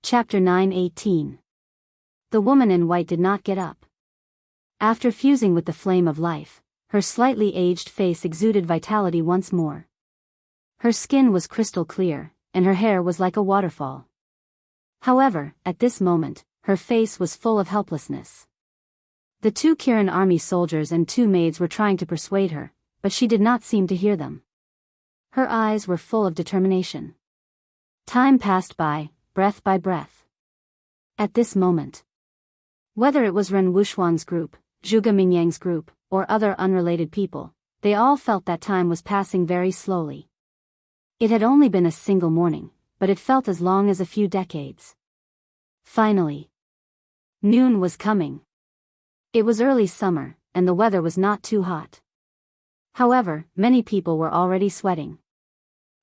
Chapter 9:18. The woman in white did not get up. After fusing with the flame of life, her slightly aged face exuded vitality once more. Her skin was crystal clear, and her hair was like a waterfall. However, at this moment, her face was full of helplessness. The 2 Kirin army soldiers and 2 maids were trying to persuade her, but she did not seem to hear them. Her eyes were full of determination. Time passed by, breath by breath. At this moment, whether it was Ren Wuxuan's group, Zhuge Mingyang's group, or other unrelated people, they all felt that time was passing very slowly. It had only been a single morning, but it felt as long as a few decades. Finally, noon was coming. It was early summer, and the weather was not too hot. However, many people were already sweating.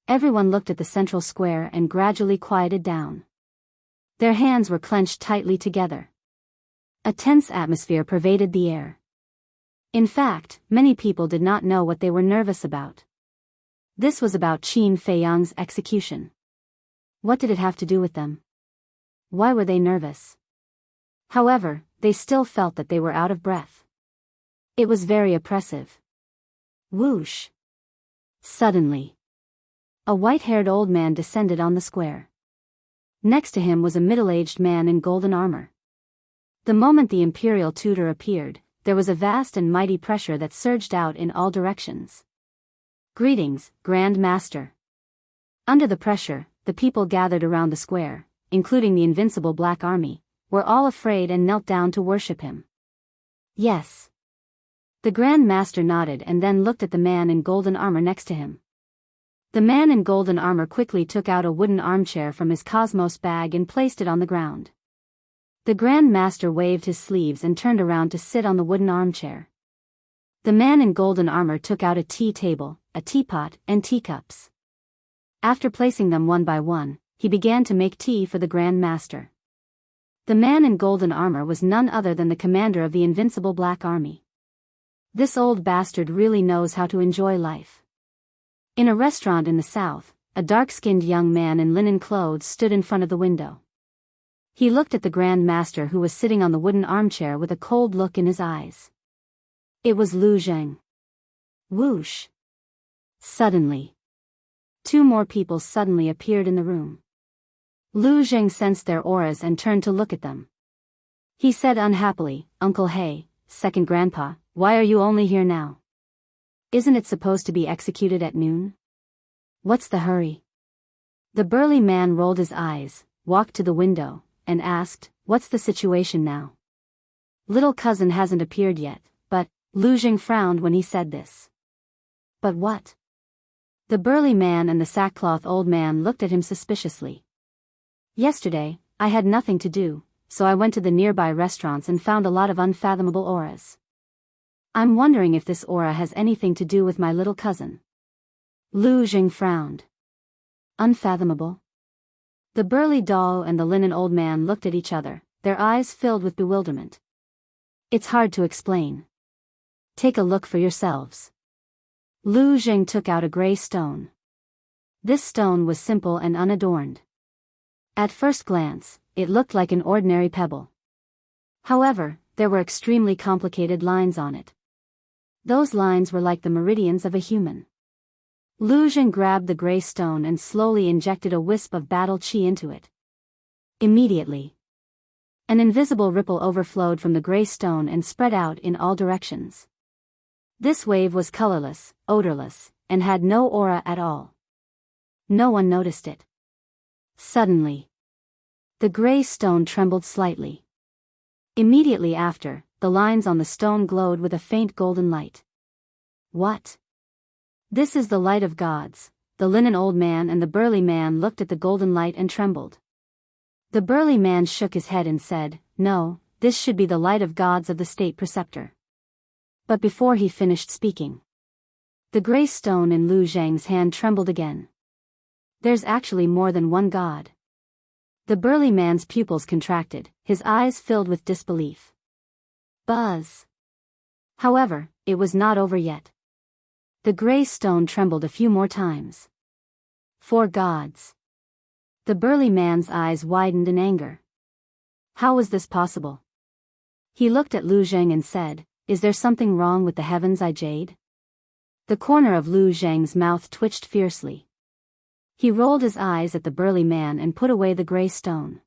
Everyone looked at the central square and gradually quieted down. Their hands were clenched tightly together. A tense atmosphere pervaded the air. In fact, many people did not know what they were nervous about. This was about Qin Feiyang's execution. What did it have to do with them? Why were they nervous? However, they still felt that they were out of breath. It was very oppressive. Whoosh! Suddenly, a white-haired old man descended on the square. Next to him was a middle-aged man in golden armor. The moment the imperial tutor appeared, there was a vast and mighty pressure that surged out in all directions. Greetings, Grand Master. Under the pressure, the people gathered around the square, including the invincible Black Army, were all afraid and knelt down to worship him. Yes. The Grand Master nodded and then looked at the man in golden armor next to him. The man in golden armor quickly took out a wooden armchair from his cosmos bag and placed it on the ground. The Grand Master waved his sleeves and turned around to sit on the wooden armchair. The man in golden armor took out a tea table, a teapot, and teacups. After placing them one by one, he began to make tea for the Grand Master. The man in golden armor was none other than the commander of the invincible Black Army. This old bastard really knows how to enjoy life. In a restaurant in the south, a dark-skinned young man in linen clothes stood in front of the window. He looked at the Grand Master who was sitting on the wooden armchair with a cold look in his eyes. It was Lu Zheng. Whoosh! Suddenly, 2 more people suddenly appeared in the room. Lu Zheng sensed their auras and turned to look at them. He said unhappily, "Uncle He, second grandpa, why are you only here now? Isn't it supposed to be executed at noon? What's the hurry?" The burly man rolled his eyes, walked to the window, and asked, "What's the situation now? Little cousin hasn't appeared yet," but Lu Zheng frowned when he said this. "But what?" The burly man and the sackcloth old man looked at him suspiciously. "Yesterday, I had nothing to do, so I went to the nearby restaurants and found a lot of unfathomable auras. I'm wondering if this aura has anything to do with my little cousin." Lu Zheng frowned. Unfathomable? The burly doll and the linen old man looked at each other, their eyes filled with bewilderment. "It's hard to explain. Take a look for yourselves." Lu Zheng took out a gray stone. This stone was simple and unadorned. At first glance, it looked like an ordinary pebble. However, there were extremely complicated lines on it. Those lines were like the meridians of a human. Lu Zheng grabbed the gray stone and slowly injected a wisp of battle qi into it. Immediately, an invisible ripple overflowed from the gray stone and spread out in all directions. This wave was colorless, odorless, and had no aura at all. No one noticed it. Suddenly, the gray stone trembled slightly. Immediately after, the lines on the stone glowed with a faint golden light. "What? This is the light of gods." The linen old man and the burly man looked at the golden light and trembled. The burly man shook his head and said, "No, this should be the light of gods of the state preceptor." But before he finished speaking, the gray stone in Lu Zheng's hand trembled again. "There's actually more than one god." The burly man's pupils contracted, his eyes filled with disbelief. Buzz! However, it was not over yet. The gray stone trembled a few more times. 4 gods. The burly man's eyes widened in anger. How was this possible? He looked at Lu Zheng and said, "Is there something wrong with the heavens, I jade?" The corner of Lu Zheng's mouth twitched fiercely. He rolled his eyes at the burly man and put away the gray stone.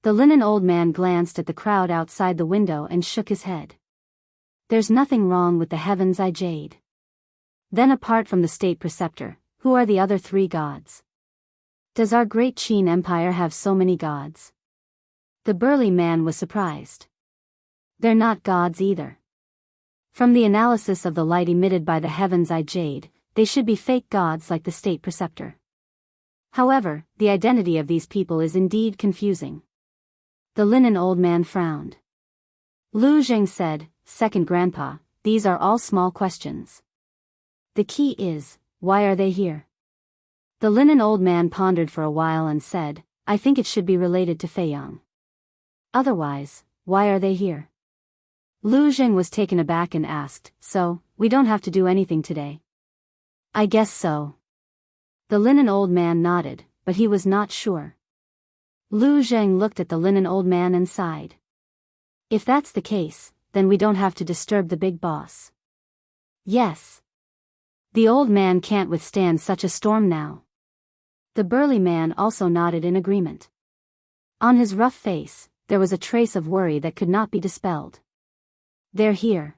The linen old man glanced at the crowd outside the window and shook his head. "There's nothing wrong with the heavens, I jade." Then, apart from the state preceptor, who are the other three gods? Does our great Qin Empire have so many gods? The burly man was surprised. They're not gods either. From the analysis of the light emitted by the heavens, I jade, they should be fake gods like the state preceptor. However, the identity of these people is indeed confusing. The linen old man frowned. Lu Zheng said, "Second grandpa, these are all small questions. The key is, why are they here?" The linen old man pondered for a while and said, "I think it should be related to Feiyang. Otherwise, why are they here?" Lu Zheng was taken aback and asked, "So, we don't have to do anything today?" "I guess so." The linen old man nodded, but he was not sure. Lu Zheng looked at the linen old man and sighed. "If that's the case, then we don't have to disturb the big boss." "Yes. The old man can't withstand such a storm now." The burly man also nodded in agreement. On his rough face, there was a trace of worry that could not be dispelled. "They're here."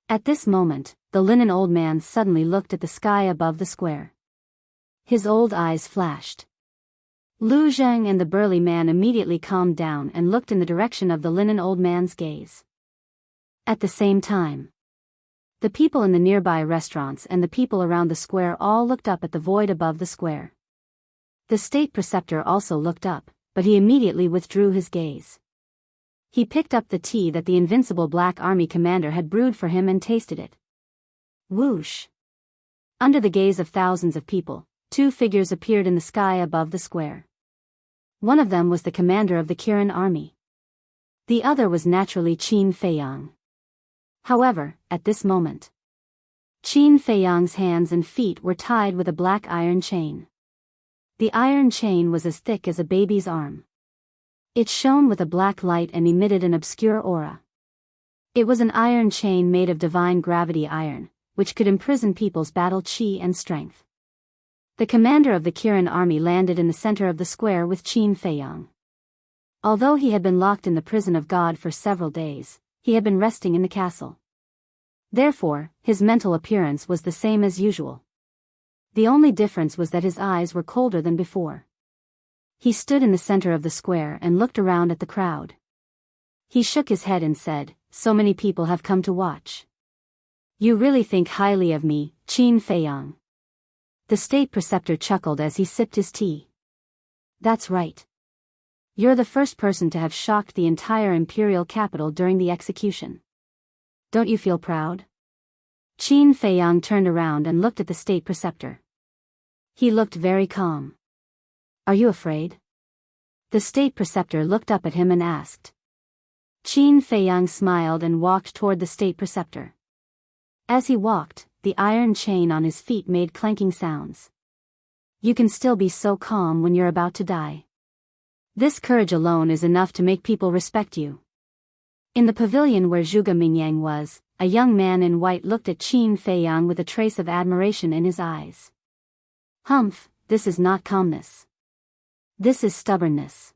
At this moment, the linen old man suddenly looked at the sky above the square. His old eyes flashed. Lu Zheng and the burly man immediately calmed down and looked in the direction of the linen old man's gaze. At the same time, the people in the nearby restaurants and the people around the square all looked up at the void above the square. The state preceptor also looked up, but he immediately withdrew his gaze. He picked up the tea that the invincible Black Army commander had brewed for him and tasted it. Whoosh! Under the gaze of thousands of people, two figures appeared in the sky above the square. One of them was the commander of the Kirin army. The other was naturally Qin Feiyang. However, at this moment, Qin Feiyang's hands and feet were tied with a black iron chain. The iron chain was as thick as a baby's arm. It shone with a black light and emitted an obscure aura. It was an iron chain made of divine gravity iron, which could imprison people's battle chi and strength. The commander of the Kirin army landed in the center of the square with Qin Feiyang. Although he had been locked in the prison of God for several days, he had been resting in the castle. Therefore, his mental appearance was the same as usual. The only difference was that his eyes were colder than before. He stood in the center of the square and looked around at the crowd. He shook his head and said, "So many people have come to watch. You really think highly of me, Qin Feiyang." The state preceptor chuckled as he sipped his tea. "That's right. You're the first person to have shocked the entire imperial capital during the execution. Don't you feel proud?" Qin Feiyang turned around and looked at the state preceptor. He looked very calm. "Are you afraid?" The state preceptor looked up at him and asked. Qin Feiyang smiled and walked toward the state preceptor. As he walked, the iron chain on his feet made clanking sounds. You can still be so calm when you're about to die. This courage alone is enough to make people respect you. In the pavilion where Zhuge Mingyang was, a young man in white looked at Qin Feiyang with a trace of admiration in his eyes. "Humph, this is not calmness. This is stubbornness."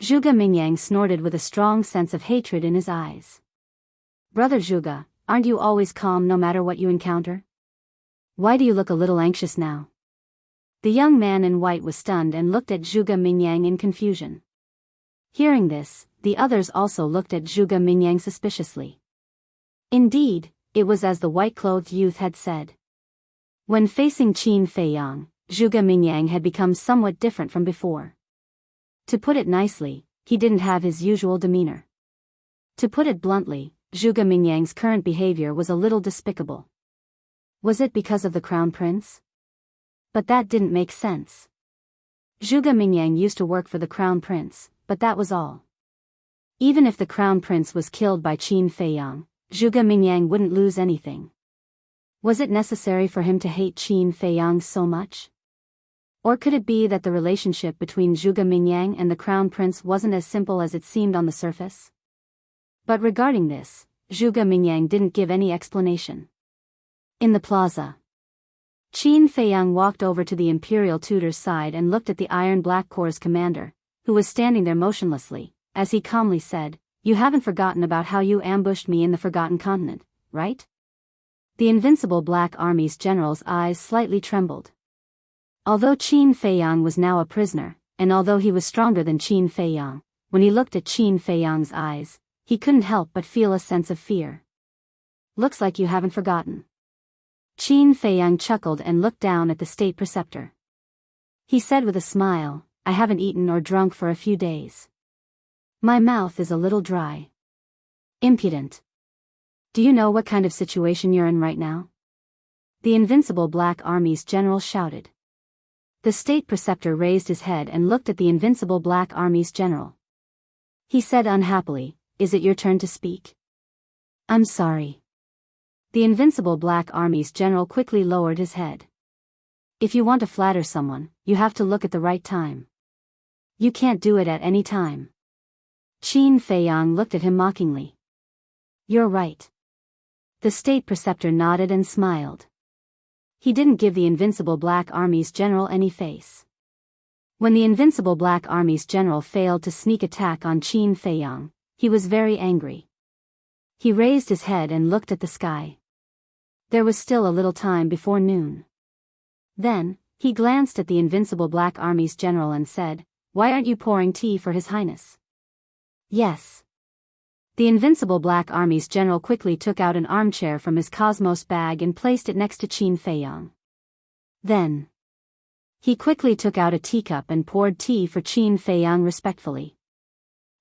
Zhuge Mingyang snorted with a strong sense of hatred in his eyes. "Brother Zhuge, aren't you always calm no matter what you encounter? Why do you look a little anxious now?" The young man in white was stunned and looked at Zhuge Mingyang in confusion. Hearing this, the others also looked at Zhuge Mingyang suspiciously. Indeed, it was as the white-clothed youth had said. When facing Qin Feiyang, Zhuge Mingyang had become somewhat different from before. To put it nicely, he didn't have his usual demeanor. To put it bluntly, Zhuge Mingyang's current behavior was a little despicable. Was it because of the crown prince? But that didn't make sense. Zhuge Mingyang used to work for the crown prince, but that was all. Even if the crown prince was killed by Qin Feiyang, Zhuge Mingyang wouldn't lose anything. Was it necessary for him to hate Qin Feiyang so much? Or could it be that the relationship between Zhuge Mingyang and the crown prince wasn't as simple as it seemed on the surface? But regarding this, Zhuge Mingyang didn't give any explanation. In the plaza, Qin Feiyang walked over to the imperial tutor's side and looked at the Iron Black Corps' commander, who was standing there motionlessly, as he calmly said, "You haven't forgotten about how you ambushed me in the Forgotten Continent, right?" The Invincible Black Army's general's eyes slightly trembled. Although Qin Feiyang was now a prisoner, and although he was stronger than Qin Feiyang, when he looked at Qin Feiyang's eyes, he couldn't help but feel a sense of fear. "Looks like you haven't forgotten." Qin Feiyang chuckled and looked down at the state preceptor. He said with a smile, "I haven't eaten or drunk for a few days. My mouth is a little dry." "Impudent. Do you know what kind of situation you're in right now?" the Invincible Black Army's general shouted. The state preceptor raised his head and looked at the Invincible Black Army's general. He said unhappily, "Is it your turn to speak?" "I'm sorry." The Invincible Black Army's general quickly lowered his head. "If you want to flatter someone, you have to look at the right time. You can't do it at any time." Qin Feiyang looked at him mockingly. "You're right." The state preceptor nodded and smiled. He didn't give the Invincible Black Army's general any face. When the Invincible Black Army's general failed to sneak attack on Qin Feiyang, he was very angry. He raised his head and looked at the sky. There was still a little time before noon. Then, he glanced at the Invincible Black Army's general and said, "Why aren't you pouring tea for His Highness?" "Yes." The Invincible Black Army's general quickly took out an armchair from his Cosmos bag and placed it next to Qin Feiyang. Then, he quickly took out a teacup and poured tea for Qin Feiyang respectfully.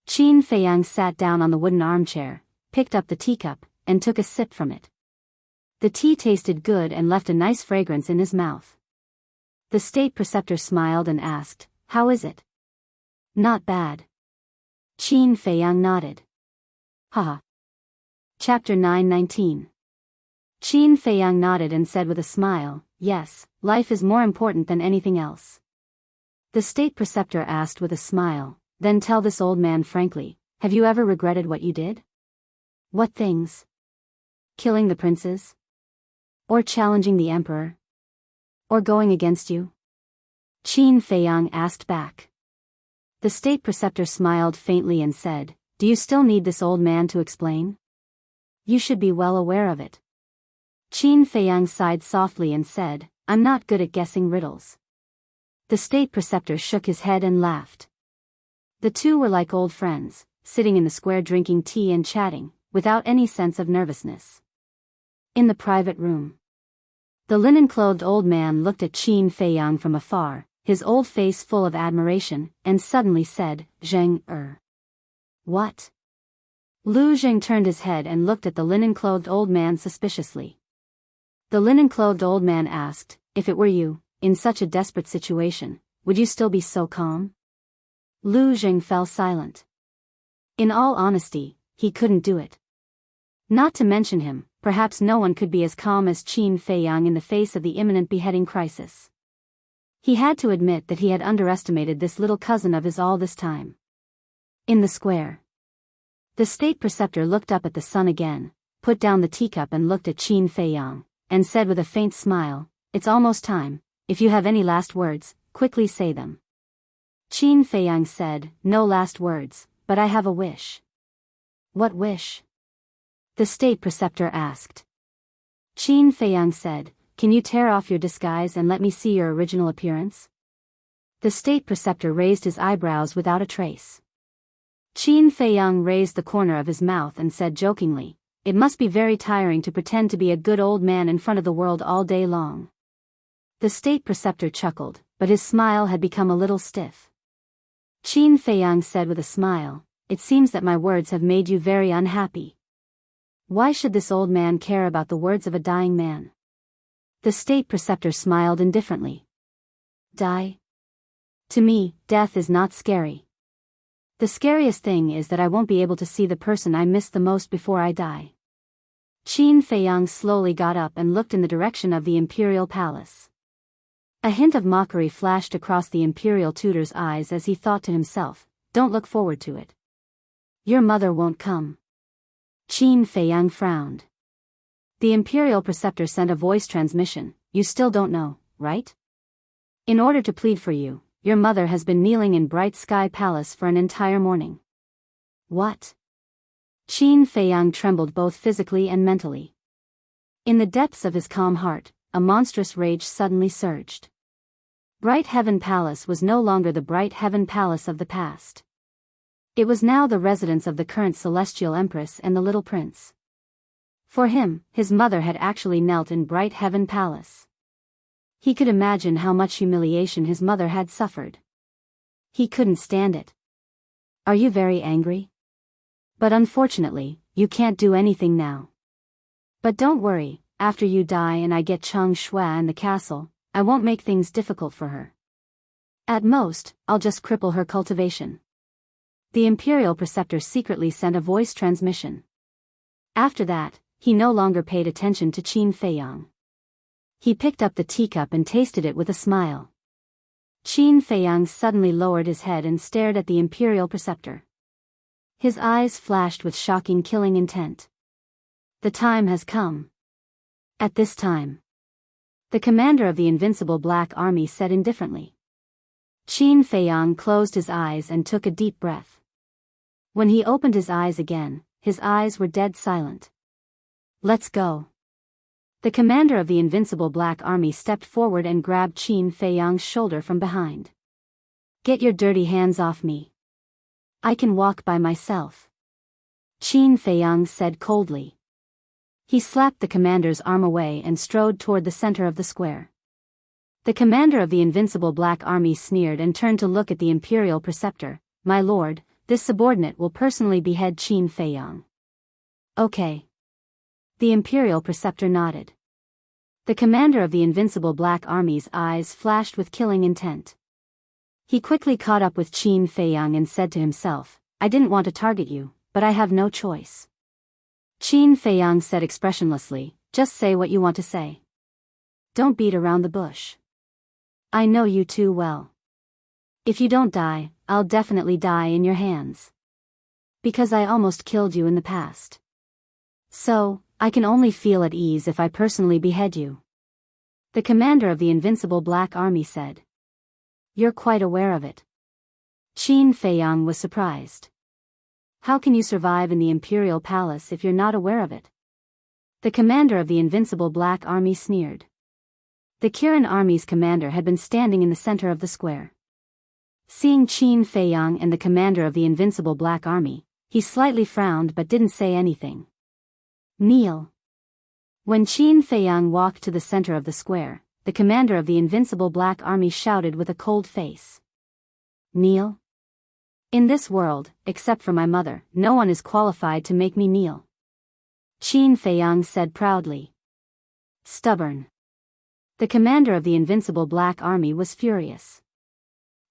Qin Feiyang sat down on the wooden armchair, picked up the teacup, and took a sip from it. The tea tasted good and left a nice fragrance in his mouth. The state preceptor smiled and asked, "How is it?" "Not bad." Qin Feiyang nodded. Haha. Chapter 9:19. Qin Feiyang nodded and said with a smile, "Yes, life is more important than anything else." The state preceptor asked with a smile, "Then tell this old man frankly, have you ever regretted what you did?" "What things?" "Killing the princes? Or challenging the emperor? Or going against you?" Qin Feiyang asked back. The state preceptor smiled faintly and said, "Do you still need this old man to explain? You should be well aware of it." Qin Feiyang sighed softly and said, "I'm not good at guessing riddles." The state preceptor shook his head and laughed. The two were like old friends, sitting in the square drinking tea and chatting, without any sense of nervousness. In the private room, the linen-clothed old man looked at Qin Feiyang from afar, his old face full of admiration, and suddenly said, "Zheng. What?" Lu Zheng turned his head and looked at the linen-clothed old man suspiciously. The linen-clothed old man asked, "If it were you, in such a desperate situation, would you still be so calm?" Lu Zheng fell silent. In all honesty, he couldn't do it. Not to mention him, perhaps no one could be as calm as Qin Feiyang in the face of the imminent beheading crisis. He had to admit that he had underestimated this little cousin of his all this time. In the square, the state preceptor looked up at the sun again, put down the teacup and looked at Qin Feiyang, and said with a faint smile, "It's almost time. If you have any last words, quickly say them." Qin Feiyang said, "No last words, but I have a wish." "What wish?" the state preceptor asked. Qin Feiyang said, "Can you tear off your disguise and let me see your original appearance?" The state preceptor raised his eyebrows without a trace. Qin Feiyang raised the corner of his mouth and said jokingly, "It must be very tiring to pretend to be a good old man in front of the world all day long." The state preceptor chuckled, but his smile had become a little stiff. Qin Feiyang said with a smile, "It seems that my words have made you very unhappy. Why should this old man care about the words of a dying man?" The state preceptor smiled indifferently. "Die? To me, death is not scary. The scariest thing is that I won't be able to see the person I miss the most before I die." Qin Feiyang slowly got up and looked in the direction of the imperial palace. A hint of mockery flashed across the imperial tutor's eyes as he thought to himself, don't look forward to it. Your mother won't come. Qin Feiyang frowned. The imperial preceptor sent a voice transmission, you still don't know, right? In order to plead for you, your mother has been kneeling in Bright Sky Palace for an entire morning. What? Qin Feiyang trembled both physically and mentally. In the depths of his calm heart, a monstrous rage suddenly surged. Bright Heaven Palace was no longer the Bright Heaven Palace of the past. It was now the residence of the current Celestial Empress and the little prince. For him, his mother had actually knelt in Bright Heaven Palace. He could imagine how much humiliation his mother had suffered. He couldn't stand it. Are you very angry? But unfortunately, you can't do anything now. But don't worry, after you die and I get Cheng Shua and the castle, I won't make things difficult for her. At most, I'll just cripple her cultivation. The imperial preceptor secretly sent a voice transmission. After that, he no longer paid attention to Qin Feiyang. He picked up the teacup and tasted it with a smile. Qin Feiyang suddenly lowered his head and stared at the imperial preceptor. His eyes flashed with shocking killing intent. The time has come. At this time, the commander of the Invincible Black Army said indifferently. Qin Feiyang closed his eyes and took a deep breath. When he opened his eyes again, his eyes were dead silent. Let's go. The commander of the Invincible Black Army stepped forward and grabbed Qin Feiyang's shoulder from behind. Get your dirty hands off me. I can walk by myself. Qin Feiyang said coldly. He slapped the commander's arm away and strode toward the center of the square. The commander of the Invincible Black Army sneered and turned to look at the imperial preceptor. My lord, this subordinate will personally behead Qin Feiyang. Okay. The imperial preceptor nodded. The commander of the Invincible Black Army's eyes flashed with killing intent. He quickly caught up with Qin Feiyang and said to himself, I didn't want to target you, but I have no choice. Qin Feiyang said expressionlessly, just say what you want to say. Don't beat around the bush. I know you too well. If you don't die, I'll definitely die in your hands. Because I almost killed you in the past. So, I can only feel at ease if I personally behead you. The commander of the Invincible Black Army said. You're quite aware of it. Qin Feiyang was surprised. How can you survive in the Imperial Palace if you're not aware of it? The commander of the Invincible Black Army sneered. The Kirin Army's commander had been standing in the center of the square. Seeing Qin Feiyang and the commander of the Invincible Black Army, he slightly frowned but didn't say anything. Kneel. When Qin Feiyang walked to the center of the square, the commander of the Invincible Black Army shouted with a cold face. Kneel? In this world, except for my mother, no one is qualified to make me kneel. Qin Feiyang said proudly. Stubborn. The commander of the Invincible Black Army was furious.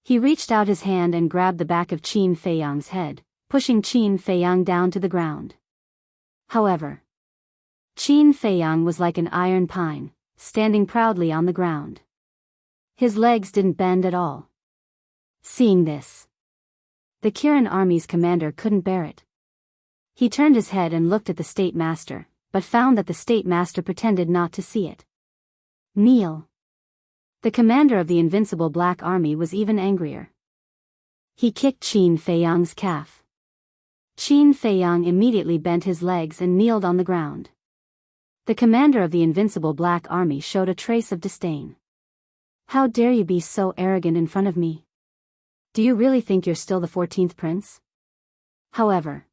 He reached out his hand and grabbed the back of Qin Feiyang's head, pushing Qin Feiyang down to the ground. However, Qin Feiyang was like an iron pine, standing proudly on the ground. His legs didn't bend at all. Seeing this, the Kirin Army's commander couldn't bear it. He turned his head and looked at the State Master, but found that the State Master pretended not to see it. Kneel. The commander of the Invincible Black Army was even angrier. He kicked Qin Feiyang's calf. Qin Feiyang immediately bent his legs and kneeled on the ground. The commander of the Invincible Black Army showed a trace of disdain. How dare you be so arrogant in front of me? Do you really think you're still the 14th prince? However,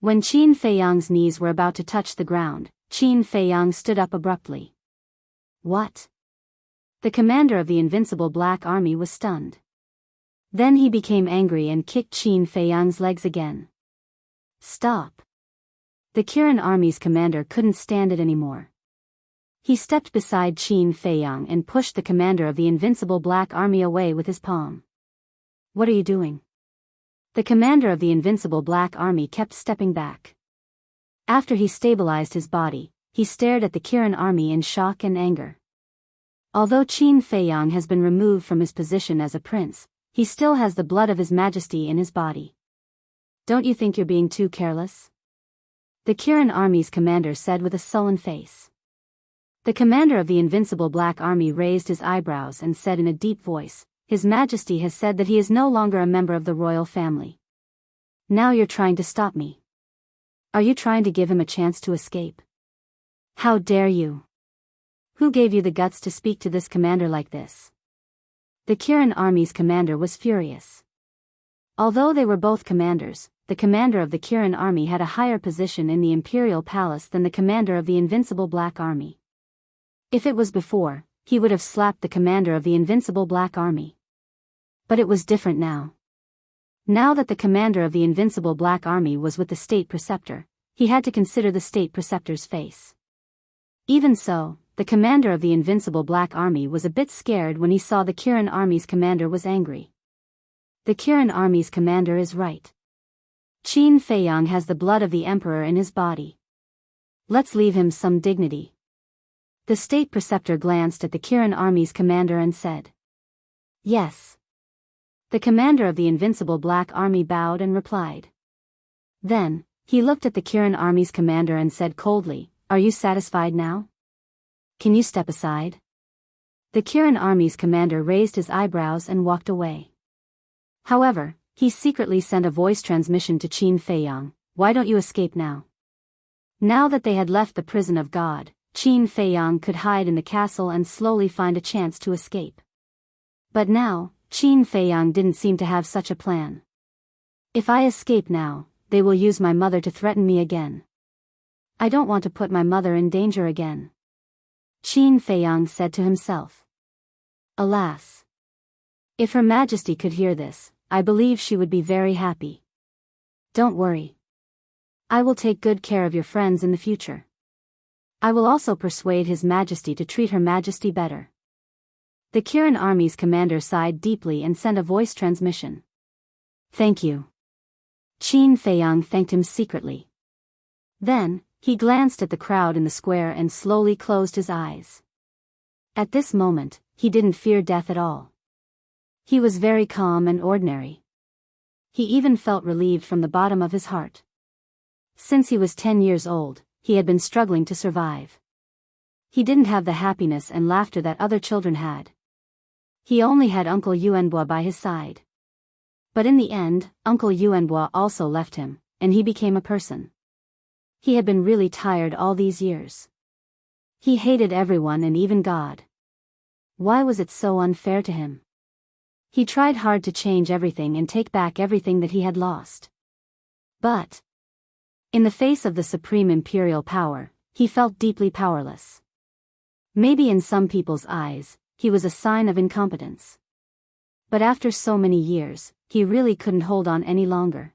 when Qin Feiyang's knees were about to touch the ground, Qin Feiyang stood up abruptly. What? The commander of the Invincible Black Army was stunned. Then he became angry and kicked Qin Feiyang's legs again. Stop. The Kirin Army's commander couldn't stand it anymore. He stepped beside Qin Feiyang and pushed the commander of the Invincible Black Army away with his palm. What are you doing? The commander of the Invincible Black Army kept stepping back. After he stabilized his body, he stared at the Kirin Army in shock and anger. Although Qin Feiyang has been removed from his position as a prince, he still has the blood of his majesty in his body. Don't you think you're being too careless? The Kirin army's commander said with a sullen face. The commander of the invincible Black Army raised his eyebrows and said in a deep voice, His Majesty has said that he is no longer a member of the royal family. Now you're trying to stop me. Are you trying to give him a chance to escape? How dare you? Who gave you the guts to speak to this commander like this? The Kirin army's commander was furious. Although they were both commanders, the commander of the Kirin army had a higher position in the imperial palace than the commander of the invincible Black Army. If it was before, he would have slapped the commander of the invincible Black Army. But it was different now. Now that the commander of the invincible Black Army was with the state preceptor, he had to consider the state preceptor's face. Even so, the commander of the invincible Black Army was a bit scared when he saw the Kirin army's commander was angry. The Kirin army's commander is right. Qin Feiyang has the blood of the emperor in his body. Let's leave him some dignity. The state preceptor glanced at the Kirin army's commander and said, Yes. The commander of the invincible Black Army bowed and replied. Then, he looked at the Kirin army's commander and said coldly, Are you satisfied now? Can you step aside? The Kirin army's commander raised his eyebrows and walked away. However, he secretly sent a voice transmission to Qin Feiyang, Why don't you escape now? Now that they had left the prison of God, Qin Feiyang could hide in the castle and slowly find a chance to escape. But now, Qin Feiyang didn't seem to have such a plan. If I escape now, they will use my mother to threaten me again. I don't want to put my mother in danger again. Qin Feiyang said to himself. Alas! If Her Majesty could hear this, I believe she would be very happy. Don't worry. I will take good care of your friends in the future. I will also persuade His Majesty to treat Her Majesty better. The Kirin army's commander sighed deeply and sent a voice transmission. Thank you. Qin Feiyang thanked him secretly. Then, he glanced at the crowd in the square and slowly closed his eyes. At this moment, he didn't fear death at all. He was very calm and ordinary. He even felt relieved from the bottom of his heart. Since he was 10 years old, he had been struggling to survive. He didn't have the happiness and laughter that other children had. He only had Uncle Yuanbo by his side. But in the end, Uncle Yuanbo also left him, and he became a person. He had been really tired all these years. He hated everyone and even God. Why was it so unfair to him? He tried hard to change everything and take back everything that he had lost. But, in the face of the supreme imperial power, he felt deeply powerless. Maybe in some people's eyes, he was a sign of incompetence. But after so many years, he really couldn't hold on any longer.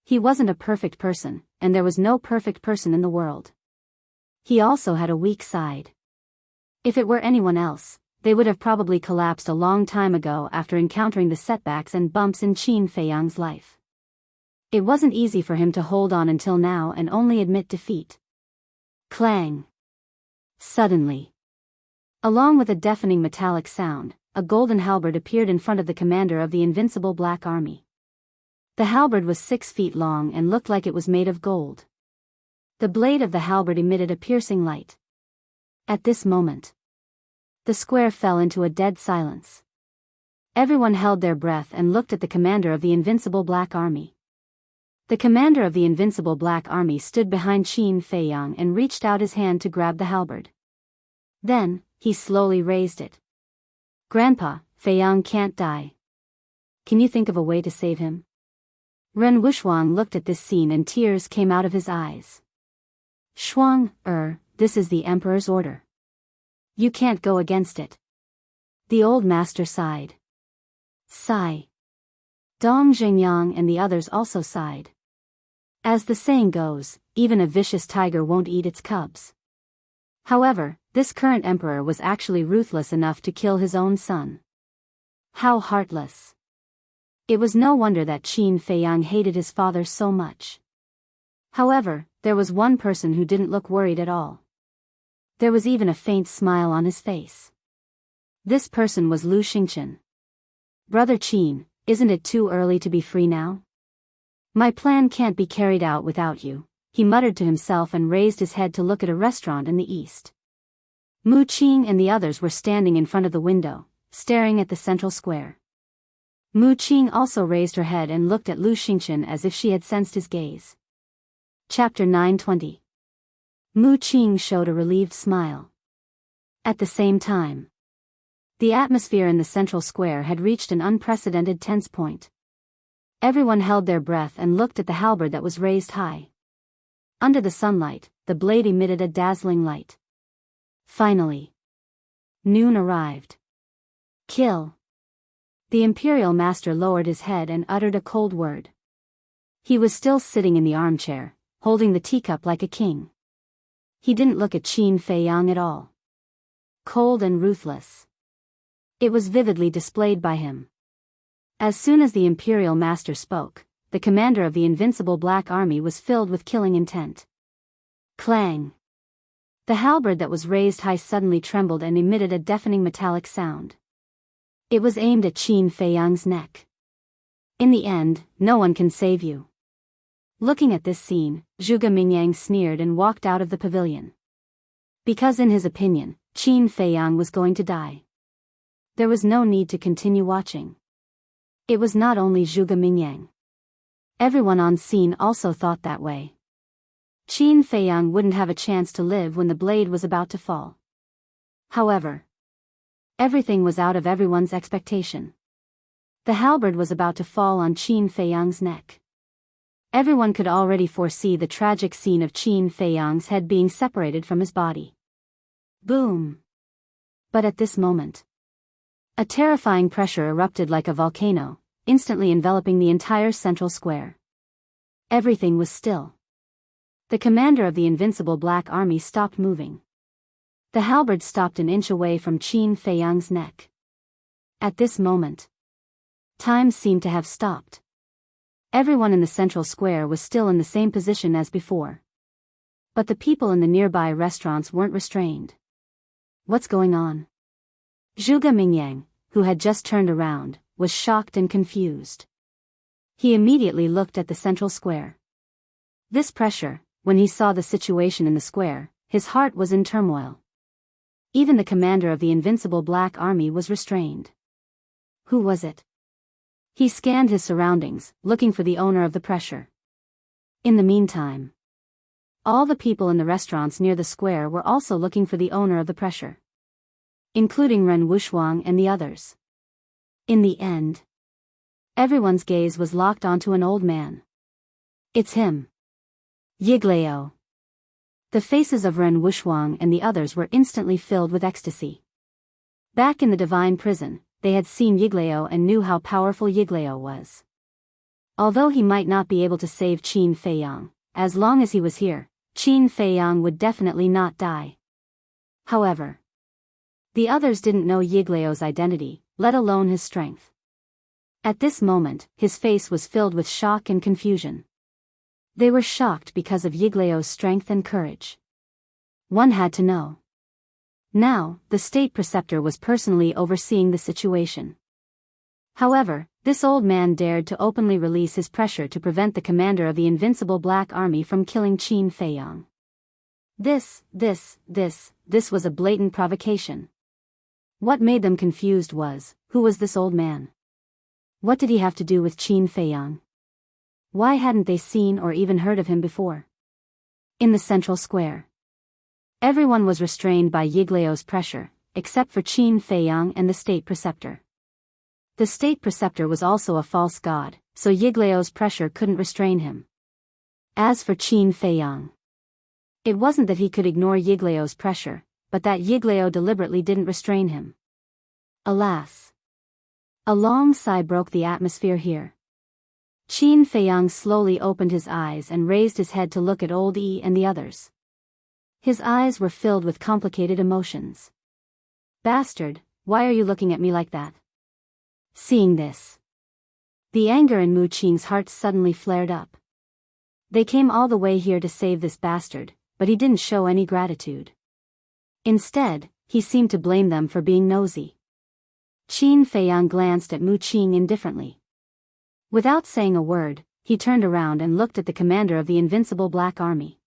He wasn't a perfect person, and there was no perfect person in the world. He also had a weak side. If it were anyone else, they would have probably collapsed a long time ago after encountering the setbacks and bumps in Qin Feiyang's life. It wasn't easy for him to hold on until now and only admit defeat. Clang! Suddenly, along with a deafening metallic sound, a golden halberd appeared in front of the commander of the invincible Black Army. The halberd was 6 feet long and looked like it was made of gold. The blade of the halberd emitted a piercing light. At this moment, the square fell into a dead silence. Everyone held their breath and looked at the commander of the invincible Black Army. The commander of the invincible Black Army stood behind Qin Feiyang and reached out his hand to grab the halberd. Then, he slowly raised it. Grandpa, Feiyang can't die. Can you think of a way to save him? Ren Wuxuang looked at this scene and tears came out of his eyes. Shuang, this is the emperor's order. You can't go against it. The old master sighed. Sigh. Dong Zhengyang and the others also sighed. As the saying goes, even a vicious tiger won't eat its cubs. However, this current emperor was actually ruthless enough to kill his own son. How heartless. It was no wonder that Qin Feiyang hated his father so much. However, there was one person who didn't look worried at all. There was even a faint smile on his face. This person was Lu Xingqian. Brother Qin, isn't it too early to be free now? My plan can't be carried out without you, he muttered to himself and raised his head to look at a restaurant in the east. Mu Qing and the others were standing in front of the window, staring at the central square. Mu Qing also raised her head and looked at Lu Xingqian as if she had sensed his gaze. Chapter 920. Mu Qing showed a relieved smile. At the same time, the atmosphere in the central square had reached an unprecedented tense point. Everyone held their breath and looked at the halberd that was raised high. Under the sunlight, the blade emitted a dazzling light. Finally, noon arrived. Kill. The Imperial Master lowered his head and uttered a cold word. He was still sitting in the armchair, holding the teacup like a king. He didn't look at Qin Feiyang at all. Cold and ruthless. It was vividly displayed by him. As soon as the Imperial Master spoke, the commander of the invincible Black Army was filled with killing intent. Clang. The halberd that was raised high suddenly trembled and emitted a deafening metallic sound. It was aimed at Qin Feiyang's neck. In the end, no one can save you. Looking at this scene, Zhuge Mingyang sneered and walked out of the pavilion. Because in his opinion, Qin Feiyang was going to die. There was no need to continue watching. It was not only Zhuge Mingyang. Everyone on scene also thought that way. Qin Feiyang wouldn't have a chance to live when the blade was about to fall. However, everything was out of everyone's expectation. The halberd was about to fall on Qin Feiyang's neck. Everyone could already foresee the tragic scene of Qin Feiyang's head being separated from his body. Boom! But at this moment, a terrifying pressure erupted like a volcano, instantly enveloping the entire central square. Everything was still. The commander of the invincible Black Army stopped moving. The halberd stopped an inch away from Qin Feiyang's neck. At this moment, time seemed to have stopped. Everyone in the central square was still in the same position as before. But the people in the nearby restaurants weren't restrained. What's going on? Zhuge Mingyang, who had just turned around, was shocked and confused. He immediately looked at the central square. This pressure, when he saw the situation in the square, his heart was in turmoil. Even the commander of the invincible Black Army was restrained. Who was it? He scanned his surroundings, looking for the owner of the pressure. In the meantime, all the people in the restaurants near the square were also looking for the owner of the pressure, including Ren Wushuang and the others. In the end, everyone's gaze was locked onto an old man. It's him. Yiglao. The faces of Ren Wushuang and the others were instantly filled with ecstasy. Back in the divine prison, they had seen Yiglao and knew how powerful Yiglao was. Although he might not be able to save Qin Feiyang, as long as he was here, Qin Feiyang would definitely not die. However, the others didn't know Yiglao's identity, let alone his strength. At this moment, his face was filled with shock and confusion. They were shocked because of Yiglao's strength and courage. One had to know. Now, the state preceptor was personally overseeing the situation. However, this old man dared to openly release his pressure to prevent the commander of the invincible Black Army from killing Qin Feiyang. This was a blatant provocation. What made them confused was, who was this old man? What did he have to do with Qin Feiyang? Why hadn't they seen or even heard of him before? In the central square, everyone was restrained by Yiglao's pressure, except for Qin Feiyang and the state preceptor. The state preceptor was also a false god, so Yiglao's pressure couldn't restrain him. As for Qin Feiyang, it wasn't that he could ignore Yiglao's pressure, but that Yiglao deliberately didn't restrain him. Alas! A long sigh broke the atmosphere here. Qin Feiyang slowly opened his eyes and raised his head to look at Old Yi and the others. His eyes were filled with complicated emotions. Bastard, why are you looking at me like that? Seeing this, the anger in Mu Qing's heart suddenly flared up. They came all the way here to save this bastard, but he didn't show any gratitude. Instead, he seemed to blame them for being nosy. Qin Feiyang glanced at Mu Qing indifferently. Without saying a word, he turned around and looked at the commander of the Invincible Black Army.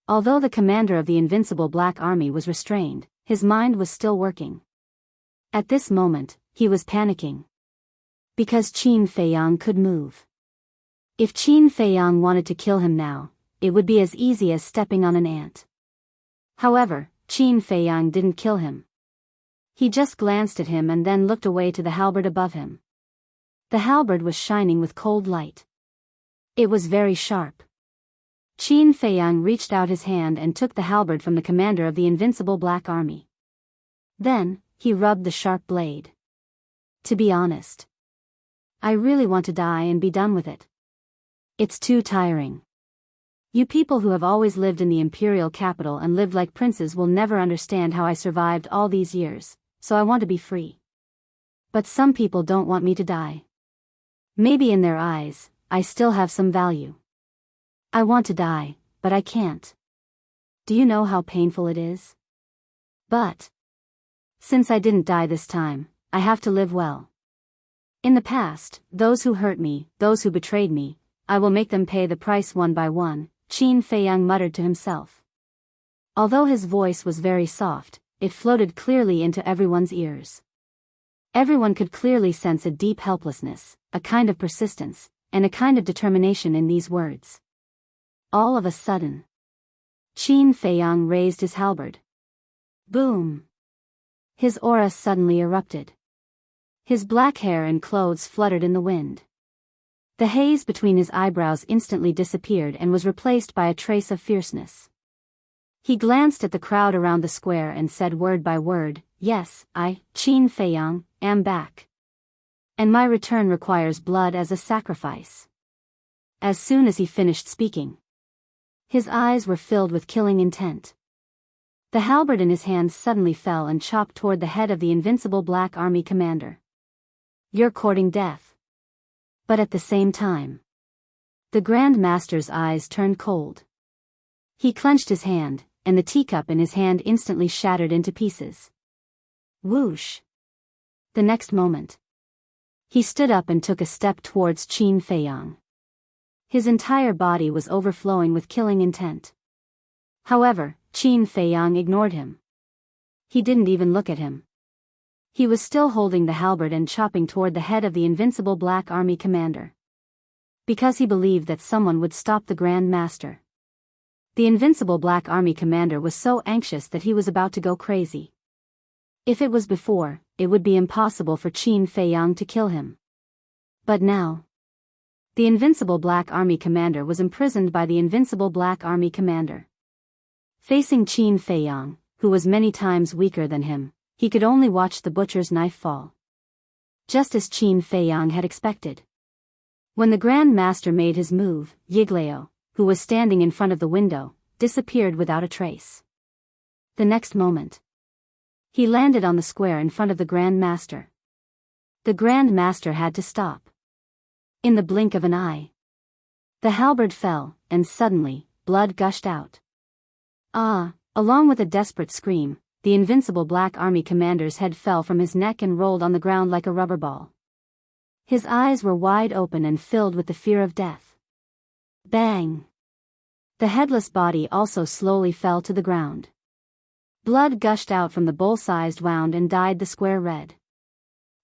Although the commander of the Invincible Black Army was restrained, his mind was still working. At this moment, he was panicking. Because Qin Feiyang could move. If Qin Feiyang wanted to kill him now, it would be as easy as stepping on an ant. However, Qin Feiyang didn't kill him. He just glanced at him and then looked away to the halberd above him. The halberd was shining with cold light. It was very sharp. Qin Feiyang reached out his hand and took the halberd from the commander of the Invincible Black Army. Then, he rubbed the sharp blade. To be honest, I really want to die and be done with it. It's too tiring. You people who have always lived in the imperial capital and lived like princes will never understand how I survived all these years, so I want to be free. But some people don't want me to die. Maybe in their eyes, I still have some value. I want to die, but I can't. Do you know how painful it is? But since I didn't die this time, I have to live well. In the past, those who hurt me, those who betrayed me, I will make them pay the price one by one, Qin Feiyang muttered to himself. Although his voice was very soft, it floated clearly into everyone's ears. Everyone could clearly sense a deep helplessness, a kind of persistence, and a kind of determination in these words. All of a sudden, Qin Feiyang raised his halberd. Boom! His aura suddenly erupted. His black hair and clothes fluttered in the wind. The haze between his eyebrows instantly disappeared and was replaced by a trace of fierceness. He glanced at the crowd around the square and said word by word, "Yes, I, Qin Feiyang, am back. And my return requires blood as a sacrifice." As soon as he finished speaking, his eyes were filled with killing intent. The halberd in his hand suddenly fell and chopped toward the head of the Invincible Black Army commander. "You're courting death." But at the same time, the Grand Master's eyes turned cold. He clenched his hand, and the teacup in his hand instantly shattered into pieces. Whoosh! The next moment, he stood up and took a step towards Qin Feiyang. His entire body was overflowing with killing intent. However, Qin Feiyang ignored him. He didn't even look at him. He was still holding the halberd and chopping toward the head of the Invincible Black Army commander. Because he believed that someone would stop the Grand Master. The Invincible Black Army commander was so anxious that he was about to go crazy. If it was before, it would be impossible for Qin Feiyang to kill him. But now, the Invincible Black Army commander was imprisoned by the Invincible Black Army commander. Facing Qin Feiyang, who was many times weaker than him, he could only watch the butcher's knife fall. Just as Qin Feiyang had expected. When the Grand Master made his move, Yiglao, who was standing in front of the window, disappeared without a trace. The next moment, he landed on the square in front of the Grand Master. The Grand Master had to stop. In the blink of an eye, the halberd fell, and suddenly, blood gushed out. Along with a desperate scream, the Invincible Black Army commander's head fell from his neck and rolled on the ground like a rubber ball. His eyes were wide open and filled with the fear of death. Bang! The headless body also slowly fell to the ground. Blood gushed out from the bowl-sized wound and dyed the square red.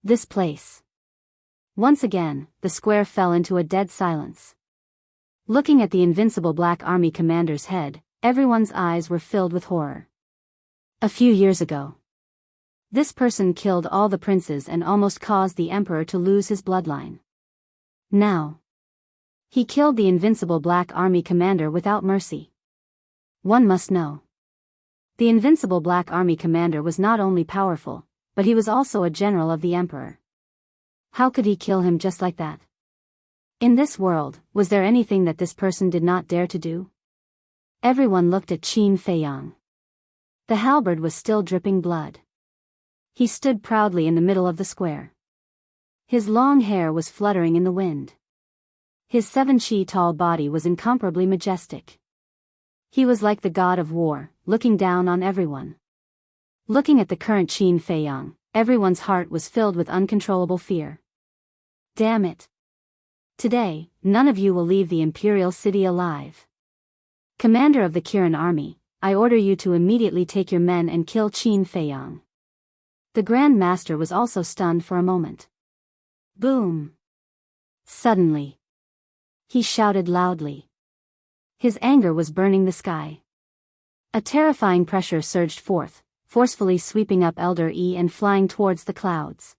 This place. Once again, the square fell into a dead silence. Looking at the Invincible Black Army commander's head, everyone's eyes were filled with horror. A few years ago, this person killed all the princes and almost caused the emperor to lose his bloodline. Now, he killed the Invincible Black Army commander without mercy. One must know. The Invincible Black Army commander was not only powerful, but he was also a general of the emperor. How could he kill him just like that? In this world, was there anything that this person did not dare to do? Everyone looked at Qin Feiyang. The halberd was still dripping blood. He stood proudly in the middle of the square. His long hair was fluttering in the wind. His 7 feet tall body was incomparably majestic. He was like the god of war, looking down on everyone. Looking at the current Qin Feiyang, everyone's heart was filled with uncontrollable fear. Damn it! Today, none of you will leave the Imperial City alive. Commander of the Kirin army, I order you to immediately take your men and kill Qin Feiyang. The Grand Master was also stunned for a moment. Boom! Suddenly, he shouted loudly. His anger was burning the sky. A terrifying pressure surged forth, forcefully sweeping up Elder Yi and flying towards the clouds.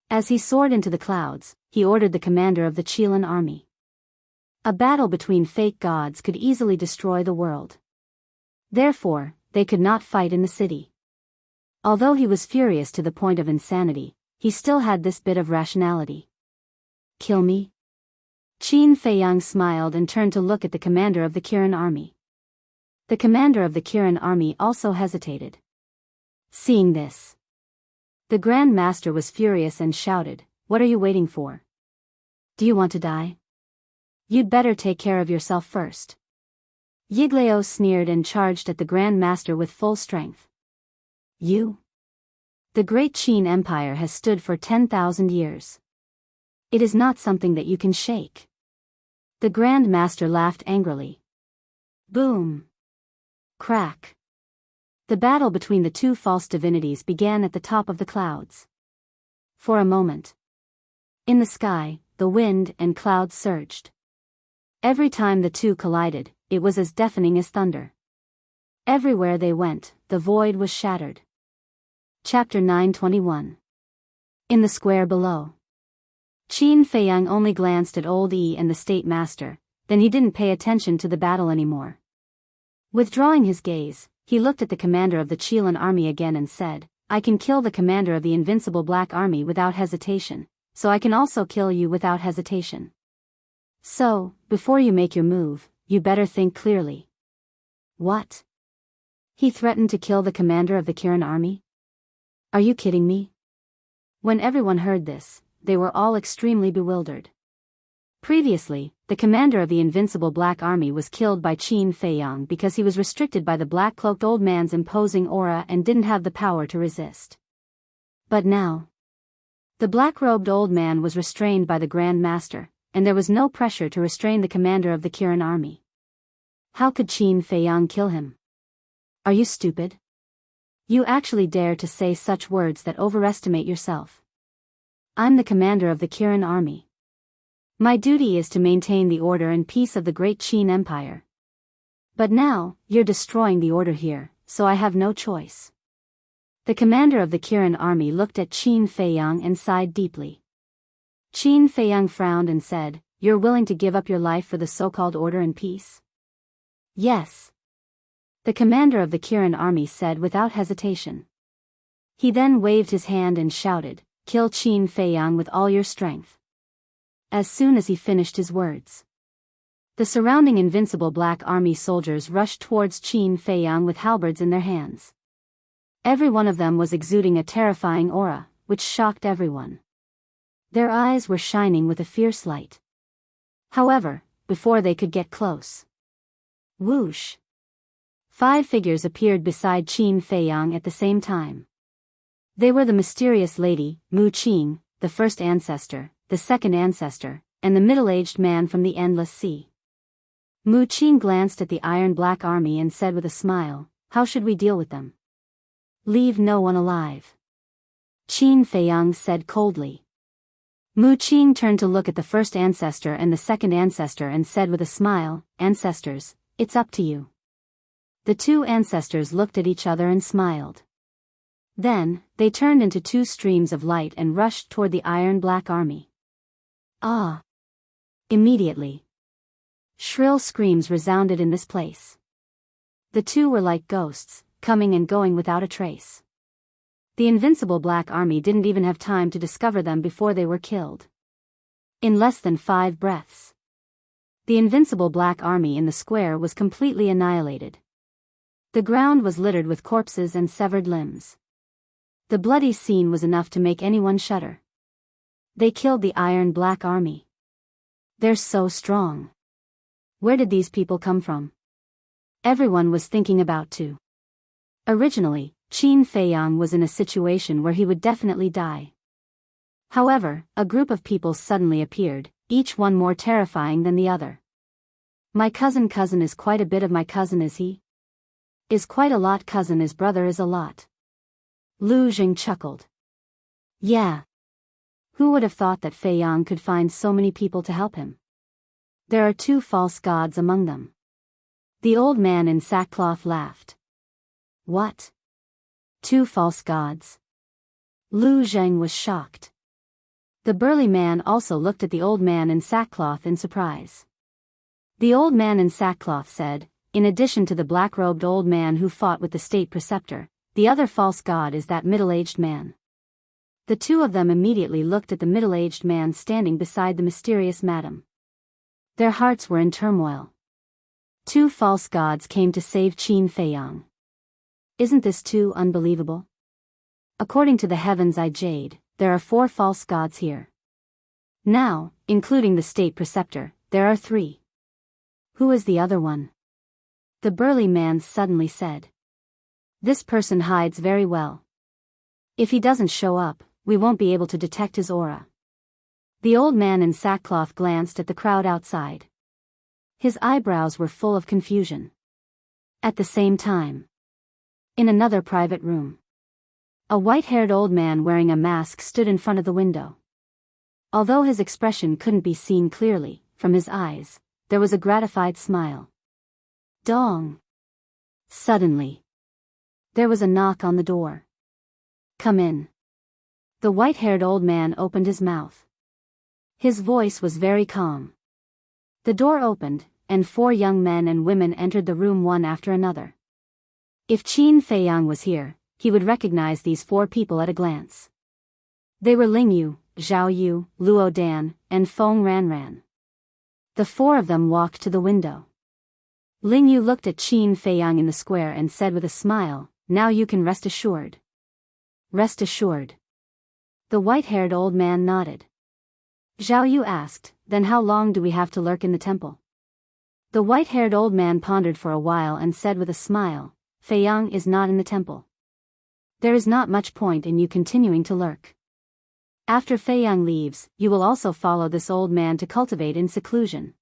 As he soared into the clouds, he ordered the commander of the Qilin army. A battle between fake gods could easily destroy the world. Therefore, they could not fight in the city. Although he was furious to the point of insanity, he still had this bit of rationality. Kill me? Qin Feiyang smiled and turned to look at the commander of the Kirin army. The commander of the Kirin army also hesitated. Seeing this, the Grand Master was furious and shouted, "What are you waiting for? Do you want to die? You'd better take care of yourself first." Yiglao sneered and charged at the Grand Master with full strength. You? The great Qin Empire has stood for 10,000 years. It is not something that you can shake. The Grand Master laughed angrily. Boom! Crack! The battle between the two false divinities began at the top of the clouds. For a moment, in the sky, the wind and clouds surged. Every time the two collided, it was as deafening as thunder. Everywhere they went, the void was shattered. Chapter 921. In the square below. Qin Feiyang only glanced at Old Yi and the State Master, then he didn't pay attention to the battle anymore. Withdrawing his gaze, he looked at the commander of the Qilin army again and said, "I can kill the commander of the invincible Black Army without hesitation, so I can also kill you without hesitation. So, before you make your move, you better think clearly." What? He threatened to kill the commander of the Kirin army? Are you kidding me? When everyone heard this, they were all extremely bewildered. Previously, the commander of the invincible Black Army was killed by Qin Feiyang because he was restricted by the black-cloaked old man's imposing aura and didn't have the power to resist. But now, the black-robed old man was restrained by the Grand Master, and there was no pressure to restrain the commander of the Kirin army. How could Qin Feiyang kill him? Are you stupid? You actually dare to say such words that overestimate yourself. I'm the commander of the Kirin army. My duty is to maintain the order and peace of the great Qin Empire. But now, you're destroying the order here, so I have no choice. The commander of the Kirin army looked at Qin Feiyang and sighed deeply. Qin Feiyang frowned and said, "You're willing to give up your life for the so-called order and peace?" Yes. The commander of the Kirin army said without hesitation. He then waved his hand and shouted, "Kill Qin Feiyang with all your strength." As soon as he finished his words, the surrounding invincible Black Army soldiers rushed towards Qin Feiyang with halberds in their hands. Every one of them was exuding a terrifying aura, which shocked everyone. Their eyes were shining with a fierce light. However, before they could get close, whoosh! 5 figures appeared beside Qin Feiyang at the same time. They were the mysterious lady, Mu Qing, the first ancestor, the second ancestor, and the middle-aged man from the Endless Sea. Mu Qing glanced at the Iron Black Army and said with a smile, "How should we deal with them?" "Leave no one alive," Qin Feiyang said coldly. Mu Qing turned to look at the first ancestor and the second ancestor and said with a smile, "Ancestors, it's up to you." The 2 ancestors looked at each other and smiled. Then, they turned into 2 streams of light and rushed toward the Iron Black Army. Ah! Immediately, shrill screams resounded in this place. The 2 were like ghosts, coming and going without a trace. The invincible Black Army didn't even have time to discover them before they were killed. In less than 5 breaths, the invincible Black Army in the square was completely annihilated. The ground was littered with corpses and severed limbs. The bloody scene was enough to make anyone shudder. They killed the Iron Black Army. They're so strong. Where did these people come from? Everyone was thinking about too. Originally, Qin Feiyang was in a situation where he would definitely die. However, a group of people suddenly appeared, each one more terrifying than the other. My cousin is quite a bit of my cousin, is he? Is quite a lot cousin is brother is a lot. Lu Jing chuckled. Yeah. Who would have thought that Feiyang could find so many people to help him? There are 2 false gods among them. The old man in sackcloth laughed. What? 2 false gods? Lu Zheng was shocked. The burly man also looked at the old man in sackcloth in surprise. The old man in sackcloth said, in addition to the black-robed old man who fought with the state preceptor, the other false god is that middle-aged man. The 2 of them immediately looked at the middle-aged man standing beside the mysterious madam. Their hearts were in turmoil. 2 false gods came to save Qin Feiyang. Isn't this too unbelievable? According to the heavens I jade, there are 4 false gods here. Now, including the state preceptor, there are 3. Who is the other one? The burly man suddenly said. This person hides very well. If he doesn't show up, we won't be able to detect his aura. The old man in sackcloth glanced at the crowd outside. His eyebrows were full of confusion. At the same time, in another private room, a white-haired old man wearing a mask stood in front of the window. Although his expression couldn't be seen clearly, from his eyes, there was a gratified smile. Dong! Suddenly, there was a knock on the door. Come in. The white-haired old man opened his mouth. His voice was very calm. The door opened, and 4 young men and women entered the room one after another. If Qin Feiyang was here, he would recognize these 4 people at a glance. They were Ling Yu, Zhao Yu, Luo Dan, and Feng Ranran. The 4 of them walked to the window. Ling Yu looked at Qin Feiyang in the square and said with a smile, now you can rest assured. Rest assured. The white-haired old man nodded. Zhao Yu asked, then how long do we have to lurk in the temple? The white-haired old man pondered for a while and said with a smile, Feiyang is not in the temple. There is not much point in you continuing to lurk. After Feiyang leaves, you will also follow this old man to cultivate in seclusion.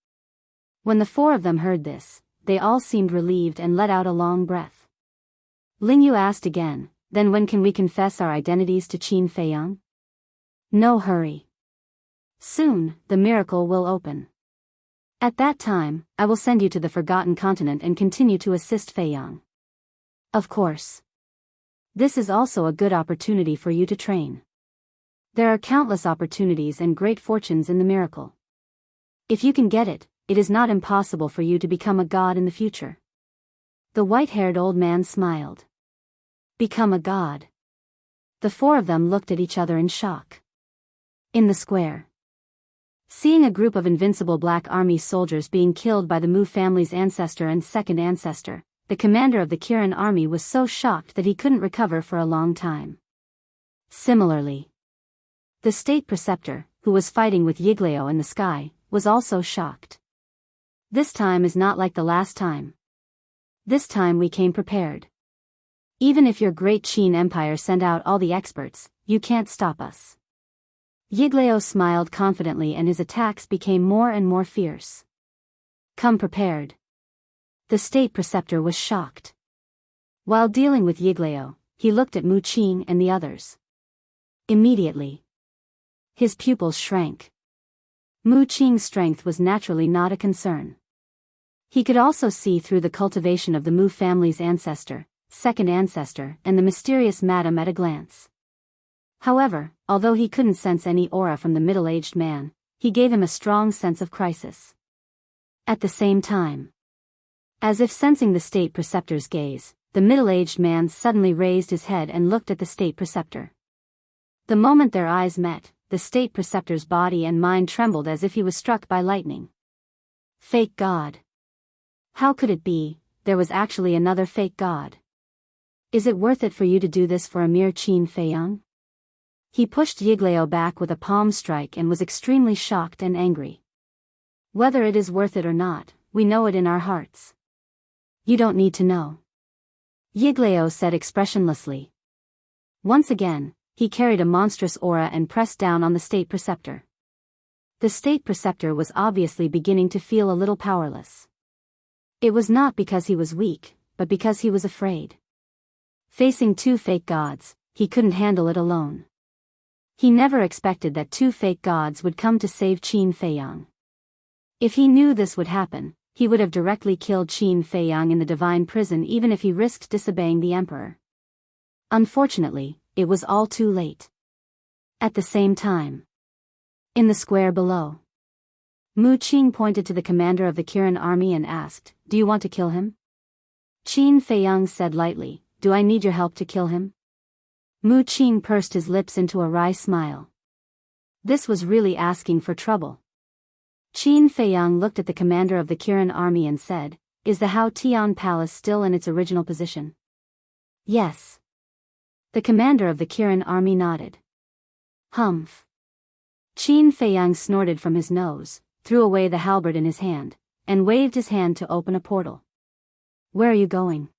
When the 4 of them heard this, they all seemed relieved and let out a long breath. Ling Yu asked again, then when can we confess our identities to Qin Feiyang? No hurry. Soon, the miracle will open. At that time, I will send you to the Forgotten Continent and continue to assist Feiyang. Of course. This is also a good opportunity for you to train. There are countless opportunities and great fortunes in the miracle. If you can get it, it is not impossible for you to become a god in the future. The white-haired old man smiled. Become a god. The 4 of them looked at each other in shock. In the square, seeing a group of invincible Black Army soldiers being killed by the Mu family's ancestor and second ancestor, the commander of the Kirin army was so shocked that he couldn't recover for a long time. Similarly, the state preceptor, who was fighting with Yiglao in the sky, was also shocked. This time is not like the last time. This time we came prepared. Even if your great Qin Empire sent out all the experts, you can't stop us. Yiglao smiled confidently and his attacks became more and more fierce. Come prepared. The state preceptor was shocked. While dealing with Yiglao, he looked at Mu Qing and the others. Immediately, his pupils shrank. Mu Qing's strength was naturally not a concern. He could also see through the cultivation of the Mu family's ancestor, second ancestor, and the mysterious madam at a glance. However, although he couldn't sense any aura from the middle-aged man, he gave him a strong sense of crisis. At the same time, as if sensing the state preceptor's gaze, the middle-aged man suddenly raised his head and looked at the state preceptor. The moment their eyes met, the state preceptor's body and mind trembled as if he was struck by lightning. Fake god. How could it be, there was actually another fake god? Is it worth it for you to do this for a mere Qin Feiyang? He pushed Yiglao back with a palm strike and was extremely shocked and angry. Whether it is worth it or not, we know it in our hearts. You don't need to know. Yiglao said expressionlessly. Once again, he carried a monstrous aura and pressed down on the state preceptor. The state preceptor was obviously beginning to feel a little powerless. It was not because he was weak, but because he was afraid. Facing two fake gods, he couldn't handle it alone. He never expected that two fake gods would come to save Qin Feiyang. If he knew this would happen, he would have directly killed Qin Feiyang in the divine prison even if he risked disobeying the emperor. Unfortunately, it was all too late. At the same time, in the square below, Mu Qing pointed to the commander of the Kirin army and asked, "Do you want to kill him?" Qin Feiyang said lightly, "Do I need your help to kill him?" Mu Qing pursed his lips into a wry smile. This was really asking for trouble. Qin Feiyang looked at the commander of the Kirin army and said, "Is the Hao Tian Palace still in its original position?" "Yes." The commander of the Kirin army nodded. "Humph." Qin Feiyang snorted from his nose, threw away the halberd in his hand, and waved his hand to open a portal. "Where are you going?"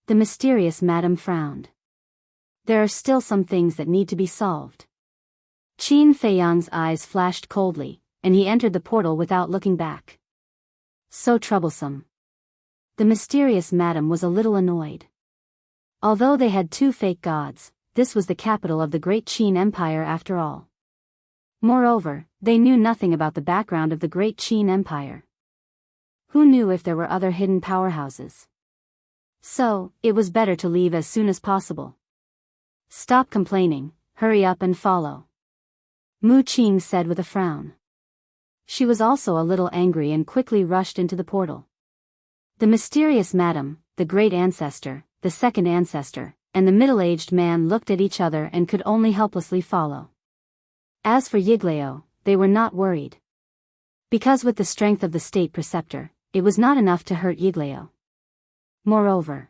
The mysterious madam frowned. "There are still some things that need to be solved." Qin Feiyang's eyes flashed coldly, and he entered the portal without looking back. So troublesome. The mysterious madam was a little annoyed. Although they had two fake gods, this was the capital of the great Qin Empire after all. Moreover, they knew nothing about the background of the great Qin Empire. Who knew if there were other hidden powerhouses? So, it was better to leave as soon as possible. "Stop complaining, hurry up and follow," Mu Qing said with a frown. She was also a little angry and quickly rushed into the portal. The mysterious madam, the great ancestor, the second ancestor, and the middle-aged man looked at each other and could only helplessly follow. As for Yiglao, they were not worried. Because with the strength of the state preceptor, it was not enough to hurt Yiglao. Moreover,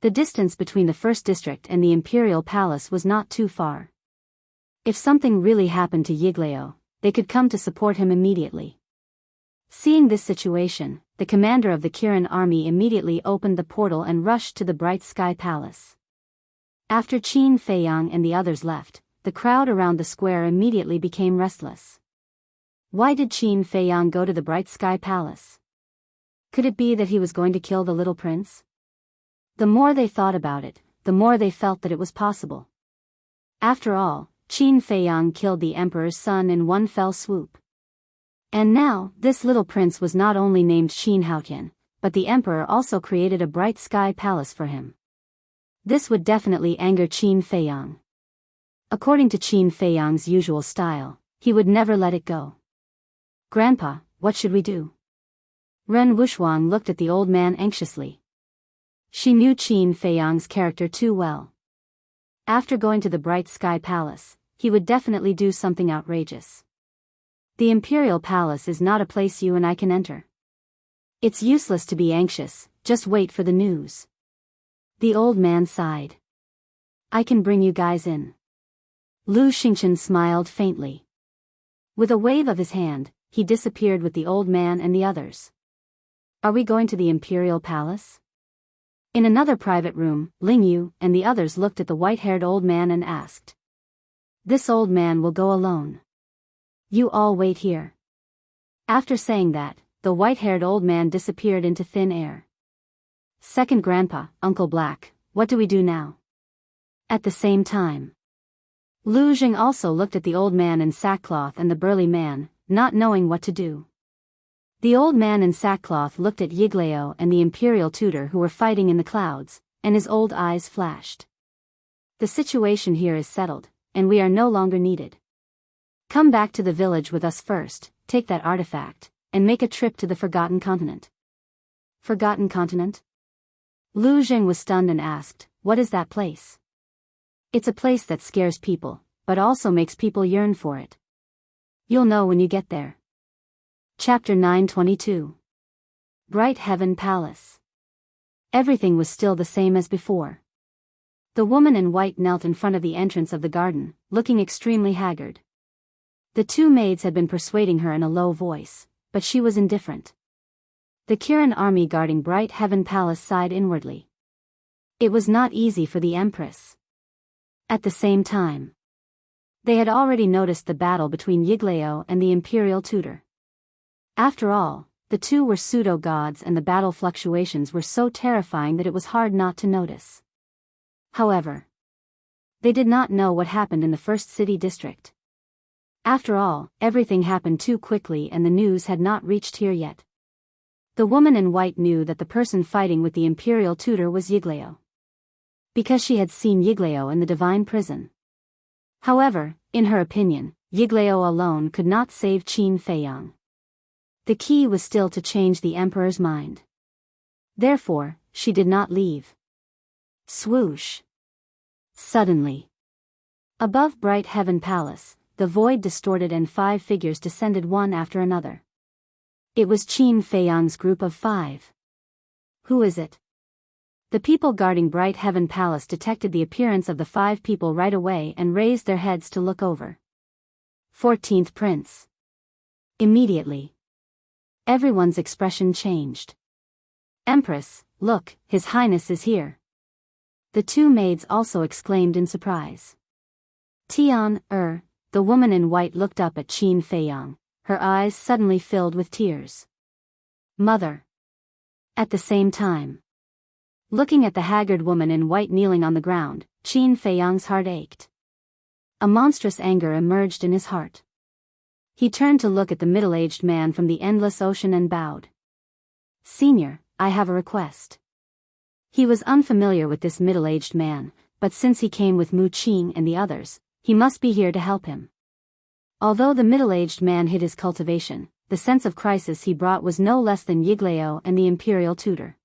the distance between the first district and the imperial palace was not too far. If something really happened to Yiglao, they could come to support him immediately. Seeing this situation, the commander of the Kirin army immediately opened the portal and rushed to the Bright Sky Palace. After Qin Feiyang and the others left, the crowd around the square immediately became restless. Why did Qin Feiyang go to the Bright Sky Palace? Could it be that he was going to kill the little prince? The more they thought about it, the more they felt that it was possible. After all, Qin Feiyang killed the emperor's son in one fell swoop. And now, this little prince was not only named Qin Haotian, but the emperor also created a Bright Sky Palace for him. This would definitely anger Qin Feiyang. According to Qin Feiyang's usual style, he would never let it go. "Grandpa, what should we do?" Ren Wuxuang looked at the old man anxiously. She knew Qin Feiyang's character too well. After going to the Bright Sky Palace, he would definitely do something outrageous. The Imperial Palace is not a place you and I can enter. It's useless to be anxious, just wait for the news. The old man sighed. "I can bring you guys in." Lu Xingchen smiled faintly. With a wave of his hand, he disappeared with the old man and the others. "Are we going to the Imperial Palace?" In another private room, Ling Yu and the others looked at the white-haired old man and asked. "This old man will go alone. You all wait here." After saying that, the white-haired old man disappeared into thin air. "Second Grandpa, Uncle Black, what do we do now?" At the same time, Lu Jing also looked at the old man in sackcloth and the burly man, not knowing what to do. The old man in sackcloth looked at Yiglao and the imperial tutor who were fighting in the clouds, and his old eyes flashed. "The situation here is settled, and we are no longer needed. Come back to the village with us first, take that artifact, and make a trip to the Forgotten Continent." Forgotten Continent? Lu Jing was stunned and asked, "What is that place?" "It's a place that scares people, but also makes people yearn for it. You'll know when you get there." Chapter 922. Bright Heaven Palace. Everything was still the same as before. The woman in white knelt in front of the entrance of the garden, looking extremely haggard. The two maids had been persuading her in a low voice, but she was indifferent. The Kirin army guarding Bright Heaven Palace sighed inwardly. It was not easy for the Empress. At the same time, they had already noticed the battle between Yiglao and the Imperial Tutor. After all, the two were pseudo-gods and the battle fluctuations were so terrifying that it was hard not to notice. However, they did not know what happened in the first city district. After all, everything happened too quickly and the news had not reached here yet. The woman in white knew that the person fighting with the Imperial Tutor was Yiglao, because she had seen Yiglao in the divine prison. However, in her opinion, Yiglao alone could not save Qin Feiyang. The key was still to change the emperor's mind. Therefore, she did not leave. Swoosh. Suddenly, above bright heaven palace, the void distorted and 5 figures descended one after another. It was Qin Feiyang's group of 5. Who is it? The people guarding bright heaven palace detected the appearance of the 5 people right away and raised their heads to look over. 14th Prince. Immediately, everyone's expression changed. Empress, look, His Highness is here. The 2 maids also exclaimed in surprise. Tian, the woman in white looked up at Qin Feiyang, her eyes suddenly filled with tears. Mother. At the same time, looking at the haggard woman in white kneeling on the ground, Qin Feiyang's heart ached. A monstrous anger emerged in his heart. He turned to look at the middle-aged man from the endless ocean and bowed. Senior, I have a request. He was unfamiliar with this middle-aged man, but since he came with Mu Qing and the others, he must be here to help him. Although the middle-aged man hid his cultivation, the sense of crisis he brought was no less than Yiglao and the Imperial Tutor.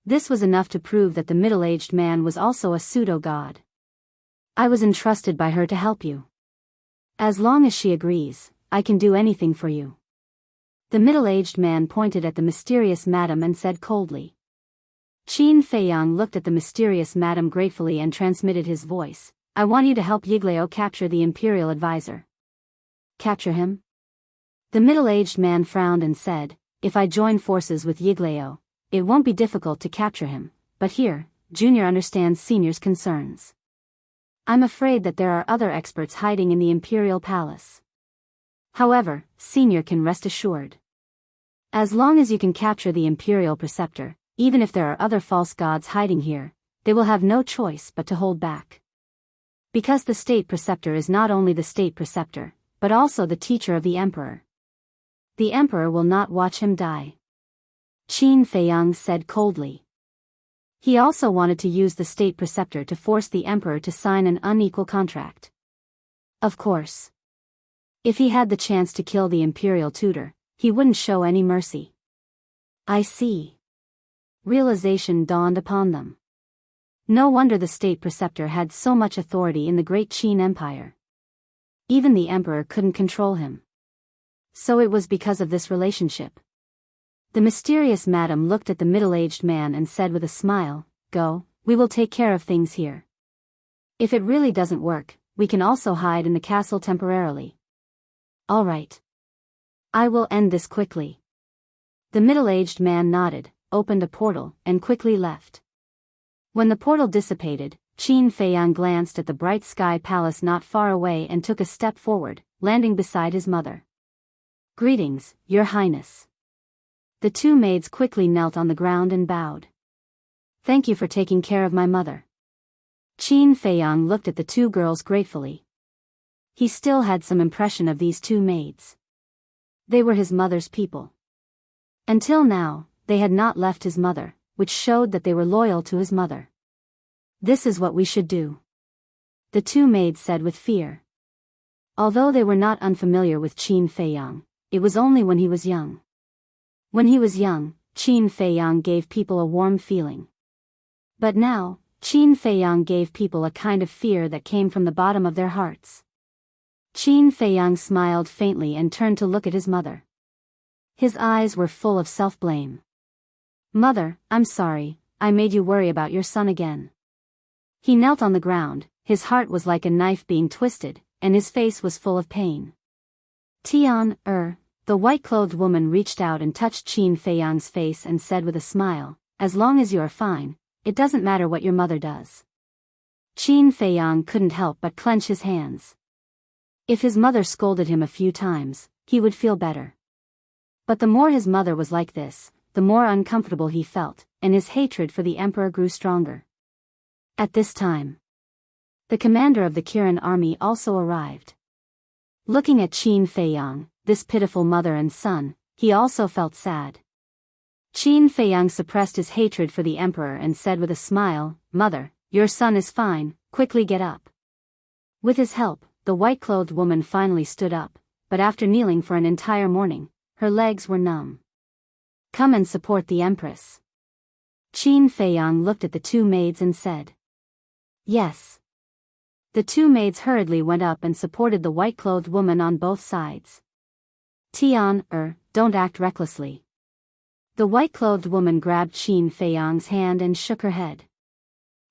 This was enough to prove that the middle-aged man was also a pseudo-god. I was entrusted by her to help you. As long as she agrees, I can do anything for you. The middle-aged man pointed at the mysterious madam and said coldly. Qin Feiyang looked at the mysterious madam gratefully and transmitted his voice. I want you to help Yiglao capture the Imperial advisor. Capture him? The middle-aged man frowned and said, if I join forces with Yiglao, it won't be difficult to capture him, but here, Junior understands Senior's concerns. I'm afraid that there are other experts hiding in the Imperial Palace. However, Senior can rest assured. As long as you can capture the Imperial Preceptor, even if there are other false gods hiding here, they will have no choice but to hold back. Because the State Preceptor is not only the State Preceptor, but also the teacher of the Emperor. The Emperor will not watch him die. Qin Feiyang said coldly. He also wanted to use the State Preceptor to force the Emperor to sign an unequal contract. Of course, if he had the chance to kill the Imperial Tutor, he wouldn't show any mercy. I see. Realization dawned upon them. No wonder the State Preceptor had so much authority in the great Qin Empire. Even the Emperor couldn't control him. So it was because of this relationship. The mysterious madam looked at the middle-aged man and said with a smile, Go, we will take care of things here. If it really doesn't work, we can also hide in the castle temporarily. All right. I will end this quickly. The middle-aged man nodded, opened a portal, and quickly left. When the portal dissipated, Qin Feiyang glanced at the bright sky palace not far away and took a step forward, landing beside his mother. Greetings, Your Highness. The 2 maids quickly knelt on the ground and bowed. Thank you for taking care of my mother. Qin Feiyang looked at the 2 girls gratefully. He still had some impression of these 2 maids. They were his mother's people. Until now, they had not left his mother, which showed that they were loyal to his mother. This is what we should do, the 2 maids said with fear. Although they were not unfamiliar with Qin Feiyang, it was only when he was young. When he was young, Qin Feiyang gave people a warm feeling. But now, Qin Feiyang gave people a kind of fear that came from the bottom of their hearts. Qin Feiyang smiled faintly and turned to look at his mother. His eyes were full of self-blame. Mother, I'm sorry, I made you worry about your son again. He knelt on the ground, his heart was like a knife being twisted, and his face was full of pain. Tian, the white-clothed woman reached out and touched Qin Feiyang's face and said with a smile, as long as you are fine, it doesn't matter what your mother does. Qin Feiyang couldn't help but clench his hands. If his mother scolded him a few times, he would feel better. But the more his mother was like this, the more uncomfortable he felt, and his hatred for the emperor grew stronger. At this time, the commander of the Kirin army also arrived. Looking at Qin Feiyang, this pitiful mother and son, he also felt sad. Qin Feiyang suppressed his hatred for the emperor and said with a smile, "Mother, your son is fine, quickly get up." With his help, the white-clothed woman finally stood up, but after kneeling for an entire morning, her legs were numb. "Come and support the empress." Qin Feiyang looked at the two maids and said, "Yes." The two maids hurriedly went up and supported the white-clothed woman on both sides. "Tian, don't act recklessly." The white-clothed woman grabbed Qin Feiyang's hand and shook her head.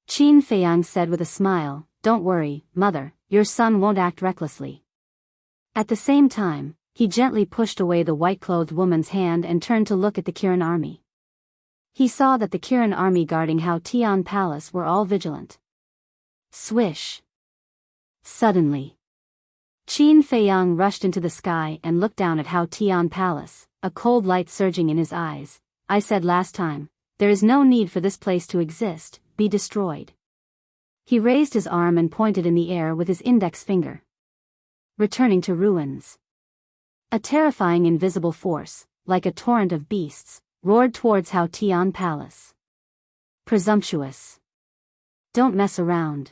Qin Feiyang said with a smile, "Don't worry, mother, your son won't act recklessly." At the same time, he gently pushed away the white-clothed woman's hand and turned to look at the Kirin army. He saw that the Kirin army guarding Hao Tian Palace were all vigilant. Swish! Suddenly, Qin Feiyang rushed into the sky and looked down at Hao Tian Palace, a cold light surging in his eyes. "I said last time, there is no need for this place to exist, be destroyed." He raised his arm and pointed in the air with his index finger. Returning to ruins. A terrifying invisible force, like a torrent of beasts, roared towards Hao Tian Palace. "Presumptuous! Don't mess around."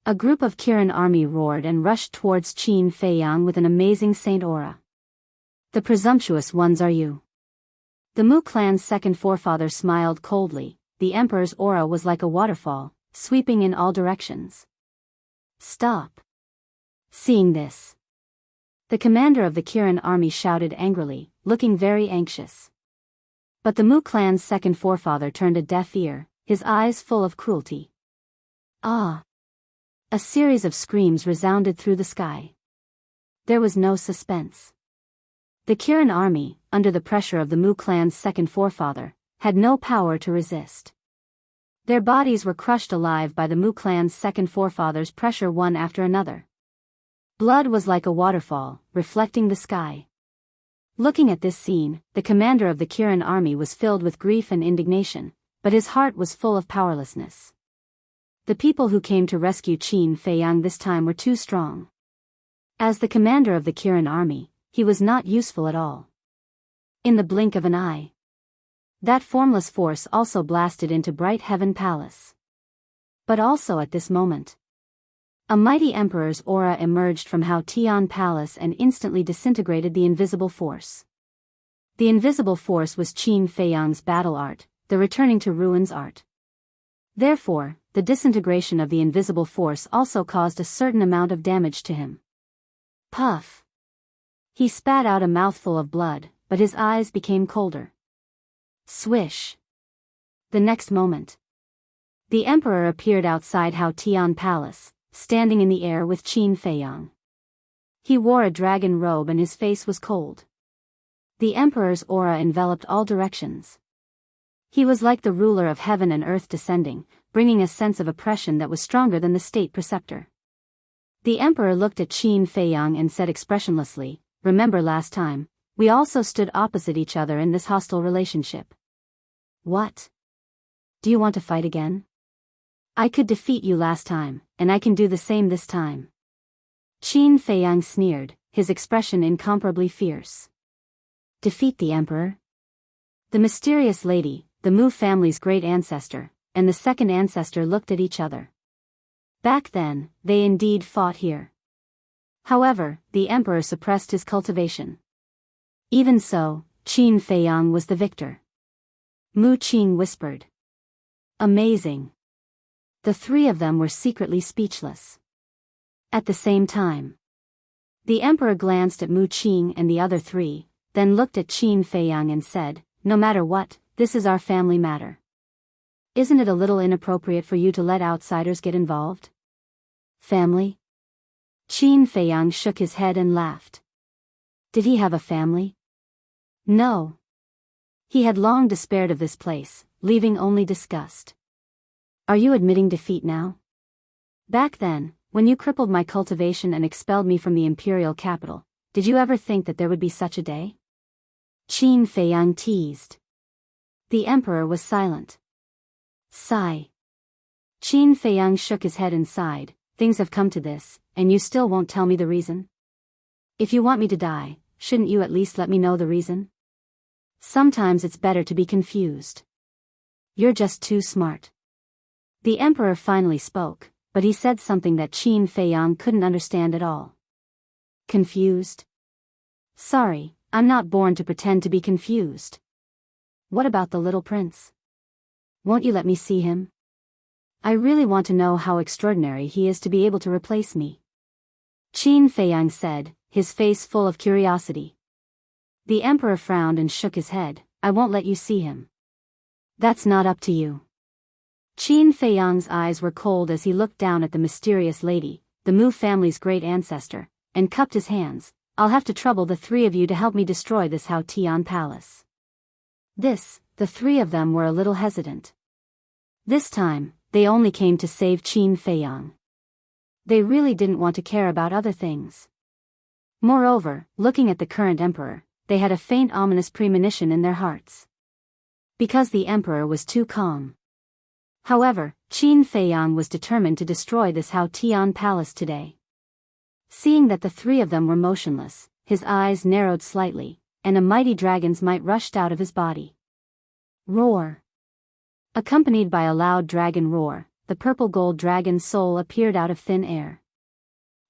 A group of Kirin army roared and rushed towards Qin Feiyang with an amazing saint aura. "The presumptuous ones are you." The Mu clan's second forefather smiled coldly. The emperor's aura was like a waterfall, sweeping in all directions. "Stop." Seeing this, the commander of the Kirin army shouted angrily, looking very anxious. But the Mu clan's second forefather turned a deaf ear, his eyes full of cruelty. "Ah!" A series of screams resounded through the sky. There was no suspense. The Kirin army, under the pressure of the Mu clan's second forefather, had no power to resist. Their bodies were crushed alive by the Mu clan's second forefather's pressure one after another. Blood was like a waterfall, reflecting the sky. Looking at this scene, the commander of the Kirin army was filled with grief and indignation, but his heart was full of powerlessness. The people who came to rescue Qin Feiyang this time were too strong. As the commander of the Kirin army, he was not useful at all. In the blink of an eye, that formless force also blasted into Bright Heaven Palace. But also at this moment, a mighty emperor's aura emerged from Hao Tian Palace and instantly disintegrated the invisible force. The invisible force was Qin Feiyang's battle art, the returning to ruins art. Therefore, the disintegration of the invisible force also caused a certain amount of damage to him. Puff! He spat out a mouthful of blood, but his eyes became colder. Swish! The next moment, the emperor appeared outside Hao Tian Palace, standing in the air with Qin Feiyang. He wore a dragon robe and his face was cold. The emperor's aura enveloped all directions. He was like the ruler of heaven and earth descending, bringing a sense of oppression that was stronger than the state preceptor. The emperor looked at Qin Feiyang and said expressionlessly, "Remember last time, we also stood opposite each other in this hostile relationship." "What? Do you want to fight again?" "I could defeat you last time, and I can do the same this time." Qin Feiyang sneered, his expression incomparably fierce. "Defeat the emperor?" The mysterious lady, the Mu family's great ancestor, and the second ancestor looked at each other. Back then, they indeed fought here. However, the emperor suppressed his cultivation. Even so, Qin Feiyang was the victor. Mu Qing whispered. "Amazing." The three of them were secretly speechless. At the same time, the emperor glanced at Mu Qing and the other three, then looked at Qin Feiyang and said, "No matter what, this is our family matter. Isn't it a little inappropriate for you to let outsiders get involved?" "Family?" Qin Feiyang shook his head and laughed. Did he have a family? No. He had long despaired of this place, leaving only disgust. Are you admitting defeat now? Back then, when you crippled my cultivation and expelled me from the imperial capital, did you ever think that there would be such a day? Qin Feiyang teased. The emperor was silent. Sigh. Qin Feiyang shook his head and sighed. Things have come to this, and you still won't tell me the reason? If you want me to die, shouldn't you at least let me know the reason? Sometimes it's better to be confused. You're just too smart. The emperor finally spoke, but he said something that Qin Feiyang couldn't understand at all. Confused? Sorry, I'm not born to pretend to be confused. What about the little prince? Won't you let me see him? I really want to know how extraordinary he is to be able to replace me. Qin Feiyang said, his face full of curiosity. The emperor frowned and shook his head. I won't let you see him. That's not up to you. Qin Feiyang's eyes were cold as he looked down at the mysterious lady, the Mu family's great ancestor, and cupped his hands. I'll have to trouble the three of you to help me destroy this Hao Tian palace. The three of them were a little hesitant. This time, they only came to save Qin Feiyang. They really didn't want to care about other things. Moreover, looking at the current emperor, they had a faint ominous premonition in their hearts. Because the emperor was too calm. However, Qin Feiyang was determined to destroy this Hao Tian palace today. Seeing that the three of them were motionless, his eyes narrowed slightly, and a mighty dragon's might rushed out of his body. Roar! Accompanied by a loud dragon roar, the purple gold dragon's soul appeared out of thin air.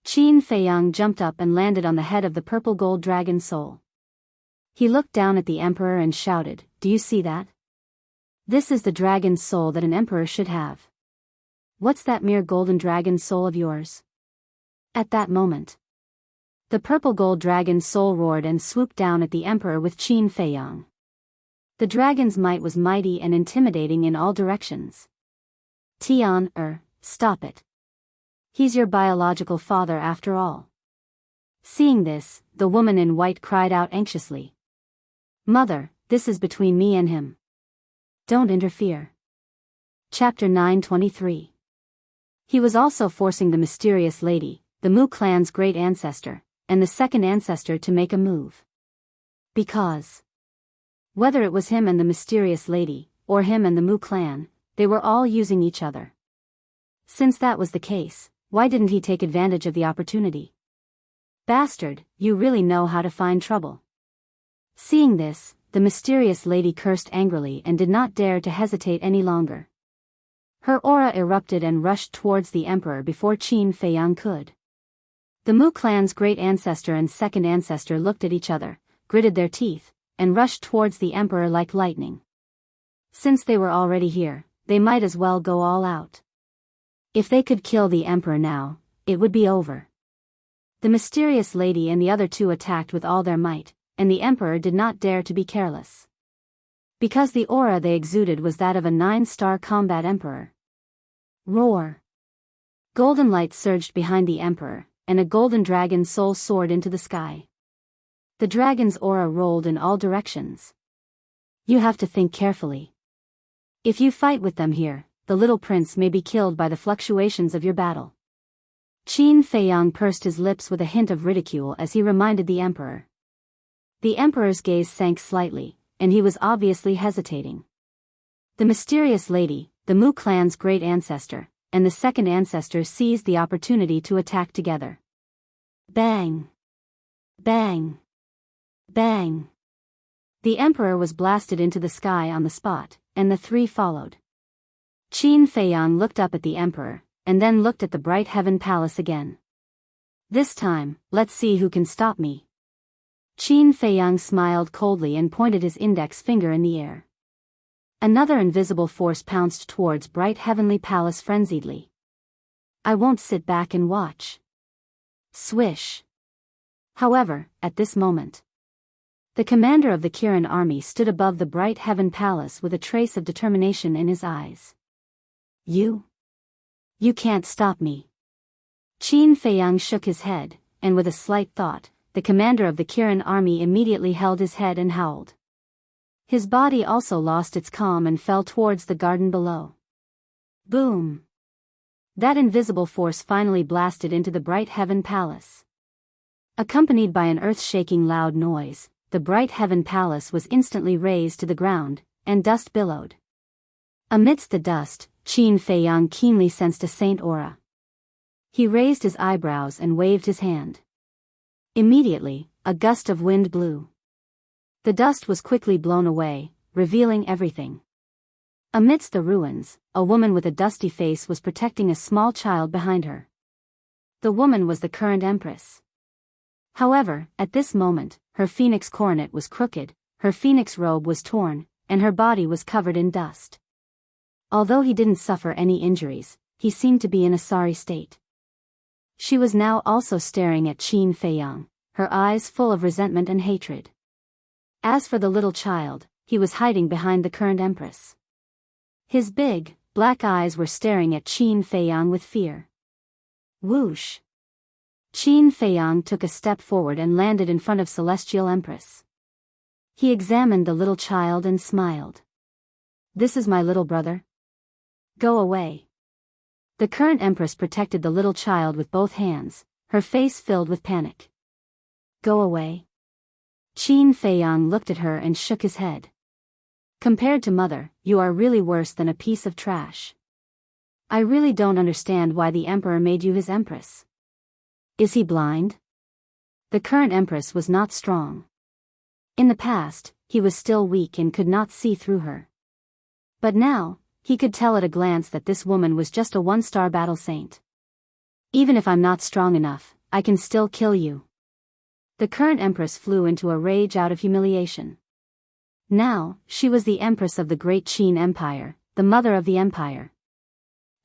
Qin Feiyang jumped up and landed on the head of the purple gold dragon's soul. He looked down at the emperor and shouted, "Do you see that? This is the dragon's soul that an emperor should have. What's that mere golden dragon's soul of yours?" At that moment, the purple gold dragon's soul roared and swooped down at the emperor with Qin Feiyang. The dragon's might was mighty and intimidating in all directions. Tian, stop it. He's your biological father after all. Seeing this, the woman in white cried out anxiously. Mother, this is between me and him. Don't interfere. Chapter 923. He was also forcing the mysterious lady, the Mu clan's great ancestor, and the second ancestor to make a move. Because whether it was him and the mysterious lady, or him and the Mu clan, they were all using each other. Since that was the case, why didn't he take advantage of the opportunity? Bastard, you really know how to find trouble. Seeing this, the mysterious lady cursed angrily and did not dare to hesitate any longer. Her aura erupted and rushed towards the emperor before Qin Feiyang could. The Mu clan's great ancestor and second ancestor looked at each other, gritted their teeth, and rushed towards the emperor like lightning. Since they were already here, they might as well go all out. If they could kill the emperor now, it would be over. The mysterious lady and the other two attacked with all their might, and the emperor did not dare to be careless. Because the aura they exuded was that of a 9-star combat emperor. Roar! Golden light surged behind the emperor, and a golden dragon soul soared into the sky. The dragon's aura rolled in all directions. You have to think carefully. If you fight with them here, the little prince may be killed by the fluctuations of your battle. Qin Feiyang pursed his lips with a hint of ridicule as he reminded the emperor. The emperor's gaze sank slightly, and he was obviously hesitating. The mysterious lady, the Mu clan's great ancestor, and the second ancestor seized the opportunity to attack together. Bang! Bang! Bang! The emperor was blasted into the sky on the spot, and the three followed. Qin Feiyang looked up at the emperor, and then looked at the bright heaven palace again. This time, let's see who can stop me. Qin Feiyang smiled coldly and pointed his index finger in the air. Another invisible force pounced towards bright heavenly palace frenziedly. I won't sit back and watch. Swish. However, at this moment, the commander of the Kirin army stood above the bright heaven palace with a trace of determination in his eyes. You can't stop me. Qin Feiyang shook his head, and with a slight thought, the commander of the Kirin army immediately held his head and howled. His body also lost its calm and fell towards the garden below. Boom! That invisible force finally blasted into the bright heaven palace. Accompanied by an earth-shaking loud noise, the bright heaven palace was instantly razed to the ground, and dust billowed. Amidst the dust, Qin Feiyang keenly sensed a saint aura. He raised his eyebrows and waved his hand. Immediately, a gust of wind blew. The dust was quickly blown away, revealing everything. Amidst the ruins, a woman with a dusty face was protecting a small child behind her. The woman was the current empress. However, at this moment, her phoenix coronet was crooked, her phoenix robe was torn, and her body was covered in dust. Although he didn't suffer any injuries, he seemed to be in a sorry state. She was now also staring at Qin Feiyang, her eyes full of resentment and hatred. As for the little child, he was hiding behind the current empress. His big, black eyes were staring at Qin Feiyang with fear. Whoosh! Qin Feiyang took a step forward and landed in front of Celestial Empress. He examined the little child and smiled. "This is my little brother. Go away." The current empress protected the little child with both hands, her face filled with panic. "Go away?" Qin Feiyang looked at her and shook his head. "Compared to mother, you are really worse than a piece of trash. I really don't understand why the emperor made you his empress. Is he blind?" The current empress was not strong. In the past, he was still weak and could not see through her. But now, he could tell at a glance that this woman was just a one-star battle saint. "Even if I'm not strong enough, I can still kill you." The current empress flew into a rage out of humiliation. Now, she was the empress of the great Qin Empire, the mother of the empire.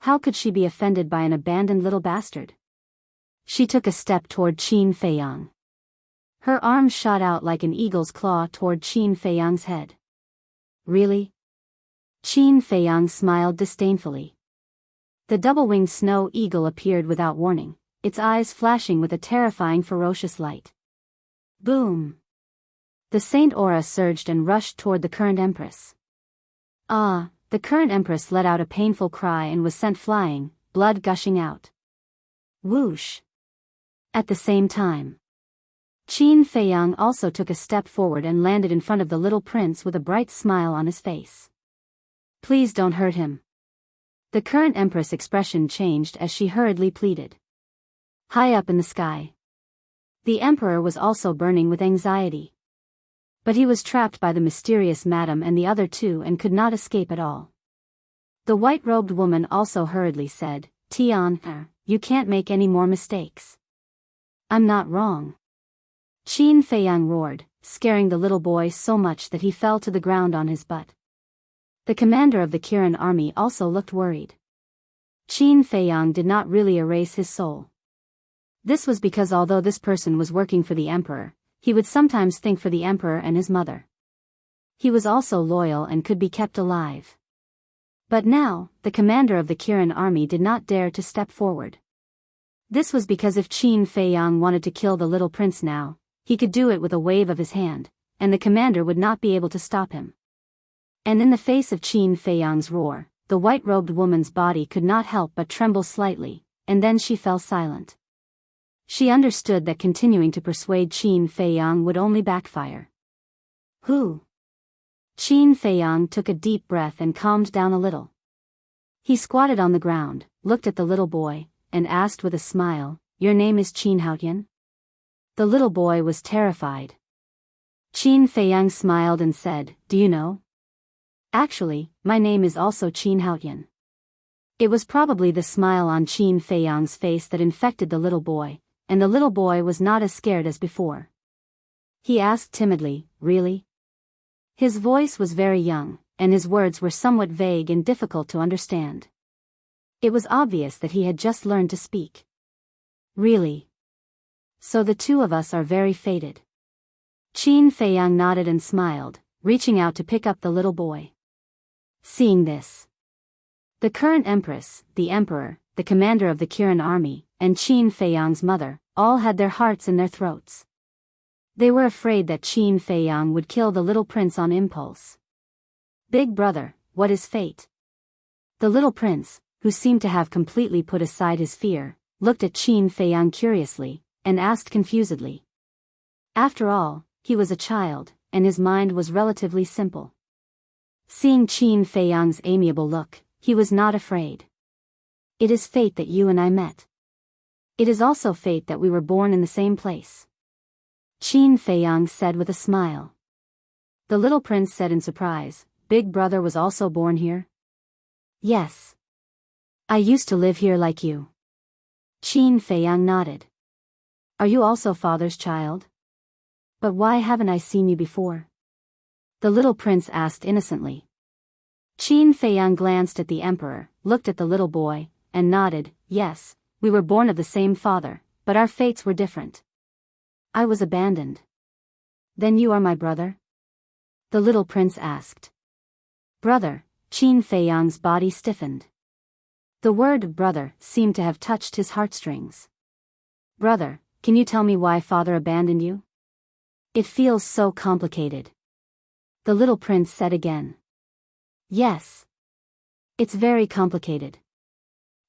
How could she be offended by an abandoned little bastard? She took a step toward Qin Feiyang. Her arms shot out like an eagle's claw toward Qin Feiyang's head. "Really?" Qin Feiyang smiled disdainfully. The double-winged snow eagle appeared without warning, its eyes flashing with a terrifying ferocious light. Boom! The saint aura surged and rushed toward the current empress. Ah! The current empress let out a painful cry and was sent flying, blood gushing out. Whoosh! At the same time, Qin Feiyang also took a step forward and landed in front of the little prince with a bright smile on his face. "Please don't hurt him." The current empress' expression changed as she hurriedly pleaded. High up in the sky, the emperor was also burning with anxiety. But he was trapped by the mysterious madam and the other two and could not escape at all. The white-robed woman also hurriedly said, "Tian, you can't make any more mistakes." "I'm not wrong." Qin Feiyang roared, scaring the little boy so much that he fell to the ground on his butt. The commander of the Kirin army also looked worried. Qin Feiyang did not really erase his soul. This was because although this person was working for the emperor, he would sometimes think for the emperor and his mother. He was also loyal and could be kept alive. But now, the commander of the Kirin army did not dare to step forward. This was because if Qin Feiyang wanted to kill the little prince now, he could do it with a wave of his hand, and the commander would not be able to stop him. And in the face of Qin Feiyang's roar, the white-robed woman's body could not help but tremble slightly, and then she fell silent. She understood that continuing to persuade Qin Feiyang would only backfire. "Who?" Qin Feiyang took a deep breath and calmed down a little. He squatted on the ground, looked at the little boy, and asked with a smile, "Your name is Qin Haotian?" The little boy was terrified. Qin Feiyang smiled and said, "Do you know? Actually, my name is also Qin Haotian." It was probably the smile on Qin Feiyang's face that infected the little boy, and the little boy was not as scared as before. He asked timidly, "Really?" His voice was very young, and his words were somewhat vague and difficult to understand. It was obvious that he had just learned to speak. "Really? So the two of us are very fated." Qin Feiyang nodded and smiled, reaching out to pick up the little boy. Seeing this, the current empress, the emperor, the commander of the Kirin army, and Qin Feiyang's mother, all had their hearts in their throats. They were afraid that Qin Feiyang would kill the little prince on impulse. "Big brother, what is fate?" The little prince, who seemed to have completely put aside his fear, looked at Qin Feiyang curiously, and asked confusedly. After all, he was a child, and his mind was relatively simple. Seeing Qin Feiyang's amiable look, he was not afraid. It is fate that you and I met. It is also fate that we were born in the same place. Qin Feiyang said with a smile. The little prince said in surprise, Big brother was also born here? Yes. I used to live here like you. Qin Feiyang nodded. Are you also father's child? But why haven't I seen you before? The little prince asked innocently. Qin Feiyang glanced at the emperor, looked at the little boy, and nodded, yes, we were born of the same father, but our fates were different. I was abandoned. Then you are my brother? The little prince asked. Brother, Qin Feiyang's body stiffened. The word brother seemed to have touched his heartstrings. Brother, can you tell me why father abandoned you? It feels so complicated. The little prince said again. Yes. It's very complicated.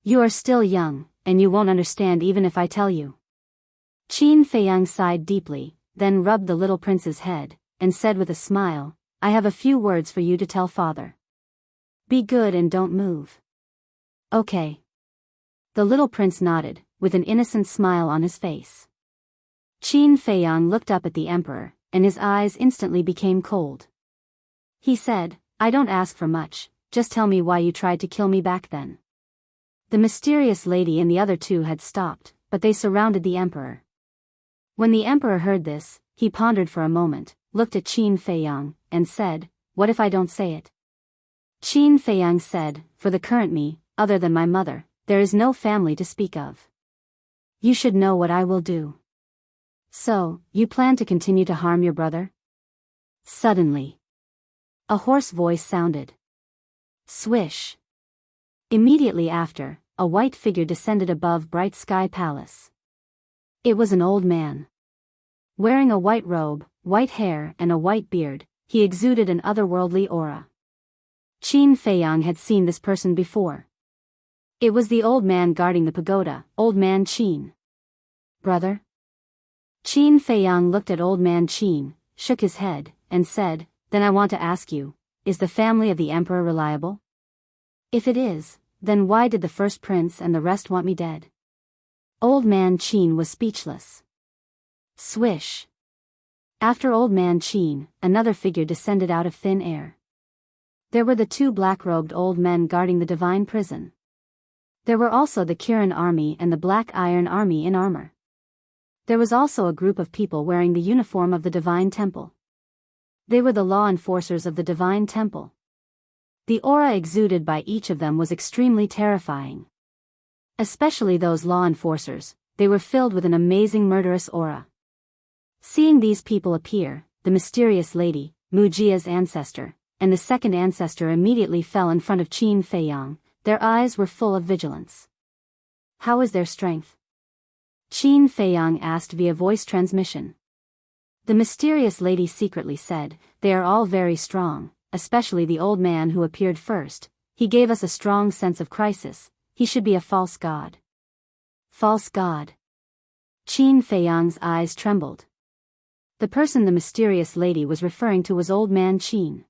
You are still young, and you won't understand even if I tell you. Qin Feiyang sighed deeply, then rubbed the little prince's head, and said with a smile, I have a few words for you to tell father. Be good and don't move. Okay. The little prince nodded, with an innocent smile on his face. Qin Feiyang looked up at the emperor, and his eyes instantly became cold. He said, I don't ask for much, just tell me why you tried to kill me back then. The mysterious lady and the other two had stopped, but they surrounded the emperor. When the emperor heard this, he pondered for a moment, looked at Qin Feiyang, and said, what if I don't say it? Qin Feiyang said, for the current me, other than my mother, there is no family to speak of. You should know what I will do. So, you plan to continue to harm your brother? Suddenly, a hoarse voice sounded. Swish. Immediately after, a white figure descended above Bright Sky Palace. It was an old man. Wearing a white robe, white hair and a white beard, he exuded an otherworldly aura. Qin Feiyang had seen this person before. It was the old man guarding the pagoda, Old Man Qin. Brother? Qin Feiyang looked at Old Man Qin, shook his head, and said, then I want to ask you, is the family of the emperor reliable? If it is, then why did the first prince and the rest want me dead? Old Man Qin was speechless. Swish. After Old Man Qin, another figure descended out of thin air. There were the two black-robed old men guarding the divine prison. There were also the Kirin army and the Black Iron army in armor. There was also a group of people wearing the uniform of the divine temple. They were the law enforcers of the divine temple. The aura exuded by each of them was extremely terrifying. Especially those law enforcers, they were filled with an amazing murderous aura. Seeing these people appear, the mysterious lady, Mujia's ancestor, and the second ancestor immediately fell in front of Qin Feiyang, their eyes were full of vigilance. How is their strength? Qin Feiyang asked via voice transmission. The mysterious lady secretly said, they are all very strong, especially the old man who appeared first. He gave us a strong sense of crisis. He should be a false god. False god. Qin Feiyang's eyes trembled. The person the mysterious lady was referring to was Old Man Qin.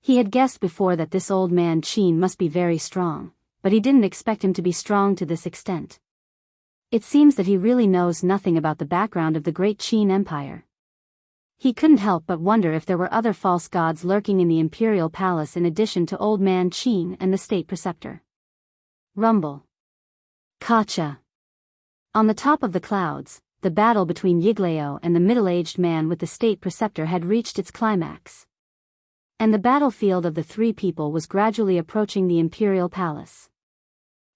He had guessed before that this Old Man Qin must be very strong, but he didn't expect him to be strong to this extent. It seems that he really knows nothing about the background of the great Qin Empire. He couldn't help but wonder if there were other false gods lurking in the imperial palace in addition to Old Man Qin and the state preceptor. Rumble. Kacha. On the top of the clouds, the battle between Yiglao and the middle-aged man with the state preceptor had reached its climax. And the battlefield of the three people was gradually approaching the imperial palace.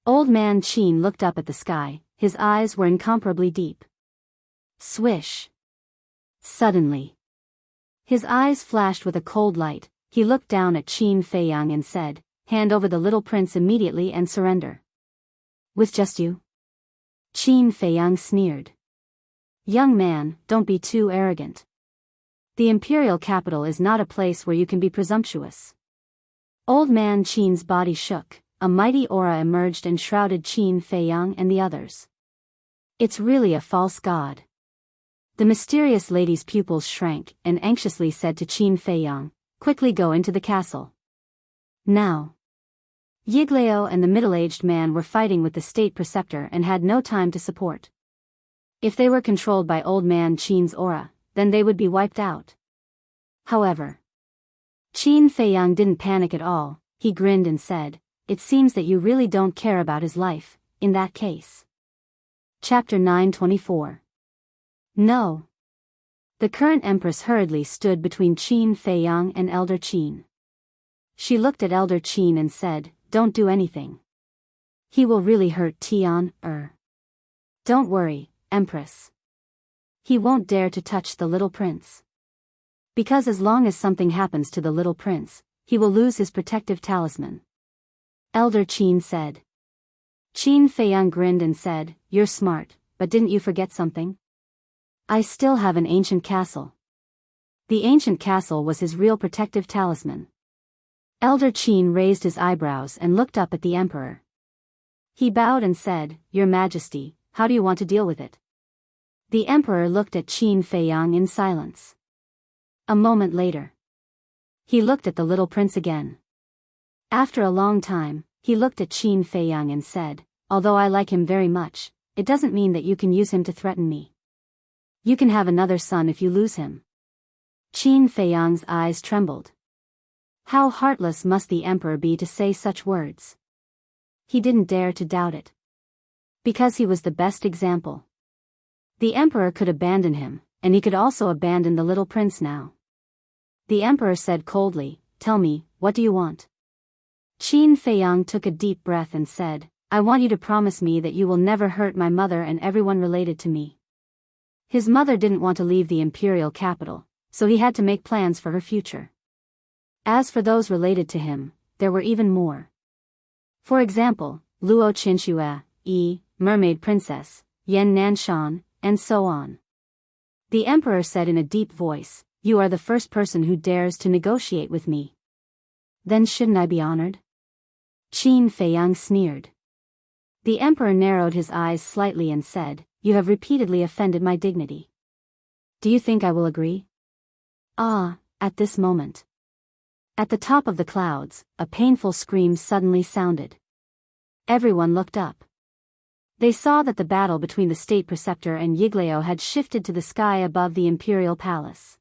Old Man Qin looked up at the sky, his eyes were incomparably deep. Swish. Suddenly, his eyes flashed with a cold light. He looked down at Qin Feiyang and said, hand over the little prince immediately and surrender. With just you? Qin Feiyang sneered. Young man, don't be too arrogant. The imperial capital is not a place where you can be presumptuous. Old Man Qin's body shook, a mighty aura emerged and shrouded Qin Feiyang and the others. It's really a false god. The mysterious lady's pupils shrank and anxiously said to Qin Feiyang, quickly go into the castle. Now. Yiglao and the middle-aged man were fighting with the state preceptor and had no time to support. If they were controlled by old man Qin's aura, then they would be wiped out. However, Qin Feiyang didn't panic at all. He grinned and said, it seems that you really don't care about his life, in that case. Chapter 924. No. The current empress hurriedly stood between Qin Feiyang and Elder Qin. She looked at Elder Qin and said, don't do anything. He will really hurt Tian. Don't worry, Empress. He won't dare to touch the little prince. Because as long as something happens to the little prince, he will lose his protective talisman. Elder Qin said. Qin Feiyang grinned and said, you're smart, but didn't you forget something? I still have an ancient castle. The ancient castle was his real protective talisman. Elder Qin raised his eyebrows and looked up at the emperor. He bowed and said, Your Majesty, how do you want to deal with it? The emperor looked at Qin Feiyang in silence. A moment later, he looked at the little prince again. After a long time, he looked at Qin Feiyang and said, although I like him very much, it doesn't mean that you can use him to threaten me. You can have another son if you lose him. Qin Feiyang's eyes trembled. How heartless must the emperor be to say such words? He didn't dare to doubt it. Because he was the best example. The emperor could abandon him, and he could also abandon the little prince now. The emperor said coldly, tell me, what do you want? Qin Feiyang took a deep breath and said, I want you to promise me that you will never hurt my mother and everyone related to me. His mother didn't want to leave the imperial capital, so he had to make plans for her future. As for those related to him, there were even more. For example, Luo Qinxue, Mermaid Princess, Yan Nanshan, and so on. The emperor said in a deep voice, You are the first person who dares to negotiate with me. Then shouldn't I be honored? Qin Feiyang sneered. The emperor narrowed his eyes slightly and said, You have repeatedly offended my dignity. Do you think I will agree? At this moment. At the top of the clouds, a painful scream suddenly sounded. Everyone looked up. They saw that the battle between the state preceptor and Yiglao had shifted to the sky above the imperial palace.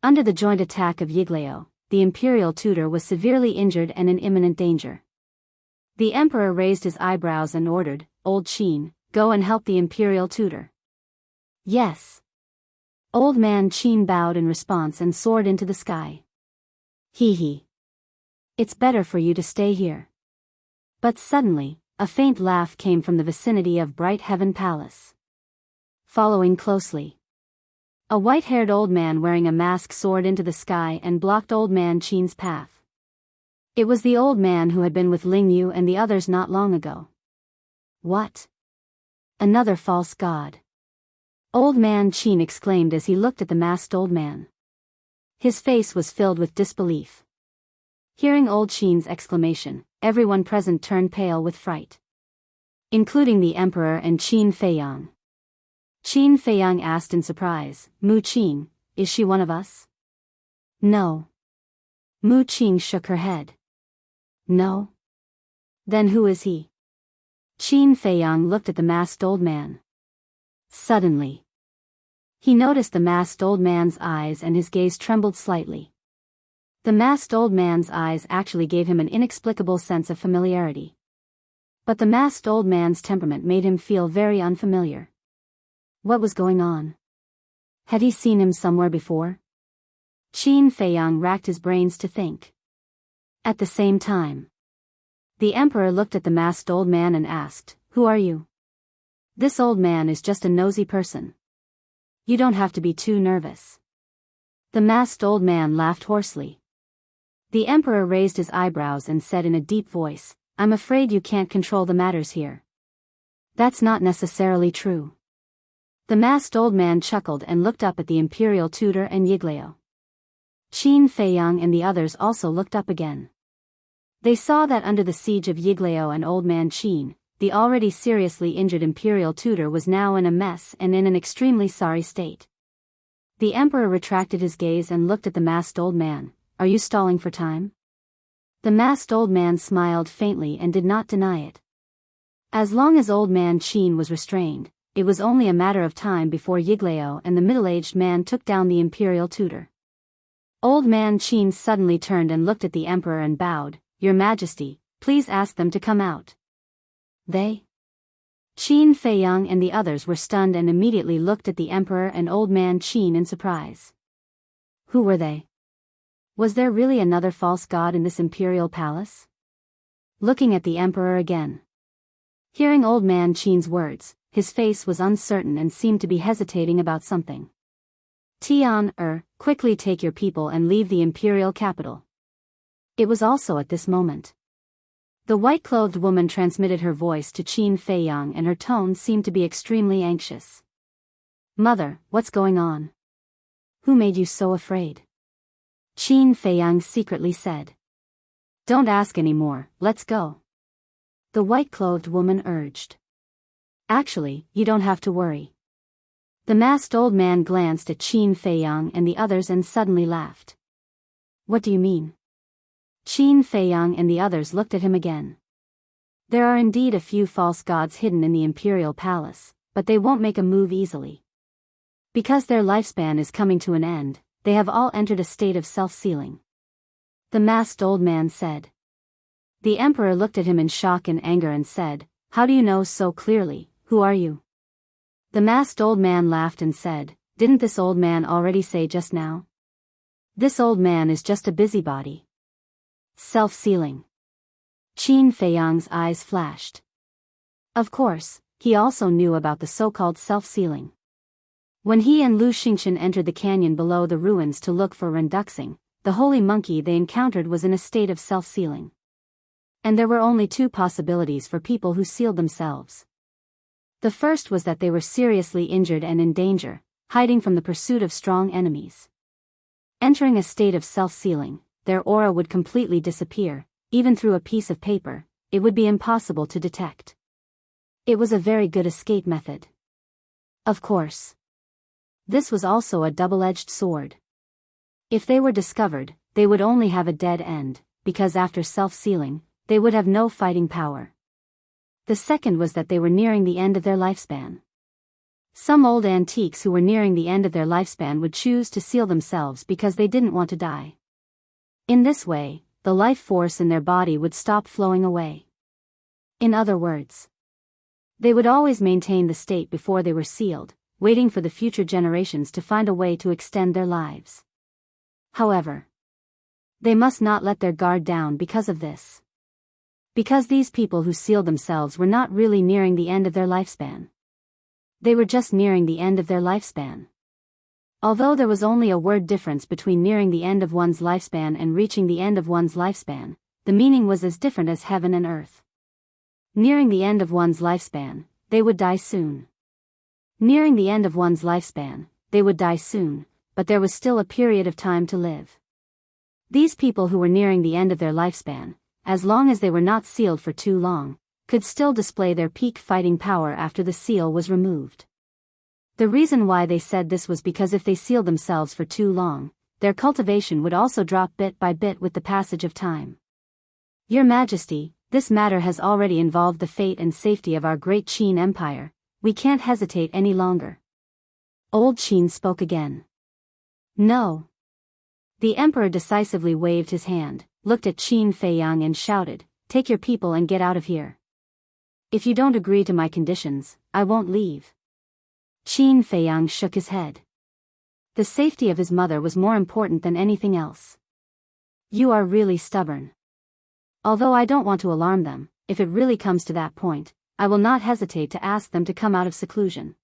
Under the joint attack of Yiglao, the imperial tutor was severely injured and in imminent danger. The emperor raised his eyebrows and ordered, Old Qin, go and help the imperial tutor. Yes. Old man Qin bowed in response and soared into the sky. Hee. It's better for you to stay here. But suddenly, a faint laugh came from the vicinity of Bright Heaven Palace. Following closely, a white-haired old man wearing a mask soared into the sky and blocked old man Qin's path. It was the old man who had been with Ling Yu and the others not long ago. What? Another false god. Old man Qin exclaimed as he looked at the masked old man. His face was filled with disbelief. Hearing old Qin's exclamation, everyone present turned pale with fright. Including the emperor and Qin Feiyang. Qin Feiyang asked in surprise, Mu Qin, is she one of us? No. Mu Qin shook her head. No? Then who is he? Qin Feiyang looked at the masked old man. Suddenly, he noticed the masked old man's eyes and his gaze trembled slightly. The masked old man's eyes actually gave him an inexplicable sense of familiarity. But the masked old man's temperament made him feel very unfamiliar. What was going on? Had he seen him somewhere before? Qin Feiyang racked his brains to think. At the same time, the emperor looked at the masked old man and asked, Who are you? This old man is just a nosy person. You don't have to be too nervous. The masked old man laughed hoarsely. The emperor raised his eyebrows and said in a deep voice, I'm afraid you can't control the matters here. That's not necessarily true. The masked old man chuckled and looked up at the imperial tutor and Yiglao. Qin Feiyang and the others also looked up again. They saw that under the siege of Yiglao and Old Man Qin, the already seriously injured imperial tutor was now in a mess and in an extremely sorry state. The emperor retracted his gaze and looked at the masked old man. "Are you stalling for time?" The masked old man smiled faintly and did not deny it. As long as Old Man Qin was restrained, it was only a matter of time before Yiglao and the middle-aged man took down the imperial tutor. Old Man Qin suddenly turned and looked at the emperor and bowed. "Your Majesty, please ask them to come out." They? Qin Feiyang and the others were stunned and immediately looked at the emperor and Old Man Qin in surprise. Who were they? Was there really another false god in this imperial palace? Looking at the emperor again. Hearing Old Man Qin's words, his face was uncertain and seemed to be hesitating about something. Tian, quickly take your people and leave the imperial capital. It was also at this moment. The white-clothed woman transmitted her voice to Qin Feiyang and her tone seemed to be extremely anxious. "Mother, what's going on? Who made you so afraid?" Qin Feiyang secretly said. "Don't ask any more, let's go," the white-clothed woman urged. "Actually, you don't have to worry." The masked old man glanced at Qin Feiyang and the others and suddenly laughed. "What do you mean?" Qin Feiyang and the others looked at him again. "There are indeed a few false gods hidden in the imperial palace, but they won't make a move easily. Because their lifespan is coming to an end, they have all entered a state of self-sealing," the masked old man said. The emperor looked at him in shock and anger and said, "How do you know so clearly? Who are you?" The masked old man laughed and said, "Didn't this old man already say just now? This old man is just a busybody." Self-sealing. Qin Feiyang's eyes flashed. Of course, he also knew about the so-called self-sealing. When he and Lu Xingchen entered the canyon below the ruins to look for Renduxing, the holy monkey they encountered was in a state of self-sealing. And there were only two possibilities for people who sealed themselves. The first was that they were seriously injured and in danger, hiding from the pursuit of strong enemies. Entering a state of self-sealing, their aura would completely disappear, even through a piece of paper, it would be impossible to detect. It was a very good escape method. Of course. This was also a double-edged sword. If they were discovered, they would only have a dead end, because after self-sealing, they would have no fighting power. The second was that they were nearing the end of their lifespan. Some old antiques who were nearing the end of their lifespan would choose to seal themselves because they didn't want to die. In this way, the life force in their body would stop flowing away. In other words, they would always maintain the state before they were sealed, waiting for the future generations to find a way to extend their lives. However, they must not let their guard down because of this. Because these people who sealed themselves were not really nearing the end of their lifespan. They were just nearing the end of their lifespan. Although there was only a word difference between nearing the end of one's lifespan and reaching the end of one's lifespan, the meaning was as different as heaven and earth. Nearing the end of one's lifespan, they would die soon. Nearing the end of one's lifespan, they would die soon, but there was still a period of time to live. These people who were nearing the end of their lifespan, as long as they were not sealed for too long, could still display their peak fighting power after the seal was removed. The reason why they said this was because if they sealed themselves for too long, their cultivation would also drop bit by bit with the passage of time. Your Majesty, this matter has already involved the fate and safety of our great Qin Empire, we can't hesitate any longer. Old Qin spoke again. No. The emperor decisively waved his hand, looked at Qin Feiyang and shouted, "Take your people and get out of here. If you don't agree to my conditions, I won't leave." Qin Feiyang shook his head. The safety of his mother was more important than anything else. You are really stubborn. Although I don't want to alarm them, if it really comes to that point, I will not hesitate to ask them to come out of seclusion.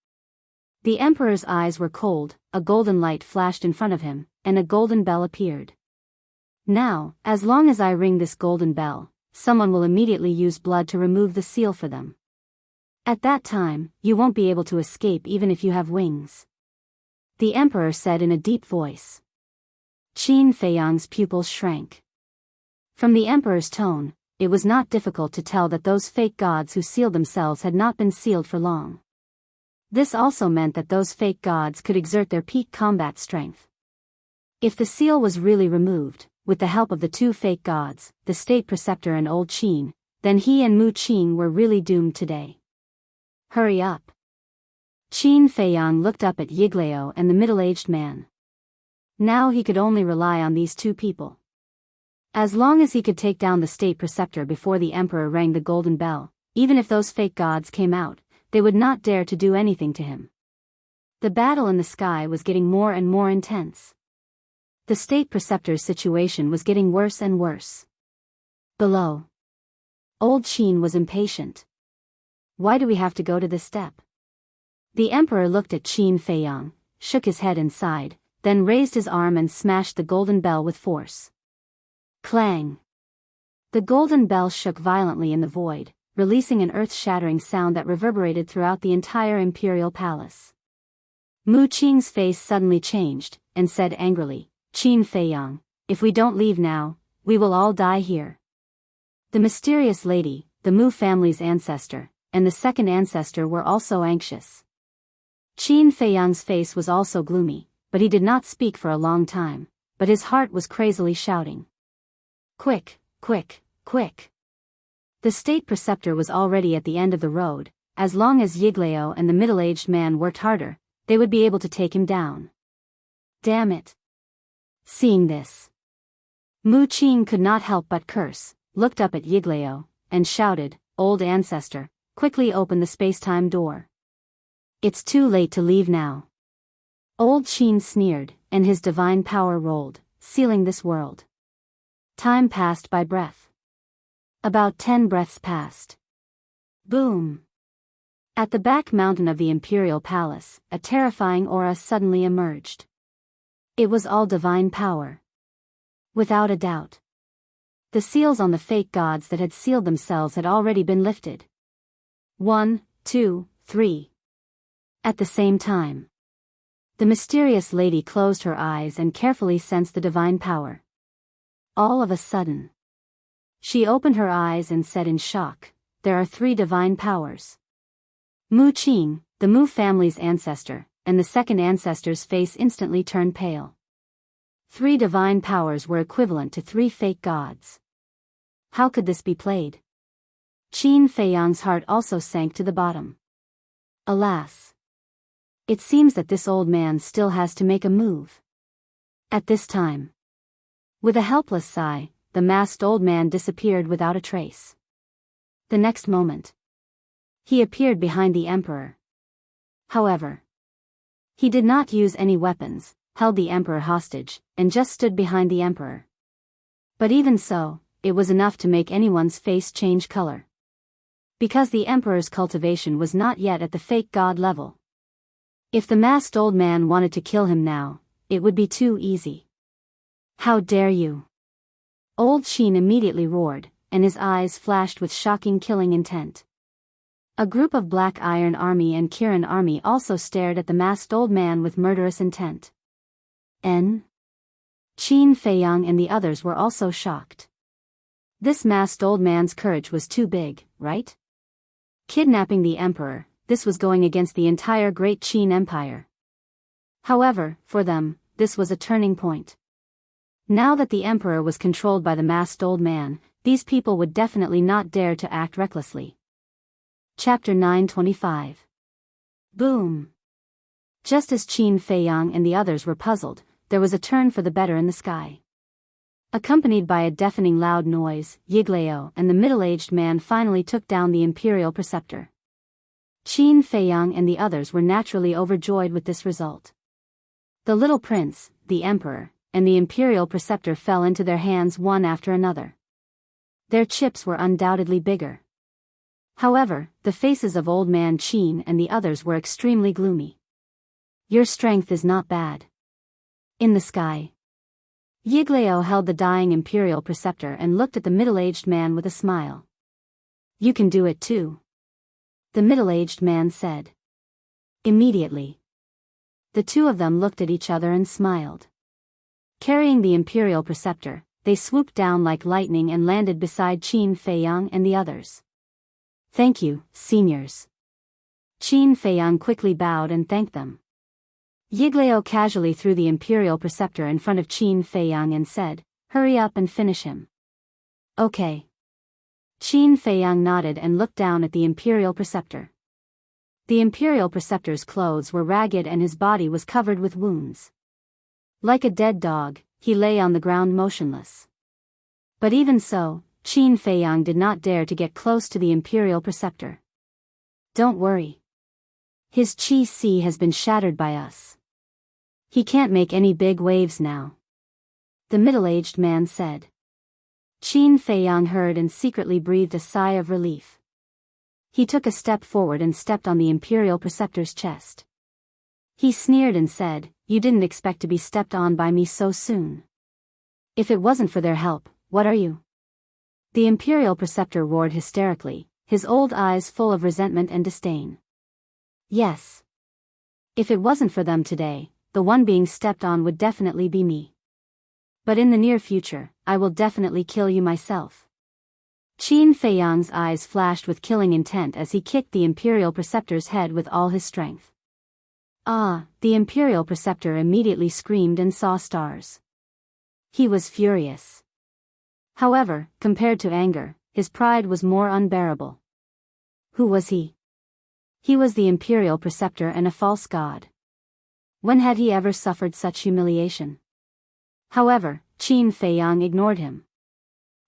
The emperor's eyes were cold, a golden light flashed in front of him, and a golden bell appeared. Now, as long as I ring this golden bell, someone will immediately use blood to remove the seal for them. At that time, you won't be able to escape even if you have wings. The emperor said in a deep voice. Qin Feiyang's pupils shrank. From the emperor's tone, it was not difficult to tell that those fake gods who sealed themselves had not been sealed for long. This also meant that those fake gods could exert their peak combat strength. If the seal was really removed, with the help of the two fake gods, the state preceptor and Old Qin, then he and Mu Qing were really doomed today. Hurry up. Qin Feiyang looked up at Yiglao and the middle-aged man. Now he could only rely on these two people. As long as he could take down the state preceptor before the emperor rang the golden bell, even if those fake gods came out, they would not dare to do anything to him. The battle in the sky was getting more and more intense. The state preceptor's situation was getting worse and worse. Below. Old Qin was impatient. Why do we have to go to this step? The emperor looked at Qin Feiyang, shook his head and sighed, then raised his arm and smashed the golden bell with force. Clang! The golden bell shook violently in the void, releasing an earth-shattering sound that reverberated throughout the entire imperial palace. Mu Qing's face suddenly changed, and said angrily, Qin Feiyang, if we don't leave now, we will all die here. The mysterious lady, the Mu family's ancestor, and the second ancestor were also anxious. Qin Feiyang's face was also gloomy, but he did not speak for a long time, but his heart was crazily shouting. Quick, quick, quick. The state preceptor was already at the end of the road. As long as Yiglao and the middle-aged man worked harder, they would be able to take him down. Damn it. Seeing this, Mu Qing could not help but curse, looked up at Yiglao, and shouted, Old ancestor, quickly open the space-time door. It's too late to leave now. Old Qin sneered, and his divine power rolled, sealing this world. Time passed by breath. About 10 breaths passed. Boom! At the back mountain of the imperial palace, a terrifying aura suddenly emerged. It was all divine power. Without a doubt. The seals on the fake gods that had sealed themselves had already been lifted. 1, 2, 3. At the same time. The mysterious lady closed her eyes and carefully sensed the divine power. All of a sudden. She opened her eyes and said in shock, there are 3 divine powers. Mu Qing, the Mu family's ancestor, and the second ancestor's face instantly turned pale. 3 divine powers were equivalent to 3 fake gods. How could this be played? Qin Feiyang's heart also sank to the bottom. Alas. It seems that this old man still has to make a move. At this time. With a helpless sigh, the masked old man disappeared without a trace. The next moment. He appeared behind the emperor. However. He did not use any weapons, held the emperor hostage, and just stood behind the emperor. But even so, it was enough to make anyone's face change color. Because the emperor's cultivation was not yet at the fake god level. If the masked old man wanted to kill him now, it would be too easy. How dare you? Old Qin immediately roared, and his eyes flashed with shocking killing intent. A group of Black Iron Army and Kirin Army also stared at the masked old man with murderous intent. Qin Feiyang and the others were also shocked. This masked old man's courage was too big, right? Kidnapping the emperor, this was going against the entire Great Qin Empire. However, for them, this was a turning point. Now that the emperor was controlled by the masked old man, these people would definitely not dare to act recklessly. Chapter 925. Boom! Just as Qin Feiyang and the others were puzzled, there was a turn for the better in the sky. Accompanied by a deafening loud noise, Yiglao and the middle-aged man finally took down the imperial preceptor. Qin Feiyang and the others were naturally overjoyed with this result. The little prince, the emperor, and the imperial preceptor fell into their hands one after another. Their chips were undoubtedly bigger. However, the faces of old man Qin and the others were extremely gloomy. Your strength is not bad. In the sky. Yiglao held the dying imperial preceptor and looked at the middle-aged man with a smile. You can do it too. The middle-aged man said. Immediately. The two of them looked at each other and smiled. Carrying the imperial preceptor, they swooped down like lightning and landed beside Qin Feiyang and the others. "Thank you, seniors." Qin Feiyang quickly bowed and thanked them. Yiglao casually threw the Imperial Preceptor in front of Qin Feiyang and said, "Hurry up and finish him." "Okay." Qin Feiyang nodded and looked down at the Imperial Preceptor. The Imperial Preceptor's clothes were ragged and his body was covered with wounds. Like a dead dog, he lay on the ground motionless. But even so, Qin Feiyang did not dare to get close to the Imperial Preceptor. "Don't worry. His Qi has been shattered by us. He can't make any big waves now," the middle-aged man said. Qin Feiyang heard and secretly breathed a sigh of relief. He took a step forward and stepped on the Imperial Preceptor's chest. He sneered and said, "You didn't expect to be stepped on by me so soon. If it wasn't for their help, what are you?" The Imperial Preceptor roared hysterically, his old eyes full of resentment and disdain. "Yes. If it wasn't for them today, the one being stepped on would definitely be me. But in the near future, I will definitely kill you myself." Qin Feiyang's eyes flashed with killing intent as he kicked the Imperial Preceptor's head with all his strength. "Ah!" The Imperial Preceptor immediately screamed and saw stars. He was furious. However, compared to anger, his pride was more unbearable. Who was he? He was the Imperial Preceptor and a false god. When had he ever suffered such humiliation? However, Qin Feiyang ignored him.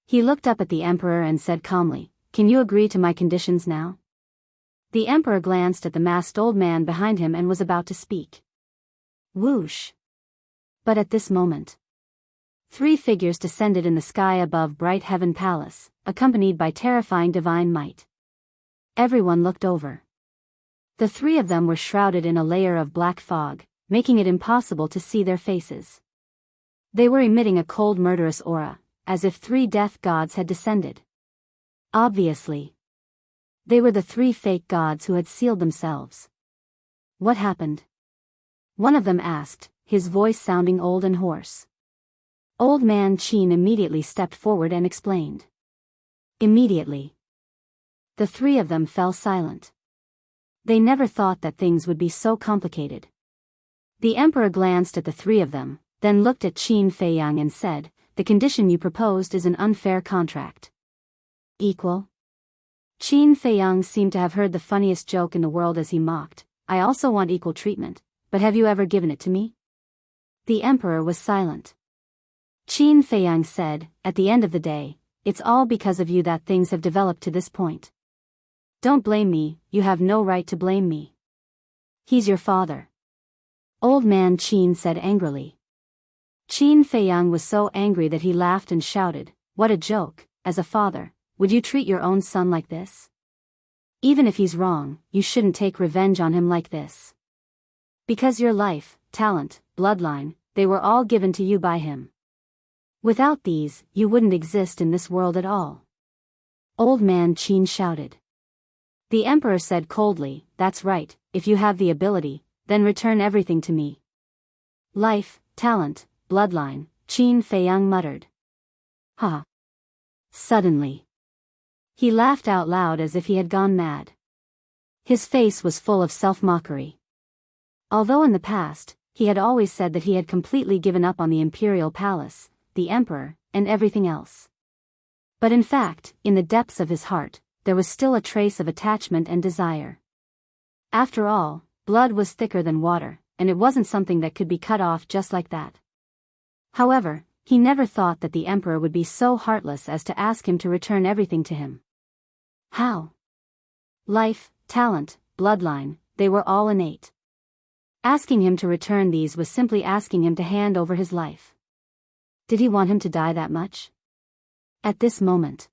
He looked up at the Emperor and said calmly, "Can you agree to my conditions now?" The Emperor glanced at the masked old man behind him and was about to speak. Whoosh! But at this moment, 3 figures descended in the sky above Bright Heaven Palace, accompanied by terrifying divine might. Everyone looked over. The 3 of them were shrouded in a layer of black fog, making it impossible to see their faces. They were emitting a cold murderous aura, as if 3 death gods had descended. Obviously, they were the 3 fake gods who had sealed themselves. "What happened?" one of them asked, his voice sounding old and hoarse. Old man Qin immediately stepped forward and explained. Immediately, the 3 of them fell silent. They never thought that things would be so complicated. The Emperor glanced at the 3 of them, then looked at Qin Feiyang and said, "The condition you proposed is an unfair contract." "Equal?" Qin Feiyang seemed to have heard the funniest joke in the world as he mocked, "I also want equal treatment, but have you ever given it to me?" The Emperor was silent. Qin Feiyang said, "At the end of the day, it's all because of you that things have developed to this point. Don't blame me, you have no right to blame me. He's your father." Old man Qin said angrily. Qin Feiyang was so angry that he laughed and shouted, "What a joke! As a father, would you treat your own son like this? Even if he's wrong, you shouldn't take revenge on him like this. Because your life, talent, bloodline, they were all given to you by him. Without these, you wouldn't exist in this world at all." Old man Qin shouted. The Emperor said coldly, "That's right, if you have the ability, then return everything to me." "Life, talent, bloodline," Qin Feiyang muttered. "Ha!" Suddenly, he laughed out loud as if he had gone mad. His face was full of self-mockery. Although in the past, he had always said that he had completely given up on the Imperial Palace, the Emperor, and everything else. But in fact, in the depths of his heart, there was still a trace of attachment and desire. After all, blood was thicker than water, and it wasn't something that could be cut off just like that. However, he never thought that the Emperor would be so heartless as to ask him to return everything to him. How? Life, talent, bloodline, they were all innate. Asking him to return these was simply asking him to hand over his life. Did he want him to die that much? At this moment,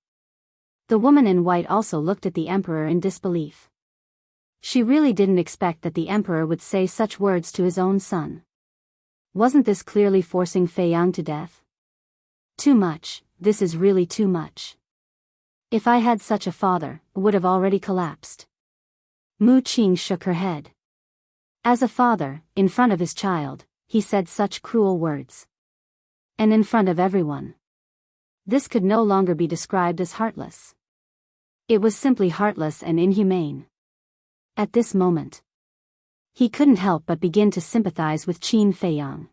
the woman in white also looked at the Emperor in disbelief. She really didn't expect that the Emperor would say such words to his own son. Wasn't this clearly forcing Feiyang to death? Too much, this is really too much. If I had such a father, I would have already collapsed. Mu Qing shook her head. As a father, in front of his child, he said such cruel words. And in front of everyone. This could no longer be described as heartless. It was simply heartless and inhumane. At this moment, he couldn't help but begin to sympathize with Qin Feiyang.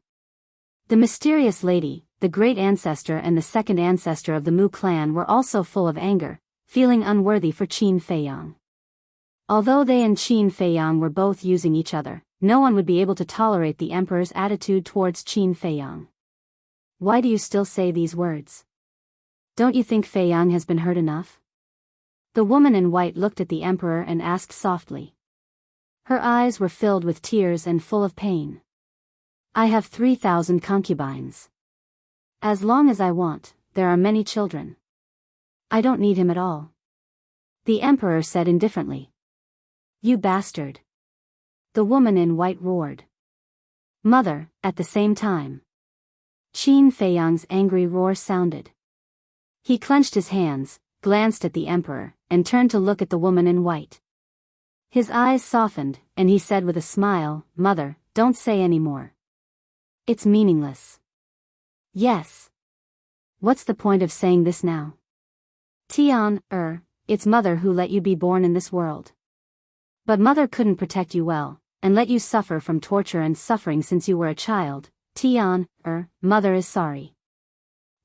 The mysterious lady, the great ancestor and the second ancestor of the Mu clan were also full of anger, feeling unworthy for Qin Feiyang. Although they and Qin Feiyang were both using each other, no one would be able to tolerate the emperor's attitude towards Qin Feiyang. Why do you still say these words? Don't you think Feiyang has been hurt enough? The woman in white looked at the emperor and asked softly. Her eyes were filled with tears and full of pain. I have 3,000 concubines. As long as I want, there are many children. I don't need him at all. The emperor said indifferently. You bastard. The woman in white roared. Mother, at the same time. Qin Feiyang's angry roar sounded. He clenched his hands, glanced at the emperor, and turned to look at the woman in white. His eyes softened, and he said with a smile, Mother, don't say any more. It's meaningless. Yes. What's the point of saying this now? Tian, it's Mother who let you be born in this world. But Mother couldn't protect you well, and let you suffer from torture and suffering since you were a child. Tian, Mother is sorry.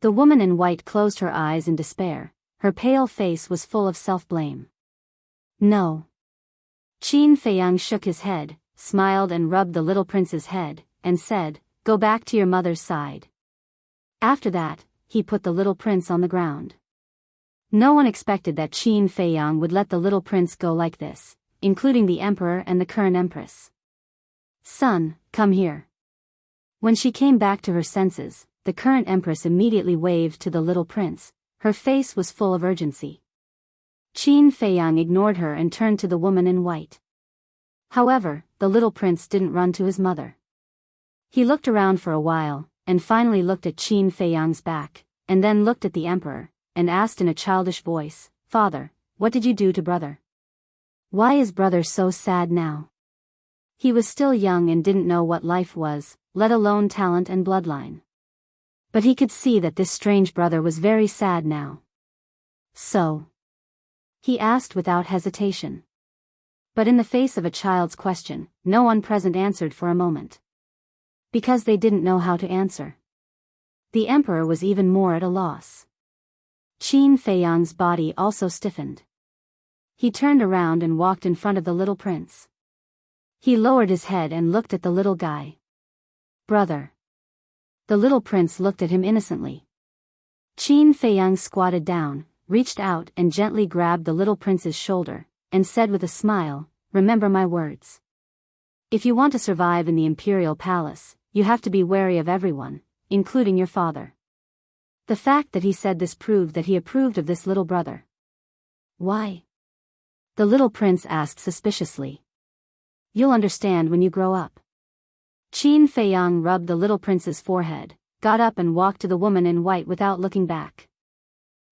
The woman in white closed her eyes in despair. Her pale face was full of self-blame. No. Qin Feiyang shook his head, smiled and rubbed the little prince's head, and said, Go back to your mother's side. After that, he put the little prince on the ground. No one expected that Qin Feiyang would let the little prince go like this, including the emperor and the current empress. Son, come here. When she came back to her senses, the current empress immediately waved to the little prince. Her face was full of urgency. Qin Feiyang ignored her and turned to the woman in white. However, the little prince didn't run to his mother. He looked around for a while, and finally looked at Qin Feiyang's back, and then looked at the emperor, and asked in a childish voice, Father, what did you do to brother? Why is brother so sad now? He was still young and didn't know what life was, let alone talent and bloodline. But he could see that this strange brother was very sad now. So? He asked without hesitation. But in the face of a child's question, no one present answered for a moment. Because they didn't know how to answer. The emperor was even more at a loss. Qin Feiyang's body also stiffened. He turned around and walked in front of the little prince. He lowered his head and looked at the little guy. Brother. The little prince looked at him innocently. Qin Feiyang squatted down, reached out and gently grabbed the little prince's shoulder, and said with a smile, Remember my words. If you want to survive in the imperial palace, you have to be wary of everyone, including your father. The fact that he said this proved that he approved of this little brother. Why? The little prince asked suspiciously. You'll understand when you grow up. Qin Feiyang rubbed the little prince's forehead, got up and walked to the woman in white without looking back.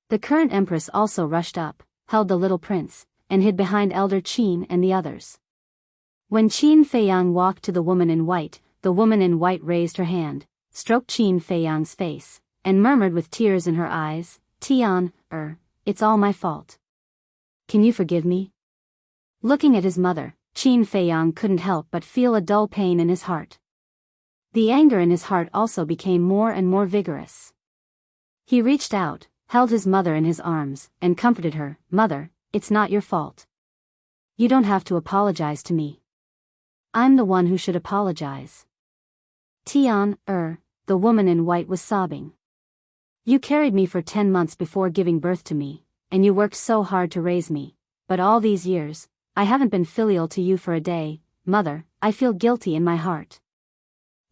The current empress also rushed up, held the little prince, and hid behind Elder Qin and the others. When Qin Feiyang walked to the woman in white, the woman in white raised her hand, stroked Qin Feiyang's face, and murmured with tears in her eyes, Tian, it's all my fault. Can you forgive me? Looking at his mother, Qin Feiyang couldn't help but feel a dull pain in his heart. The anger in his heart also became more and more vigorous. He reached out, held his mother in his arms, and comforted her, Mother, it's not your fault. You don't have to apologize to me. I'm the one who should apologize. Tian, the woman in white was sobbing. You carried me for 10 months before giving birth to me, and you worked so hard to raise me, but all these years, I haven't been filial to you for a day. Mother, I feel guilty in my heart.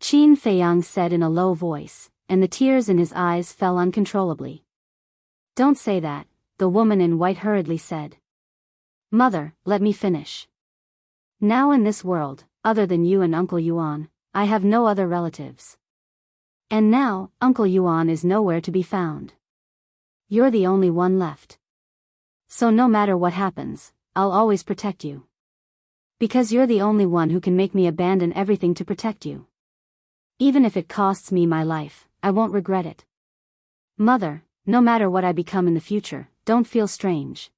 Qin Feiyang said in a low voice, and the tears in his eyes fell uncontrollably. Don't say that, the woman in white hurriedly said. Mother, let me finish. Now in this world, other than you and Uncle Yuan, I have no other relatives. And now, Uncle Yuan is nowhere to be found. You're the only one left. So no matter what happens, I'll always protect you. Because you're the only one who can make me abandon everything to protect you. Even if it costs me my life, I won't regret it. Mother, no matter what I become in the future, don't feel strange.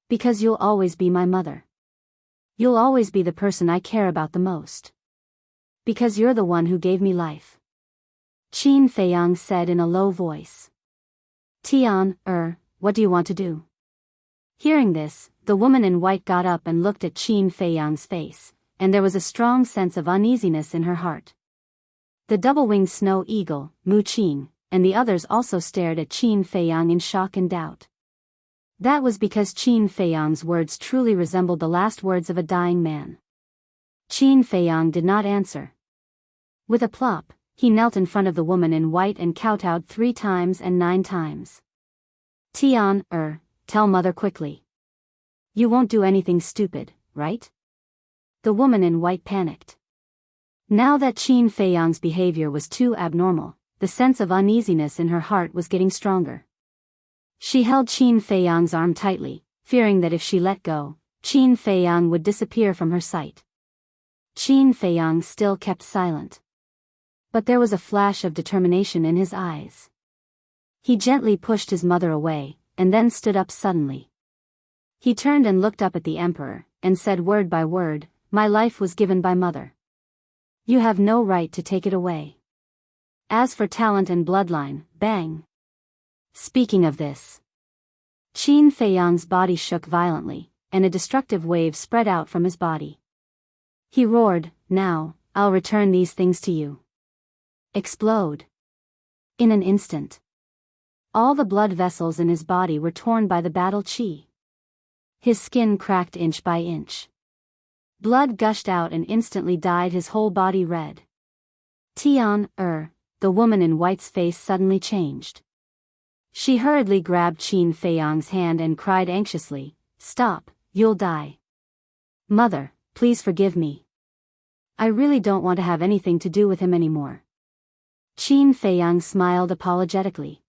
Because you'll always be my mother. You'll always be the person I care about the most. Because you're the one who gave me life. Qin Feiyang said in a low voice. Tian, what do you want to do? Hearing this, the woman in white got up and looked at Qin Feiyang's face, and there was a strong sense of uneasiness in her heart. The double-winged snow eagle, Mu Qin, and the others also stared at Qin Feiyang in shock and doubt. That was because Qin Feiyang's words truly resembled the last words of a dying man. Qin Feiyang did not answer. With a plop, he knelt in front of the woman in white and kowtowed 3 times and 9 times. Tian, tell mother quickly. You won't do anything stupid, right? The woman in white panicked. Now that Qin Feiyang's behavior was too abnormal, the sense of uneasiness in her heart was getting stronger. She held Qin Feiyang's arm tightly, fearing that if she let go, Qin Feiyang would disappear from her sight. Qin Feiyang still kept silent. But there was a flash of determination in his eyes. He gently pushed his mother away, and then stood up suddenly. He turned and looked up at the emperor, and said word by word, "My life was given by mother. You have no right to take it away. As for talent and bloodline, bang." Speaking of this, Qin Feiyang's body shook violently, and a destructive wave spread out from his body. He roared, "Now, I'll return these things to you." Explode. In an instant, all the blood vessels in his body were torn by the battle chi. His skin cracked inch by inch. Blood gushed out and instantly dyed his whole body red. Tian, the woman in white's face suddenly changed. She hurriedly grabbed Qin Feiyang's hand and cried anxiously, "Stop, you'll die. Mother, please forgive me. I really don't want to have anything to do with him anymore." Qin Feiyang smiled apologetically.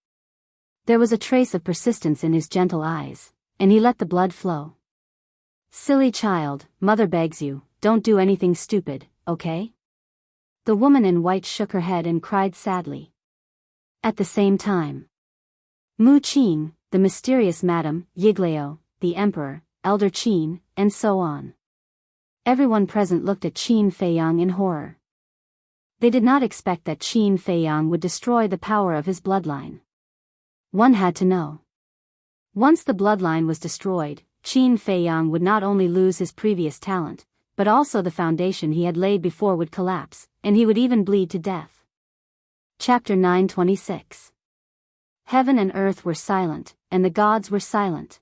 There was a trace of persistence in his gentle eyes, and he let the blood flow. "Silly child, mother begs you, don't do anything stupid, okay?" The woman in white shook her head and cried sadly. At the same time, Mu Qin, the mysterious Madame, Yigleo, the Emperor, Elder Qin, and so on. Everyone present looked at Qin Feiyang in horror. They did not expect that Qin Feiyang would destroy the power of his bloodline. One had to know. Once the bloodline was destroyed, Qin Feiyang would not only lose his previous talent, but also the foundation he had laid before would collapse, and he would even bleed to death. Chapter 926. Heaven and earth were silent, and the gods were silent.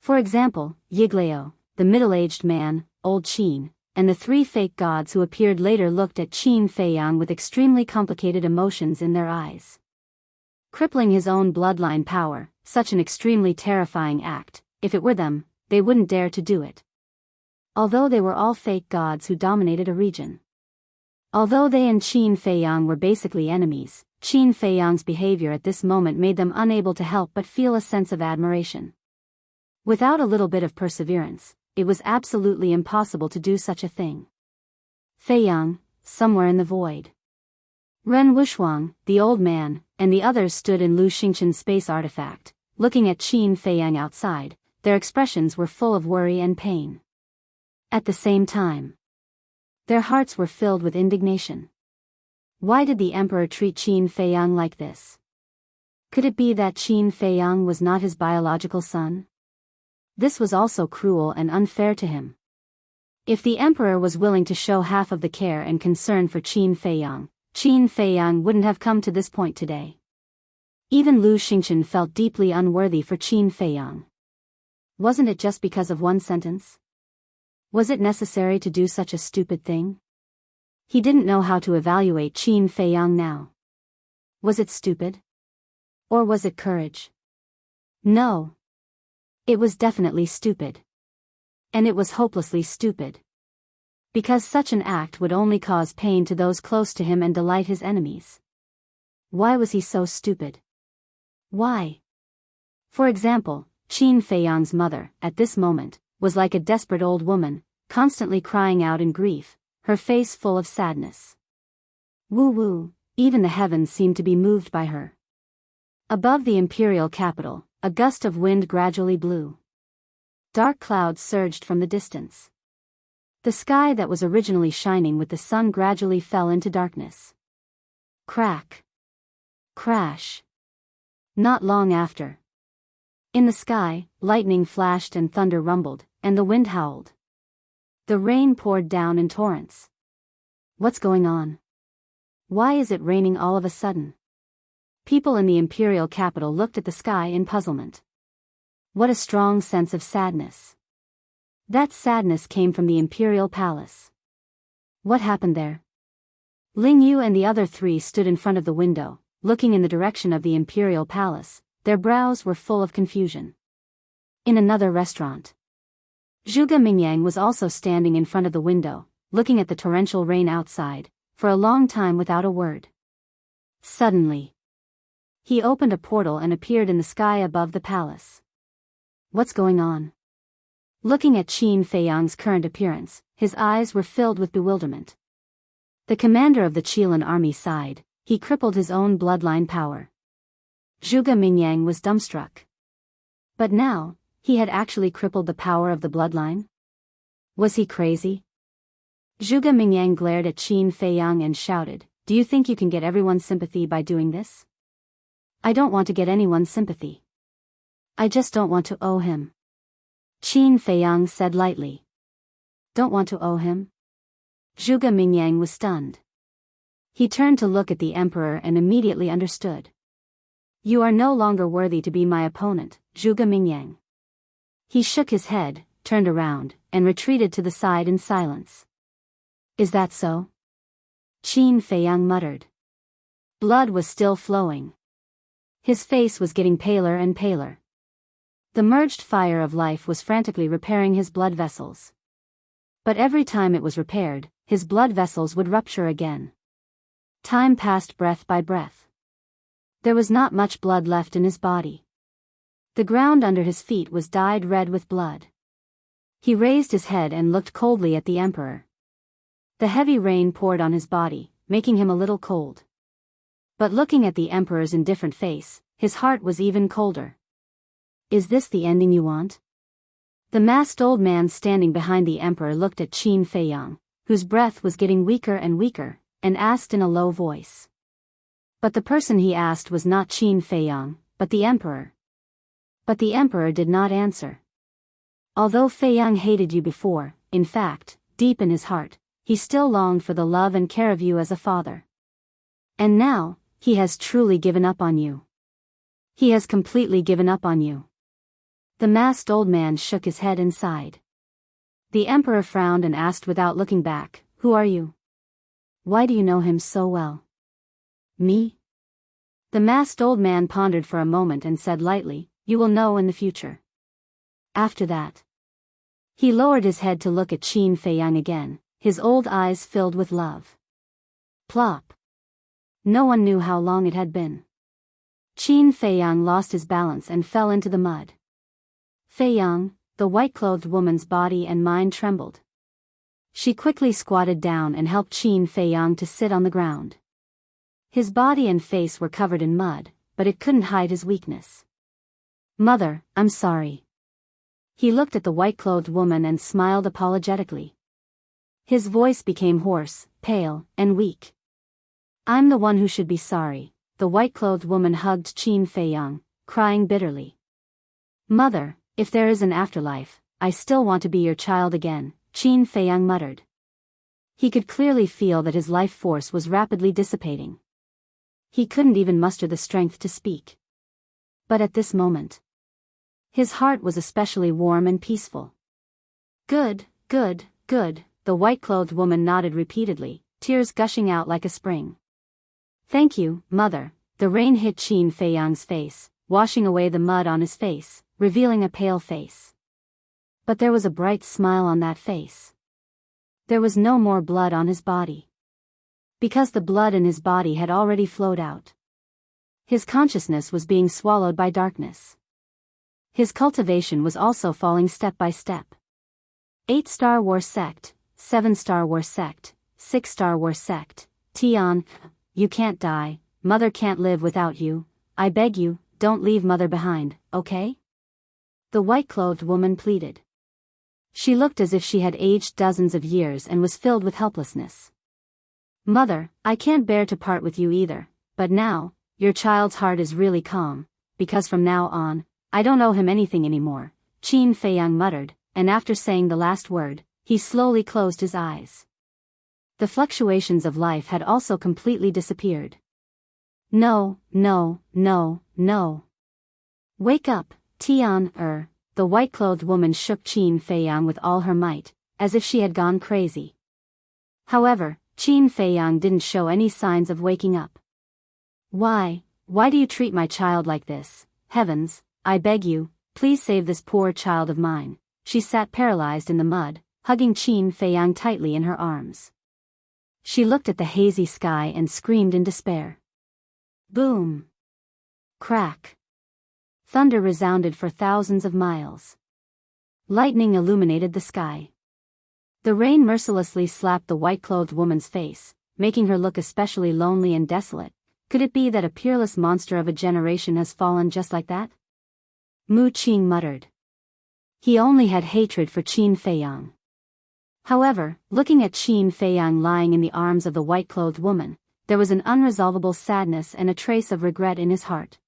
For example, Yigleo, the middle-aged man, Old Qin, and the 3 fake gods who appeared later looked at Qin Feiyang with extremely complicated emotions in their eyes. Crippling his own bloodline power, such an extremely terrifying act, if it were them, they wouldn't dare to do it. Although they were all fake gods who dominated a region. Although they and Qin Feiyang were basically enemies, Qin Feiyang's behavior at this moment made them unable to help but feel a sense of admiration. Without a little bit of perseverance, it was absolutely impossible to do such a thing. Feiyang, somewhere in the void. Ren Wushuang, the old man, and the others stood in Lu Xingchen's space artifact, looking at Qin Feiyang outside. Their expressions were full of worry and pain. At the same time, their hearts were filled with indignation. Why did the emperor treat Qin Feiyang like this? Could it be that Qin Feiyang was not his biological son? This was also cruel and unfair to him. If the emperor was willing to show half of the care and concern for Qin Feiyang wouldn't have come to this point today. Even Lu Xingchen felt deeply unworthy for Qin Feiyang. Wasn't it just because of one sentence? Was it necessary to do such a stupid thing? He didn't know how to evaluate Qin Feiyang now. Was it stupid? Or was it courage? No. It was definitely stupid. And it was hopelessly stupid. Because such an act would only cause pain to those close to him and delight his enemies. Why was he so stupid? Why? For example, Qin Feiyang's mother, at this moment, was like a desperate old woman, constantly crying out in grief, her face full of sadness. Woo-woo, even the heavens seemed to be moved by her. Above the imperial capital, a gust of wind gradually blew. Dark clouds surged from the distance. The sky that was originally shining with the sun gradually fell into darkness. Crack. Crash. Not long after. In the sky, lightning flashed and thunder rumbled, and the wind howled. The rain poured down in torrents. What's going on? Why is it raining all of a sudden? People in the imperial capital looked at the sky in puzzlement. What a strong sense of sadness. That sadness came from the imperial palace. What happened there? Ling Yu and the other three stood in front of the window, looking in the direction of the imperial palace. Their brows were full of confusion. In another restaurant, Zhuge Mingyang was also standing in front of the window, looking at the torrential rain outside, for a long time without a word. Suddenly, he opened a portal and appeared in the sky above the palace. What's going on? Looking at Qin Feiyang's current appearance, his eyes were filled with bewilderment. The commander of the Qilin army sighed. He crippled his own bloodline power. Zhuge Mingyang was dumbstruck. But now, he had actually crippled the power of the bloodline? Was he crazy? Zhuge Mingyang glared at Qin Feiyang and shouted, "Do you think you can get everyone's sympathy by doing this?" "I don't want to get anyone's sympathy. I just don't want to owe him," Qin Feiyang said lightly. Don't want to owe him? Zhuge Mingyang was stunned. He turned to look at the emperor and immediately understood. You are no longer worthy to be my opponent, Zhuge Mingyang. He shook his head, turned around, and retreated to the side in silence. Is that so? Qin Feiyang muttered. Blood was still flowing. His face was getting paler and paler. The merged fire of life was frantically repairing his blood vessels. But every time it was repaired, his blood vessels would rupture again. Time passed breath by breath. There was not much blood left in his body. The ground under his feet was dyed red with blood. He raised his head and looked coldly at the emperor. The heavy rain poured on his body, making him a little cold. But looking at the emperor's indifferent face, his heart was even colder. Is this the ending you want? The masked old man standing behind the emperor looked at Qin Feiyang, whose breath was getting weaker and weaker, and asked in a low voice. But the person he asked was not Qin Feiyang, but the emperor. But the emperor did not answer. Although Feiyang hated you before, in fact, deep in his heart, he still longed for the love and care of you as a father. And now, he has truly given up on you. He has completely given up on you. The masked old man shook his head and sighed. The emperor frowned and asked without looking back, Who are you? Why do you know him so well? Me? The masked old man pondered for a moment and said lightly, You will know in the future. After that, he lowered his head to look at Qin Feiyang again, his old eyes filled with love. Plop. No one knew how long it had been. Qin Feiyang lost his balance and fell into the mud. Feiyang, the white-clothed woman's body and mind trembled. She quickly squatted down and helped Qin Feiyang to sit on the ground. His body and face were covered in mud, but it couldn't hide his weakness. Mother, I'm sorry. He looked at the white-clothed woman and smiled apologetically. His voice became hoarse, pale, and weak. I'm the one who should be sorry. The white-clothed woman hugged Qin Feiyang, crying bitterly. Mother, if there is an afterlife, I still want to be your child again, Qin Feiyang muttered. He could clearly feel that his life force was rapidly dissipating. He couldn't even muster the strength to speak. But at this moment, his heart was especially warm and peaceful. Good, good, good, the white-clothed woman nodded repeatedly, tears gushing out like a spring. Thank you, mother. The rain hit Qin Feiyang's face, washing away the mud on his face, revealing a pale face. But there was a bright smile on that face. There was no more blood on his body. Because the blood in his body had already flowed out. His consciousness was being swallowed by darkness. His cultivation was also falling step by step. 8-star war sect, 7-star war sect, 6-star war sect, Tian, you can't die, mother can't live without you, I beg you, don't leave mother behind, okay? The white-clothed woman pleaded. She looked as if she had aged dozens of years and was filled with helplessness. Mother, I can't bear to part with you either, but now, your child's heart is really calm, because from now on, I don't owe him anything anymore, Qin Feiyang muttered, and after saying the last word, he slowly closed his eyes. The fluctuations of life had also completely disappeared. No, no, no, no. Wake up, Tian, the white-clothed woman shook Qin Feiyang with all her might, as if she had gone crazy. However, Qin Feiyang didn't show any signs of waking up. Why do you treat my child like this? Heavens, I beg you, please save this poor child of mine. She sat paralyzed in the mud, hugging Qin Feiyang tightly in her arms. She looked at the hazy sky and screamed in despair. Boom! Crack! Thunder resounded for thousands of miles. Lightning illuminated the sky. The rain mercilessly slapped the white-clothed woman's face, making her look especially lonely and desolate. Could it be that a peerless monster of a generation has fallen just like that? Mu Qing muttered. He only had hatred for Qin Feiyang. However, looking at Qin Feiyang lying in the arms of the white-clothed woman, there was an unresolvable sadness and a trace of regret in his heart.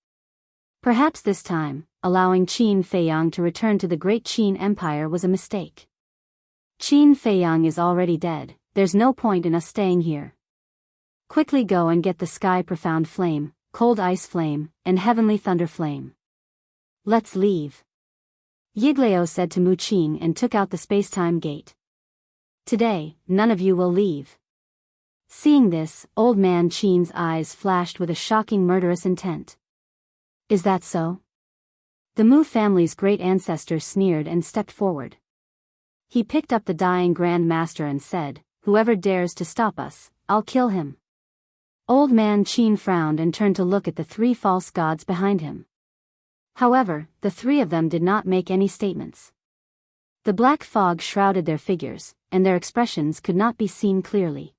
Perhaps this time, allowing Qin Feiyang to return to the great Qin Empire was a mistake. Qin Feiyang is already dead, there's no point in us staying here. Quickly go and get the sky profound flame, cold ice flame, and heavenly thunder flame. Let's leave. Yiglao said to Mu Qing and took out the space-time gate. Today, none of you will leave. Seeing this, old man Qin's eyes flashed with a shocking murderous intent. Is that so? The Mu family's great ancestor sneered and stepped forward. He picked up the dying Grand Master and said, "Whoever dares to stop us, I'll kill him." Old man Qin frowned and turned to look at the three false gods behind him. However, the three of them did not make any statements. The black fog shrouded their figures, and their expressions could not be seen clearly.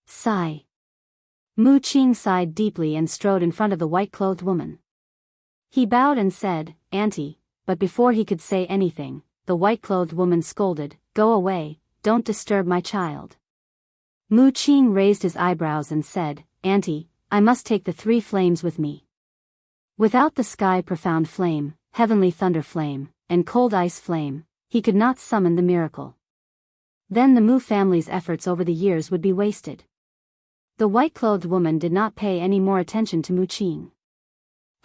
Sigh. Mu Qing sighed deeply and strode in front of the white-clothed woman. He bowed and said, "Auntie," but before he could say anything, the white-clothed woman scolded, "Go away, don't disturb my child." Mu Qing raised his eyebrows and said, "Auntie, I must take the three flames with me." Without the sky profound flame, heavenly thunder flame, and cold ice flame, he could not summon the miracle. Then the Mu family's efforts over the years would be wasted. The white-clothed woman did not pay any more attention to Mu Qing.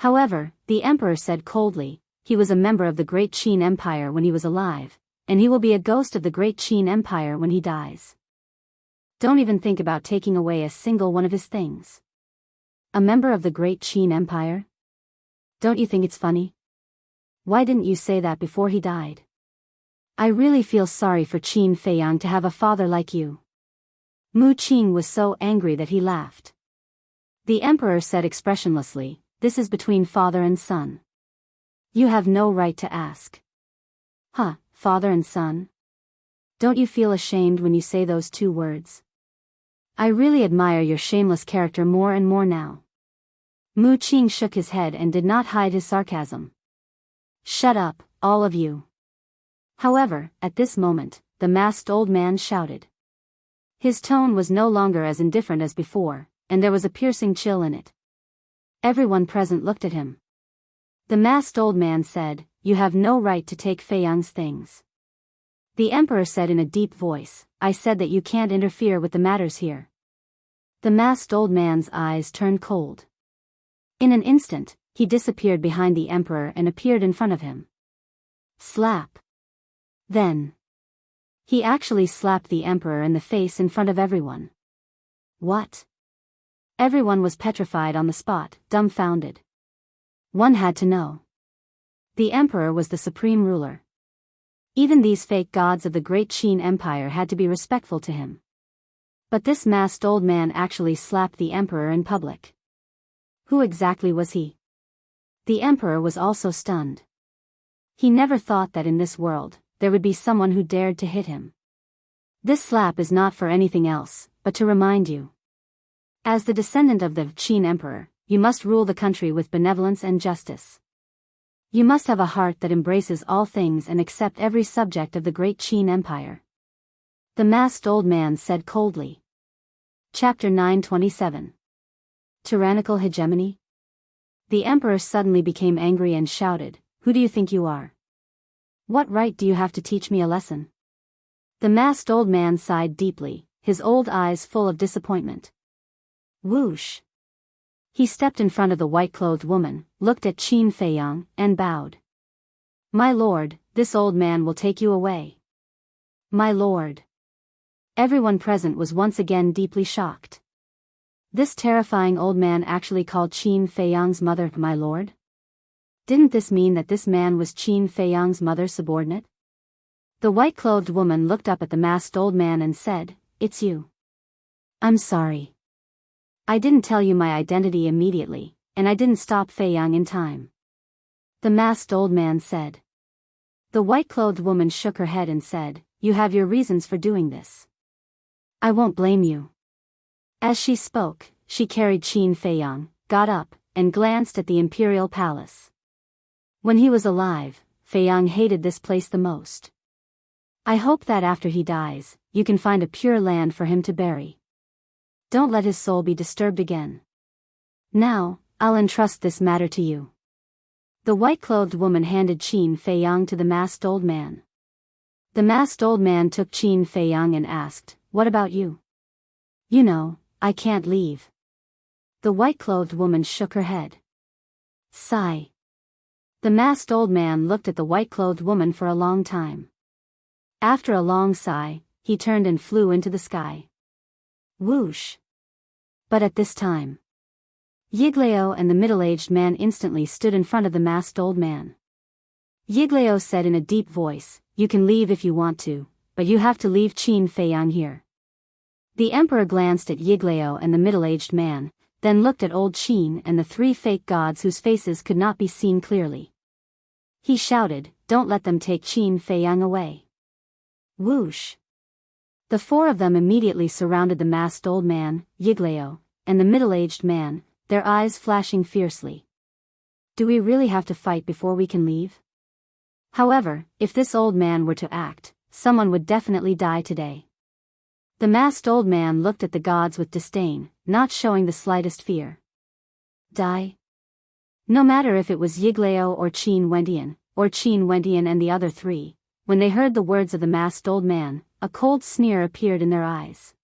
However, the emperor said coldly, "He was a member of the great Qin Empire when he was alive, and he will be a ghost of the great Qin Empire when he dies. Don't even think about taking away a single one of his things." A member of the great Qin Empire? Don't you think it's funny? Why didn't you say that before he died? I really feel sorry for Qin Feiyang to have a father like you. Mu Qing was so angry that he laughed. The emperor said expressionlessly, "This is between father and son. You have no right to ask." Huh, father and son? Don't you feel ashamed when you say those two words? I really admire your shameless character more and more now. Mu Qing shook his head and did not hide his sarcasm. Shut up, all of you. However, at this moment, the masked old man shouted. His tone was no longer as indifferent as before, and there was a piercing chill in it. Everyone present looked at him. The masked old man said, "You have no right to take Feiyang's things." The emperor said in a deep voice, "I said that you can't interfere with the matters here." The masked old man's eyes turned cold. In an instant, he disappeared behind the emperor and appeared in front of him. Slap. Then he actually slapped the emperor in the face in front of everyone. What? Everyone was petrified on the spot, dumbfounded. One had to know. The emperor was the supreme ruler. Even these fake gods of the great Qin Empire had to be respectful to him. But this masked old man actually slapped the emperor in public. Who exactly was he? The emperor was also stunned. He never thought that in this world, there would be someone who dared to hit him. This slap is not for anything else, but to remind you. As the descendant of the Qin emperor, you must rule the country with benevolence and justice. You must have a heart that embraces all things and accept every subject of the great Qin Empire. The masked old man said coldly. Chapter 927. Tyrannical Hegemony? The emperor suddenly became angry and shouted, "Who do you think you are? What right do you have to teach me a lesson?" The masked old man sighed deeply, his old eyes full of disappointment. Whoosh! He stepped in front of the white-clothed woman, looked at Qin Feiyang, and bowed. "My lord, this old man will take you away." "My lord." Everyone present was once again deeply shocked. This terrifying old man actually called Qin Feiyang's mother "my lord"? Didn't this mean that this man was Qin Feiyang's mother's subordinate? The white-clothed woman looked up at the masked old man and said, "It's you." "I'm sorry. I didn't tell you my identity immediately, and I didn't stop Feiyang in time," the masked old man said. The white-clothed woman shook her head and said, "You have your reasons for doing this. I won't blame you." As she spoke, she carried Qin Feiyang, got up, and glanced at the imperial palace. When he was alive, Feiyang hated this place the most. "I hope that after he dies, you can find a pure land for him to bury. Don't let his soul be disturbed again. Now, I'll entrust this matter to you." The white-clothed woman handed Qin Feiyang to the masked old man. The masked old man took Qin Feiyang and asked, "What about you?" "You know, I can't leave." The white-clothed woman shook her head. Sigh. The masked old man looked at the white-clothed woman for a long time. After a long sigh, he turned and flew into the sky. Whoosh! But at this time, Yiglao and the middle-aged man instantly stood in front of the masked old man. Yiglao said in a deep voice, "You can leave if you want to, but you have to leave Qin Feiyang here." The emperor glanced at Yiglao and the middle-aged man, then looked at old Qin and the three fake gods whose faces could not be seen clearly. He shouted, "Don't let them take Qin Feiyang away." Whoosh! The four of them immediately surrounded the masked old man, Yiglao, and the middle-aged man, their eyes flashing fiercely. "Do we really have to fight before we can leave? However, if this old man were to act, someone would definitely die today." The masked old man looked at the gods with disdain, not showing the slightest fear. Die? No matter if it was Yiglao or Qin Wendian and the other three, when they heard the words of the masked old man, a cold sneer appeared in their eyes.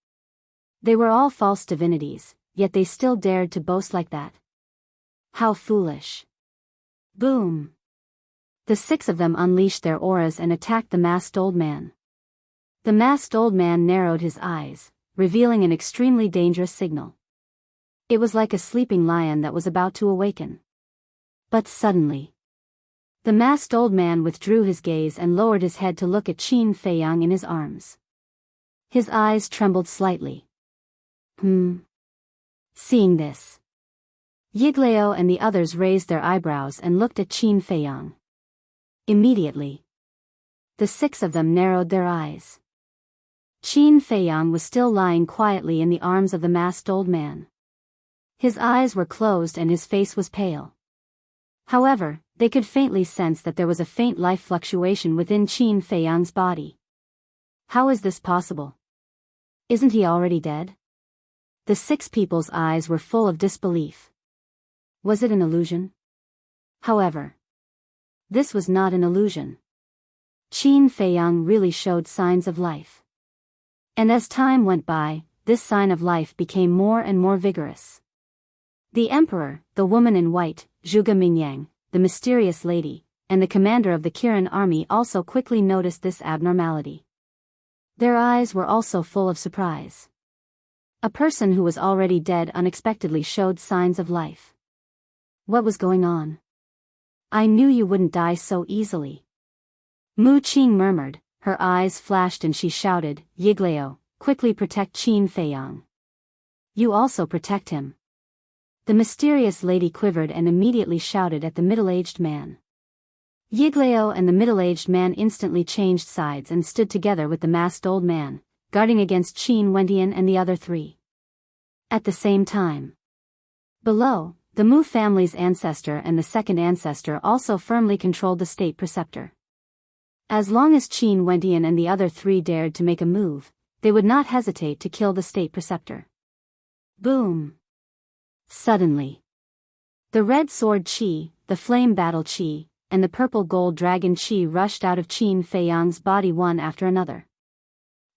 They were all false divinities, yet they still dared to boast like that. How foolish. Boom! The six of them unleashed their auras and attacked the masked old man. The masked old man narrowed his eyes, revealing an extremely dangerous signal. It was like a sleeping lion that was about to awaken. But suddenly, the masked old man withdrew his gaze and lowered his head to look at Qin Feiyang in his arms. His eyes trembled slightly. Seeing this, Yiglao and the others raised their eyebrows and looked at Qin Feiyang. Immediately, the six of them narrowed their eyes. Qin Feiyang was still lying quietly in the arms of the masked old man. His eyes were closed and his face was pale. However, they could faintly sense that there was a faint life fluctuation within Qin Feiyang's body. How is this possible? Isn't he already dead? The six people's eyes were full of disbelief. Was it an illusion? However, this was not an illusion. Qin Feiyang really showed signs of life. And as time went by, this sign of life became more and more vigorous. The emperor, the woman in white, Zhuge Mingyang, the mysterious lady, and the commander of the Kirin army also quickly noticed this abnormality. Their eyes were also full of surprise. A person who was already dead unexpectedly showed signs of life. What was going on? "I knew you wouldn't die so easily." Mu Qing murmured, her eyes flashed and she shouted, "Yiglao, quickly protect Qin Feiyang. You also protect him." The mysterious lady quivered and immediately shouted at the middle-aged man. Yiglao and the middle-aged man instantly changed sides and stood together with the masked old man, guarding against Qin Wendian and the other three. At the same time, below, The Mu family's ancestor and the second ancestor also firmly controlled the state preceptor. As long as Qin Wentian and the other three dared to make a move, they would not hesitate to kill the state preceptor. Boom! Suddenly, the red sword Qi, the flame battle Qi, and the purple gold dragon Qi rushed out of Qin Feiyang's body one after another.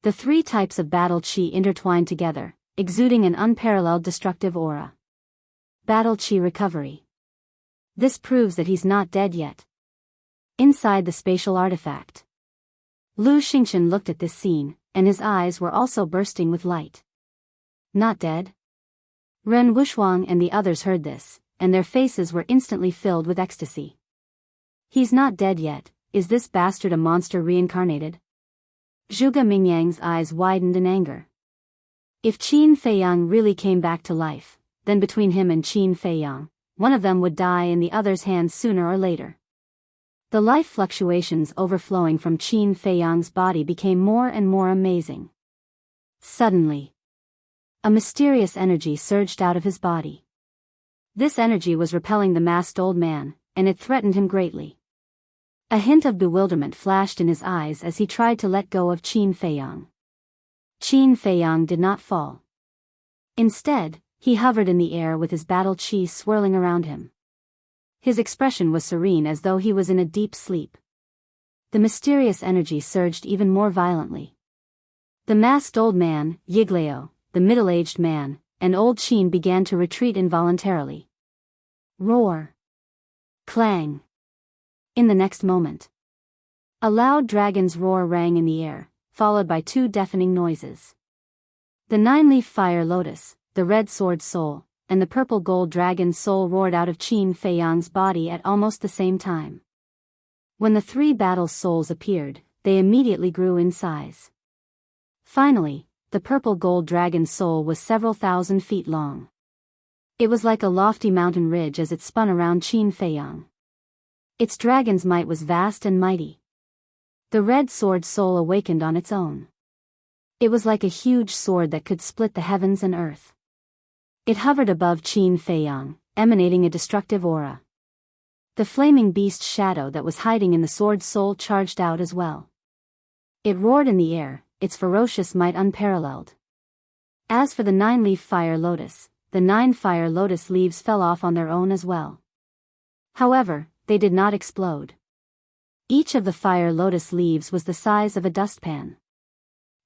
The three types of battle Qi intertwined together, exuding an unparalleled destructive aura. Battle Qi recovery. This proves that he's not dead yet. Inside the spatial artifact, Lu Xingchen looked at this scene, and his eyes were also bursting with light. Not dead? Ren Wuxuang and the others heard this, and their faces were instantly filled with ecstasy. He's not dead yet. Is this bastard a monster reincarnated? Zhuge Mingyang's eyes widened in anger. If Qin Feiyang really came back to life, then between him and Qin Feiyang, one of them would die in the other's hands sooner or later. The life fluctuations overflowing from Qin Feiyang's body became more and more amazing. Suddenly, a mysterious energy surged out of his body. This energy was repelling the masked old man, and it threatened him greatly. A hint of bewilderment flashed in his eyes as he tried to let go of Qin Feiyang. Qin Feiyang did not fall. Instead, he hovered in the air with his battle Qi swirling around him. His expression was serene as though he was in a deep sleep. The mysterious energy surged even more violently. The masked old man, Yigleo, the middle-aged man, and old Qin began to retreat involuntarily. Roar! Clang! In the next moment, a loud dragon's roar rang in the air, followed by two deafening noises. The nine-leaf fire lotus, the red sword soul, and the purple gold dragon soul roared out of Qin Feiyang's body at almost the same time. When the three battle souls appeared, they immediately grew in size. Finally, the purple gold dragon soul was several thousand feet long. It was like a lofty mountain ridge as it spun around Qin Feiyang. Its dragon's might was vast and mighty. The red sword soul awakened on its own. It was like a huge sword that could split the heavens and earth. It hovered above Qin Feiyang, emanating a destructive aura. The flaming beast shadow that was hiding in the sword soul charged out as well. It roared in the air, its ferocious might unparalleled. As for the nine-leaf fire lotus, the 9 fire lotus leaves fell off on their own as well. However, they did not explode. Each of the fire lotus leaves was the size of a dustpan.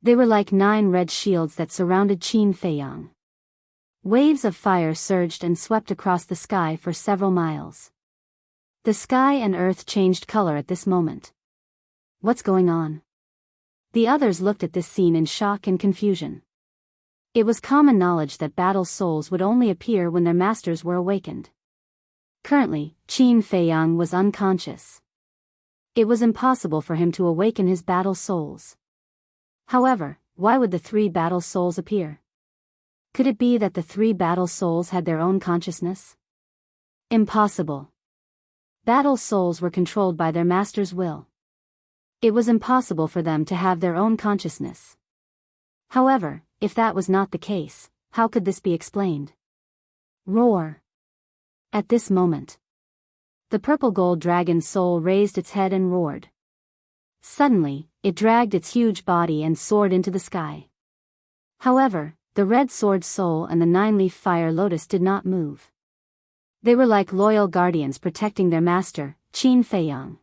They were like 9 red shields that surrounded Qin Feiyang. Waves of fire surged and swept across the sky for several miles. The sky and earth changed color at this moment. What's going on? The others looked at this scene in shock and confusion. It was common knowledge that battle souls would only appear when their masters were awakened. Currently, Qin Feiyang was unconscious. It was impossible for him to awaken his battle souls. However, why would the 3 battle souls appear? Could it be that the 3 battle souls had their own consciousness? Impossible. Battle souls were controlled by their master's will. It was impossible for them to have their own consciousness. However, if that was not the case, how could this be explained? Roar! At this moment, the purple gold dragon soul raised its head and roared. Suddenly, it dragged its huge body and soared into the sky. However, the red sword soul and the 9-leaf fire lotus did not move. They were like loyal guardians protecting their master, Qin Feiyang.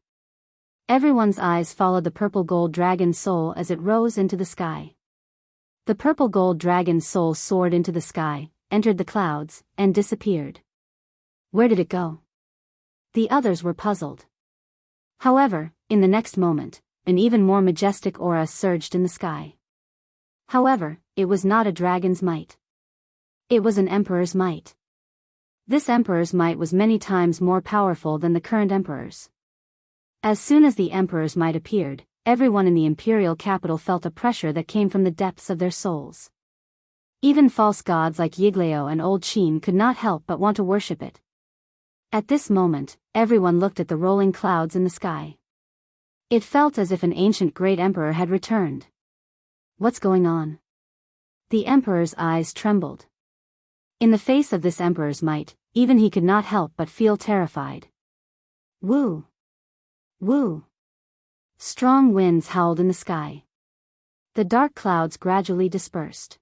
Everyone's eyes followed the purple gold dragon soul as it rose into the sky. The purple gold dragon soul soared into the sky, entered the clouds, and disappeared. Where did it go? The others were puzzled. However, in the next moment, an even more majestic aura surged in the sky. However, it was not a dragon's might. It was an emperor's might. This emperor's might was many times more powerful than the current emperor's. As soon as the emperor's might appeared, everyone in the imperial capital felt a pressure that came from the depths of their souls. Even false gods like Yigleo and Old Qin could not help but want to worship it. At this moment, everyone looked at the rolling clouds in the sky. It felt as if an ancient great emperor had returned. What's going on? The emperor's eyes trembled. In the face of this emperor's might, even he could not help but feel terrified. Woo! Woo! Strong winds howled in the sky. The dark clouds gradually dispersed.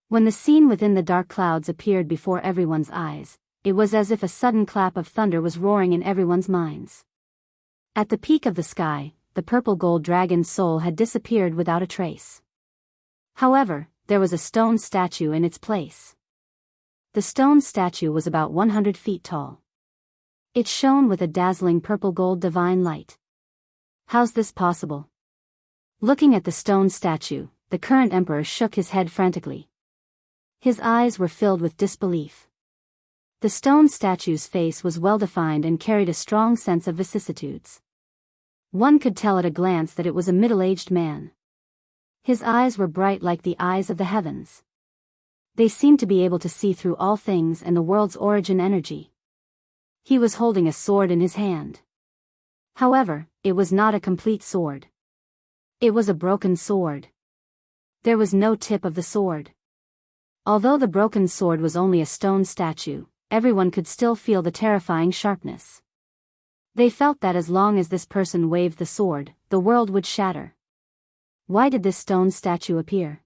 When the scene within the dark clouds appeared before everyone's eyes, it was as if a sudden clap of thunder was roaring in everyone's minds. At the peak of the sky, the purple gold dragon's soul had disappeared without a trace. However, there was a stone statue in its place. The stone statue was about 100 feet tall. It shone with a dazzling purple gold divine light. How's this possible? Looking at the stone statue, the current emperor shook his head frantically. His eyes were filled with disbelief. The stone statue's face was well-defined and carried a strong sense of vicissitudes. One could tell at a glance that it was a middle-aged man. His eyes were bright like the eyes of the heavens. They seemed to be able to see through all things and the world's origin energy. He was holding a sword in his hand. However, it was not a complete sword. It was a broken sword. There was no tip of the sword. Although the broken sword was only a stone statue, everyone could still feel the terrifying sharpness. They felt that as long as this person waved the sword, the world would shatter. Why did this stone statue appear?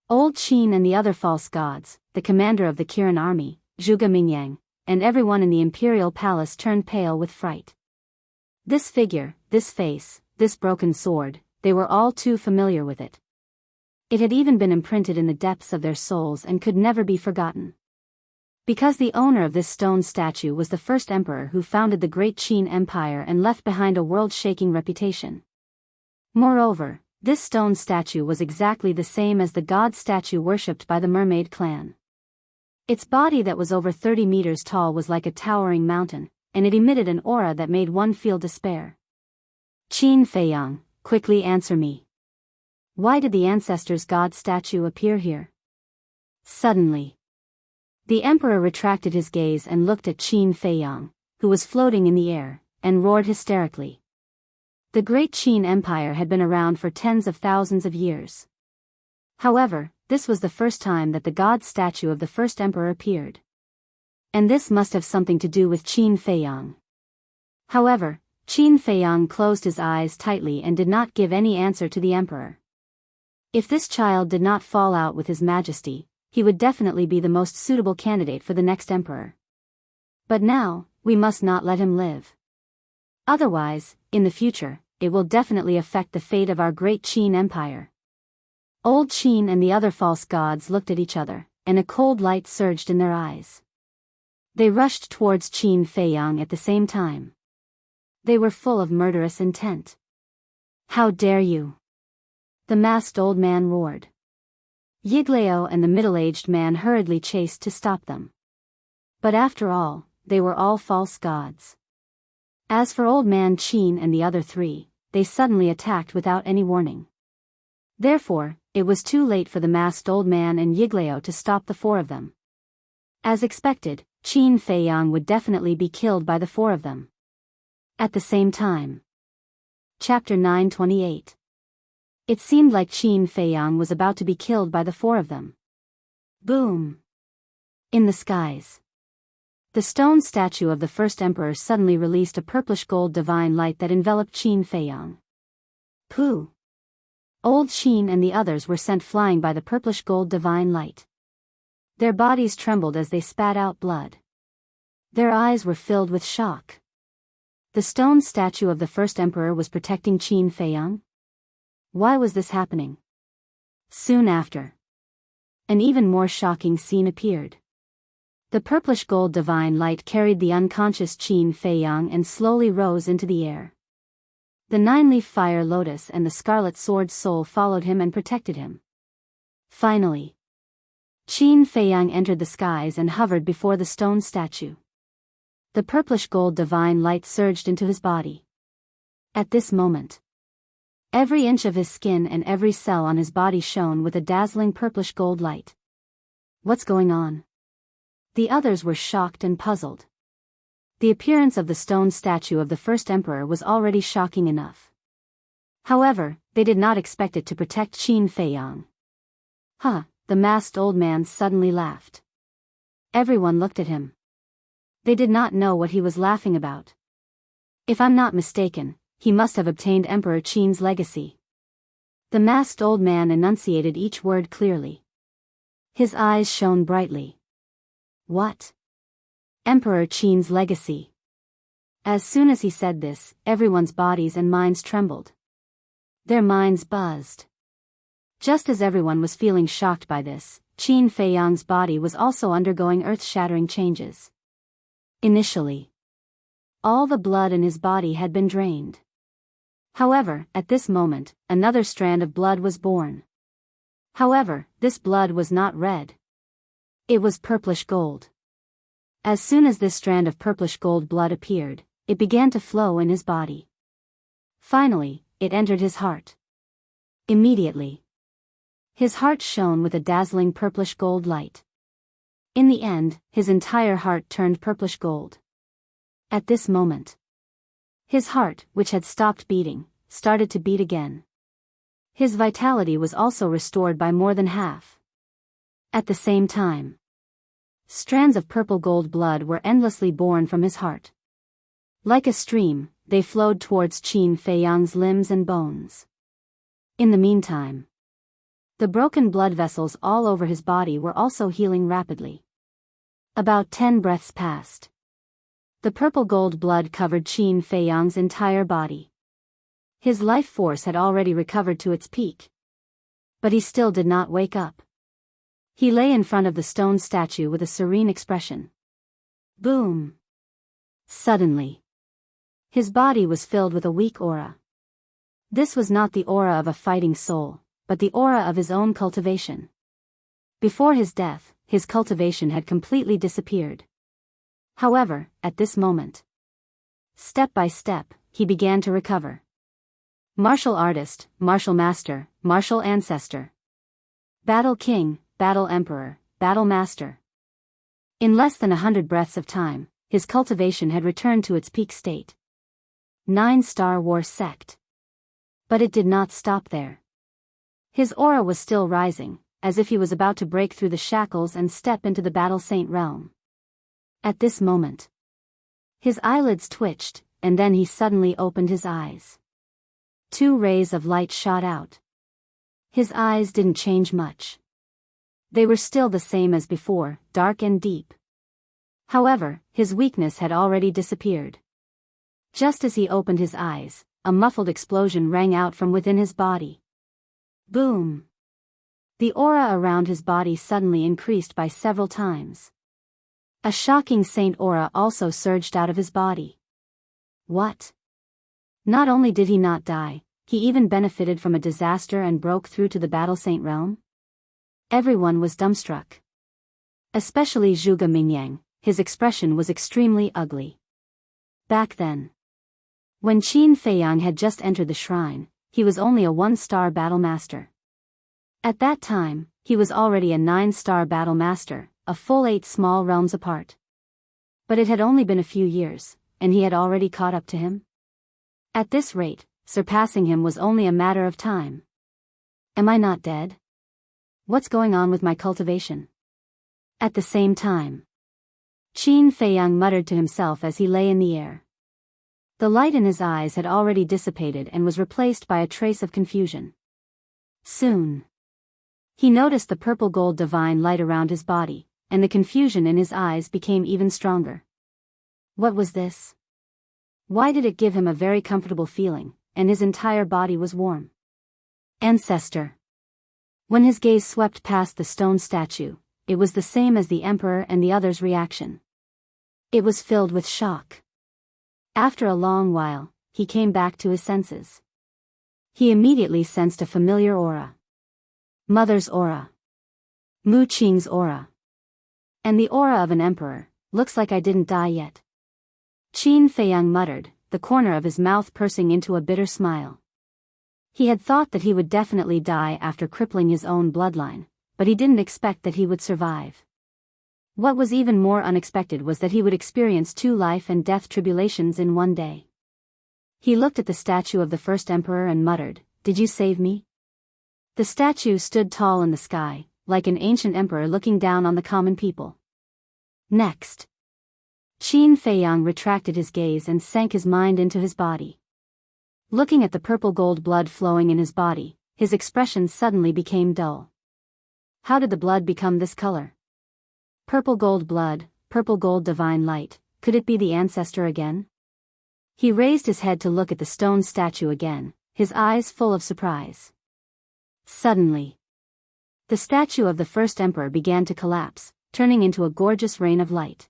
Old Qin and the other false gods, the commander of the Kirin army, Zhuge Mingyang, and everyone in the imperial palace turned pale with fright. This figure, this face, this broken sword, they were all too familiar with it. It had even been imprinted in the depths of their souls and could never be forgotten. Because the owner of this stone statue was the first emperor who founded the great Qin Empire and left behind a world-shaking reputation. Moreover, this stone statue was exactly the same as the god statue worshipped by the mermaid clan. Its body that was over 30 meters tall was like a towering mountain, and it emitted an aura that made one feel despair. Qin Feiyang, quickly answer me. Why did the ancestors' god statue appear here? Suddenly, the emperor retracted his gaze and looked at Qin Feiyang, who was floating in the air, and roared hysterically. The great Qin Empire had been around for tens of thousands of years. However, this was the first time that the god statue of the first emperor appeared. And this must have something to do with Qin Feiyang. However, Qin Feiyang closed his eyes tightly and did not give any answer to the emperor. If this child did not fall out with his majesty, he would definitely be the most suitable candidate for the next emperor. But now, we must not let him live. Otherwise, in the future, it will definitely affect the fate of our great Qin Empire. Old Qin and the other false gods looked at each other, and a cold light surged in their eyes. They rushed towards Qin Feiyang at the same time. They were full of murderous intent. How dare you! The masked old man roared. Yiglao and the middle-aged man hurriedly chased to stop them. But after all, they were all false gods. As for old man Qin and the other three, they suddenly attacked without any warning. Therefore, it was too late for the masked old man and Yiglao to stop the four of them. As expected, Qin Feiyang would definitely be killed by the four of them. At the same time. Chapter 928. It seemed like Qin Feiyang was about to be killed by the four of them. Boom! In the skies. The stone statue of the first emperor suddenly released a purplish gold divine light that enveloped Qin Feiyang. Pooh! Old Qin and the others were sent flying by the purplish gold divine light. Their bodies trembled as they spat out blood. Their eyes were filled with shock. The stone statue of the first emperor was protecting Qin Feiyang? Why was this happening? Soon after, an even more shocking scene appeared. The purplish gold divine light carried the unconscious Qin Feiyang and slowly rose into the air. The nine-leaf fire lotus and the scarlet sword soul followed him and protected him. Finally, Qin Feiyang entered the skies and hovered before the stone statue. The purplish gold divine light surged into his body. At this moment, every inch of his skin and every cell on his body shone with a dazzling purplish gold light. What's going on? The others were shocked and puzzled. The appearance of the stone statue of the first emperor was already shocking enough. However, they did not expect it to protect Qin Feiyang. Huh, the masked old man suddenly laughed. Everyone looked at him. They did not know what he was laughing about. If I'm not mistaken, he must have obtained Emperor Qin's legacy. The masked old man enunciated each word clearly. His eyes shone brightly. What? Emperor Qin's legacy. As soon as he said this, everyone's bodies and minds trembled. Their minds buzzed. Just as everyone was feeling shocked by this, Qin Feiyang's body was also undergoing earth-shattering changes. Initially, all the blood in his body had been drained. However, at this moment, another strand of blood was born. However, this blood was not red. It was purplish gold. As soon as this strand of purplish gold blood appeared, it began to flow in his body. Finally, it entered his heart. Immediately, his heart shone with a dazzling purplish gold light. In the end, his entire heart turned purplish gold. At this moment, his heart, which had stopped beating, started to beat again. His vitality was also restored by more than half. At the same time, strands of purple gold blood were endlessly born from his heart. Like a stream, they flowed towards Qin Feiyang's limbs and bones. In the meantime, the broken blood vessels all over his body were also healing rapidly. About 10 breaths passed. The purple gold blood covered Qin Feiyang's entire body. His life force had already recovered to its peak. But he still did not wake up. He lay in front of the stone statue with a serene expression. Boom! Suddenly, his body was filled with a weak aura. This was not the aura of a fighting soul, but the aura of his own cultivation. Before his death, his cultivation had completely disappeared. However, at this moment, step by step, he began to recover. Martial artist, martial master, martial ancestor. Battle king, battle emperor, battle master. In less than 100 breaths of time, his cultivation had returned to its peak state. 9-star war sect. But it did not stop there. His aura was still rising, as if he was about to break through the shackles and step into the battle saint realm. At this moment, his eyelids twitched, and then he suddenly opened his eyes. 2 rays of light shot out. His eyes didn't change much. They were still the same as before, dark and deep. However, his weakness had already disappeared. Just as he opened his eyes, a muffled explosion rang out from within his body. Boom! The aura around his body suddenly increased by several times. A shocking saint aura also surged out of his body. What? Not only did he not die, he even benefited from a disaster and broke through to the battle saint realm? Everyone was dumbstruck. Especially Zhuge Mingyang, his expression was extremely ugly. Back then, when Qin Feiyang had just entered the shrine, he was only a 1-star battle master. At that time, he was already a 9-star battle master, a full 8 small realms apart. But it had only been a few years, and he had already caught up to him. At this rate, surpassing him was only a matter of time. Am I not dead? What's going on with my cultivation? At the same time, Qin Feiyang muttered to himself as he lay in the air. The light in his eyes had already dissipated and was replaced by a trace of confusion. Soon, he noticed the purple gold divine light around his body, and the confusion in his eyes became even stronger. What was this? Why did it give him a very comfortable feeling, and his entire body was warm? Ancestor. When his gaze swept past the stone statue, it was the same as the emperor and the others' reaction. It was filled with shock. After a long while, he came back to his senses. He immediately sensed a familiar aura. Mother's aura. Mu Qing's aura. And the aura of an emperor. Looks like I didn't die yet. Qin Feiyang muttered, the corner of his mouth pursing into a bitter smile. He had thought that he would definitely die after crippling his own bloodline, but he didn't expect that he would survive. What was even more unexpected was that he would experience 2 life and death tribulations in one day. He looked at the statue of the first emperor and muttered, "Did you save me?" The statue stood tall in the sky, like an ancient emperor looking down on the common people. Next, Qin Feiyang retracted his gaze and sank his mind into his body. Looking at the purple gold blood flowing in his body, his expression suddenly became dull. How did the blood become this color? Purple gold blood, purple gold divine light, could it be the ancestor again? He raised his head to look at the stone statue again, his eyes full of surprise. Suddenly, the statue of the first emperor began to collapse, turning into a gorgeous rain of light.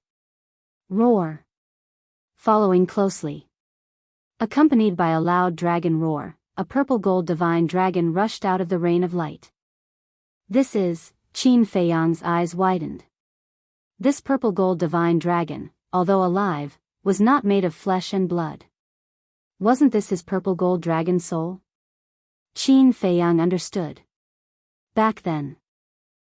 Roar. Following closely. Accompanied by a loud dragon roar, a purple gold divine dragon rushed out of the rain of light. This is, Qin Feiyang's eyes widened. This purple gold divine dragon, although alive, was not made of flesh and blood. Wasn't this his purple gold dragon soul? Qin Feiyang understood. Back then,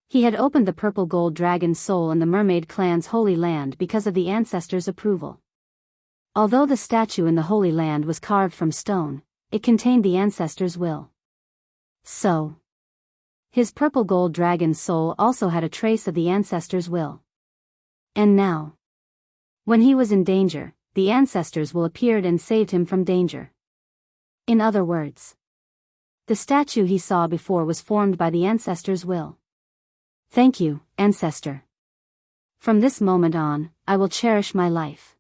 he had opened the purple gold dragon soul in the mermaid clan's holy land because of the ancestors' approval. Although the statue in the Holy Land was carved from stone, it contained the ancestors' will. So, his purple gold dragon soul also had a trace of the ancestors' will. And now, when he was in danger, the ancestors' will appeared and saved him from danger. In other words, the statue he saw before was formed by the ancestors' will. Thank you, ancestor. From this moment on, I will cherish my life.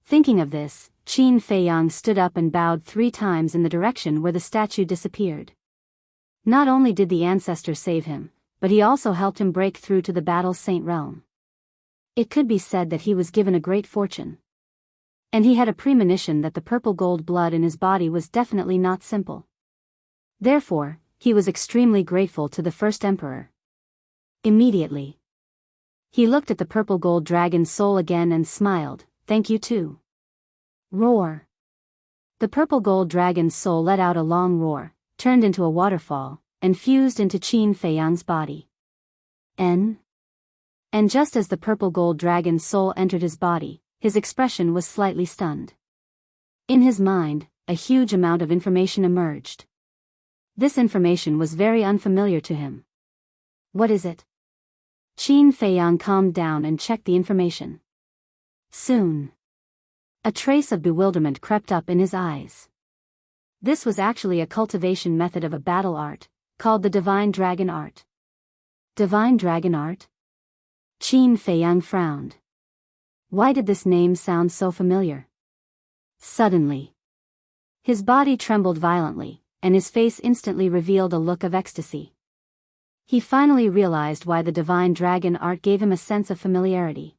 Thinking of this, Qin Feiyang stood up and bowed 3 times in the direction where the statue disappeared. Not only did the ancestor save him, but he also helped him break through to the Battle Saint realm. It could be said that he was given a great fortune. And he had a premonition that the purple gold blood in his body was definitely not simple. Therefore, he was extremely grateful to the first emperor. Immediately, he looked at the purple gold dragon soul again and smiled. Thank you too. Roar. The purple gold dragon's soul let out a long roar, turned into a waterfall, and fused into Qin Feiyang's body. And just as the purple gold dragon's soul entered his body, his expression was slightly stunned. In his mind, a huge amount of information emerged. This information was very unfamiliar to him. What is it? Qin Feiyang calmed down and checked the information. Soon, a trace of bewilderment crept up in his eyes. This was actually a cultivation method of a battle art, called the Divine Dragon Art. Divine Dragon Art? Qin Feiyang frowned. Why did this name sound so familiar? Suddenly, his body trembled violently, and his face instantly revealed a look of ecstasy. He finally realized why the Divine Dragon Art gave him a sense of familiarity.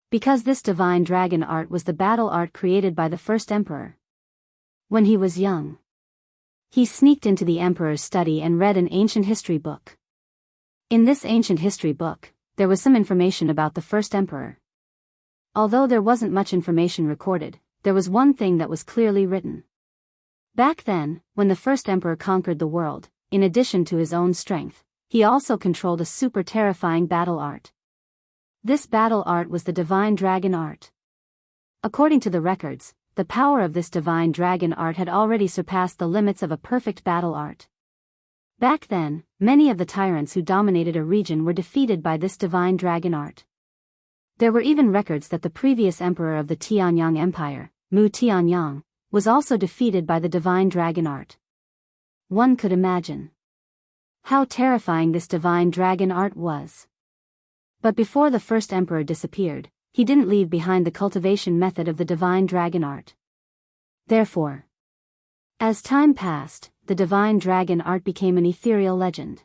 Because this divine dragon art was the battle art created by the first emperor. When he was young, he sneaked into the emperor's study and read an ancient history book. In this ancient history book, there was some information about the first emperor. Although there wasn't much information recorded, there was one thing that was clearly written. Back then, when the first emperor conquered the world, in addition to his own strength, he also controlled a super terrifying battle art. This battle art was the Divine Dragon Art. According to the records, the power of this Divine Dragon Art had already surpassed the limits of a perfect battle art. Back then, many of the tyrants who dominated a region were defeated by this Divine Dragon Art. There were even records that the previous emperor of the Tianyang Empire, Mu Tianyang, was also defeated by the Divine Dragon Art. One could imagine how terrifying this Divine Dragon Art was. But before the first emperor disappeared, he didn't leave behind the cultivation method of the Divine Dragon Art. Therefore, as time passed, the Divine Dragon Art became an ethereal legend.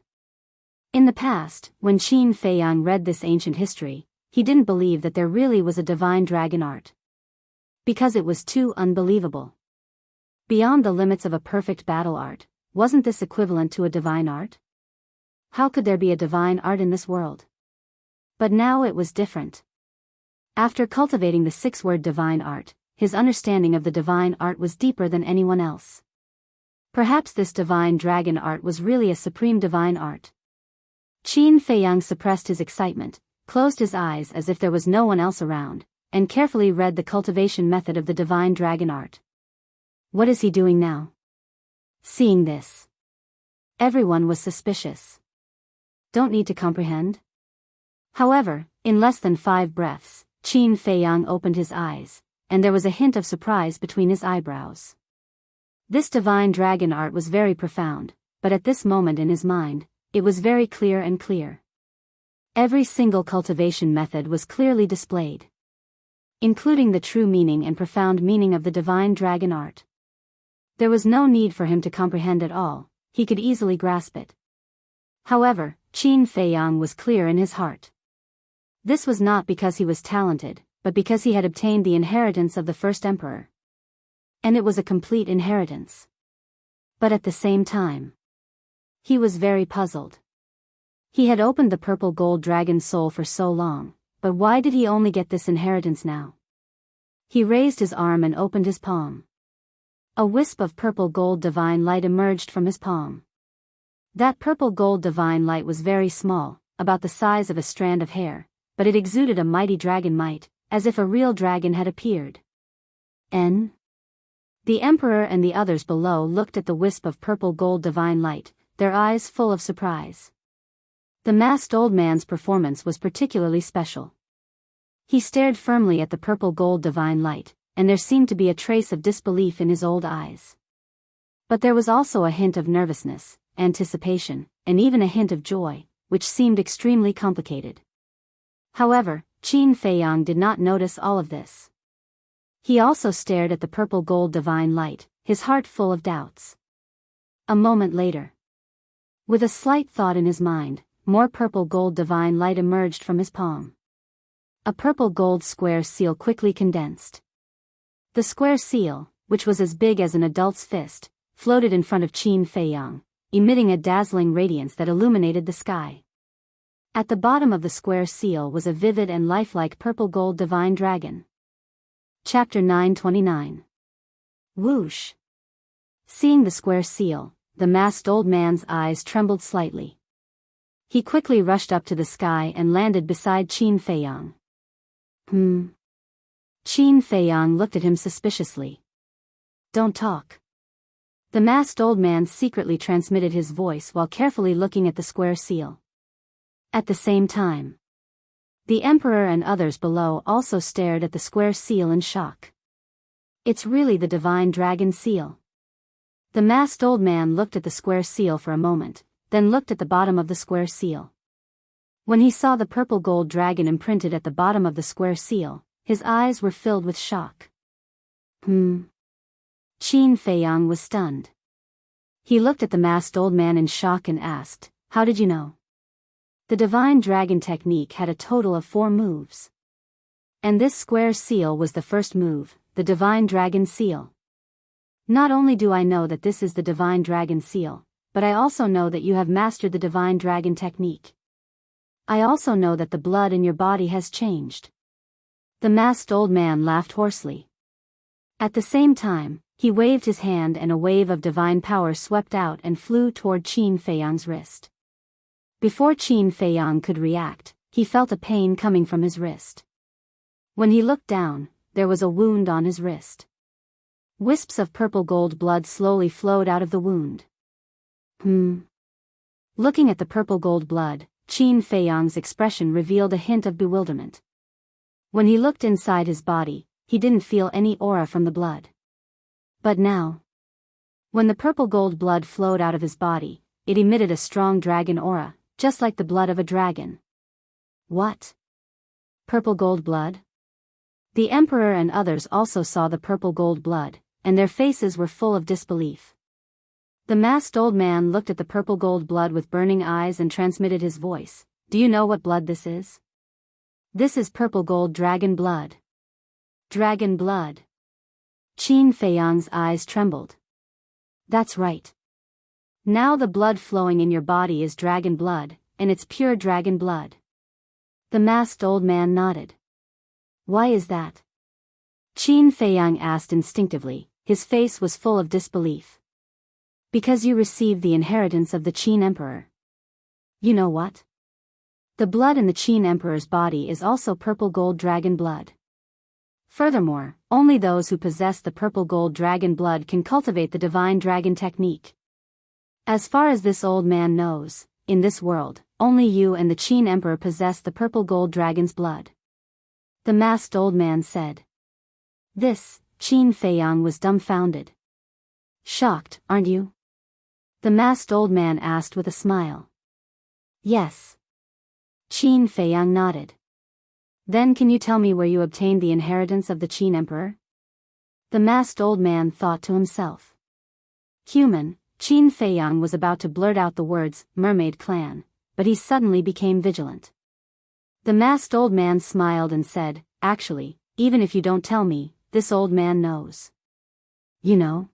In the past, when Qin Feiyang read this ancient history, he didn't believe that there really was a Divine Dragon Art. Because it was too unbelievable. Beyond the limits of a perfect battle art, wasn't this equivalent to a divine art? How could there be a divine art in this world? But now it was different. After cultivating the 6-word divine art, his understanding of the divine art was deeper than anyone else. Perhaps this Divine Dragon Art was really a supreme divine art. Qin Feiyang suppressed his excitement, closed his eyes as if there was no one else around, and carefully read the cultivation method of the Divine Dragon Art. What is he doing now? Seeing this, everyone was suspicious. Don't need to comprehend? However, in less than 5 breaths, Qin Feiyang opened his eyes, and there was a hint of surprise between his eyebrows. This divine dragon art was very profound, but at this moment in his mind, it was very clear and clear. Every single cultivation method was clearly displayed, including the true meaning and profound meaning of the divine dragon art. There was no need for him to comprehend it all, he could easily grasp it. However, Qin Feiyang was clear in his heart. This was not because he was talented, but because he had obtained the inheritance of the first emperor. And it was a complete inheritance. But at the same time, he was very puzzled. He had opened the purple gold dragon's soul for so long, but why did he only get this inheritance now? He raised his arm and opened his palm. A wisp of purple gold divine light emerged from his palm. That purple gold divine light was very small, about the size of a strand of hair, but it exuded a mighty dragon might, as if a real dragon had appeared. The emperor and the others below looked at the wisp of purple gold divine light, their eyes full of surprise. The masked old man's performance was particularly special. He stared firmly at the purple gold divine light, and there seemed to be a trace of disbelief in his old eyes. But there was also a hint of nervousness, anticipation, and even a hint of joy, which seemed extremely complicated. However, Qin Feiyang did not notice all of this. He also stared at the purple gold divine light, his heart full of doubts. A moment later, with a slight thought in his mind, more purple gold divine light emerged from his palm. A purple gold square seal quickly condensed. The square seal, which was as big as an adult's fist, floated in front of Qin Feiyang, emitting a dazzling radiance that illuminated the sky. At the bottom of the square seal was a vivid and lifelike purple gold divine dragon. Chapter 929. Whoosh! Seeing the square seal, the masked old man's eyes trembled slightly. He quickly rushed up to the sky and landed beside Qin Feiyang. Qin Feiyang looked at him suspiciously. Don't talk. The masked old man secretly transmitted his voice while carefully looking at the square seal. At the same time, the emperor and others below also stared at the square seal in shock. It's really the divine dragon seal. The masked old man looked at the square seal for a moment, then looked at the bottom of the square seal. When he saw the purple gold dragon imprinted at the bottom of the square seal, his eyes were filled with shock. Qin Feiyang was stunned. He looked at the masked old man in shock and asked, "How did you know?" The divine dragon technique had a total of 4 moves. And this square seal was the first move, the divine dragon seal. Not only do I know that this is the divine dragon seal, but I also know that you have mastered the divine dragon technique. I also know that the blood in your body has changed. The masked old man laughed hoarsely. At the same time, he waved his hand and a wave of divine power swept out and flew toward Qin Feiyang's wrist. Before Qin Feiyang could react, he felt a pain coming from his wrist. When he looked down, there was a wound on his wrist. Wisps of purple gold blood slowly flowed out of the wound. Looking at the purple gold blood, Qin Feiyang's expression revealed a hint of bewilderment. When he looked inside his body, he didn't feel any aura from the blood. But now, when the purple gold blood flowed out of his body, it emitted a strong dragon aura, just like the blood of a dragon. What? Purple gold blood? The emperor and others also saw the purple gold blood, and their faces were full of disbelief. The masked old man looked at the purple gold blood with burning eyes and transmitted his voice. Do you know what blood this is? This is purple gold dragon blood. Dragon blood. Qin Feiyang's eyes trembled. That's right. Now the blood flowing in your body is dragon blood, and it's pure dragon blood. The masked old man nodded. Why is that? Qin Feiyang asked instinctively, his face was full of disbelief. Because you received the inheritance of the Qin Emperor. You know what? The blood in the Qin Emperor's body is also purple gold dragon blood. Furthermore, only those who possess the purple gold dragon blood can cultivate the divine dragon technique. As far as this old man knows, in this world, only you and the Qin Emperor possess the purple gold dragon's blood. The masked old man said. This, Qin Feiyang was dumbfounded. Shocked, aren't you? The masked old man asked with a smile. Yes. Qin Feiyang nodded. Then can you tell me where you obtained the inheritance of the Qin Emperor? The masked old man thought to himself. Human, Qin Feiyang was about to blurt out the words, mermaid clan, but he suddenly became vigilant. The masked old man smiled and said, actually, even if you don't tell me, this old man knows. You know?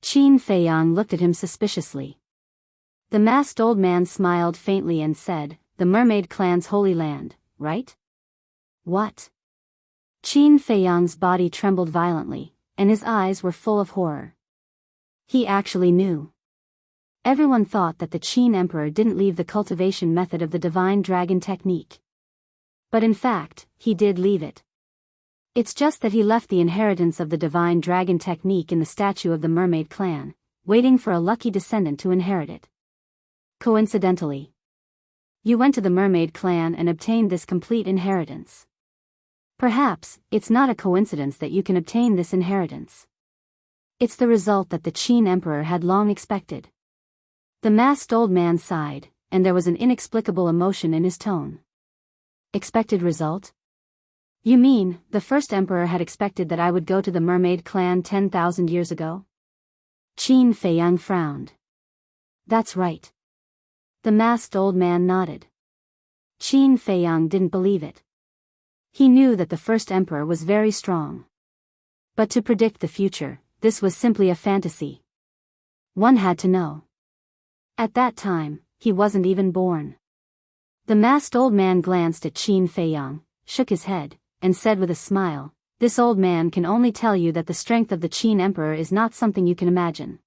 Qin Feiyang looked at him suspiciously. The masked old man smiled faintly and said, the mermaid clan's holy land, right? What? Qin Feiyang's body trembled violently, and his eyes were full of horror. He actually knew. Everyone thought that the Qin Emperor didn't leave the cultivation method of the divine dragon technique. But in fact, he did leave it. It's just that he left the inheritance of the divine dragon technique in the statue of the mermaid clan, waiting for a lucky descendant to inherit it. Coincidentally, you went to the mermaid clan and obtained this complete inheritance. Perhaps, it's not a coincidence that you can obtain this inheritance. It's the result that the Qin Emperor had long expected. The masked old man sighed, and there was an inexplicable emotion in his tone. Expected result? You mean, the first emperor had expected that I would go to the mermaid clan 10,000 years ago? Qin Feiyang frowned. That's right. The masked old man nodded. Qin Feiyang didn't believe it. He knew that the first emperor was very strong. But to predict the future, this was simply a fantasy. One had to know. At that time, he wasn't even born. The masked old man glanced at Qin Feiyang, shook his head, and said with a smile, this old man can only tell you that the strength of the Qin Emperor is not something you can imagine.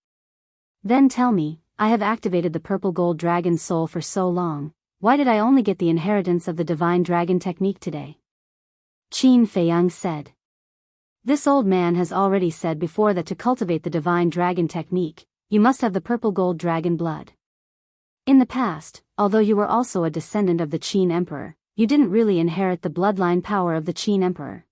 Then tell me, I have activated the purple gold dragon soul for so long, why did I only get the inheritance of the divine dragon technique today? Qin Feiyang said. This old man has already said before that to cultivate the divine dragon technique, you must have the purple gold dragon blood. In the past, although you were also a descendant of the Qin Emperor, you didn't really inherit the bloodline power of the Qin Emperor.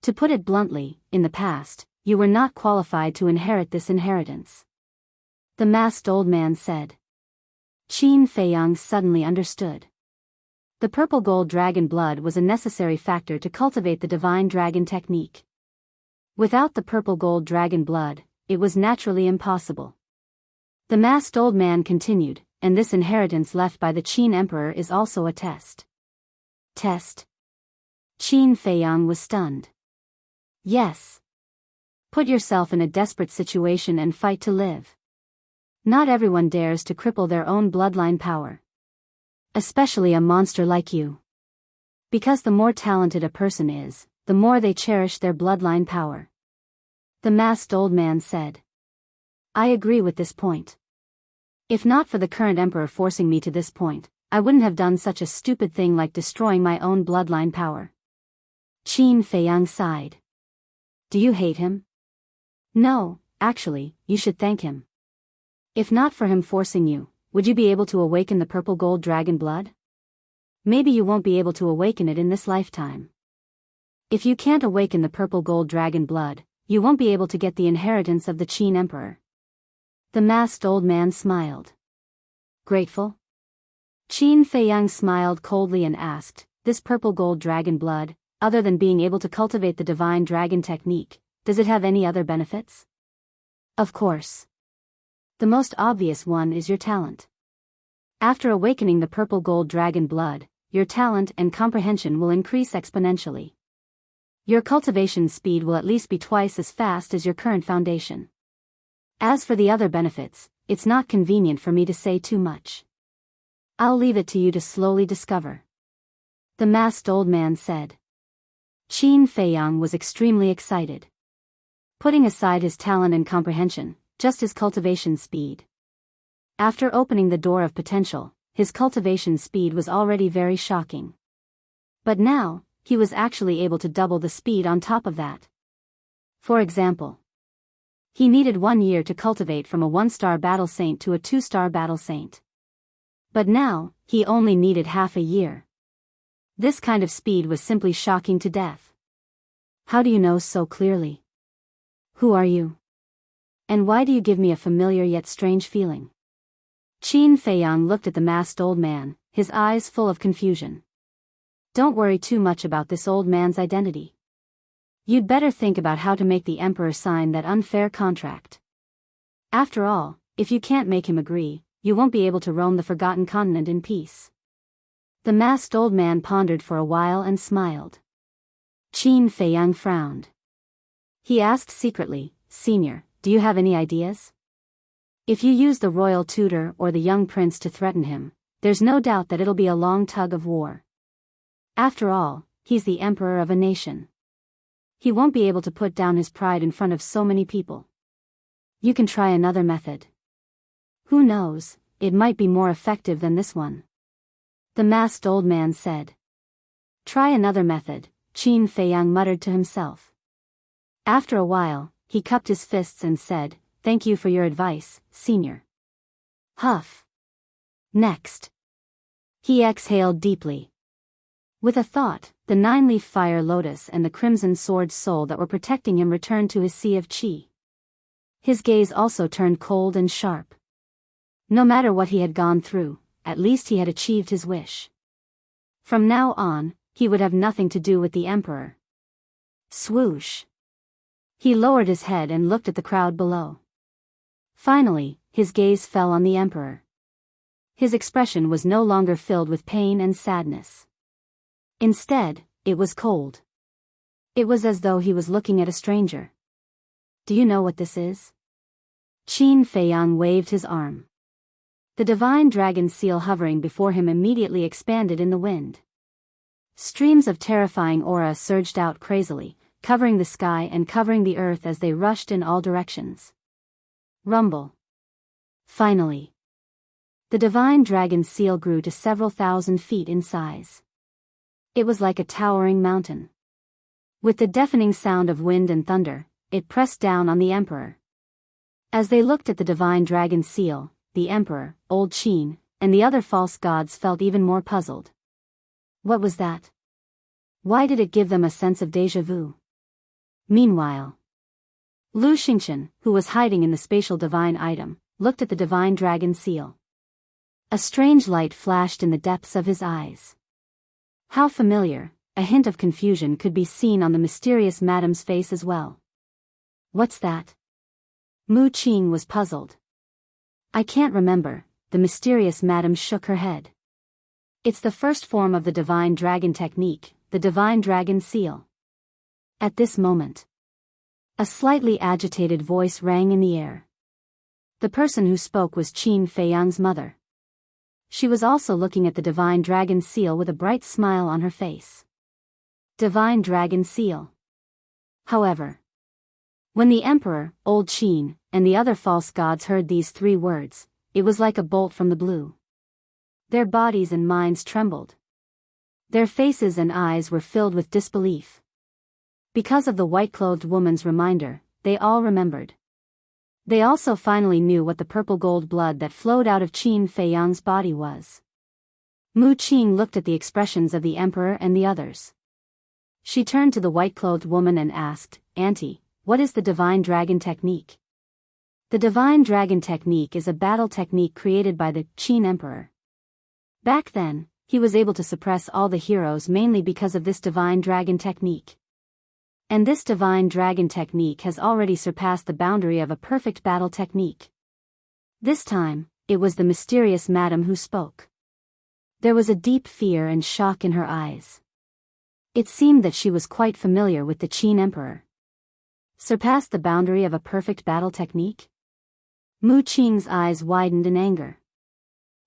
To put it bluntly, in the past, you were not qualified to inherit this inheritance. The masked old man said. Qin Feiyang suddenly understood. The purple gold dragon blood was a necessary factor to cultivate the divine dragon technique. Without the purple gold dragon blood, it was naturally impossible. The masked old man continued, and this inheritance left by the Qin Emperor is also a test. Test? Qin Feiyang was stunned. Yes. Put yourself in a desperate situation and fight to live. Not everyone dares to cripple their own bloodline power. Especially a monster like you. Because the more talented a person is, the more they cherish their bloodline power. The masked old man said. I agree with this point. If not for the current emperor forcing me to this point, I wouldn't have done such a stupid thing like destroying my own bloodline power. Qin Feiyang sighed. Do you hate him? No, actually, you should thank him. If not for him forcing you, would you be able to awaken the purple gold dragon blood? Maybe you won't be able to awaken it in this lifetime. If you can't awaken the purple gold dragon blood, you won't be able to get the inheritance of the Qin Emperor. The masked old man smiled. Grateful? Qin Feiyang smiled coldly and asked, this purple gold dragon blood, other than being able to cultivate the divine dragon technique, does it have any other benefits? Of course. The most obvious one is your talent. After awakening the purple gold dragon blood, your talent and comprehension will increase exponentially. Your cultivation speed will at least be twice as fast as your current foundation. As for the other benefits, it's not convenient for me to say too much. I'll leave it to you to slowly discover. The masked old man said. Qin Feiyang was extremely excited. Putting aside his talent and comprehension, just his cultivation speed. After opening the door of potential, his cultivation speed was already very shocking. But now, he was actually able to double the speed on top of that. For example, he needed 1 year to cultivate from a 1-star battle saint to a 2-star battle saint. But now, he only needed half a year. This kind of speed was simply shocking to death. How do you know so clearly? Who are you? And why do you give me a familiar yet strange feeling? Qin Feiyang looked at the masked old man, his eyes full of confusion. Don't worry too much about this old man's identity. You'd better think about how to make the emperor sign that unfair contract. After all, if you can't make him agree, you won't be able to roam the forgotten continent in peace. The masked old man pondered for a while and smiled. Qin Feiyang frowned. He asked secretly, Senior, do you have any ideas? If you use the royal tutor or the young prince to threaten him, there's no doubt that it'll be a long tug of war. After all, he's the emperor of a nation. He won't be able to put down his pride in front of so many people. You can try another method. Who knows, it might be more effective than this one. The masked old man said. Try another method, Qin Feiyang muttered to himself. After a while, he cupped his fists and said, Thank you for your advice, Senior. Huff. Next. He exhaled deeply. With a thought, the 9-leaf fire lotus and the crimson sword soul that were protecting him returned to his sea of qi. His gaze also turned cold and sharp. No matter what he had gone through, at least he had achieved his wish. From now on, he would have nothing to do with the emperor. Swoosh. He lowered his head and looked at the crowd below. Finally, his gaze fell on the emperor. His expression was no longer filled with pain and sadness. Instead, it was cold. It was as though he was looking at a stranger. Do you know what this is? Qin Feiyang waved his arm. The divine dragon seal hovering before him immediately expanded in the wind. Streams of terrifying aura surged out crazily, covering the sky and covering the earth as they rushed in all directions. Rumble. Finally. The divine dragon seal grew to several thousand feet in size. It was like a towering mountain. With the deafening sound of wind and thunder, it pressed down on the emperor. As they looked at the divine dragon seal, the emperor, old Qin, and the other false gods felt even more puzzled. What was that? Why did it give them a sense of déjà vu? Meanwhile, Lu Xingchen, who was hiding in the spatial divine item, looked at the divine dragon seal. A strange light flashed in the depths of his eyes. How familiar, a hint of confusion could be seen on the mysterious madam's face as well. What's that? Mu Qing was puzzled. I can't remember, the mysterious madam shook her head. It's the first form of the divine dragon technique, the divine dragon seal. At this moment, a slightly agitated voice rang in the air. The person who spoke was Qin Feiyang's mother. She was also looking at the divine dragon seal with a bright smile on her face. Divine dragon seal. However, when the emperor, old Qin, and the other false gods heard these 3 words, it was like a bolt from the blue. Their bodies and minds trembled. Their faces and eyes were filled with disbelief. Because of the white-clothed woman's reminder, they all remembered. They also finally knew what the purple gold blood that flowed out of Qin Feiyang's body was. Mu Qing looked at the expressions of the emperor and the others. She turned to the white-clothed woman and asked, Auntie, what is the divine dragon technique? The divine dragon technique is a battle technique created by the Qin emperor. Back then, he was able to suppress all the heroes mainly because of this divine dragon technique. And this divine dragon technique has already surpassed the boundary of a perfect battle technique. This time, it was the mysterious madam who spoke. There was a deep fear and shock in her eyes. It seemed that she was quite familiar with the Qin emperor. Surpassed the boundary of a perfect battle technique? Mu Qing's eyes widened in anger.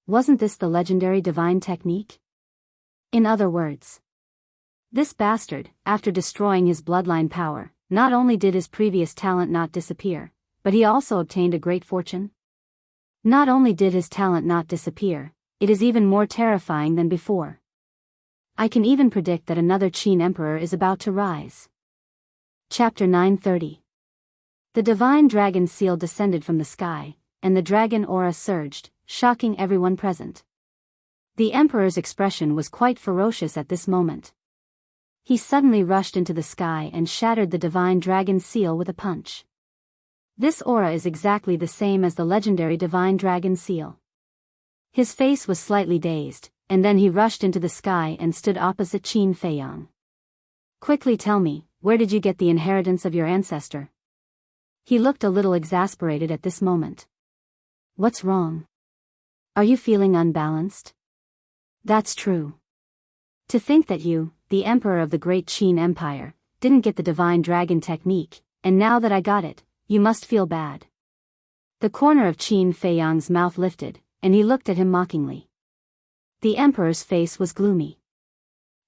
Wasn't this the legendary divine technique? In other words, this bastard, after destroying his bloodline power, not only did his previous talent not disappear, but he also obtained a great fortune. Not only did his talent not disappear, it is even more terrifying than before. I can even predict that another Qin emperor is about to rise. Chapter 930. The divine dragon seal descended from the sky, and the dragon aura surged, shocking everyone present. The emperor's expression was quite ferocious at this moment. He suddenly rushed into the sky and shattered the divine dragon's seal with a punch. This aura is exactly the same as the legendary divine dragon seal. His face was slightly dazed, and then he rushed into the sky and stood opposite Qin Feiyang. Quickly tell me, where did you get the inheritance of your ancestor? He looked a little exasperated at this moment. What's wrong? Are you feeling unbalanced? That's true. To think that you, the emperor of the great Qin Empire, didn't get the divine dragon technique, and now that I got it, you must feel bad. The corner of Qin Feiyang's mouth lifted, and he looked at him mockingly. The emperor's face was gloomy.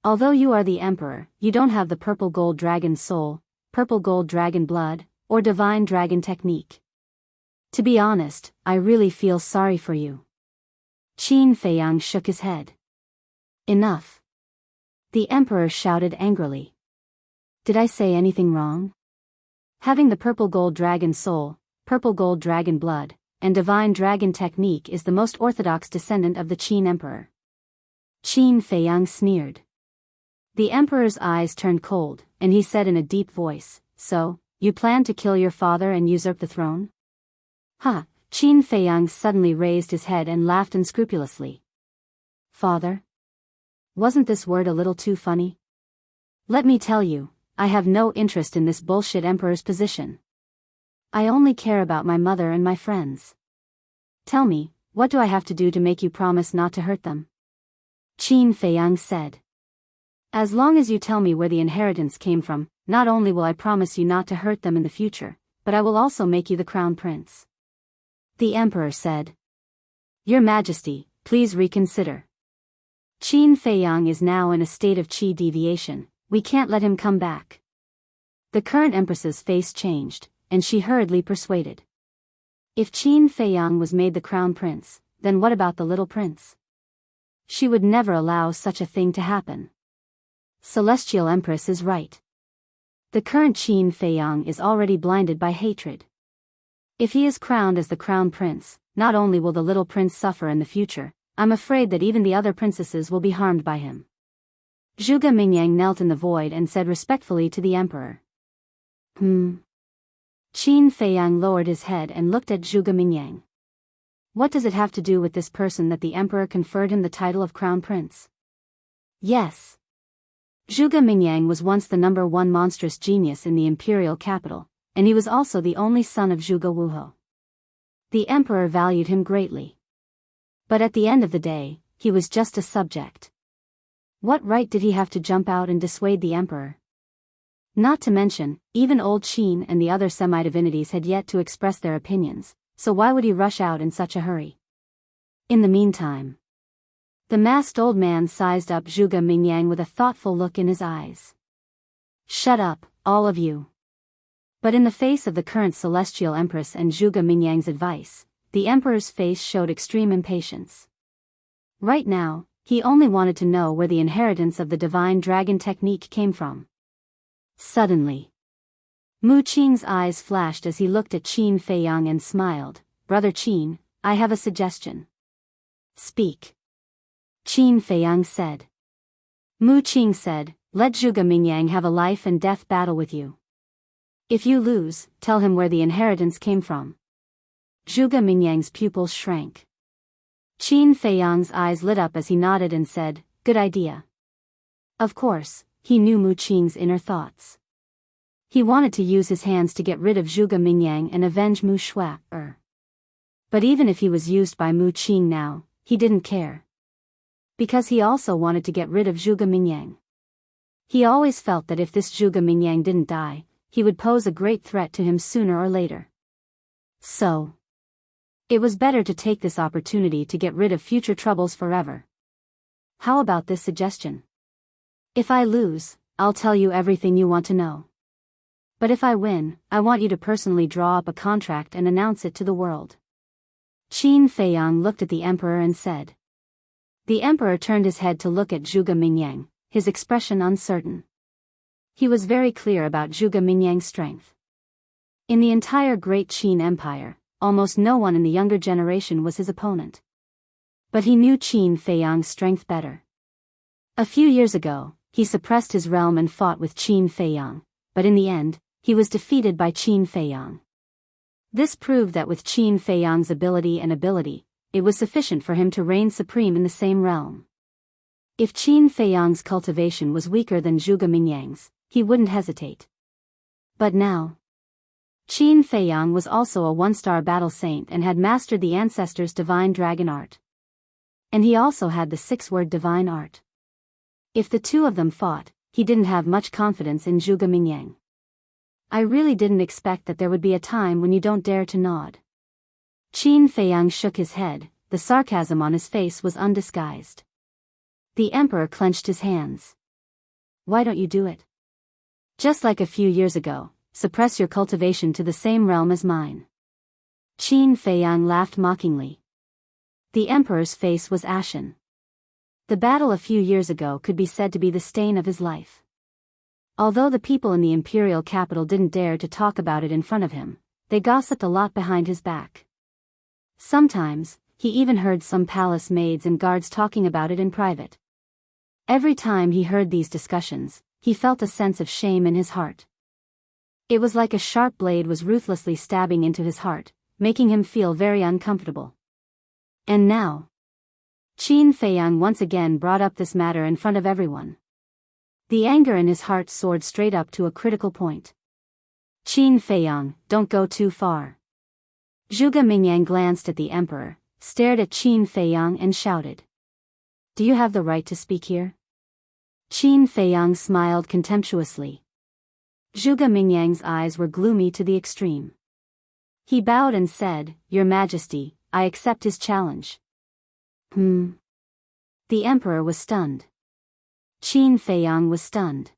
Although you are the emperor, you don't have the purple gold dragon soul, purple gold dragon blood, or divine dragon technique. To be honest, I really feel sorry for you. Qin Feiyang shook his head. Enough. The emperor shouted angrily. Did I say anything wrong? Having the purple gold dragon soul, purple gold dragon blood, and divine dragon technique is the most orthodox descendant of the Qin emperor. Qin Feiyang sneered. The emperor's eyes turned cold, and he said in a deep voice, So, you plan to kill your father and usurp the throne? Ha! Qin Feiyang suddenly raised his head and laughed unscrupulously. Father? Wasn't this word a little too funny? Let me tell you, I have no interest in this bullshit emperor's position. I only care about my mother and my friends. Tell me, what do I have to do to make you promise not to hurt them? Qin Feiyang said. As long as you tell me where the inheritance came from, not only will I promise you not to hurt them in the future, but I will also make you the crown prince. The emperor said. Your Majesty, please reconsider. Qin Feiyang is now in a state of qi deviation, we can't let him come back. The current empress's face changed, and she hurriedly persuaded. If Qin Feiyang was made the crown prince, then what about the little prince? She would never allow such a thing to happen. Celestial Empress is right. The current Qin Feiyang is already blinded by hatred. If he is crowned as the crown prince, not only will the little prince suffer in the future, I'm afraid that even the other princesses will be harmed by him. Zhuge Mingyang knelt in the void and said respectfully to the emperor. Qin Feiyang lowered his head and looked at Zhuge Mingyang. What does it have to do with this person that the emperor conferred him the title of crown prince? Yes. Zhuge Mingyang was once the #1 monstrous genius in the imperial capital, and he was also the only son of Zhuge Wuhe. The emperor valued him greatly. But at the end of the day, he was just a subject. What right did he have to jump out and dissuade the emperor? Not to mention, even old Qin and the other semi-divinities had yet to express their opinions, so why would he rush out in such a hurry? In the meantime, the masked old man sized up Zhuge Mingyang with a thoughtful look in his eyes. Shut up, all of you. But in the face of the current Celestial Empress and Zhuge Mingyang's advice, the emperor's face showed extreme impatience. Right now, he only wanted to know where the inheritance of the divine dragon technique came from. Suddenly, Mu Qing's eyes flashed as he looked at Qin Feiyang and smiled. Brother Qin, I have a suggestion. Speak. Qin Feiyang said. Mu Qing said, let Zhuge Mingyang have a life and death battle with you. If you lose, tell him where the inheritance came from. Zhuge Mingyang's pupils shrank. Qin Feiyang's eyes lit up as he nodded and said, good idea. Of course, he knew Mu Qing's inner thoughts. He wanted to use his hands to get rid of Zhuge Mingyang and avenge Mu Shui. But even if he was used by Mu Qing now, he didn't care. Because he also wanted to get rid of Zhuge Mingyang. He always felt that if this Zhuge Mingyang didn't die, he would pose a great threat to him sooner or later. So, it was better to take this opportunity to get rid of future troubles forever. How about this suggestion? If I lose, I'll tell you everything you want to know. But if I win, I want you to personally draw up a contract and announce it to the world. Qin Feiyang looked at the emperor and said. The emperor turned his head to look at Zhuge Mingyang, his expression uncertain. He was very clear about Zhuge Mingyang's strength. In the entire great Qin Empire, almost no one in the younger generation was his opponent. But he knew Qin Feiyang's strength better. A few years ago, he suppressed his realm and fought with Qin Feiyang, but in the end, he was defeated by Qin Feiyang. This proved that with Qin Feiyang's ability, it was sufficient for him to reign supreme in the same realm. If Qin Feiyang's cultivation was weaker than Zhuge Mingyang's, he wouldn't hesitate. But now, Qin Feiyang was also a one-star battle saint and had mastered the ancestors' divine dragon art. And he also had the six-word divine art. If the two of them fought, he didn't have much confidence in Zhuge Mingyang. I really didn't expect that there would be a time when you don't dare to nod. Qin Feiyang shook his head, the sarcasm on his face was undisguised. The emperor clenched his hands. Why don't you do it? Just like a few years ago, suppress your cultivation to the same realm as mine. Qin Feiyang laughed mockingly. The emperor's face was ashen. The battle a few years ago could be said to be the stain of his life. Although the people in the imperial capital didn't dare to talk about it in front of him, they gossiped a lot behind his back. Sometimes, he even heard some palace maids and guards talking about it in private. Every time he heard these discussions, he felt a sense of shame in his heart. It was like a sharp blade was ruthlessly stabbing into his heart, making him feel very uncomfortable. And now, Qin Feiyang once again brought up this matter in front of everyone. The anger in his heart soared straight up to a critical point. Qin Feiyang, don't go too far. Zhuge Mingyang glanced at the emperor, stared at Qin Feiyang and shouted. Do you have the right to speak here? Qin Feiyang smiled contemptuously. Zhuge Mingyang's eyes were gloomy to the extreme. He bowed and said, Your Majesty, I accept his challenge. The emperor was stunned. Qin Feiyang was stunned.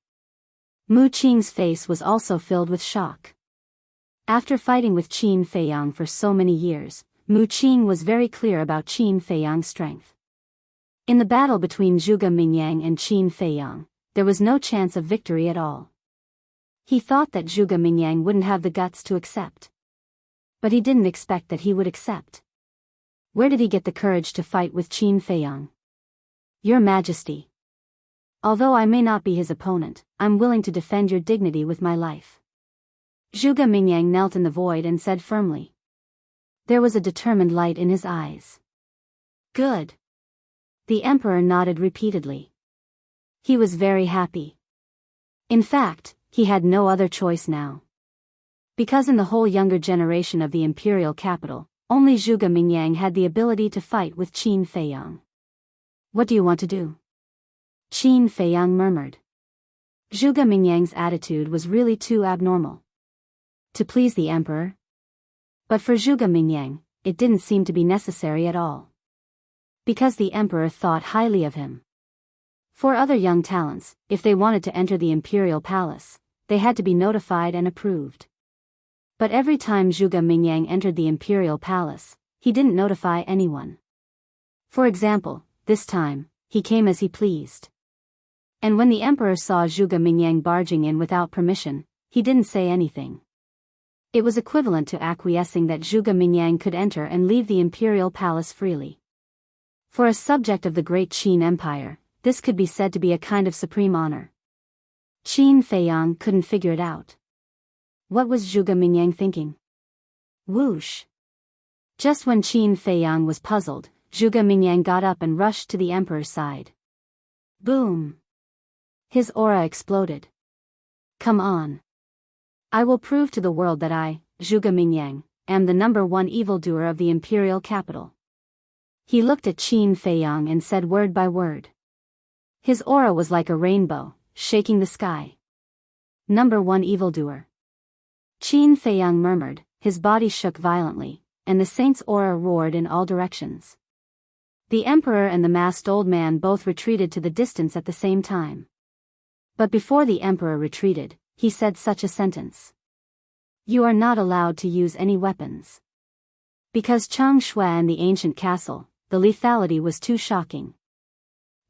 Mu Qing's face was also filled with shock. After fighting with Qin Feiyang for so many years, Mu Qing was very clear about Qin Feiyang's strength. In the battle between Zhuge Mingyang and Qin Feiyang, there was no chance of victory at all. He thought that Zhuge Mingyang wouldn't have the guts to accept. But he didn't expect that he would accept. Where did he get the courage to fight with Qin Feiyang? Your Majesty. Although I may not be his opponent, I'm willing to defend your dignity with my life. Zhuge Mingyang knelt in the void and said firmly. There was a determined light in his eyes. Good. The emperor nodded repeatedly. He was very happy. In fact, he had no other choice now. Because in the whole younger generation of the imperial capital, only Zhuge Mingyang had the ability to fight with Qin Feiyang. What do you want to do? Qin Feiyang murmured. Zhuge Mingyang's attitude was really too abnormal. To please the emperor? But for Zhuge Mingyang, it didn't seem to be necessary at all. Because the emperor thought highly of him. For other young talents, if they wanted to enter the imperial palace, they had to be notified and approved. But every time Zhuge Mingyang entered the imperial palace, he didn't notify anyone. For example, this time, he came as he pleased. And when the emperor saw Zhuge Mingyang barging in without permission, he didn't say anything. It was equivalent to acquiescing that Zhuge Mingyang could enter and leave the imperial palace freely. For a subject of the great Qin Empire, this could be said to be a kind of supreme honor. Qin Feiyang couldn't figure it out. What was Zhuge Mingyang thinking? Whoosh! Just when Qin Feiyang was puzzled, Zhuge Mingyang got up and rushed to the emperor's side. Boom! His aura exploded. Come on. I will prove to the world that I, Zhuge Mingyang, am the #1 evildoer of the imperial capital. He looked at Qin Feiyang and said word by word. His aura was like a rainbow, shaking the sky. #1 evildoer. Qin Feiyang murmured, his body shook violently, and the saint's aura roared in all directions. The emperor and the masked old man both retreated to the distance at the same time. But before the emperor retreated, he said such a sentence. You are not allowed to use any weapons. Because Chang Shui and the ancient castle, the lethality was too shocking.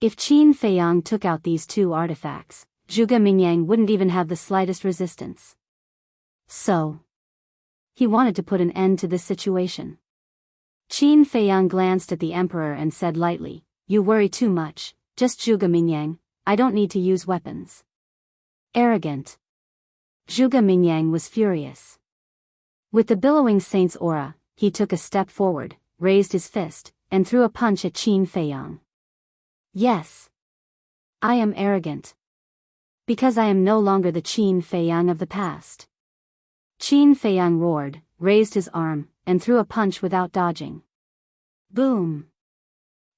If Qin Feiyang took out these two artifacts, Zhuge Mingyang wouldn't even have the slightest resistance. So, he wanted to put an end to this situation. Qin Feiyang glanced at the emperor and said lightly, "You worry too much, just Zhuge Mingyang, I don't need to use weapons." Arrogant. Zhuge Mingyang was furious. With the billowing saint's aura, he took a step forward, raised his fist, and threw a punch at Qin Feiyang. Yes. I am arrogant. Because I am no longer the Qin Feiyang of the past. Qin Feiyang roared, raised his arm, and threw a punch without dodging. Boom!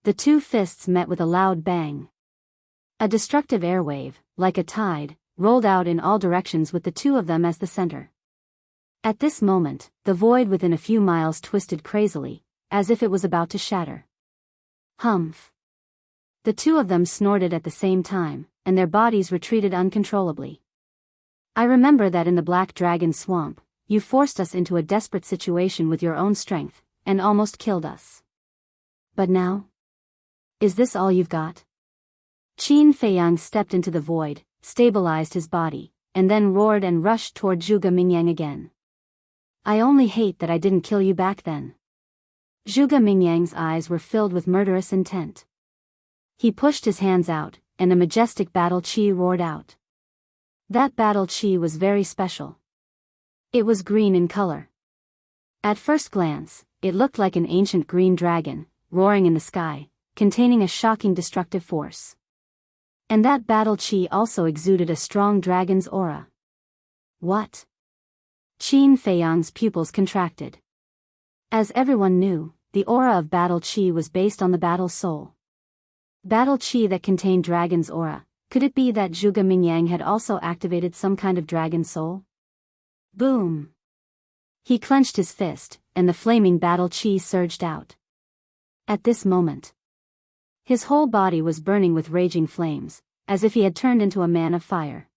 The two fists met with a loud bang. A destructive airwave, like a tide, rolled out in all directions with the two of them as the center. At this moment, the void within a few miles twisted crazily, as if it was about to shatter. Humph! The two of them snorted at the same time, and their bodies retreated uncontrollably. I remember that in the Black Dragon Swamp, you forced us into a desperate situation with your own strength, and almost killed us. But now? Is this all you've got? Qin Feiyang stepped into the void, stabilized his body, and then roared and rushed toward Zhuge Mingyang again. I only hate that I didn't kill you back then. Zhuge Mingyang's eyes were filled with murderous intent. He pushed his hands out, and a majestic battle chi roared out. That battle chi was very special. It was green in color. At first glance, it looked like an ancient green dragon, roaring in the sky, containing a shocking destructive force. And that battle chi also exuded a strong dragon's aura. What? Qin Feiyang's pupils contracted. As everyone knew, the aura of battle chi was based on the battle soul. Battle chi that contained dragon's aura, could it be that Zhuge Mingyang had also activated some kind of dragon soul? Boom! He clenched his fist, and the flaming battle chi surged out. At this moment, his whole body was burning with raging flames, as if he had turned into a man of fire.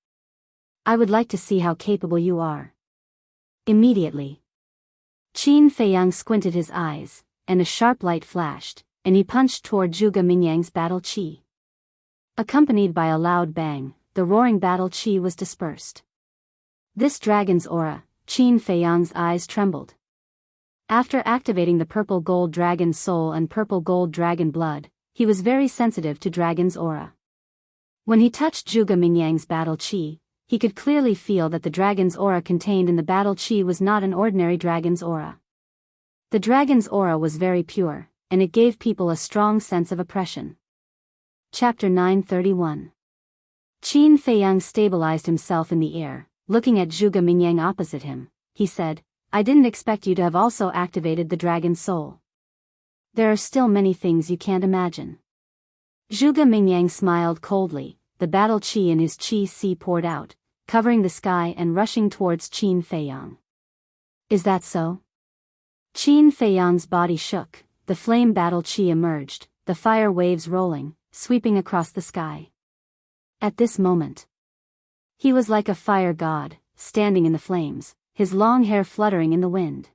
I would like to see how capable you are. Immediately, Qin Feiyang squinted his eyes, and a sharp light flashed, and he punched toward Zhuge Mingyang's battle chi. Accompanied by a loud bang, the roaring battle chi was dispersed. This dragon's aura, Qin Feiyang's eyes trembled. After activating the purple gold dragon soul and purple gold dragon blood, he was very sensitive to dragon's aura. When he touched Zhuge Mingyang's battle chi, he could clearly feel that the dragon's aura contained in the battle chi was not an ordinary dragon's aura. The dragon's aura was very pure, and it gave people a strong sense of oppression. Chapter 931. Qin Feiyang stabilized himself in the air, looking at Zhuge Mingyang opposite him. He said, I didn't expect you to have also activated the dragon's soul. There are still many things you can't imagine. Zhuge Mingyang smiled coldly, the battle chi in his chi sea poured out, covering the sky and rushing towards Qin Feiyang. Is that so? Qin Feiyang's body shook, the flame battle chi emerged, the fire waves rolling, sweeping across the sky. At this moment, he was like a fire god, standing in the flames, his long hair fluttering in the wind.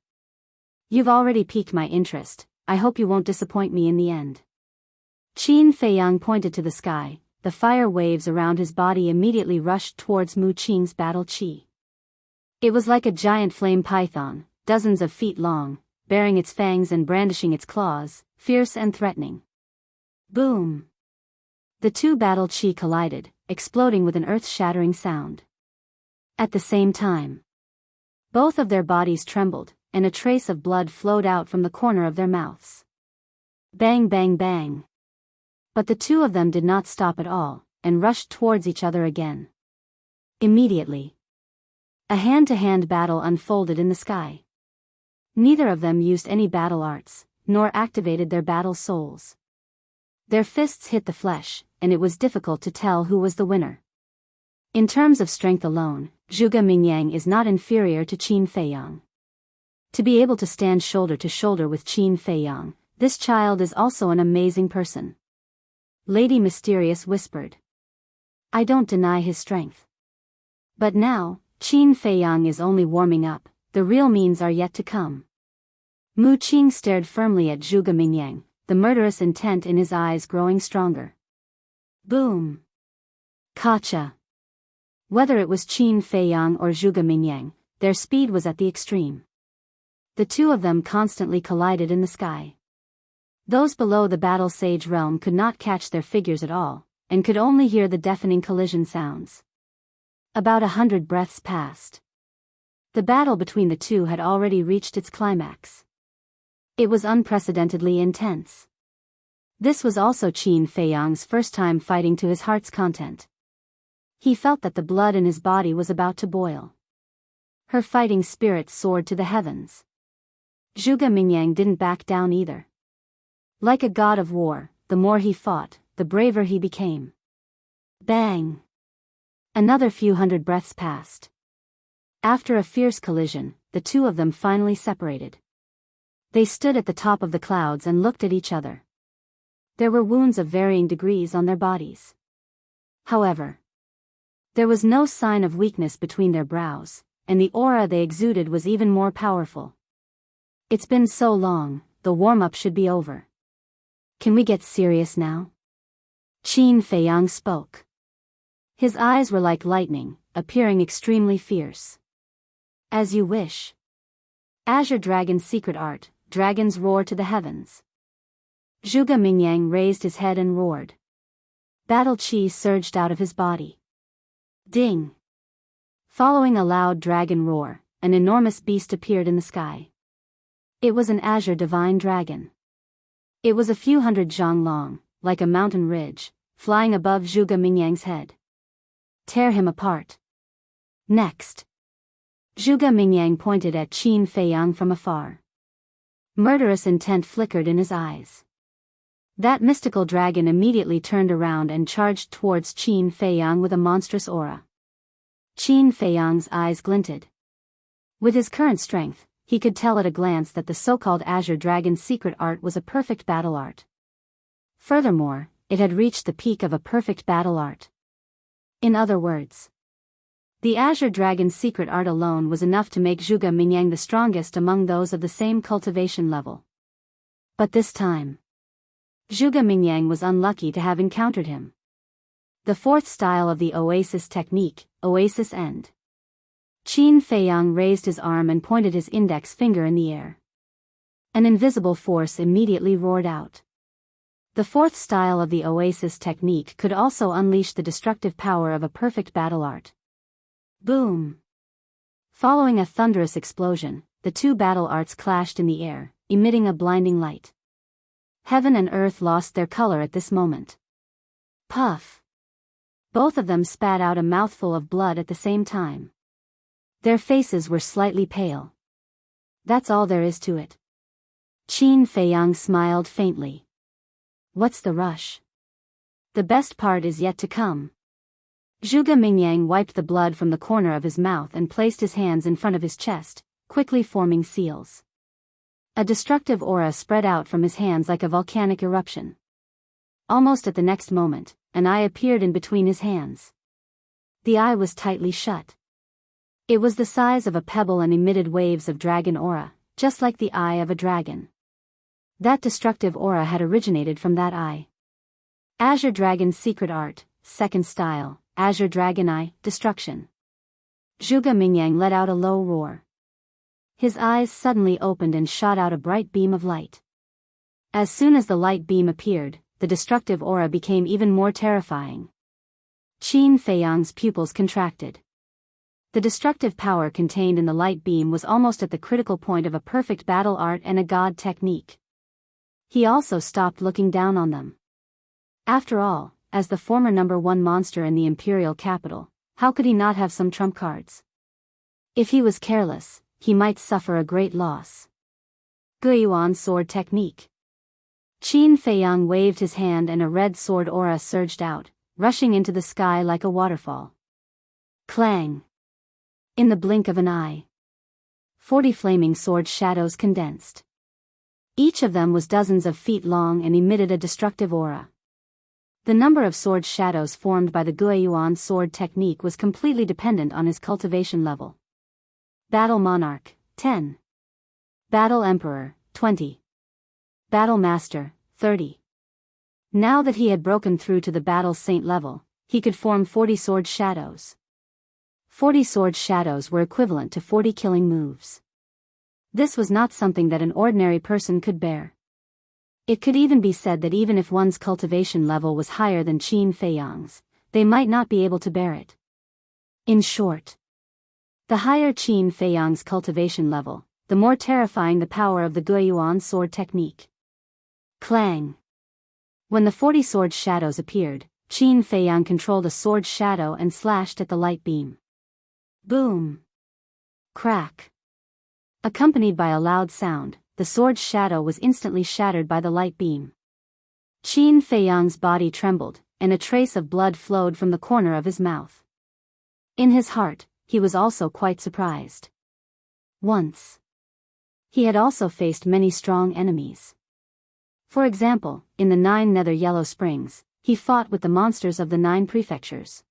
You've already piqued my interest, I hope you won't disappoint me in the end. Qin Feiyang pointed to the sky, the fire waves around his body immediately rushed towards Mu Qing's battle chi. It was like a giant flame python, dozens of feet long, baring its fangs and brandishing its claws, fierce and threatening. Boom! The two battle chi collided, exploding with an earth-shattering sound. At the same time, both of their bodies trembled, and a trace of blood flowed out from the corner of their mouths. Bang bang bang! But the two of them did not stop at all, and rushed towards each other again. Immediately, a hand-to-hand battle unfolded in the sky. Neither of them used any battle arts, nor activated their battle souls. Their fists hit the flesh, and it was difficult to tell who was the winner. In terms of strength alone, Zhuge Mingyang is not inferior to Qin Feiyang. To be able to stand shoulder to shoulder with Qin Feiyang, this child is also an amazing person. Lady Mysterious whispered. I don't deny his strength. But now, Qin Feiyang is only warming up, the real means are yet to come. Mu Qing stared firmly at Zhuge Mingyang, the murderous intent in his eyes growing stronger. Boom! Kacha! Whether it was Qin Feiyang or Zhuge Mingyang, their speed was at the extreme. The two of them constantly collided in the sky. Those below the battle sage realm could not catch their figures at all, and could only hear the deafening collision sounds. About 100 breaths passed. The battle between the two had already reached its climax. It was unprecedentedly intense. This was also Qin Feiyang's first time fighting to his heart's content. He felt that the blood in his body was about to boil. Her fighting spirit soared to the heavens. Zhuge Mingyang didn't back down either. Like a god of war, the more he fought, the braver he became. Bang! Another few hundred breaths passed. After a fierce collision, the two of them finally separated. They stood at the top of the clouds and looked at each other. There were wounds of varying degrees on their bodies. However, there was no sign of weakness between their brows, and the aura they exuded was even more powerful. It's been so long, the warm-up should be over. Can we get serious now? Qin Feiyang spoke. His eyes were like lightning, appearing extremely fierce. As you wish. Azure Dragon's secret art, dragons roar to the heavens. Zhuge Mingyang raised his head and roared. Battle chi surged out of his body. Ding! Following a loud dragon roar, an enormous beast appeared in the sky. It was an azure divine dragon. It was a few hundred zhang long, like a mountain ridge, flying above Zhuge Mingyang's head. Tear him apart. Next. Zhuge Mingyang pointed at Qin Feiyang from afar. Murderous intent flickered in his eyes. That mystical dragon immediately turned around and charged towards Qin Feiyang with a monstrous aura. Qin Feiyang's eyes glinted. With his current strength, he could tell at a glance that the so-called Azure Dragon's secret art was a perfect battle art. Furthermore, it had reached the peak of a perfect battle art. In other words, the Azure Dragon's secret art alone was enough to make Zhuge Mingyang the strongest among those of the same cultivation level. But this time, Zhuge Mingyang was unlucky to have encountered him. The fourth style of the Oasis technique, Oasis End. Qin Feiyang raised his arm and pointed his index finger in the air. An invisible force immediately roared out. The fourth style of the Oasis technique could also unleash the destructive power of a perfect battle art. Boom! Following a thunderous explosion, the two battle arts clashed in the air, emitting a blinding light. Heaven and earth lost their color at this moment. Puff! Both of them spat out a mouthful of blood at the same time. Their faces were slightly pale. That's all there is to it. Qin Feiyang smiled faintly. What's the rush? The best part is yet to come. Zhuge Mingyang wiped the blood from the corner of his mouth and placed his hands in front of his chest, quickly forming seals. A destructive aura spread out from his hands like a volcanic eruption. Almost at the next moment, an eye appeared in between his hands. The eye was tightly shut. It was the size of a pebble and emitted waves of dragon aura, just like the eye of a dragon. That destructive aura had originated from that eye. Azure Dragon's secret art, second style, Azure Dragon Eye, destruction. Zhuge Mingyang let out a low roar. His eyes suddenly opened and shot out a bright beam of light. As soon as the light beam appeared, the destructive aura became even more terrifying. Qin Feiyang's pupils contracted. The destructive power contained in the light beam was almost at the critical point of a perfect battle art and a god technique. He also stopped looking down on them. After all, as the former #1 monster in the imperial capital, how could he not have some trump cards? If he was careless, he might suffer a great loss. Guiyuan sword technique. Qin Feiyang waved his hand and a red sword aura surged out, rushing into the sky like a waterfall. Clang! In the blink of an eye, 40 flaming sword shadows condensed. Each of them was dozens of feet long and emitted a destructive aura. The number of sword shadows formed by the Guiyuan sword technique was completely dependent on his cultivation level. Battle Monarch, 10. Battle Emperor, 20. Battle Master, 30. Now that he had broken through to the Battle Saint level, he could form 40 sword shadows. 40 sword shadows were equivalent to 40 killing moves. This was not something that an ordinary person could bear. It could even be said that even if one's cultivation level was higher than Qin Feiyang's, they might not be able to bear it. In short, the higher Qin Feiyang's cultivation level, the more terrifying the power of the Guiyuan sword technique. Clang! When the 40 sword shadows appeared, Qin Feiyang controlled a sword shadow and slashed at the light beam. Boom! Crack! Accompanied by a loud sound, the sword shadow was instantly shattered by the light beam. Qin Feiyang's body trembled, and a trace of blood flowed from the corner of his mouth. In his heart, he was also quite surprised. Once, he had also faced many strong enemies. For example, in the 9 Nether Yellow Springs, he fought with the monsters of the 9 prefectures.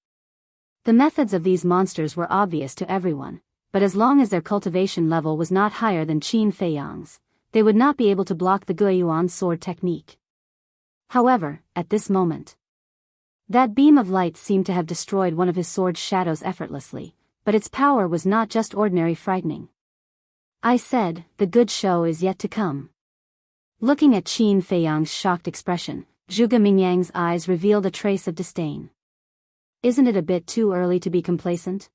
The methods of these monsters were obvious to everyone, but as long as their cultivation level was not higher than Qin Feiyang's, they would not be able to block the Guiyuan sword technique. However, at this moment, that beam of light seemed to have destroyed one of his sword's shadows effortlessly, but its power was not just ordinary frightening. I said, the good show is yet to come. Looking at Qin Feiyang's shocked expression, Zhuge Mingyang's eyes revealed a trace of disdain. Isn't it a bit too early to be complacent?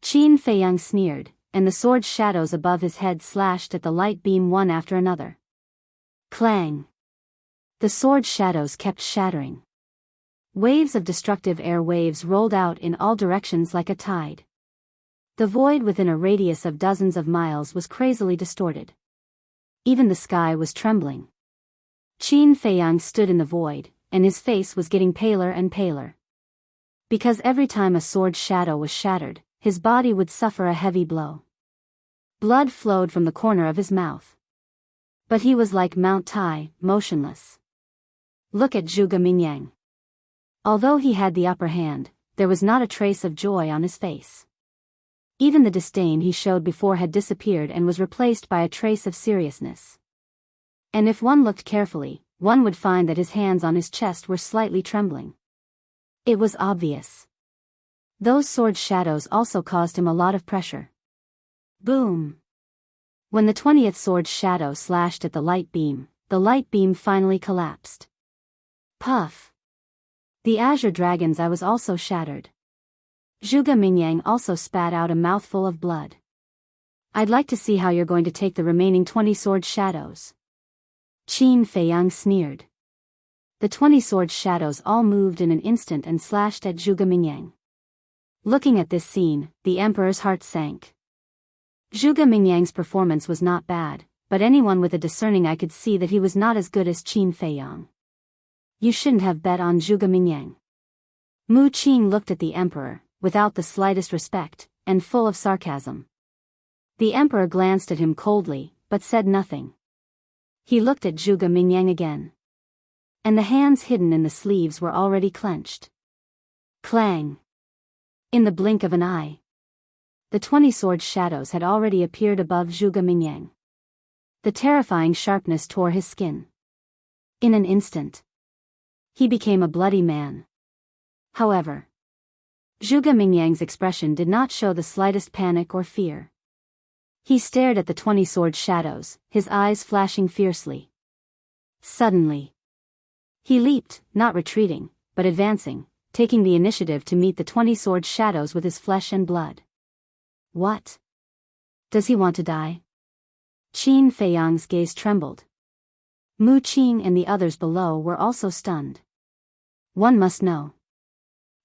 Qin Feiyang sneered, and the sword shadows above his head slashed at the light beam one after another. Clang! The sword shadows kept shattering. Waves of destructive air waves rolled out in all directions like a tide. The void within a radius of dozens of miles was crazily distorted. Even the sky was trembling. Qin Feiyang stood in the void, and his face was getting paler and paler. Because every time a sword shadow was shattered, his body would suffer a heavy blow. Blood flowed from the corner of his mouth. But he was like Mount Tai, motionless. Look at Zhuge Mingyang. Although he had the upper hand, there was not a trace of joy on his face. Even the disdain he showed before had disappeared and was replaced by a trace of seriousness. And if one looked carefully, one would find that his hands on his chest were slightly trembling. It was obvious. Those sword shadows also caused him a lot of pressure. Boom! When the 20th sword shadow slashed at the light beam finally collapsed. Puff! The azure dragon's eye was also shattered. Zhuge Mingyang also spat out a mouthful of blood. I'd like to see how you're going to take the remaining 20 sword shadows. Qin Feiyang sneered. The 20 sword shadows all moved in an instant and slashed at Zhuge Mingyang. Looking at this scene, the emperor's heart sank. Zhuge Mingyang's performance was not bad, but anyone with a discerning eye could see that he was not as good as Qin Feiyang. You shouldn't have bet on Zhuge Mingyang. Mu Qing looked at the emperor, without the slightest respect, and full of sarcasm. The emperor glanced at him coldly, but said nothing. He looked at Zhuge Mingyang again. And the hands hidden in the sleeves were already clenched. Clang! In the blink of an eye, the 20 sword shadows had already appeared above Zhuge Mingyang. The terrifying sharpness tore his skin. In an instant, he became a bloody man. However, Zhuge Mingyang's expression did not show the slightest panic or fear. He stared at the 20 sword shadows, his eyes flashing fiercely. Suddenly, he leaped, not retreating, but advancing, taking the initiative to meet the 20 sword shadows with his flesh and blood. What? Does he want to die? Qin Feiyang's gaze trembled. Mu Qing and the others below were also stunned. One must know.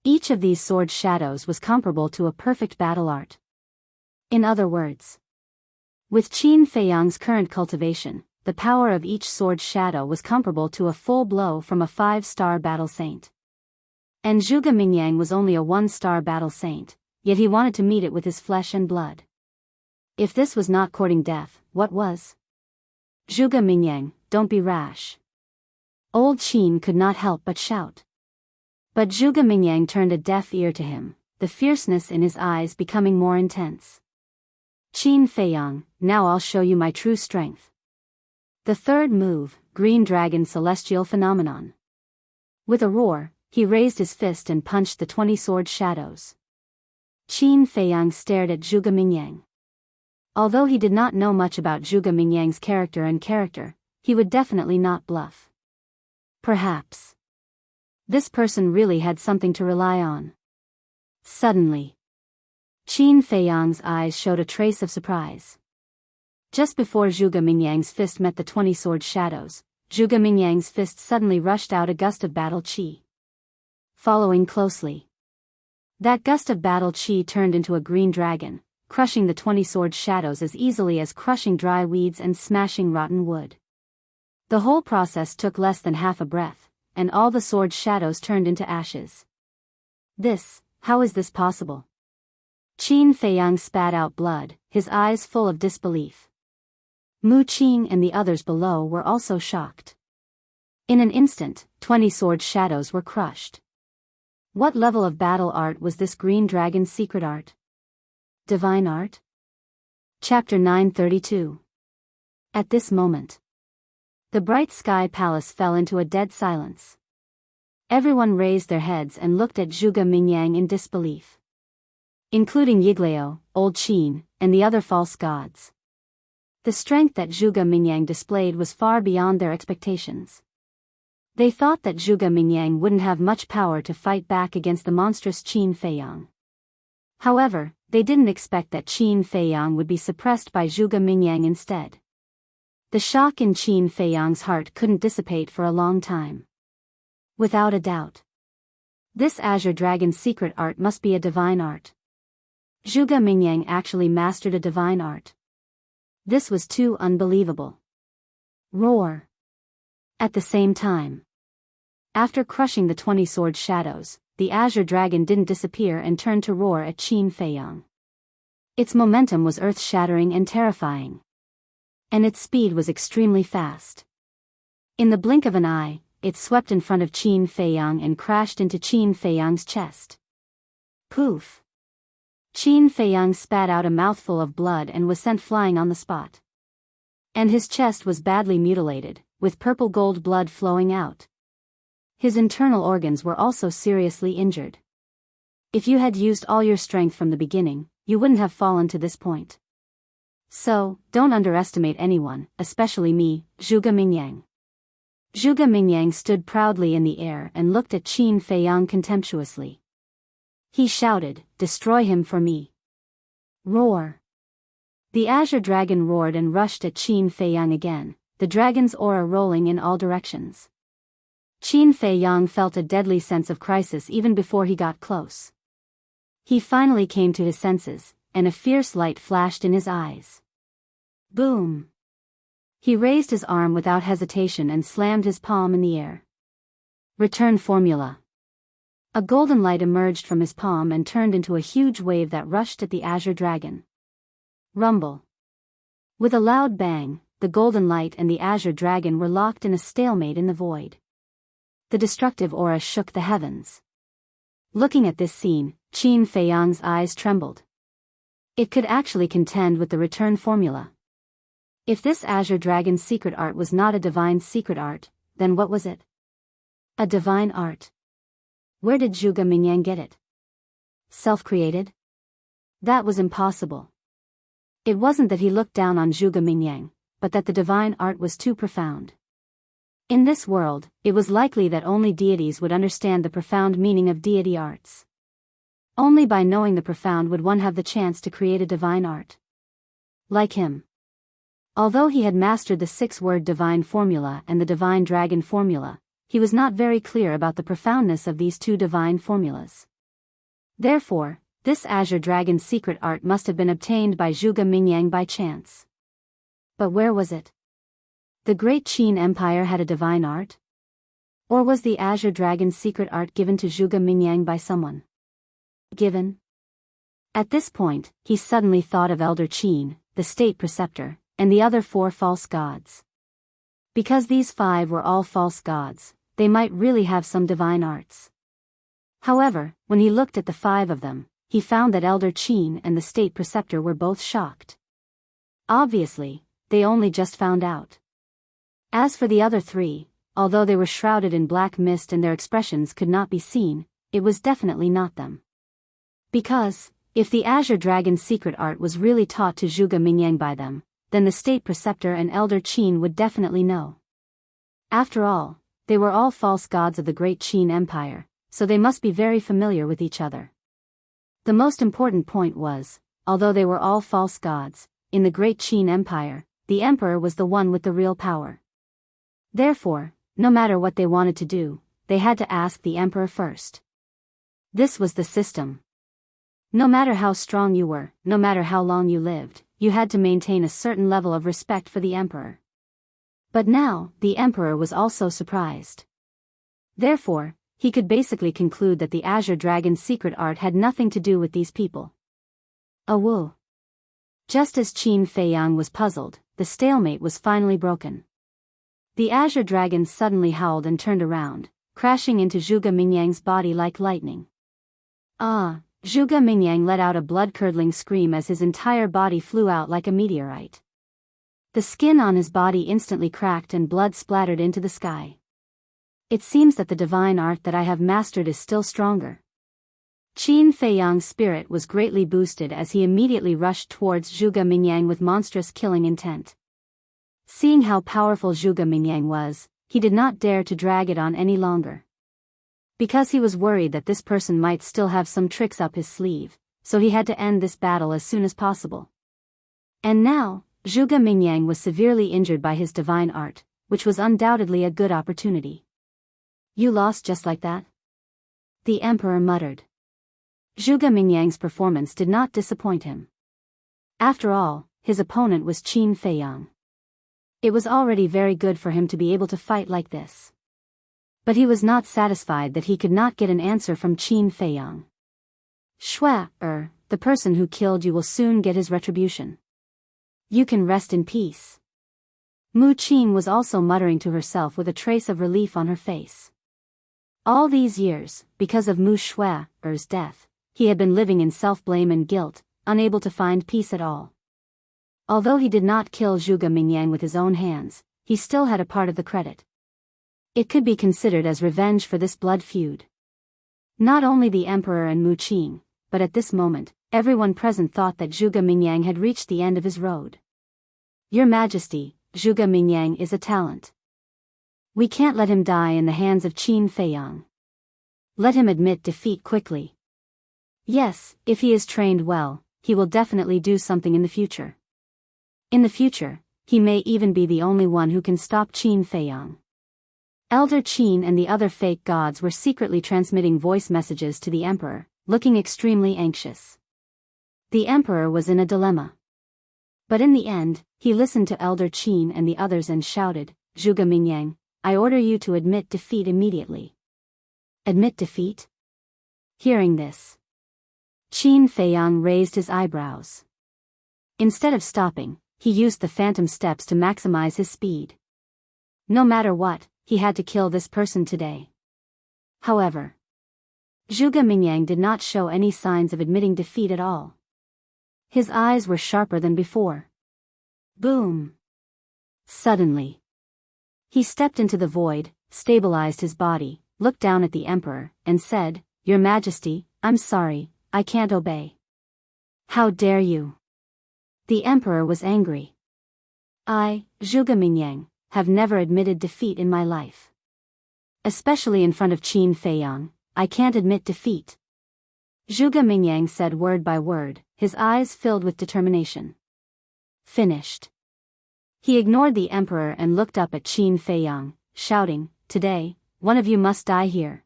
Each of these sword shadows was comparable to a perfect battle art. In other words, with Qin Feiyang's current cultivation, the power of each sword shadow was comparable to a full blow from a 5-star battle saint. And Zhuge Mingyang was only a 1-star battle saint, yet he wanted to meet it with his flesh and blood. If this was not courting death, what was? Zhuge Mingyang, don't be rash. Old Qin could not help but shout. But Zhuge Mingyang turned a deaf ear to him, the fierceness in his eyes becoming more intense. Qin Feiyang, now I'll show you my true strength. The third move, Green Dragon Celestial Phenomenon. With a roar, he raised his fist and punched the 20 sword shadows. Qin Feiyang stared at Zhuge Mingyang. Although he did not know much about Zhuge Mingyang's character, he would definitely not bluff. Perhaps this person really had something to rely on. Suddenly, Qin Feiyang's eyes showed a trace of surprise. Just before Zhuge Mingyang's fist met the 20 sword shadows, Zhuge Mingyang's fist suddenly rushed out a gust of battle qi. Following closely, that gust of battle qi turned into a green dragon, crushing the 20 sword shadows as easily as crushing dry weeds and smashing rotten wood. The whole process took less than half a breath, and all the sword shadows turned into ashes. How is this possible? Qin Feiyang spat out blood, his eyes full of disbelief. Mu Qing and the others below were also shocked. In an instant, 20 sword shadows were crushed. What level of battle art was this green dragon's secret art? Divine art? Chapter 932. At this moment, the bright sky palace fell into a dead silence. Everyone raised their heads and looked at Zhuge Mingyang in disbelief, including Yiglao, Old Qin, and the other false gods. The strength that Zhuge Mingyang displayed was far beyond their expectations. They thought that Zhuge Mingyang wouldn't have much power to fight back against the monstrous Qin Feiyang. However, they didn't expect that Qin Feiyang would be suppressed by Zhuge Mingyang instead. The shock in Qin Feiyang's heart couldn't dissipate for a long time. Without a doubt, this Azure Dragon's secret art must be a divine art. Zhuge Mingyang actually mastered a divine art. This was too unbelievable. Roar. At the same time, after crushing the 20 sword shadows, the Azure Dragon didn't disappear and turned to roar at Qin Feiyang. Its momentum was earth-shattering and terrifying, and its speed was extremely fast. In the blink of an eye, it swept in front of Qin Feiyang and crashed into Qin Feiyang's chest. Poof! Qin Feiyang spat out a mouthful of blood and was sent flying on the spot. And his chest was badly mutilated, with purple gold blood flowing out. His internal organs were also seriously injured. If you had used all your strength from the beginning, you wouldn't have fallen to this point. So, don't underestimate anyone, especially me, Zhuge Mingyang. Zhuge Mingyang stood proudly in the air and looked at Qin Feiyang contemptuously. He shouted, "Destroy him for me." Roar. The Azure Dragon roared and rushed at Qin Feiyang again, the dragon's aura rolling in all directions. Qin Feiyang felt a deadly sense of crisis even before he got close. He finally came to his senses, and a fierce light flashed in his eyes. Boom! He raised his arm without hesitation and slammed his palm in the air. Return formula. A golden light emerged from his palm and turned into a huge wave that rushed at the Azure Dragon. Rumble. With a loud bang, the golden light and the Azure Dragon were locked in a stalemate in the void. The destructive aura shook the heavens. Looking at this scene, Qin Feiyang's eyes trembled. It could actually contend with the return formula. If this Azure Dragon's secret art was not a divine secret art, then what was it? A divine art. Where did Zhuge Mingyang get it? Self-created? That was impossible. It wasn't that he looked down on Zhuge Mingyang, but that the divine art was too profound. In this world, it was likely that only deities would understand the profound meaning of deity arts. Only by knowing the profound would one have the chance to create a divine art. Like him. Although he had mastered the 6-word divine formula and the divine dragon formula, he was not very clear about the profoundness of these two divine formulas. Therefore, this Azure Dragon's secret art must have been obtained by Zhuge Mingyang by chance. But where was it? The great Qin Empire had a divine art? Or was the Azure Dragon's secret art given to Zhuge Mingyang by someone? Given? At this point, he suddenly thought of Elder Qin, the state preceptor, and the other 4 false gods. Because these 5 were all false gods, they might really have some divine arts. However, when he looked at the 5 of them, he found that Elder Qin and the state preceptor were both shocked. Obviously, they only just found out. As for the other 3, although they were shrouded in black mist and their expressions could not be seen, it was definitely not them. Because, If the Azure Dragon's secret art was really taught to Zhuge Mingyang by them, then the state preceptor and elder Qin would definitely know. After all, they were all false gods of the great Qin Empire, so they must be very familiar with each other. The most important point was, although they were all false gods, in the great Qin Empire, the emperor was the one with the real power. Therefore, no matter what they wanted to do, they had to ask the emperor first. This was the system. No matter how strong you were, no matter how long you lived, you had to maintain a certain level of respect for the emperor. But now, the emperor was also surprised. Therefore, he could basically conclude that the Azure Dragon's secret art had nothing to do with these people. Woo. Just as Qin Feiyang was puzzled, the stalemate was finally broken. The Azure Dragon suddenly howled and turned around, crashing into Zhuge Mingyang's body like lightning. Zhuge Mingyang let out a blood-curdling scream as his entire body flew out like a meteorite. The skin on his body instantly cracked and blood splattered into the sky. It seems that the divine art that I have mastered is still stronger. Qin Feiyang's spirit was greatly boosted as he immediately rushed towards Zhuge Mingyang with monstrous killing intent. Seeing how powerful Zhuge Mingyang was, he did not dare to drag it on any longer. Because he was worried that this person might still have some tricks up his sleeve, so he had to end this battle as soon as possible. And now, Zhuge Mingyang was severely injured by his divine art, which was undoubtedly a good opportunity. You lost just like that? The emperor muttered. Zhuge Mingyang's performance did not disappoint him. After all, his opponent was Qin Feiyang. It was already very good for him to be able to fight like this. But he was not satisfied that he could not get an answer from Qin Feiyang. The person who killed you will soon get his retribution. You can rest in peace. Mu Qin was also muttering to herself with a trace of relief on her face. All these years, because of Mu Shue's death, he had been living in self-blame and guilt, unable to find peace at all. Although he did not kill Zhuge Mingyang with his own hands, he still had a part of the credit. It could be considered as revenge for this blood feud. Not only the emperor and Mu Qin, but at this moment, everyone present thought that Zhuge Mingyang had reached the end of his road. Your Majesty, Zhuge Mingyang is a talent. We can't let him die in the hands of Qin Feiyang. Let him admit defeat quickly. Yes, if he is trained well, he will definitely do something in the future. In the future, he may even be the only one who can stop Qin Feiyang. Elder Qin and the other fake gods were secretly transmitting voice messages to the emperor, looking extremely anxious. The emperor was in a dilemma. But in the end, he listened to Elder Qin and the others and shouted, Zhuge Mingyang, I order you to admit defeat immediately. Admit defeat? Hearing this, Qin Feiyang raised his eyebrows. Instead of stopping, he used the phantom steps to maximize his speed. No matter what, he had to kill this person today. However, Zhuge Mingyang did not show any signs of admitting defeat at all. His eyes were sharper than before. Boom! Suddenly, he stepped into the void, stabilized his body, looked down at the emperor, and said, Your Majesty, I'm sorry, I can't obey. How dare you? The emperor was angry. I, Zhuge Mingyang, have never admitted defeat in my life. Especially in front of Qin Feiyang, I can't admit defeat. Zhuge Mingyang said word by word, his eyes filled with determination. Finished. He ignored the emperor and looked up at Qin Feiyang, shouting, Today, one of you must die here.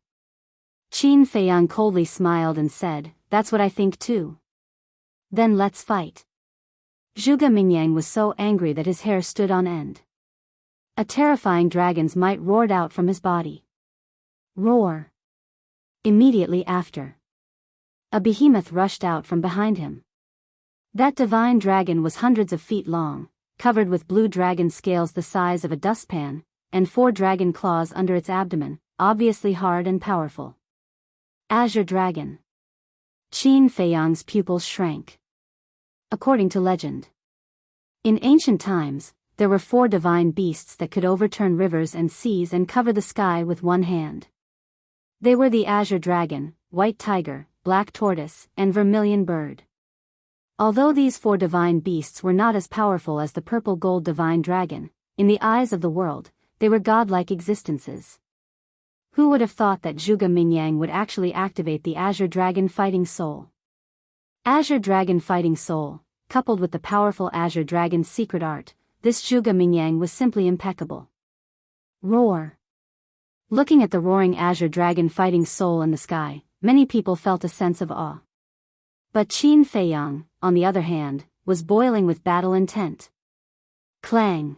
Qin Feiyang coldly smiled and said, That's what I think too. Then let's fight. Zhuge Mingyang was so angry that his hair stood on end. A terrifying dragon's might roared out from his body. Roar! Immediately after, a behemoth rushed out from behind him. That divine dragon was hundreds of feet long, covered with blue dragon scales the size of a dustpan, and 4 dragon claws under its abdomen, obviously hard and powerful. Azure Dragon. Qin Feiyang's pupils shrank. According to legend, in ancient times, there were 4 divine beasts that could overturn rivers and seas and cover the sky with one hand. They were the Azure Dragon, White Tiger, black tortoise, and vermilion bird. Although these 4 divine beasts were not as powerful as the purple-gold divine dragon, in the eyes of the world, they were godlike existences. Who would have thought that Zhuge Mingyang would actually activate the Azure Dragon Fighting Soul? Azure Dragon Fighting Soul, coupled with the powerful Azure Dragon's secret art, this Zhuge Mingyang was simply impeccable. Roar! Looking at the roaring Azure Dragon Fighting Soul in the sky, many people felt a sense of awe. But Qin Feiyang, on the other hand, was boiling with battle intent. Clang!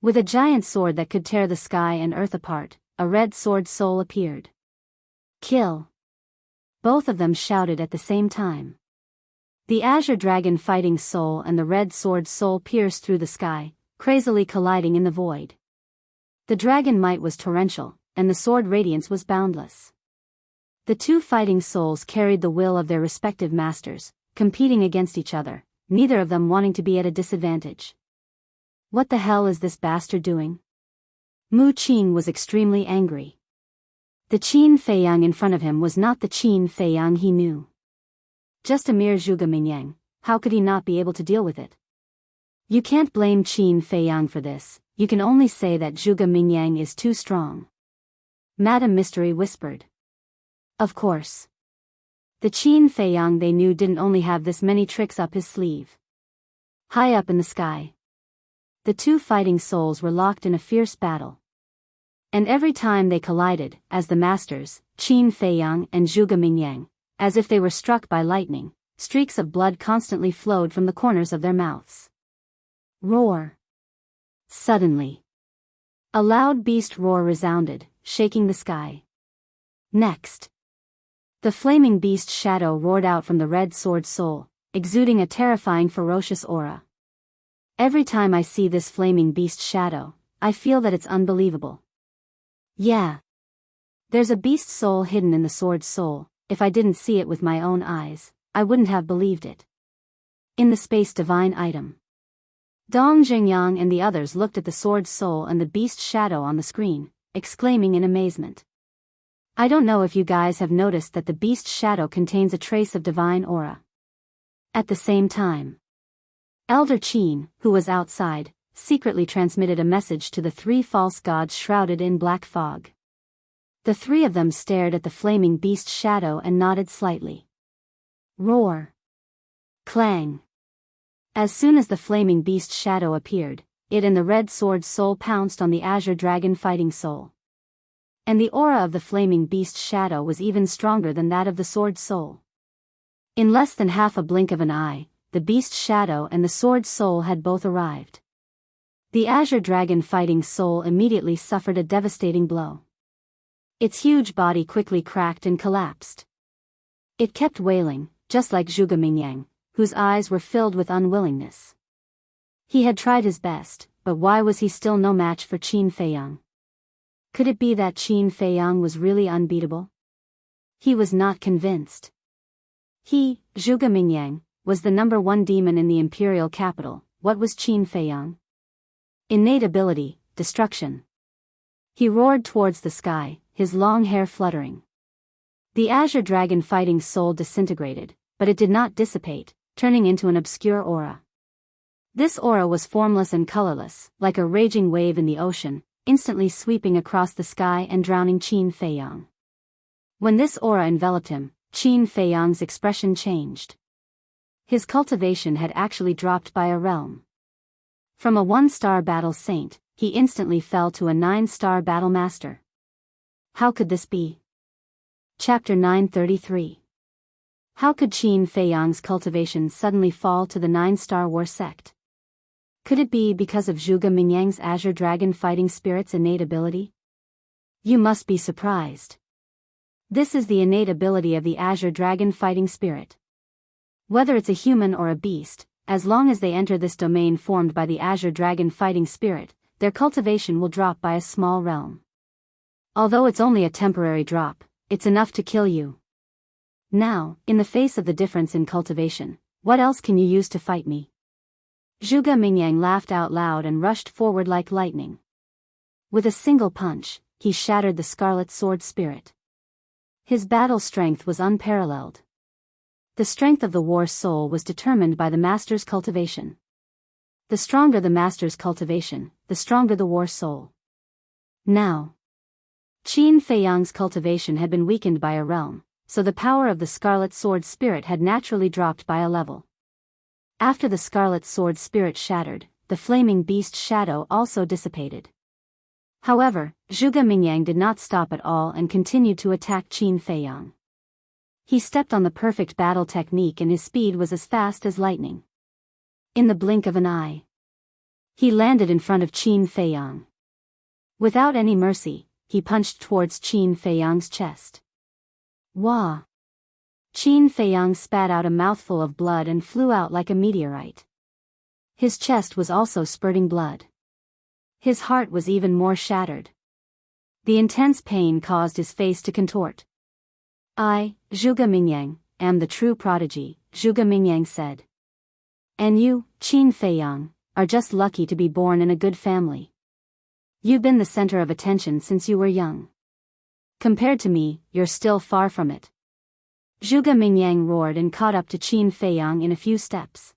With a giant sword that could tear the sky and earth apart, a red sword soul appeared. Kill! Both of them shouted at the same time. The Azure Dragon Fighting Soul and the red sword soul pierced through the sky, crazily colliding in the void. The dragon might was torrential, and the sword radiance was boundless. The 2 fighting souls carried the will of their respective masters, competing against each other, neither of them wanting to be at a disadvantage. What the hell is this bastard doing? Mu Qing was extremely angry. The Qin Feiyang in front of him was not the Qin Feiyang he knew. Just a mere Zhuge Mingyang, how could he not be able to deal with it? You can't blame Qin Feiyang for this, you can only say that Zhuge Mingyang is too strong. Madame Mystery whispered. Of course. The Qin Feiyang they knew didn't only have this many tricks up his sleeve. High up in the sky, the 2 fighting souls were locked in a fierce battle. And every time they collided, as the masters, Qin Feiyang and Zhuge Mingyang, as if they were struck by lightning, streaks of blood constantly flowed from the corners of their mouths. Roar! Suddenly, a loud beast roar resounded, shaking the sky. Next, the flaming beast shadow roared out from the red sword soul, exuding a terrifying ferocious aura. Every time I see this flaming beast shadow, I feel that it's unbelievable. Yeah. There's a beast soul hidden in the sword soul. If I didn't see it with my own eyes, I wouldn't have believed it. In the space divine item. Dong Jingyang and the others looked at the sword soul and the beast shadow on the screen, exclaiming in amazement. I don't know if you guys have noticed that the beast shadow contains a trace of divine aura. At the same time, Elder Qin, who was outside, secretly transmitted a message to the 3 false gods shrouded in black fog. The 3 of them stared at the flaming beast shadow and nodded slightly. Roar! Clang! As soon as the flaming beast shadow appeared, it and the red sword soul pounced on the Azure Dragon Fighting Soul. And the aura of the flaming beast shadow was even stronger than that of the sword soul. In less than half a blink of an eye, the beast shadow and the sword soul had both arrived. The Azure Dragon Fighting Soul immediately suffered a devastating blow. Its huge body quickly cracked and collapsed. It kept wailing, just like Zhuge Mingyang, whose eyes were filled with unwillingness. He had tried his best, but why was he still no match for Qin Feiyang? Could it be that Qin Feiyang was really unbeatable? He was not convinced. He, Zhuge Mingyang, was the #1 demon in the imperial capital. What was Qin Feiyang? Innate ability, destruction. He roared towards the sky, his long hair fluttering. The Azure Dragon Fighting Soul disintegrated, but it did not dissipate, turning into an obscure aura. This aura was formless and colorless, like a raging wave in the ocean, instantly sweeping across the sky and drowning Qin Feiyang. When this aura enveloped him, Qin Feiyang's expression changed. His cultivation had actually dropped by a realm. From a 1-star battle saint, he instantly fell to a 9-star battle master. How could this be? Chapter 933. How could Qin Feiyang's cultivation suddenly fall to the 9-star war sect? Could it be because of Zhuge Mingyang's Azure Dragon Fighting Spirit's innate ability? You must be surprised. This is the innate ability of the Azure Dragon Fighting Spirit. Whether it's a human or a beast, as long as they enter this domain formed by the Azure Dragon Fighting Spirit, their cultivation will drop by a small realm. Although it's only a temporary drop, it's enough to kill you. Now, in the face of the difference in cultivation, what else can you use to fight me? Zhuge Mingyang laughed out loud and rushed forward like lightning. With a single punch, he shattered the Scarlet Sword Spirit. His battle strength was unparalleled. The strength of the war soul was determined by the master's cultivation. The stronger the master's cultivation, the stronger the war soul. Now, Qin Feiyang's cultivation had been weakened by a realm, so the power of the Scarlet Sword Spirit had naturally dropped by a level. After the Scarlet Sword Spirit shattered, the flaming beast shadow also dissipated. However, Zhuge Mingyang did not stop at all and continued to attack Qin Feiyang. He stepped on the perfect battle technique and his speed was as fast as lightning. In the blink of an eye, he landed in front of Qin Feiyang. Without any mercy, he punched towards Qin Feiyang's chest. Wah! Qin Feiyang spat out a mouthful of blood and flew out like a meteorite. His chest was also spurting blood. His heart was even more shattered. The intense pain caused his face to contort. I, Zhuge Mingyang, am the true prodigy, Zhuge Mingyang said. And you, Qin Feiyang, are just lucky to be born in a good family. You've been the center of attention since you were young. Compared to me, you're still far from it. Zhuge Mingyang roared and caught up to Qin Feiyang in a few steps.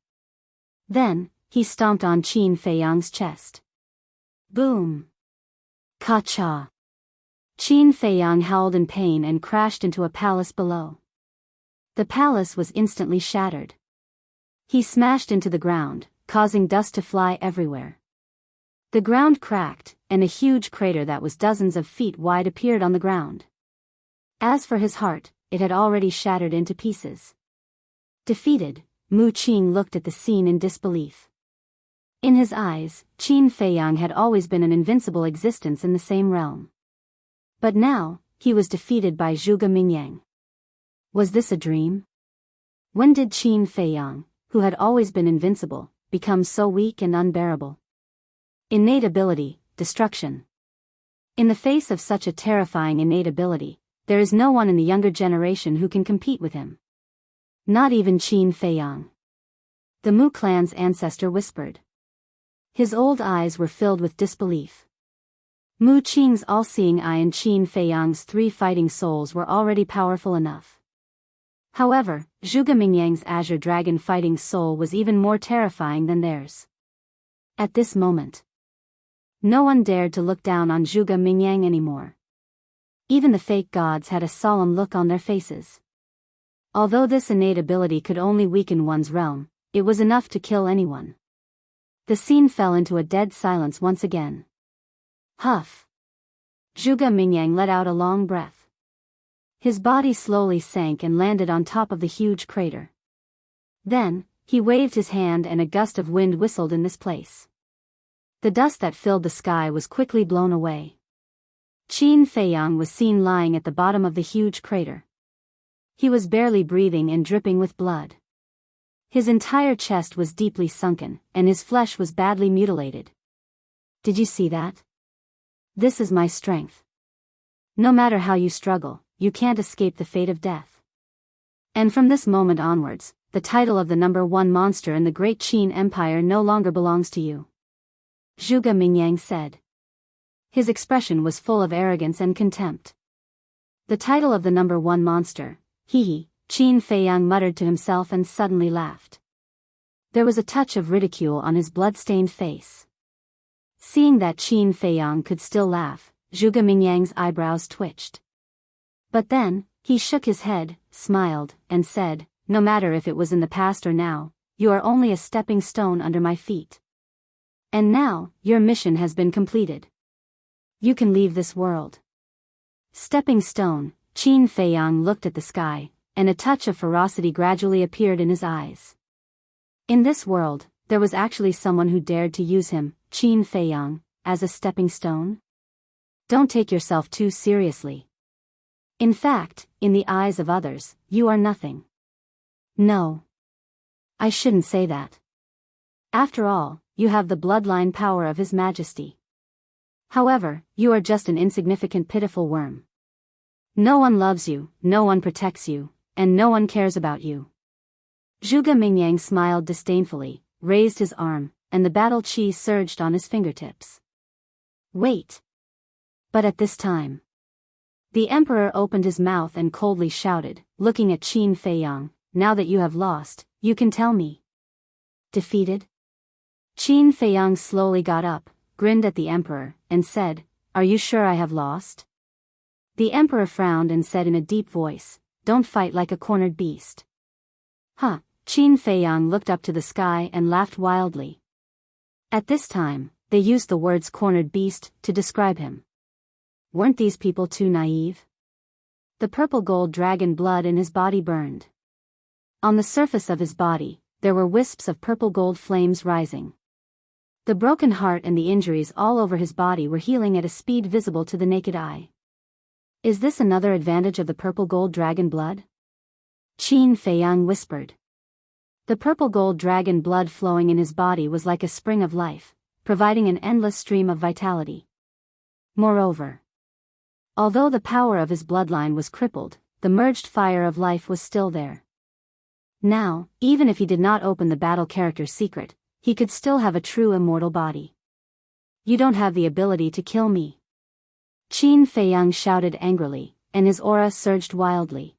Then, he stomped on Qin Feiyang's chest. Boom! Ka-cha! Qin Feiyang howled in pain and crashed into a palace below. The palace was instantly shattered. He smashed into the ground, causing dust to fly everywhere. The ground cracked, and a huge crater that was dozens of feet wide appeared on the ground. As for his heart, it had already shattered into pieces. Defeated, Mu Qing looked at the scene in disbelief. In his eyes, Qin Feiyang had always been an invincible existence in the same realm. But now, he was defeated by Zhuge Mingyang. Was this a dream? When did Qin Feiyang, who had always been invincible, become so weak and unbearable? Innate ability, destruction. In the face of such a terrifying innate ability, there is no one in the younger generation who can compete with him. Not even Qin Feiyang. The Mu clan's ancestor whispered. His old eyes were filled with disbelief. Mu Qing's all-seeing eye and Qin Feiyang's 3 fighting souls were already powerful enough. However, Zhuge Mingyang's Azure Dragon fighting soul was even more terrifying than theirs. At this moment, no one dared to look down on Zhuge Mingyang anymore. Even the fake gods had a solemn look on their faces. Although this innate ability could only weaken one's realm, it was enough to kill anyone. The scene fell into a dead silence once again. Huff! Zhuge Mingyang let out a long breath. His body slowly sank and landed on top of the huge crater. Then, he waved his hand and a gust of wind whistled in this place. The dust that filled the sky was quickly blown away. Qin Feiyang was seen lying at the bottom of the huge crater. He was barely breathing and dripping with blood. His entire chest was deeply sunken, and his flesh was badly mutilated. Did you see that? This is my strength. No matter how you struggle, you can't escape the fate of death. And from this moment onwards, the title of the #1 monster in the Great Qin Empire no longer belongs to you. Zhuge Mingyang said. His expression was full of arrogance and contempt. The title of the #1 monster, hee, Qin Feiyang muttered to himself and suddenly laughed. There was a touch of ridicule on his blood-stained face. Seeing that Qin Feiyang could still laugh, Zhuge Mingyang's eyebrows twitched. But then, he shook his head, smiled, and said, no matter if it was in the past or now, you are only a stepping stone under my feet. And now, your mission has been completed. You can leave this world. Stepping stone, Qin Feiyang looked at the sky, and a touch of ferocity gradually appeared in his eyes. In this world, there was actually someone who dared to use him, Qin Feiyang, as a stepping stone? Don't take yourself too seriously. In fact, in the eyes of others, you are nothing. No. I shouldn't say that. After all, you have the bloodline power of His Majesty. However, you are just an insignificant pitiful worm. No one loves you, no one protects you, and no one cares about you. Zhuge Mingyang smiled disdainfully, raised his arm, and the battle chi surged on his fingertips. Wait. But at this time, The emperor opened his mouth and coldly shouted, looking at Qin Feiyang, "Now that you have lost, you can tell me." Defeated? Qin Feiyang slowly got up, grinned at the emperor, and said, "Are you sure I have lost?" The emperor frowned and said in a deep voice, "Don't fight like a cornered beast." Huh. Qin Feiyang looked up to the sky and laughed wildly. At this time, they used the words cornered beast to describe him. Weren't these people too naive? The purple gold dragon blood in his body burned. On the surface of his body, there were wisps of purple gold flames rising. The broken heart and the injuries all over his body were healing at a speed visible to the naked eye. Is this another advantage of the purple gold dragon blood? Qin Feiyang whispered. The purple gold dragon blood flowing in his body was like a spring of life, providing an endless stream of vitality. Moreover, although the power of his bloodline was crippled, the merged fire of life was still there. Now, even if he did not open the battle character's secret, he could still have a true immortal body. "You don't have the ability to kill me." Qin Feiyang shouted angrily, and his aura surged wildly.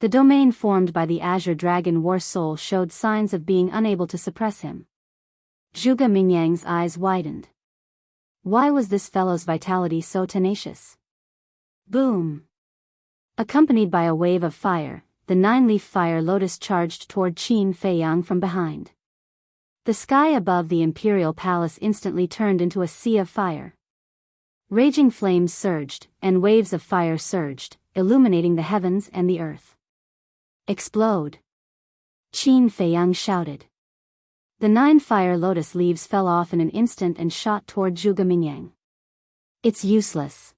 The domain formed by the Azure Dragon War Soul showed signs of being unable to suppress him. Zhuge Mingyang's eyes widened. Why was this fellow's vitality so tenacious? Boom! Accompanied by a wave of fire, the nine-leaf fire lotus charged toward Qin Feiyang from behind. The sky above the imperial palace instantly turned into a sea of fire. Raging flames surged, and waves of fire surged, illuminating the heavens and the earth. "Explode!" Qin Feiyang shouted. The 9 fire lotus leaves fell off in an instant and shot toward Zhuge Mingyang. "It's useless."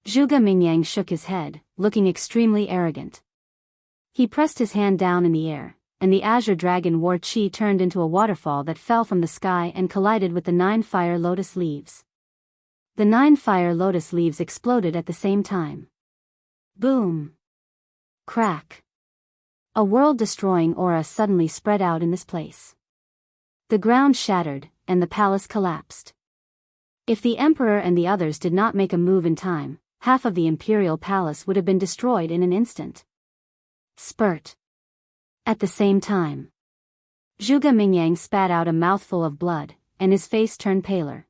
Zhuge Mingyang shook his head, looking extremely arrogant. He pressed his hand down in the air, and the Azure Dragon War Chi turned into a waterfall that fell from the sky and collided with the 9 fire lotus leaves. The 9 fire lotus leaves exploded at the same time. Boom! Crack! A world-destroying aura suddenly spread out in this place. The ground shattered, and the palace collapsed. If the emperor and the others did not make a move in time, half of the imperial palace would have been destroyed in an instant. Spurt. At the same time, Zhuge Mingyang spat out a mouthful of blood, and his face turned paler.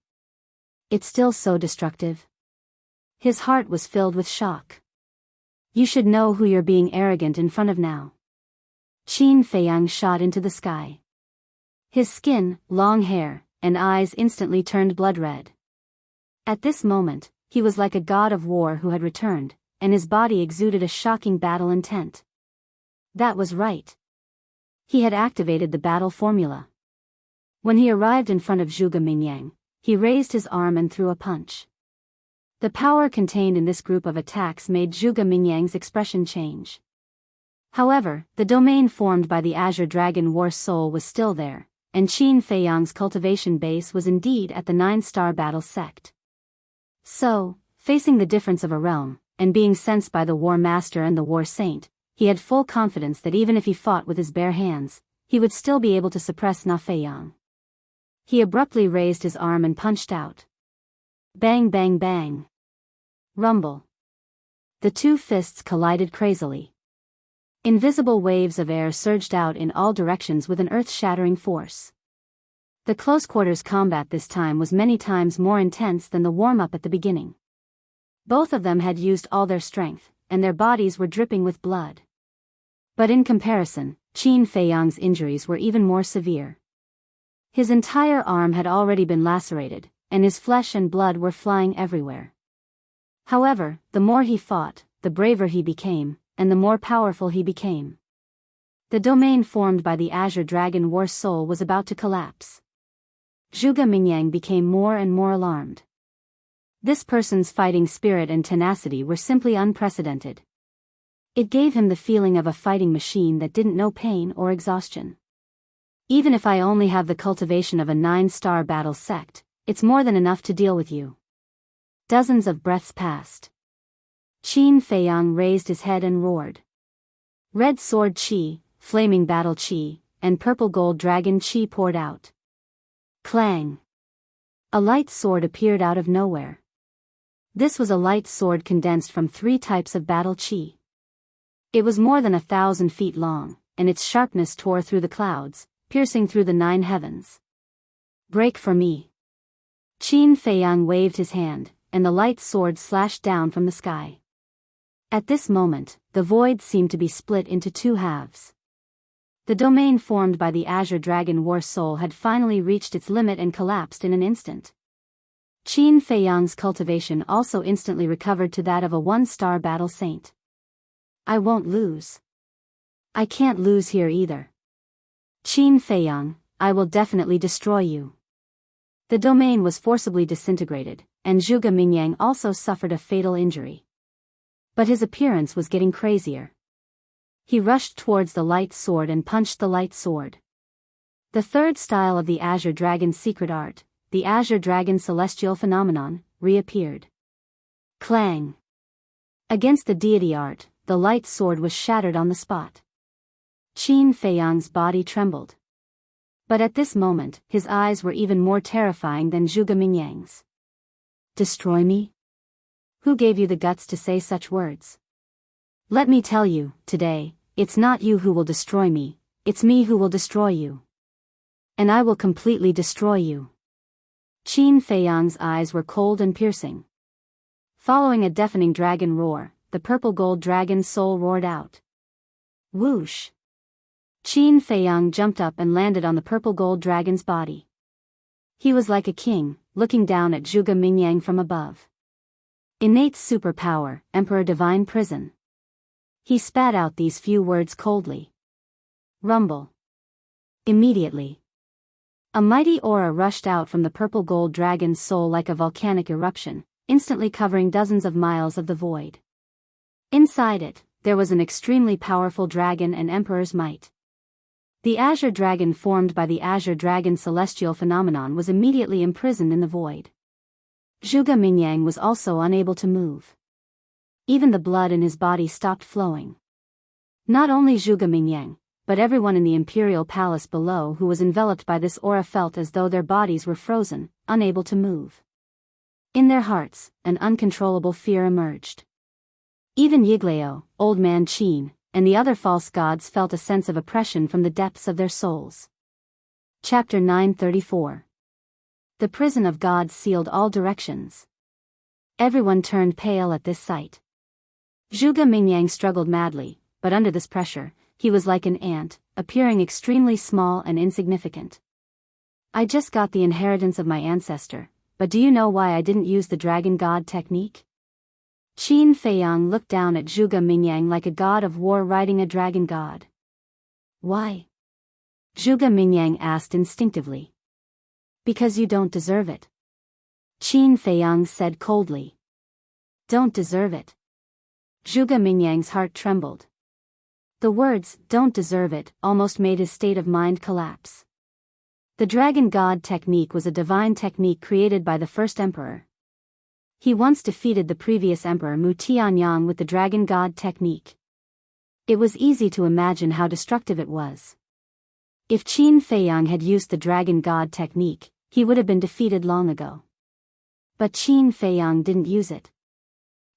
It's still so destructive. His heart was filled with shock. You should know who you're being arrogant in front of now. Qin Feiyang shot into the sky. His skin, long hair, and eyes instantly turned blood red. At this moment, he was like a god of war who had returned, and his body exuded a shocking battle intent. That was right. He had activated the battle formula. When he arrived in front of Zhuge Mingyang, he raised his arm and threw a punch. The power contained in this group of attacks made Zhuge Mingyang's expression change. However, the domain formed by the Azure Dragon War Soul was still there, and Qin Feiyang's cultivation base was indeed at the 9-star battle sect. So, facing the difference of a realm, and being sensed by the War Master and the War Saint, he had full confidence that even if he fought with his bare hands, he would still be able to suppress Na Feiyang. He abruptly raised his arm and punched out. Bang bang bang. Rumble. The 2 fists collided crazily. Invisible waves of air surged out in all directions with an earth-shattering force. The close-quarters combat this time was many times more intense than the warm-up at the beginning. Both of them had used all their strength, and their bodies were dripping with blood. But in comparison, Qin Feiyang's injuries were even more severe. His entire arm had already been lacerated, and his flesh and blood were flying everywhere. However, the more he fought, the braver he became, and the more powerful he became. The domain formed by the Azure Dragon War Soul was about to collapse. Zhuge Mingyang became more and more alarmed. This person's fighting spirit and tenacity were simply unprecedented. It gave him the feeling of a fighting machine that didn't know pain or exhaustion. Even if I only have the cultivation of a 9-star battle sect, it's more than enough to deal with you. Dozens of breaths passed. Qin Feiyang raised his head and roared. Red sword chi, flaming battle chi, and purple gold dragon chi poured out. Clang! A light sword appeared out of nowhere. This was a light sword condensed from 3 types of battle chi. It was more than 1,000 feet long, and its sharpness tore through the clouds, piercing through the 9 heavens. Break for me. Qin Feiyang waved his hand, and the light sword slashed down from the sky. At this moment, the void seemed to be split into 2 halves. The domain formed by the Azure Dragon War Soul had finally reached its limit and collapsed in an instant. Qin Feiyang's cultivation also instantly recovered to that of a 1-star battle saint. I won't lose. I can't lose here either. Qin Feiyang, I will definitely destroy you. The domain was forcibly disintegrated, and Zhuge Mingyang also suffered a fatal injury. But his appearance was getting crazier. He rushed towards the light sword and punched the light sword. The 3rd style of the Azure Dragon's secret art, the Azure Dragon Celestial Phenomenon, reappeared. Clang! Against the deity art, the light sword was shattered on the spot. Qin Feiyang's body trembled. But at this moment, his eyes were even more terrifying than Zhuge Mingyang's. Destroy me? Who gave you the guts to say such words? Let me tell you, today, it's not you who will destroy me, it's me who will destroy you. And I will completely destroy you. Qin Feiyang's eyes were cold and piercing. Following a deafening dragon roar, the purple gold dragon's soul roared out. Whoosh! Qin Feiyang jumped up and landed on the purple gold dragon's body. He was like a king, looking down at Zhuge Mingyang from above. Innate superpower, Emperor Divine Prison. He spat out these few words coldly. Rumble. Immediately, a mighty aura rushed out from the purple gold dragon's soul like a volcanic eruption, instantly covering dozens of miles of the void. Inside it, there was an extremely powerful dragon and emperor's might. The Azure Dragon formed by the Azure Dragon Celestial Phenomenon was immediately imprisoned in the void. Zhuge Mingyang was also unable to move. Even the blood in his body stopped flowing. Not only Zhuge Mingyang, but everyone in the imperial palace below who was enveloped by this aura felt as though their bodies were frozen, unable to move. In their hearts, an uncontrollable fear emerged. Even Yiglao, Old Man Qin, and the other false gods felt a sense of oppression from the depths of their souls. Chapter 934. The prison of gods sealed all directions. Everyone turned pale at this sight. Zhuge Mingyang struggled madly, but under this pressure, he was like an ant, appearing extremely small and insignificant. I just got the inheritance of my ancestor, but do you know why I didn't use the dragon god technique? Qin Feiyang looked down at Zhuge Mingyang like a god of war riding a dragon god. Why? Zhuge Mingyang asked instinctively. Because you don't deserve it. Qin Feiyang said coldly. Don't deserve it. Zhuge Mingyang's heart trembled. The words, don't deserve it, almost made his state of mind collapse. The dragon god technique was a divine technique created by the first emperor. He once defeated the previous emperor Mu Tianyang with the dragon god technique. It was easy to imagine how destructive it was. If Qin Feiyang had used the dragon god technique, he would have been defeated long ago. But Qin Feiyang didn't use it.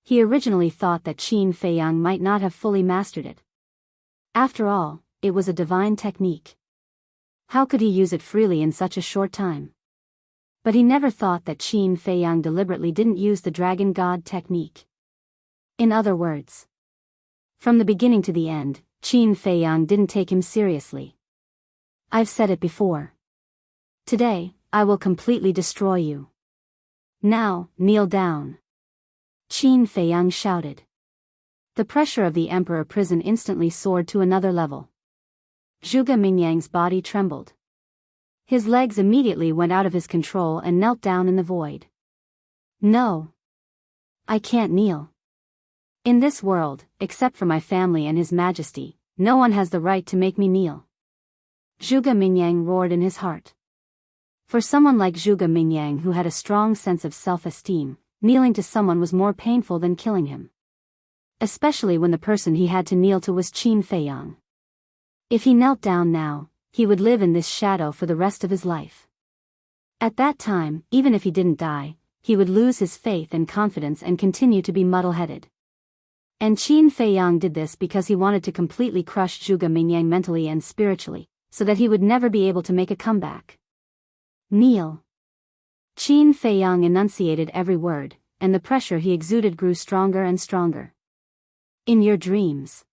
He originally thought that Qin Feiyang might not have fully mastered it. After all, it was a divine technique. How could he use it freely in such a short time? But he never thought that Qin Feiyang deliberately didn't use the dragon god technique. In other words, from the beginning to the end, Qin Feiyang didn't take him seriously. I've said it before. Today, I will completely destroy you. Now, kneel down. Qin Feiyang shouted. The pressure of the emperor prison instantly soared to another level. Zhuge Mingyang's body trembled. His legs immediately went out of his control and knelt down in the void. No. I can't kneel. In this world, except for my family and His Majesty, no one has the right to make me kneel. Zhuge Mingyang roared in his heart. For someone like Zhuge Mingyang who had a strong sense of self-esteem, kneeling to someone was more painful than killing him. Especially when the person he had to kneel to was Qin Feiyang. If he knelt down now, he would live in this shadow for the rest of his life. At that time, even if he didn't die, he would lose his faith and confidence and continue to be muddle-headed. And Qin Feiyang did this because he wanted to completely crush Zhuge Mingyang mentally and spiritually, so that he would never be able to make a comeback. Kneel. Qin Feiyang enunciated every word, and the pressure he exuded grew stronger and stronger. In your dreams.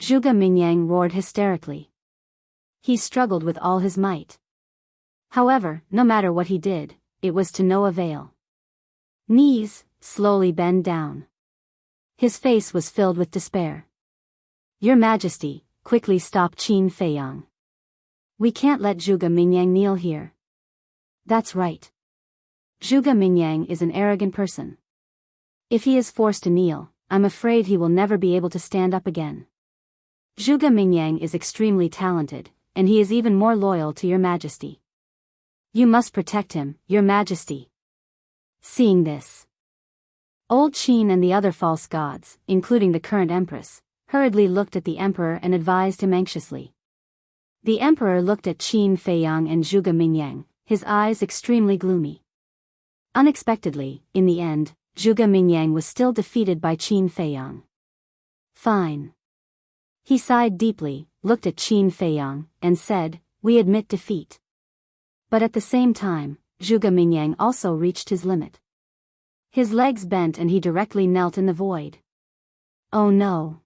Zhuge Mingyang roared hysterically. He struggled with all his might. However, no matter what he did, it was to no avail. Knees, slowly bend down. His face was filled with despair. Your Majesty, quickly stop Qin Feiyang. We can't let Zhuge Mingyang kneel here. That's right. Zhuge Mingyang is an arrogant person. If he is forced to kneel, I'm afraid he will never be able to stand up again. Zhuge Mingyang is extremely talented, and he is even more loyal to your Majesty. You must protect him, your Majesty. Seeing this, old Qin and the other false gods, including the current empress, hurriedly looked at the emperor and advised him anxiously. The emperor looked at Qin Feiyang and Zhuge Mingyang, his eyes extremely gloomy. Unexpectedly, in the end, Zhuge Mingyang was still defeated by Qin Feiyang. Fine. He sighed deeply, looked at Qin Feiyang, and said, we admit defeat. But at the same time, Zhuge Mingyang also reached his limit. His legs bent and he directly knelt in the void. Oh no.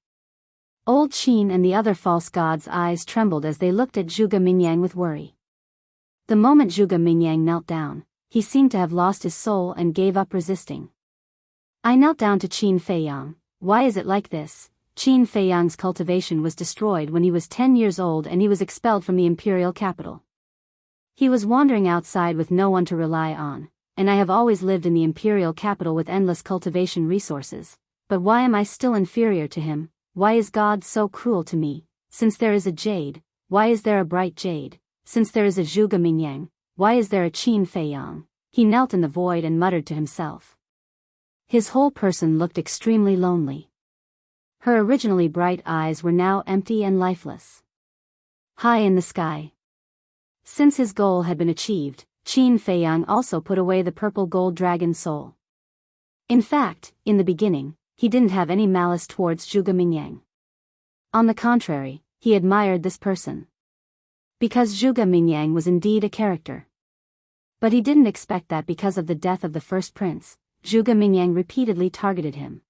Old Qin and the other false gods' eyes trembled as they looked at Zhuge Mingyang with worry. The moment Zhuge Mingyang knelt down, he seemed to have lost his soul and gave up resisting. I knelt down to Qin Feiyang. Why is it like this? Qin Feiyang's cultivation was destroyed when he was 10 years old and he was expelled from the imperial capital. He was wandering outside with no one to rely on, and I have always lived in the imperial capital with endless cultivation resources. But why am I still inferior to him? Why is God so cruel to me? Since there is a jade, why is there a bright jade? Since there is a Zhuge Mingyang, why is there a Qin Feiyang? He knelt in the void and muttered to himself. His whole person looked extremely lonely. Her originally bright eyes were now empty and lifeless. High in the sky. Since his goal had been achieved, Qin Feiyang also put away the purple gold dragon soul. In fact, in the beginning, he didn't have any malice towards Zhuge Mingyang. On the contrary, he admired this person. Because Zhuge Mingyang was indeed a character. But he didn't expect that because of the death of the first prince, Zhuge Mingyang repeatedly targeted him.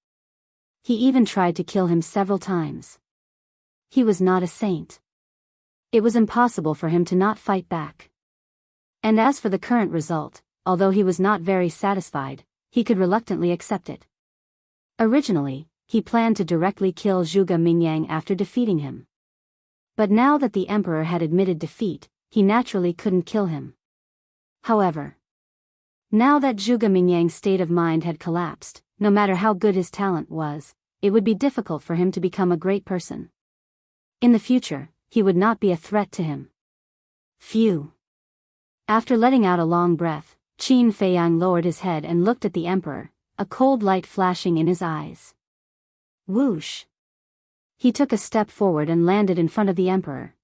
He even tried to kill him several times. He was not a saint. It was impossible for him to not fight back. And as for the current result, although he was not very satisfied, he could reluctantly accept it. Originally, he planned to directly kill Zhuge Mingyang after defeating him. But now that the emperor had admitted defeat, he naturally couldn't kill him. However, now that Zhuge Mingyang's state of mind had collapsed, no matter how good his talent was, it would be difficult for him to become a great person. In the future, he would not be a threat to him. Phew. After letting out a long breath, Qin Feiyang lowered his head and looked at the emperor, a cold light flashing in his eyes. Whoosh. He took a step forward and landed in front of the emperor.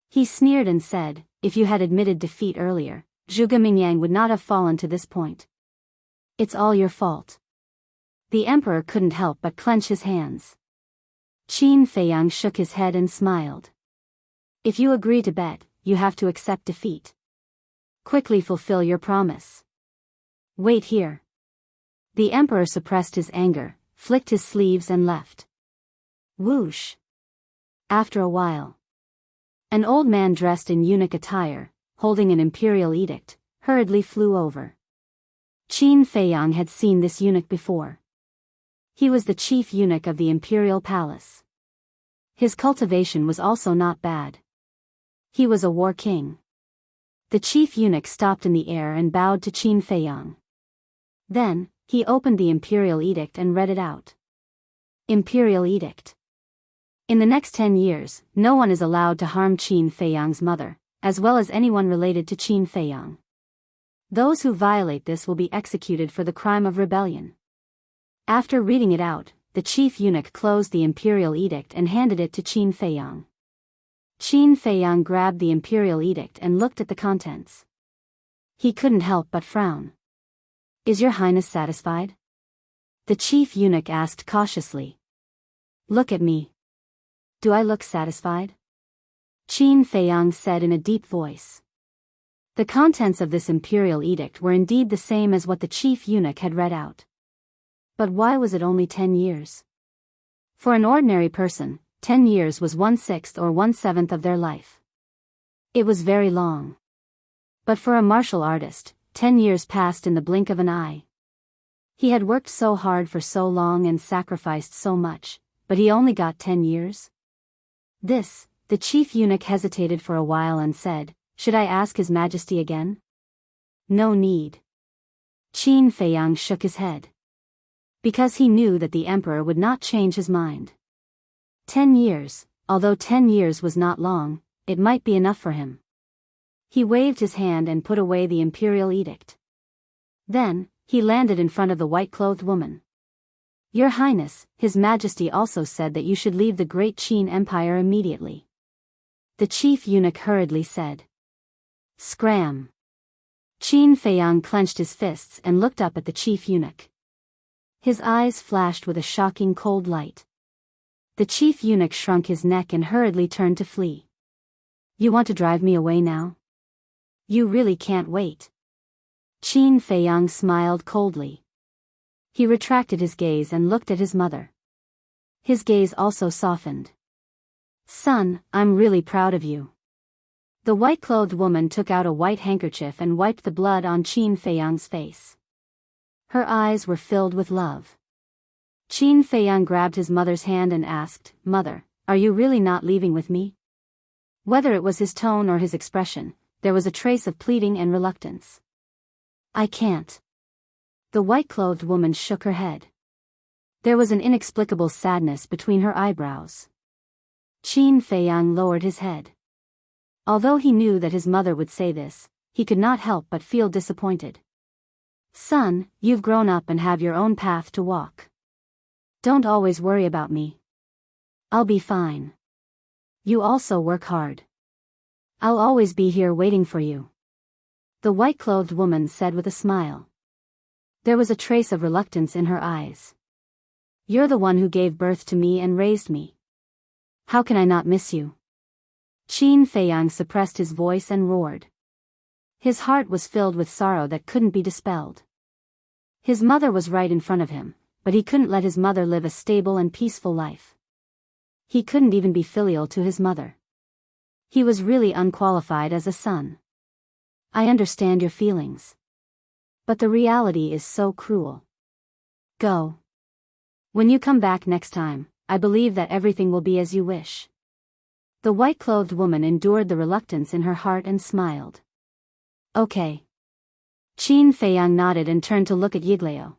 He sneered and said, if you had admitted defeat earlier, Zhuge Mingyang would not have fallen to this point. It's all your fault. The emperor couldn't help but clench his hands. Qin Feiyang shook his head and smiled. If you agree to bet, you have to accept defeat. Quickly fulfill your promise. Wait here. The emperor suppressed his anger, flicked his sleeves and left. Whoosh. After a while, an old man dressed in eunuch attire, holding an imperial edict, hurriedly flew over. Qin Feiyang had seen this eunuch before. He was the chief eunuch of the imperial palace. His cultivation was also not bad. He was a war king. The chief eunuch stopped in the air and bowed to Qin Feiyang. Then, he opened the imperial edict and read it out. Imperial edict. In the next 10 years, no one is allowed to harm Qin Feiyang's mother, as well as anyone related to Qin Feiyang. Those who violate this will be executed for the crime of rebellion. After reading it out, the chief eunuch closed the imperial edict and handed it to Qin Feiyang. Qin Feiyang grabbed the imperial edict and looked at the contents. He couldn't help but frown. Is your highness satisfied? The chief eunuch asked cautiously. Look at me. Do I look satisfied? Qin Feiyang said in a deep voice. The contents of this imperial edict were indeed the same as what the chief eunuch had read out. But why was it only 10 years? For an ordinary person, 10 years was 1/6 or 1/7 of their life. It was very long. But for a martial artist, 10 years passed in the blink of an eye. He had worked so hard for so long and sacrificed so much, but he only got 10 years? The chief eunuch hesitated for a while and said, should I ask His Majesty again? No need. Qin Feiyang shook his head. Because he knew that the emperor would not change his mind. 10 years, although 10 years was not long, it might be enough for him. He waved his hand and put away the imperial edict. Then, he landed in front of the white-clothed woman. Your Highness, His Majesty also said that you should leave the great Qin Empire immediately. The chief eunuch hurriedly said. Scram. Qin Feiyang clenched his fists and looked up at the chief eunuch. His eyes flashed with a shocking cold light. The chief eunuch shrunk his neck and hurriedly turned to flee. You want to drive me away now? You really can't wait. Qin Feiyang smiled coldly. He retracted his gaze and looked at his mother. His gaze also softened. Son, I'm really proud of you. The white-clothed woman took out a white handkerchief and wiped the blood on Qin Feiyang's face. Her eyes were filled with love. Qin Feiyang grabbed his mother's hand and asked, Mother, are you really not leaving with me? Whether it was his tone or his expression, there was a trace of pleading and reluctance. I can't. The white-clothed woman shook her head. There was an inexplicable sadness between her eyebrows. Qin Feiyang lowered his head. Although he knew that his mother would say this, he could not help but feel disappointed. Son, you've grown up and have your own path to walk. Don't always worry about me. I'll be fine. You also work hard. I'll always be here waiting for you. The white-clothed woman said with a smile. There was a trace of reluctance in her eyes. You're the one who gave birth to me and raised me. How can I not miss you? Qin Feiyang suppressed his voice and roared. His heart was filled with sorrow that couldn't be dispelled. His mother was right in front of him, but he couldn't let his mother live a stable and peaceful life. He couldn't even be filial to his mother. He was really unqualified as a son. I understand your feelings. But the reality is so cruel. Go. When you come back next time, I believe that everything will be as you wish. The white-clothed woman endured the reluctance in her heart and smiled. Okay. Qin Feiyang nodded and turned to look at Yiglao.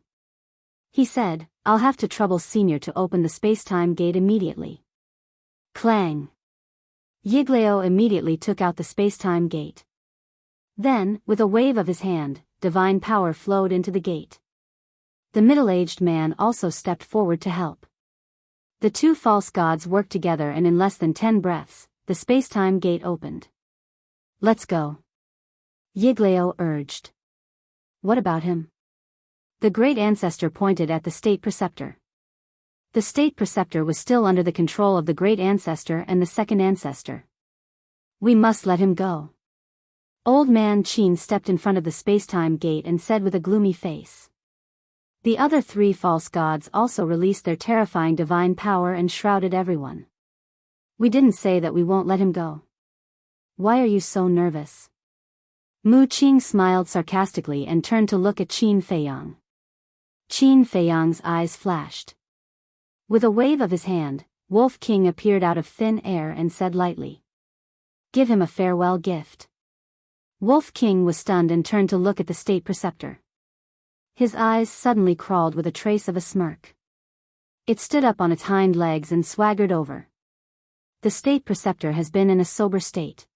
He said, I'll have to trouble Senior to open the space-time gate immediately. Clang. Yiglao immediately took out the space-time gate. Then, with a wave of his hand, divine power flowed into the gate. The middle-aged man also stepped forward to help. The two false gods worked together and in less than 10 breaths, the space-time gate opened. Let's go. Yiglao urged. What about him? The great ancestor pointed at the state preceptor. The state preceptor was still under the control of the great ancestor and the second ancestor. We must let him go. Old man Qin stepped in front of the space-time gate and said with a gloomy face. The other three false gods also released their terrifying divine power and shrouded everyone. We didn't say that we won't let him go. Why are you so nervous? Mu Qing smiled sarcastically and turned to look at Qin Feiyang. Qin Feiyang's eyes flashed. With a wave of his hand, Wolf King appeared out of thin air and said lightly. Give him a farewell gift. Wolf King was stunned and turned to look at the state preceptor. His eyes suddenly crawled with a trace of a smirk. It stood up on its hind legs and swaggered over. The state preceptor has been in a sober state.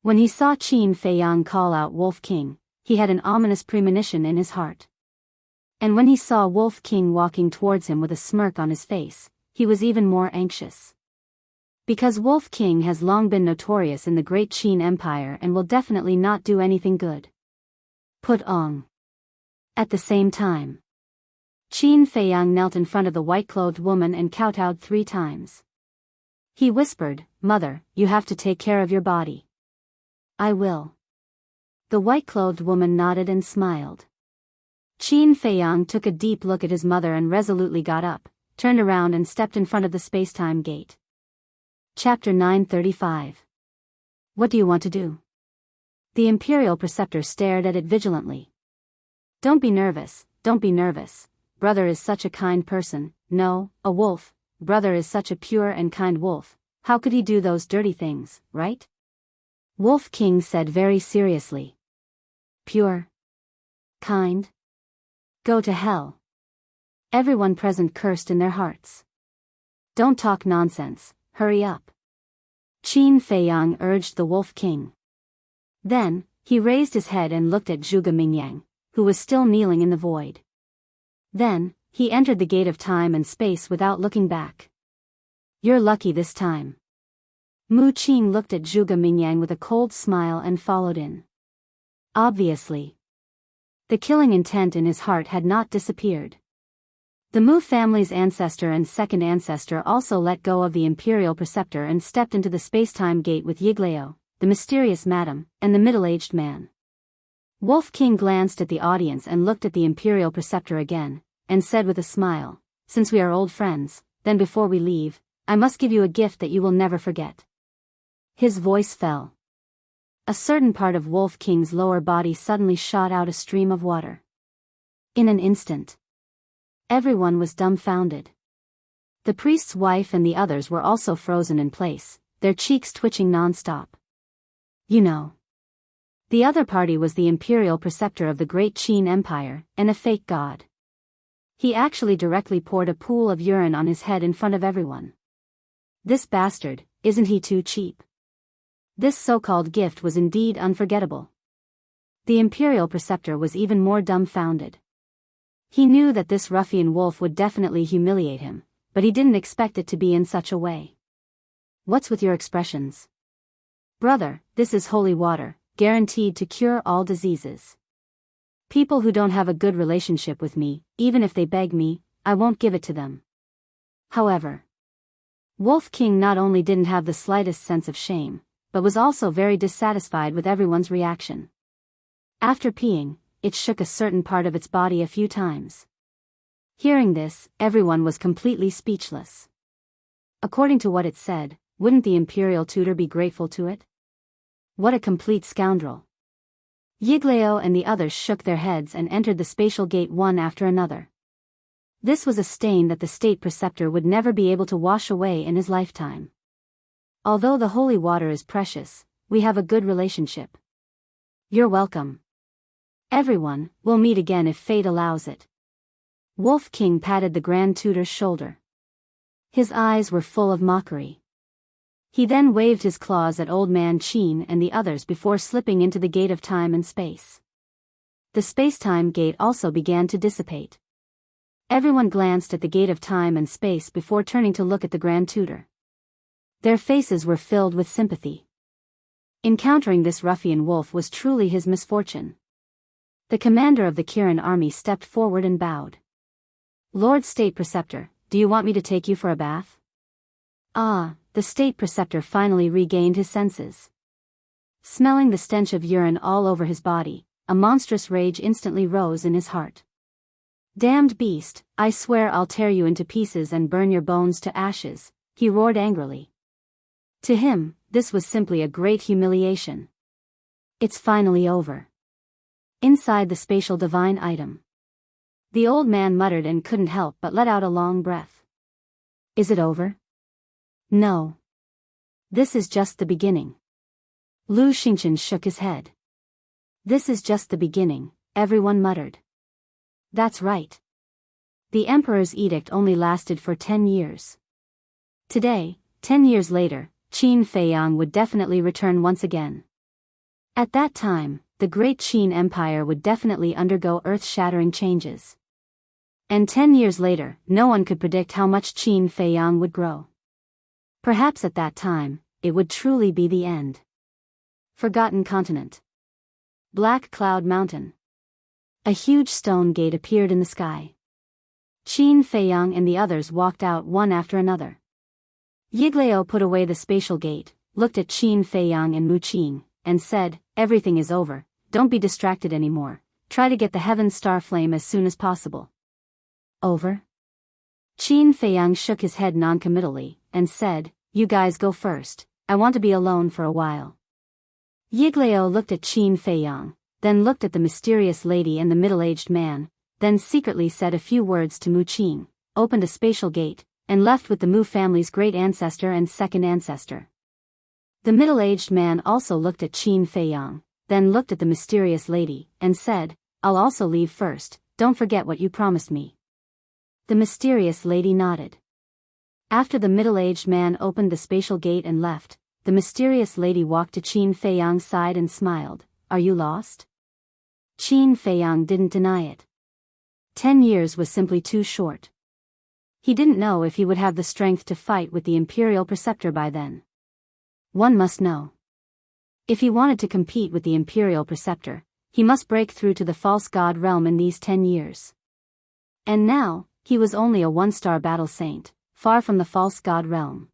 When he saw Qin Feiyang call out Wolf King, he had an ominous premonition in his heart. And when he saw Wolf King walking towards him with a smirk on his face, he was even more anxious. Because Wolf King has long been notorious in the great Qin Empire and will definitely not do anything good. Put Ong. At the same time, Qin Feiyang knelt in front of the white-clothed woman and kowtowed 3 times. He whispered, "Mother, you have to take care of your body." "I will." The white-clothed woman nodded and smiled. Qin Feiyang took a deep look at his mother and resolutely got up, turned around and stepped in front of the space-time gate. Chapter 935. What do you want to do? The Imperial Preceptor stared at it vigilantly. Don't be nervous, don't be nervous. Brother is such a kind person. No, a wolf. Brother is such a pure and kind wolf. How could he do those dirty things, right? Wolf King said very seriously. Pure? Kind? Go to hell. Everyone present cursed in their hearts. Don't talk nonsense, hurry up. Qin Feiyang urged the Wolf King. Then, he raised his head and looked at Zhuge Mingyang, who was still kneeling in the void. Then, he entered the gate of time and space without looking back. You're lucky this time. Mu Qin looked at Zhuge Mingyang with a cold smile and followed in. Obviously, the killing intent in his heart had not disappeared. The Mu family's ancestor and second ancestor also let go of the Imperial Preceptor and stepped into the space-time gate with Yigleo, the mysterious madam, and the middle-aged man. Wolf King glanced at the audience and looked at the Imperial Preceptor again, and said with a smile, "Since we are old friends, then before we leave, I must give you a gift that you will never forget." His voice fell. A certain part of Wolf King's lower body suddenly shot out a stream of water. In an instant, everyone was dumbfounded. The priest's wife and the others were also frozen in place, their cheeks twitching non-stop. You know. The other party was the Imperial Preceptor of the Great Qin Empire, and a fake god. He actually directly poured a pool of urine on his head in front of everyone. This bastard, isn't he too cheap? This so-called gift was indeed unforgettable. The Imperial Preceptor was even more dumbfounded. He knew that this ruffian wolf would definitely humiliate him, but he didn't expect it to be in such a way. What's with your expressions? Brother, this is holy water, guaranteed to cure all diseases. People who don't have a good relationship with me, even if they beg me, I won't give it to them. However, Wolf King not only didn't have the slightest sense of shame, but was also very dissatisfied with everyone's reaction. After peeing, it shook a certain part of its body a few times. Hearing this, everyone was completely speechless. According to what it said, wouldn't the Imperial Tutor be grateful to it? What a complete scoundrel. Yigleo and the others shook their heads and entered the spatial gate one after another. This was a stain that the State Preceptor would never be able to wash away in his lifetime. Although the holy water is precious, we have a good relationship. You're welcome. Everyone, we'll meet again if fate allows it. Wolf King patted the Grand Tutor's shoulder. His eyes were full of mockery. He then waved his claws at Old Man Qin and the others before slipping into the gate of time and space. The space-time gate also began to dissipate. Everyone glanced at the gate of time and space before turning to look at the Grand Tutor. Their faces were filled with sympathy. Encountering this ruffian wolf was truly his misfortune. The commander of the Kirin army stepped forward and bowed. Lord State Preceptor, do you want me to take you for a bath? Ah, the State Preceptor finally regained his senses. Smelling the stench of urine all over his body, a monstrous rage instantly rose in his heart. Damned beast, I swear I'll tear you into pieces and burn your bones to ashes, he roared angrily. To him, this was simply a great humiliation. It's finally over. Inside the spatial divine item. The old man muttered and couldn't help but let out a long breath. Is it over? No. This is just the beginning. Lu Xingchen shook his head. This is just the beginning, everyone muttered. That's right. The Emperor's edict only lasted for 10 years. Today, 10 years later, Qin Feiyang would definitely return once again. At that time, the Great Qin Empire would definitely undergo earth-shattering changes. And 10 years later, no one could predict how much Qin Feiyang would grow. Perhaps at that time, it would truly be the end. Forgotten Continent. Black Cloud Mountain. A huge stone gate appeared in the sky. Qin Feiyang and the others walked out one after another. Yiglao put away the spatial gate, looked at Qin Feiyang and Mu Qing, and said, "Everything is over, don't be distracted anymore, try to get the heaven's star flame as soon as possible." Over? Qin Feiyang shook his head non-committally, and said, "You guys go first, I want to be alone for a while." Yiglao looked at Qin Feiyang, then looked at the mysterious lady and the middle-aged man, then secretly said a few words to Mu Qing, opened a spatial gate, and left with the Mu family's great ancestor and second ancestor. The middle-aged man also looked at Qin Feiyang, then looked at the mysterious lady, and said, "I'll also leave first, don't forget what you promised me." The mysterious lady nodded. After the middle-aged man opened the spatial gate and left, the mysterious lady walked to Qin Feiyang's side and smiled, "Are you lost?" Qin Feiyang didn't deny it. 10 years was simply too short. He didn't know if he would have the strength to fight with the Imperial Preceptor by then. One must know. If he wanted to compete with the Imperial Preceptor, he must break through to the false god realm in these 10 years. And now, he was only a one-star battle saint, far from the false god realm.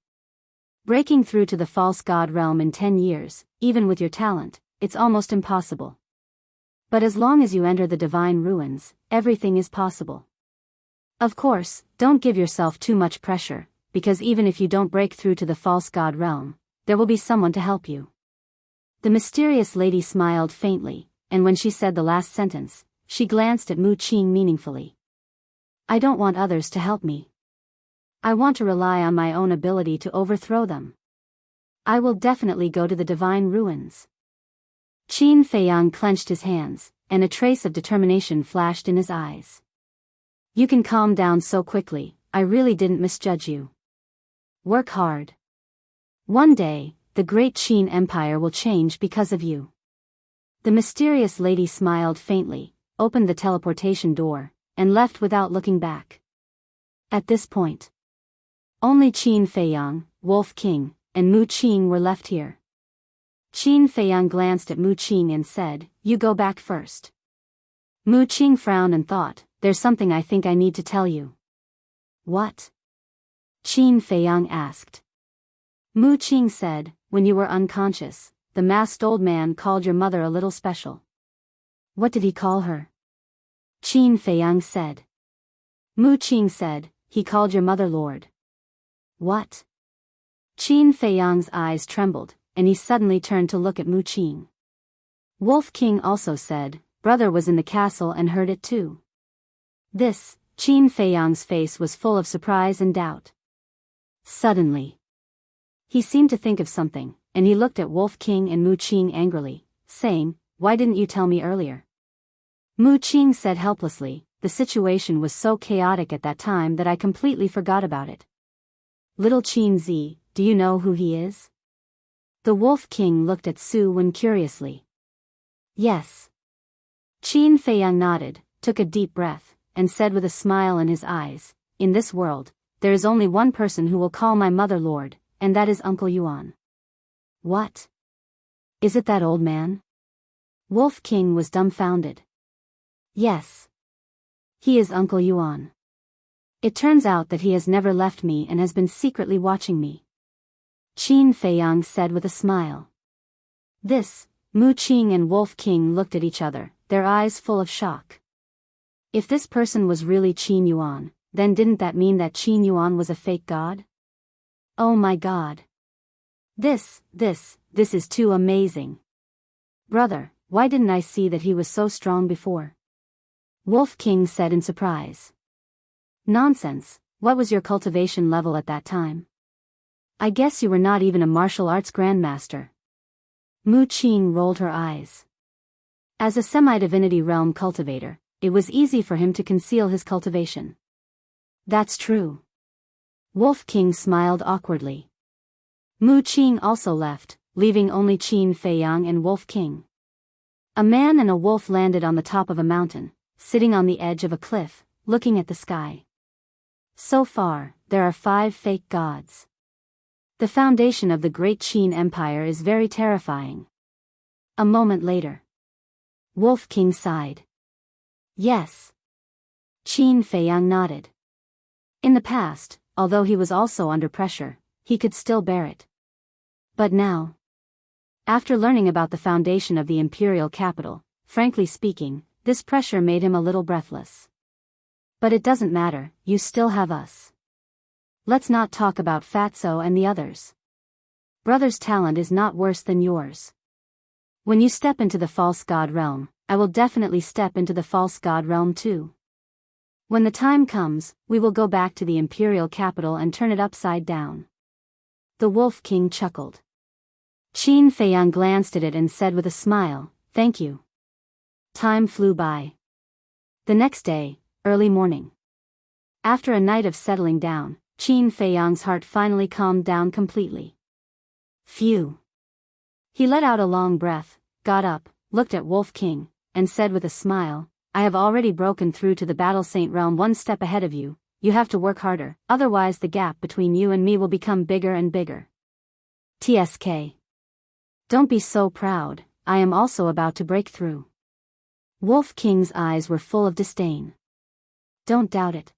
Breaking through to the false god realm in 10 years, even with your talent, it's almost impossible. But as long as you enter the divine ruins, everything is possible. Of course, don't give yourself too much pressure, because even if you don't break through to the false god realm, there will be someone to help you. The mysterious lady smiled faintly, and when she said the last sentence, she glanced at Mu Qing meaningfully. "I don't want others to help me. I want to rely on my own ability to overthrow them. I will definitely go to the divine ruins." Qin Feiyang clenched his hands, and a trace of determination flashed in his eyes. "You can calm down so quickly, I really didn't misjudge you. Work hard. One day, the great Qin Empire will change because of you." The mysterious lady smiled faintly, opened the teleportation door, and left without looking back. At this point, only Qin Feiyang, Wolf King, and Mu Qing were left here. Qin Feiyang glanced at Mu Qing and said, "You go back first." Mu Qing frowned and thought, "There's something I think I need to tell you." "What?" Qin Feiyang asked. Mu Qing said, "When you were unconscious, the masked old man called your mother a little special." "What did he call her?" Qin Feiyang said. Mu Qing said, "He called your mother Lord." "What?" Qin Feiyang's eyes trembled, and he suddenly turned to look at Mu Qing. Wolf King also said, "Brother was in the castle and heard it too." This, Qin Feiyang's face was full of surprise and doubt. Suddenly, he seemed to think of something, and he looked at Wolf King and Mu Qing angrily, saying, "Why didn't you tell me earlier?" Mu Qing said helplessly, "The situation was so chaotic at that time that I completely forgot about it." "Little Qin Zi, do you know who he is?" The Wolf King looked at Su Wen curiously. "Yes." Qin Feiyang nodded, took a deep breath, and said with a smile in his eyes, "In this world, there is only one person who will call my mother Lord, and that is Uncle Yuan." "What? Is it that old man?" Wolf King was dumbfounded. "Yes. He is Uncle Yuan. It turns out that he has never left me and has been secretly watching me," Qin Feiyang said with a smile. This, Mu Qing and Wolf King looked at each other, their eyes full of shock. If this person was really Qin Yuan, then didn't that mean that Qin Yuan was a fake god? Oh my god. This is too amazing. Brother, why didn't I see that he was so strong before? Wolf King said in surprise. Nonsense, what was your cultivation level at that time? I guess you were not even a martial arts grandmaster. Mu Qing rolled her eyes. As a semi-divinity realm cultivator, it was easy for him to conceal his cultivation. That's true. Wolf King smiled awkwardly. Mu Qing also left, leaving only Qin Feiyang and Wolf King. A man and a wolf landed on the top of a mountain, sitting on the edge of a cliff, looking at the sky. So far, there are 5 fake gods. The foundation of the great Qin Empire is very terrifying. A moment later, Wolf King sighed. Yes. Qin Feiyang nodded. In the past, although he was also under pressure, he could still bear it. But now, after learning about the foundation of the imperial capital, frankly speaking, this pressure made him a little breathless. But it doesn't matter, you still have us. Let's not talk about Fatso and the others. Brother's talent is not worse than yours. When you step into the false god realm, I will definitely step into the false god realm too. When the time comes, we will go back to the imperial capital and turn it upside down. The Wolf King chuckled. Qin Feiyang glanced at it and said with a smile, "Thank you." Time flew by. The next day, early morning. After a night of settling down, Qin Feiyang's heart finally calmed down completely. Phew. He let out a long breath, got up, looked at Wolf King, and said with a smile, "I have already broken through to the Battle Saint realm one step ahead of you. You have to work harder, otherwise the gap between you and me will become bigger and bigger." TSK. Don't be so proud, I am also about to break through. Wolf King's eyes were full of disdain. Don't doubt it.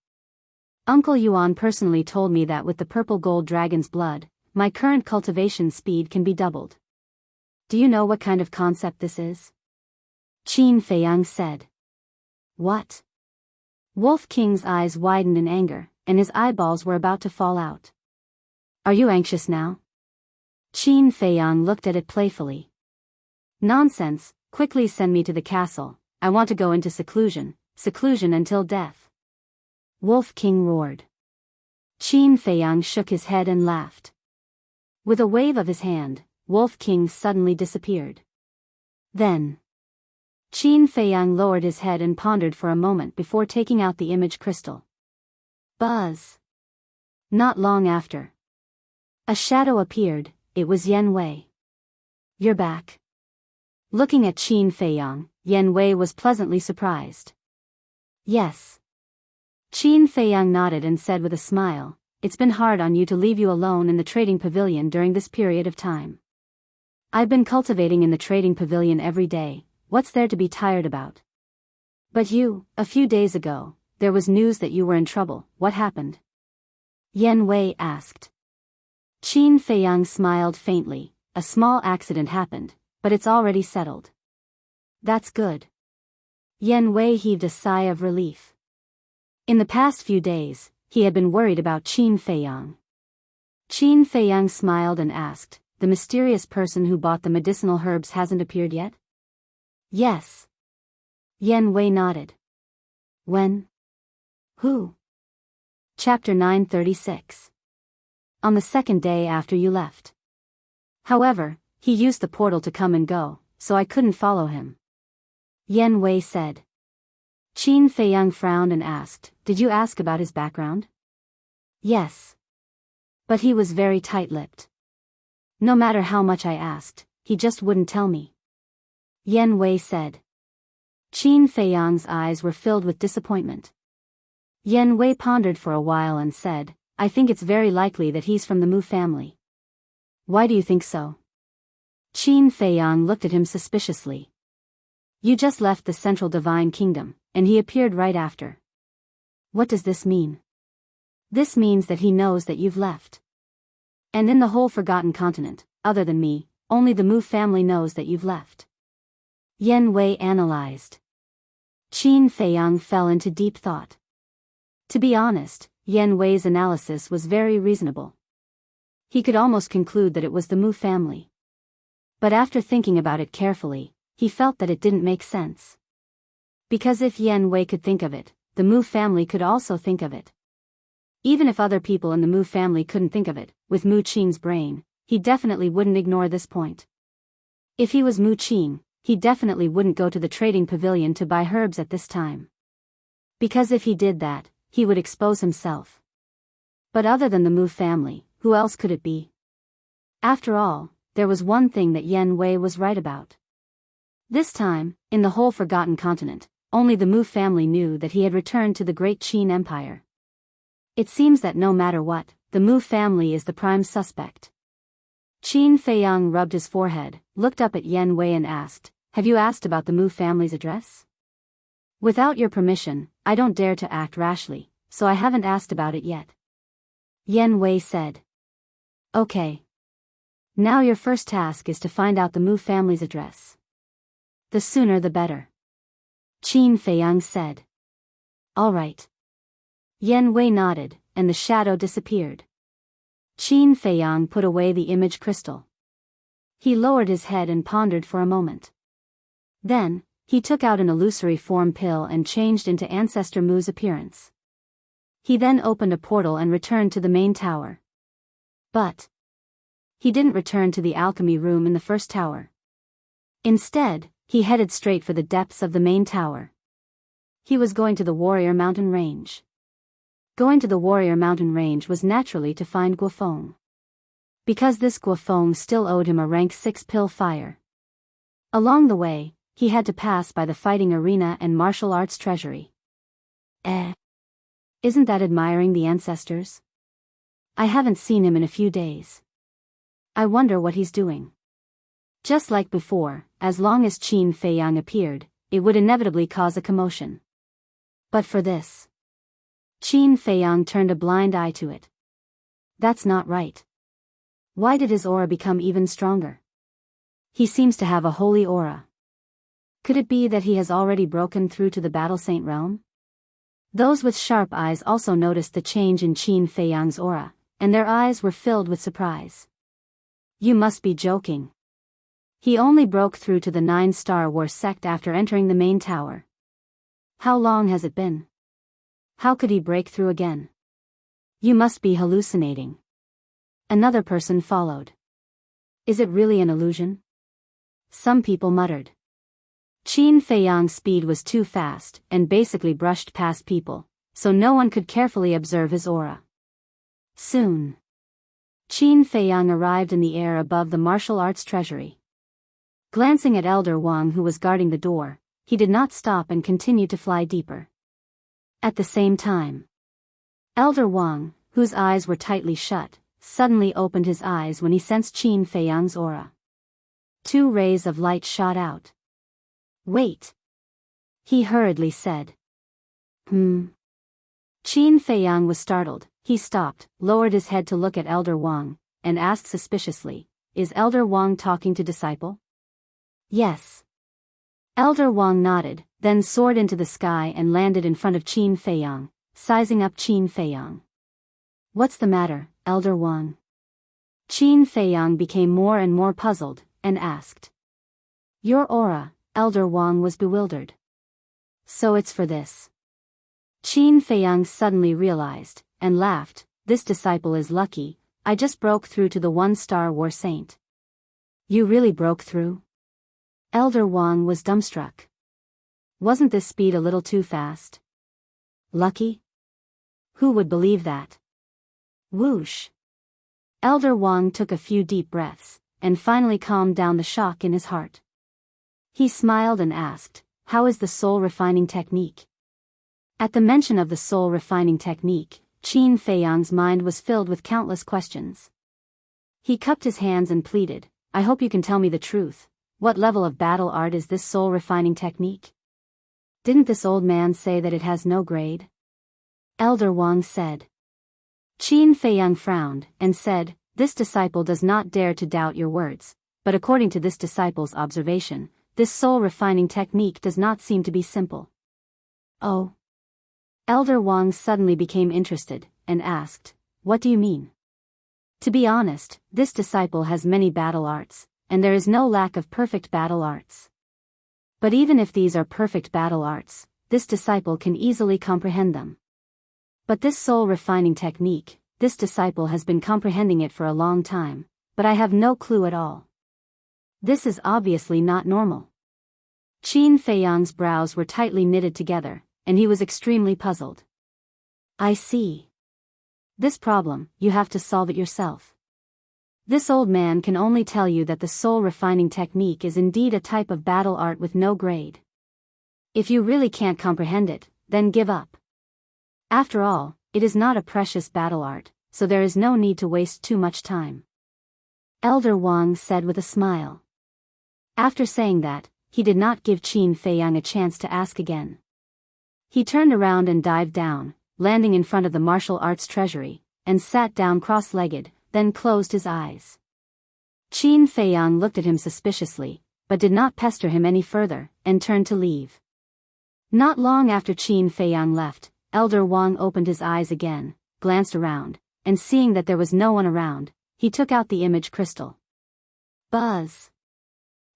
Uncle Yuan personally told me that with the purple gold dragon's blood, my current cultivation speed can be doubled. Do you know what kind of concept this is? Qin Feiyang said. What? Wolf King's eyes widened in anger, and his eyeballs were about to fall out. Are you anxious now? Qin Feiyang looked at it playfully. Nonsense, quickly send me to the castle, I want to go into seclusion until death. Wolf King roared. Qin Feiyang shook his head and laughed. With a wave of his hand, Wolf King suddenly disappeared. Then, Qin Feiyang lowered his head and pondered for a moment before taking out the image crystal. Buzz. Not long after, a shadow appeared. It was Yen Wei. You're back. Looking at Qin Feiyang, Yen Wei was pleasantly surprised. Yes. Qin Feiyang nodded and said with a smile, it's been hard on you to leave you alone in the trading pavilion during this period of time. I've been cultivating in the trading pavilion every day, what's there to be tired about? But you, a few days ago, there was news that you were in trouble, what happened? Yen Wei asked. Qin Feiyang smiled faintly, a small accident happened, but it's already settled. That's good. Yen Wei heaved a sigh of relief. In the past few days, he had been worried about Qin Feiyang. Qin Feiyang smiled and asked, the mysterious person who bought the medicinal herbs hasn't appeared yet? Yes. Yen Wei nodded. When? Who? Chapter 936. On the second day after you left. However, he used the portal to come and go, so I couldn't follow him. Yen Wei said. Qin Feiyang frowned and asked, did you ask about his background? Yes. But he was very tight-lipped. No matter how much I asked, he just wouldn't tell me. Yen Wei said. Qin Feiyang's eyes were filled with disappointment. Yen Wei pondered for a while and said, I think it's very likely that he's from the Mu family. Why do you think so? Qin Feiyang looked at him suspiciously. You just left the Central Divine Kingdom, and he appeared right after. What does this mean? This means that he knows that you've left. And in the whole Forgotten Continent, other than me, only the Mu family knows that you've left. Yen Wei analyzed. Qin Feiyang fell into deep thought. To be honest, Yen Wei's analysis was very reasonable. He could almost conclude that it was the Mu family. But after thinking about it carefully, he felt that it didn't make sense. Because if Yen Wei could think of it, the Mu family could also think of it. Even if other people in the Mu family couldn't think of it, with Mu Qing's brain, he definitely wouldn't ignore this point. If he was Mu Qing, he definitely wouldn't go to the trading pavilion to buy herbs at this time. Because if he did that, he would expose himself. But other than the Mu family, who else could it be? After all, there was one thing that Yen Wei was right about. This time, in the whole Forgotten Continent, only the Mu family knew that he had returned to the Great Qin Empire. It seems that no matter what, the Mu family is the prime suspect. Qin Feiyang rubbed his forehead, looked up at Yen Wei and asked, have you asked about the Mu family's address? Without your permission, I don't dare to act rashly, so I haven't asked about it yet. Yan Wei said. Okay. Now your first task is to find out the Mu family's address. The sooner the better. Qin Feiyang said. All right. Yan Wei nodded, and the shadow disappeared. Qin Feiyang put away the image crystal. He lowered his head and pondered for a moment. Then, he took out an illusory form pill and changed into Ancestor Mu's appearance. He then opened a portal and returned to the main tower. But he didn't return to the alchemy room in the first tower. Instead, he headed straight for the depths of the main tower. He was going to the Warrior Mountain Range. Going to the Warrior Mountain Range was naturally to find Guofeng. Because this Guofeng still owed him a rank 6 pill fire. Along the way, he had to pass by the fighting arena and martial arts treasury. Isn't that admiring the ancestors? I haven't seen him in a few days. I wonder what he's doing. Just like before, as long as Qin Feiyang appeared, it would inevitably cause a commotion. But for this, Qin Feiyang turned a blind eye to it. That's not right. Why did his aura become even stronger? He seems to have a holy aura. Could it be that he has already broken through to the Battle Saint realm? Those with sharp eyes also noticed the change in Qin Feiyang's aura, and their eyes were filled with surprise. You must be joking. He only broke through to the 9-star war sect after entering the main tower. How long has it been? How could he break through again? You must be hallucinating. Another person followed. Is it really an illusion? Some people muttered. Qin Feiyang's speed was too fast and basically brushed past people, so no one could carefully observe his aura. Soon, Qin Feiyang arrived in the air above the martial arts treasury. Glancing at Elder Wang who was guarding the door, he did not stop and continued to fly deeper. At the same time, Elder Wang, whose eyes were tightly shut, suddenly opened his eyes when he sensed Qin Feiyang's aura. 2 rays of light shot out. Wait! He hurriedly said. Qin Feiyang was startled. He stopped, lowered his head to look at Elder Wang, and asked suspiciously, Is Elder Wang talking to disciple? Yes. Elder Wang nodded, then soared into the sky and landed in front of Qin Feiyang, sizing up Qin Feiyang. What's the matter, Elder Wang? Qin Feiyang became more and more puzzled, and asked. Your aura. Elder Wang was bewildered. So it's for this. Qin Feiyang suddenly realized, and laughed, this disciple is lucky, I just broke through to the 1-star war saint. You really broke through? Elder Wang was dumbstruck. Wasn't this speed a little too fast? Lucky? Who would believe that? Whoosh! Elder Wang took a few deep breaths, and finally calmed down the shock in his heart. He smiled and asked, How is the soul refining technique? At the mention of the soul refining technique, Qin Feiyang's mind was filled with countless questions. He cupped his hands and pleaded, I hope you can tell me the truth. What level of battle art is this soul refining technique? Didn't this old man say that it has no grade? Elder Wang said. Qin Feiyang frowned, and said, This disciple does not dare to doubt your words, but according to this disciple's observation, this soul-refining technique does not seem to be simple. Oh. Elder Wang suddenly became interested, and asked, What do you mean? To be honest, this disciple has many battle arts, and there is no lack of perfect battle arts. But even if these are perfect battle arts, this disciple can easily comprehend them. But this soul-refining technique, this disciple has been comprehending it for a long time, but I have no clue at all. This is obviously not normal. Qin Feiyang's brows were tightly knitted together, and he was extremely puzzled. I see. This problem, you have to solve it yourself. This old man can only tell you that the soul refining technique is indeed a type of battle art with no grade. If you really can't comprehend it, then give up. After all, it is not a precious battle art, so there is no need to waste too much time. Elder Wang said with a smile. After saying that, he did not give Qin Feiyang a chance to ask again. He turned around and dived down, landing in front of the martial arts treasury, and sat down cross-legged, then closed his eyes. Qin Feiyang looked at him suspiciously, but did not pester him any further, and turned to leave. Not long after Qin Feiyang left, Elder Wang opened his eyes again, glanced around, and seeing that there was no one around, he took out the image crystal. Buzz!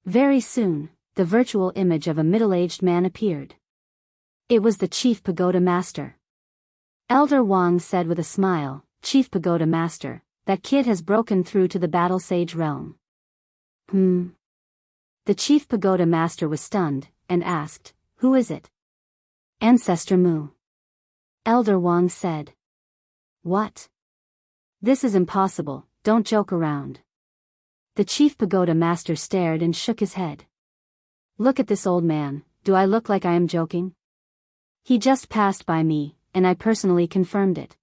Very soon, the virtual image of a middle-aged man appeared. It was the Chief Pagoda Master. Elder Wang said with a smile, "Chief Pagoda Master, that kid has broken through to the Battle Sage realm." The Chief Pagoda Master was stunned, and asked, "Who is it?" "Ancestor Mu." Elder Wang said. "What? This is impossible, don't joke around." The Chief Pagoda Master stared and shook his head. "Look at this old man, do I look like I am joking? He just passed by me, and I personally confirmed it."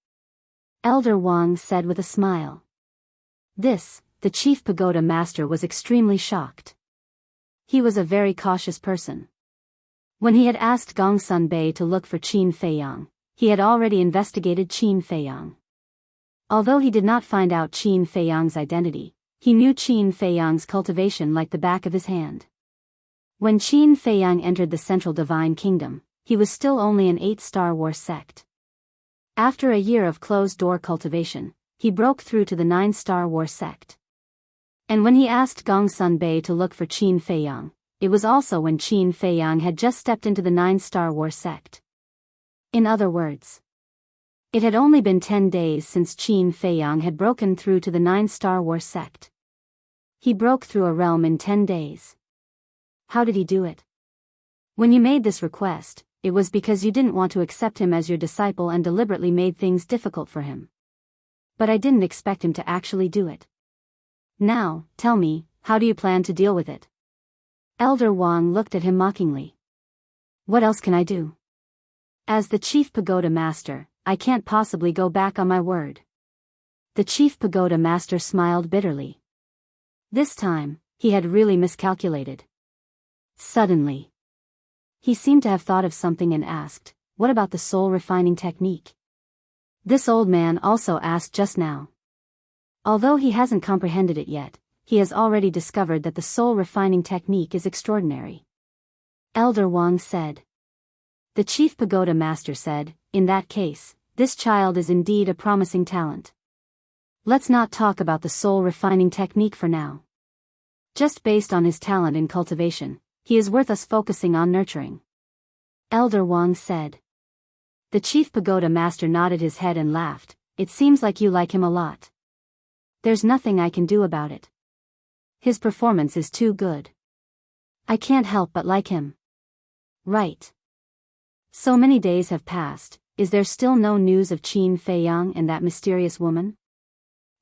Elder Wang said with a smile. The Chief Pagoda Master was extremely shocked. He was a very cautious person. When he had asked Gongsun Bei to look for Qin Feiyang, he had already investigated Qin Feiyang. Although he did not find out Qin Feiyang's identity, he knew Qin Feiyang's cultivation like the back of his hand. When Qin Feiyang entered the Central Divine Kingdom, he was still only an 8-star war sect. After a year of closed-door cultivation, he broke through to the 9-star war sect. And when he asked Gongsun Bei to look for Qin Feiyang, it was also when Qin Feiyang had just stepped into the 9-star war sect. In other words, it had only been 10 days since Qin Feiyang had broken through to the 9-star war sect. He broke through a realm in 10 days. How did he do it? When you made this request, it was because you didn't want to accept him as your disciple and deliberately made things difficult for him. But I didn't expect him to actually do it. Now, tell me, how do you plan to deal with it? Elder Wang looked at him mockingly. What else can I do? As the Chief Pagoda Master, I can't possibly go back on my word. The Chief Pagoda Master smiled bitterly. This time, he had really miscalculated. Suddenly, he seemed to have thought of something and asked, "What about the soul refining technique?" This old man also asked just now. Although he hasn't comprehended it yet, he has already discovered that the soul refining technique is extraordinary. Elder Wang said. The Chief Pagoda Master said, "In that case, this child is indeed a promising talent. Let's not talk about the soul refining technique for now. Just based on his talent in cultivation, he is worth us focusing on nurturing." Elder Wang said. The Chief Pagoda Master nodded his head and laughed. "It seems like you like him a lot. There's nothing I can do about it. His performance is too good. I can't help but like him." "Right. So many days have passed, is there still no news of Qin Feiyang and that mysterious woman?"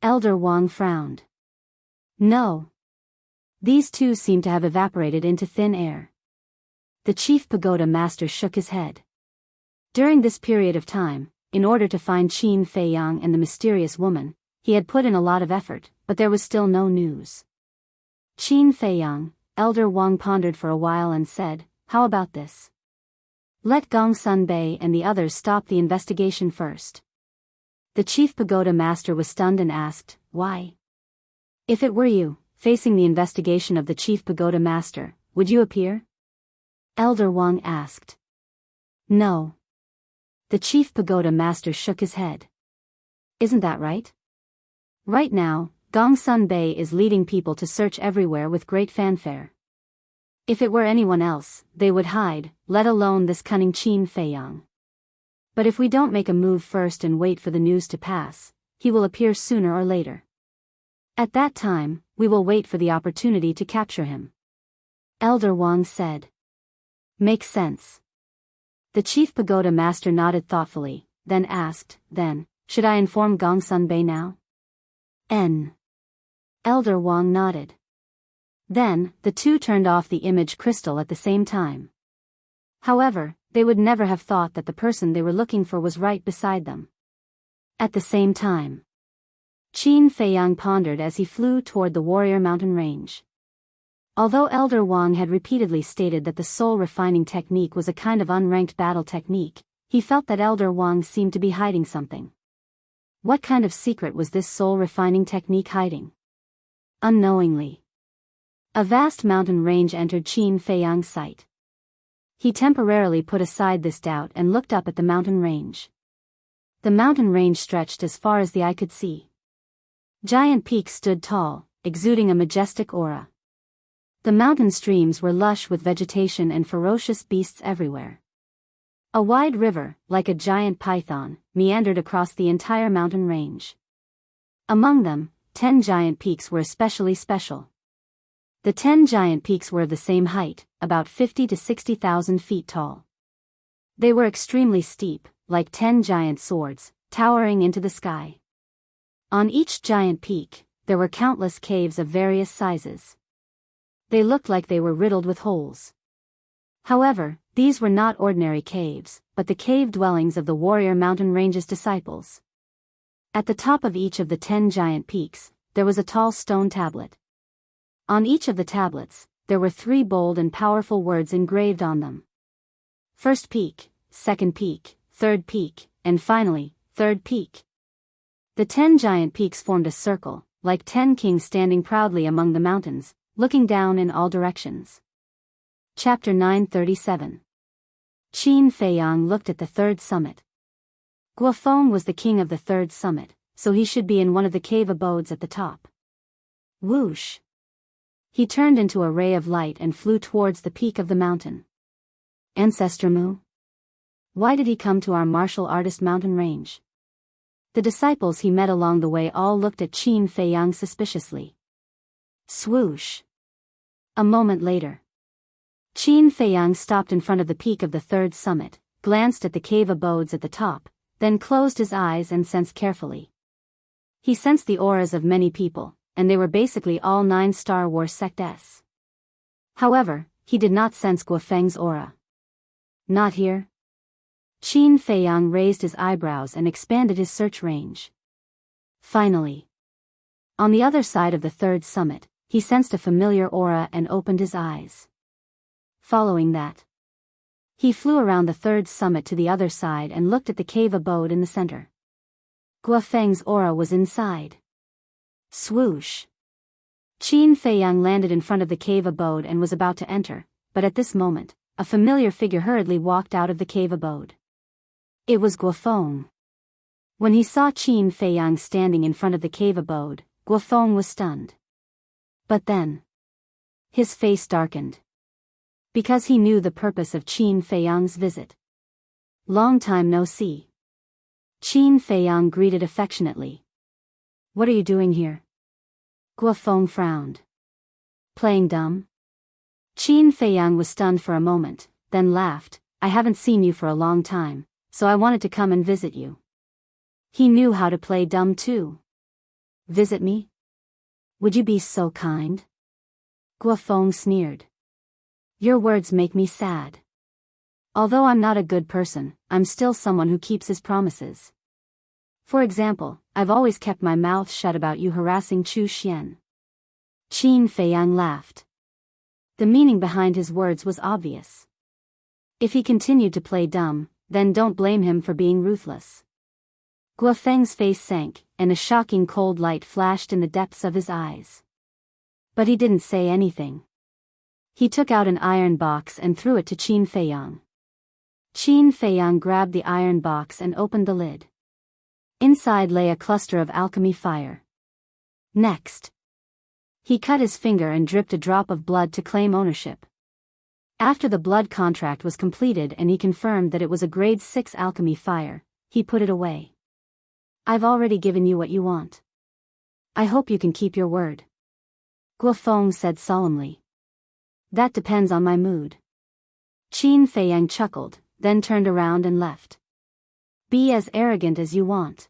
Elder Wang frowned. "No. These two seem to have evaporated into thin air." The Chief Pagoda Master shook his head. During this period of time, in order to find Qin Feiyang and the mysterious woman, he had put in a lot of effort, but there was still no news. Qin Feiyang, Elder Wang pondered for a while and said, "How about this? Let Gongsun Bei and the others stop the investigation first." The Chief Pagoda Master was stunned and asked, "Why? If it were you, facing the investigation of the Chief Pagoda Master, would you appear?" Elder Wang asked. "No." The Chief Pagoda Master shook his head. "Isn't that right? Right now, Gongsun Bei is leading people to search everywhere with great fanfare. If it were anyone else, they would hide, let alone this cunning Qin Feiyang. But if we don't make a move first and wait for the news to pass, he will appear sooner or later. At that time, we will wait for the opportunity to capture him." Elder Wang said. "Makes sense." The Chief Pagoda Master nodded thoughtfully, then asked, "Then, should I inform Gongsun Bei now?" Elder Wang nodded. Then, the two turned off the image crystal at the same time. However, they would never have thought that the person they were looking for was right beside them. At the same time, Qin Feiyang pondered as he flew toward the Warrior Mountain Range. Although Elder Wang had repeatedly stated that the soul refining technique was a kind of unranked battle technique, he felt that Elder Wang seemed to be hiding something. What kind of secret was this soul refining technique hiding? Unknowingly, a vast mountain range entered Qin Feiyang's sight. He temporarily put aside this doubt and looked up at the mountain range. The mountain range stretched as far as the eye could see. Giant peaks stood tall, exuding a majestic aura. The mountain streams were lush with vegetation and ferocious beasts everywhere. A wide river, like a giant python, meandered across the entire mountain range. Among them, 10 giant peaks were especially special. The 10 giant peaks were of the same height, about 50 to 60,000 feet tall. They were extremely steep, like 10 giant swords, towering into the sky. On each giant peak, there were countless caves of various sizes. They looked like they were riddled with holes. However, these were not ordinary caves, but the cave dwellings of the Warrior Mountain Range's disciples. At the top of each of the 10 giant peaks, there was a tall stone tablet. On each of the tablets, there were 3 bold and powerful words engraved on them. First peak, second peak, third peak, and finally, third peak. The 10 giant peaks formed a circle, like 10 kings standing proudly among the mountains, looking down in all directions. Chapter 937. Qin Feiyang looked at the third summit. Guofeng was the king of the third summit, so he should be in one of the cave abodes at the top. Whoosh! He turned into a ray of light and flew towards the peak of the mountain. Ancestor Mu? Why did he come to our martial artist mountain range? The disciples he met along the way all looked at Qin Feiyang suspiciously. Swoosh! A moment later, Qin Feiyang stopped in front of the peak of the third summit, glanced at the cave abodes at the top, then closed his eyes and sensed carefully. He sensed the auras of many people, and they were basically all 9 Star Wars sects. However, he did not sense Guofeng's aura. Not here. Qin Feiyang raised his eyebrows and expanded his search range. Finally, on the other side of the third summit, he sensed a familiar aura and opened his eyes. Following that, he flew around the third summit to the other side and looked at the cave abode in the center. Guofeng's aura was inside. Swoosh! Qin Feiyang landed in front of the cave abode and was about to enter, but at this moment, a familiar figure hurriedly walked out of the cave abode. It was Guofeng. When he saw Qin Feiyang standing in front of the cave abode, Guofeng was stunned. But then, his face darkened. Because he knew the purpose of Qin Feiyang's visit. Long time no see. Qin Feiyang greeted affectionately. What are you doing here? Guofeng frowned. Playing dumb? Qin Feiyang was stunned for a moment, then laughed. I haven't seen you for a long time, so I wanted to come and visit you. He knew how to play dumb too. Visit me? Would you be so kind? Guofeng sneered. Your words make me sad. Although I'm not a good person, I'm still someone who keeps his promises. For example, I've always kept my mouth shut about you harassing Chu Xian. Qin Feiyang laughed. The meaning behind his words was obvious. If he continued to play dumb, then don't blame him for being ruthless. Guofeng's face sank, and a shocking cold light flashed in the depths of his eyes. But he didn't say anything. He took out an iron box and threw it to Qin Feiyang. Qin Feiyang grabbed the iron box and opened the lid. Inside lay a cluster of alchemy fire. Next, he cut his finger and dripped a drop of blood to claim ownership. After the blood contract was completed and he confirmed that it was a grade 6 alchemy fire, he put it away. I've already given you what you want. I hope you can keep your word. Guofeng said solemnly. That depends on my mood. Qin Feiyang chuckled, then turned around and left. Be as arrogant as you want.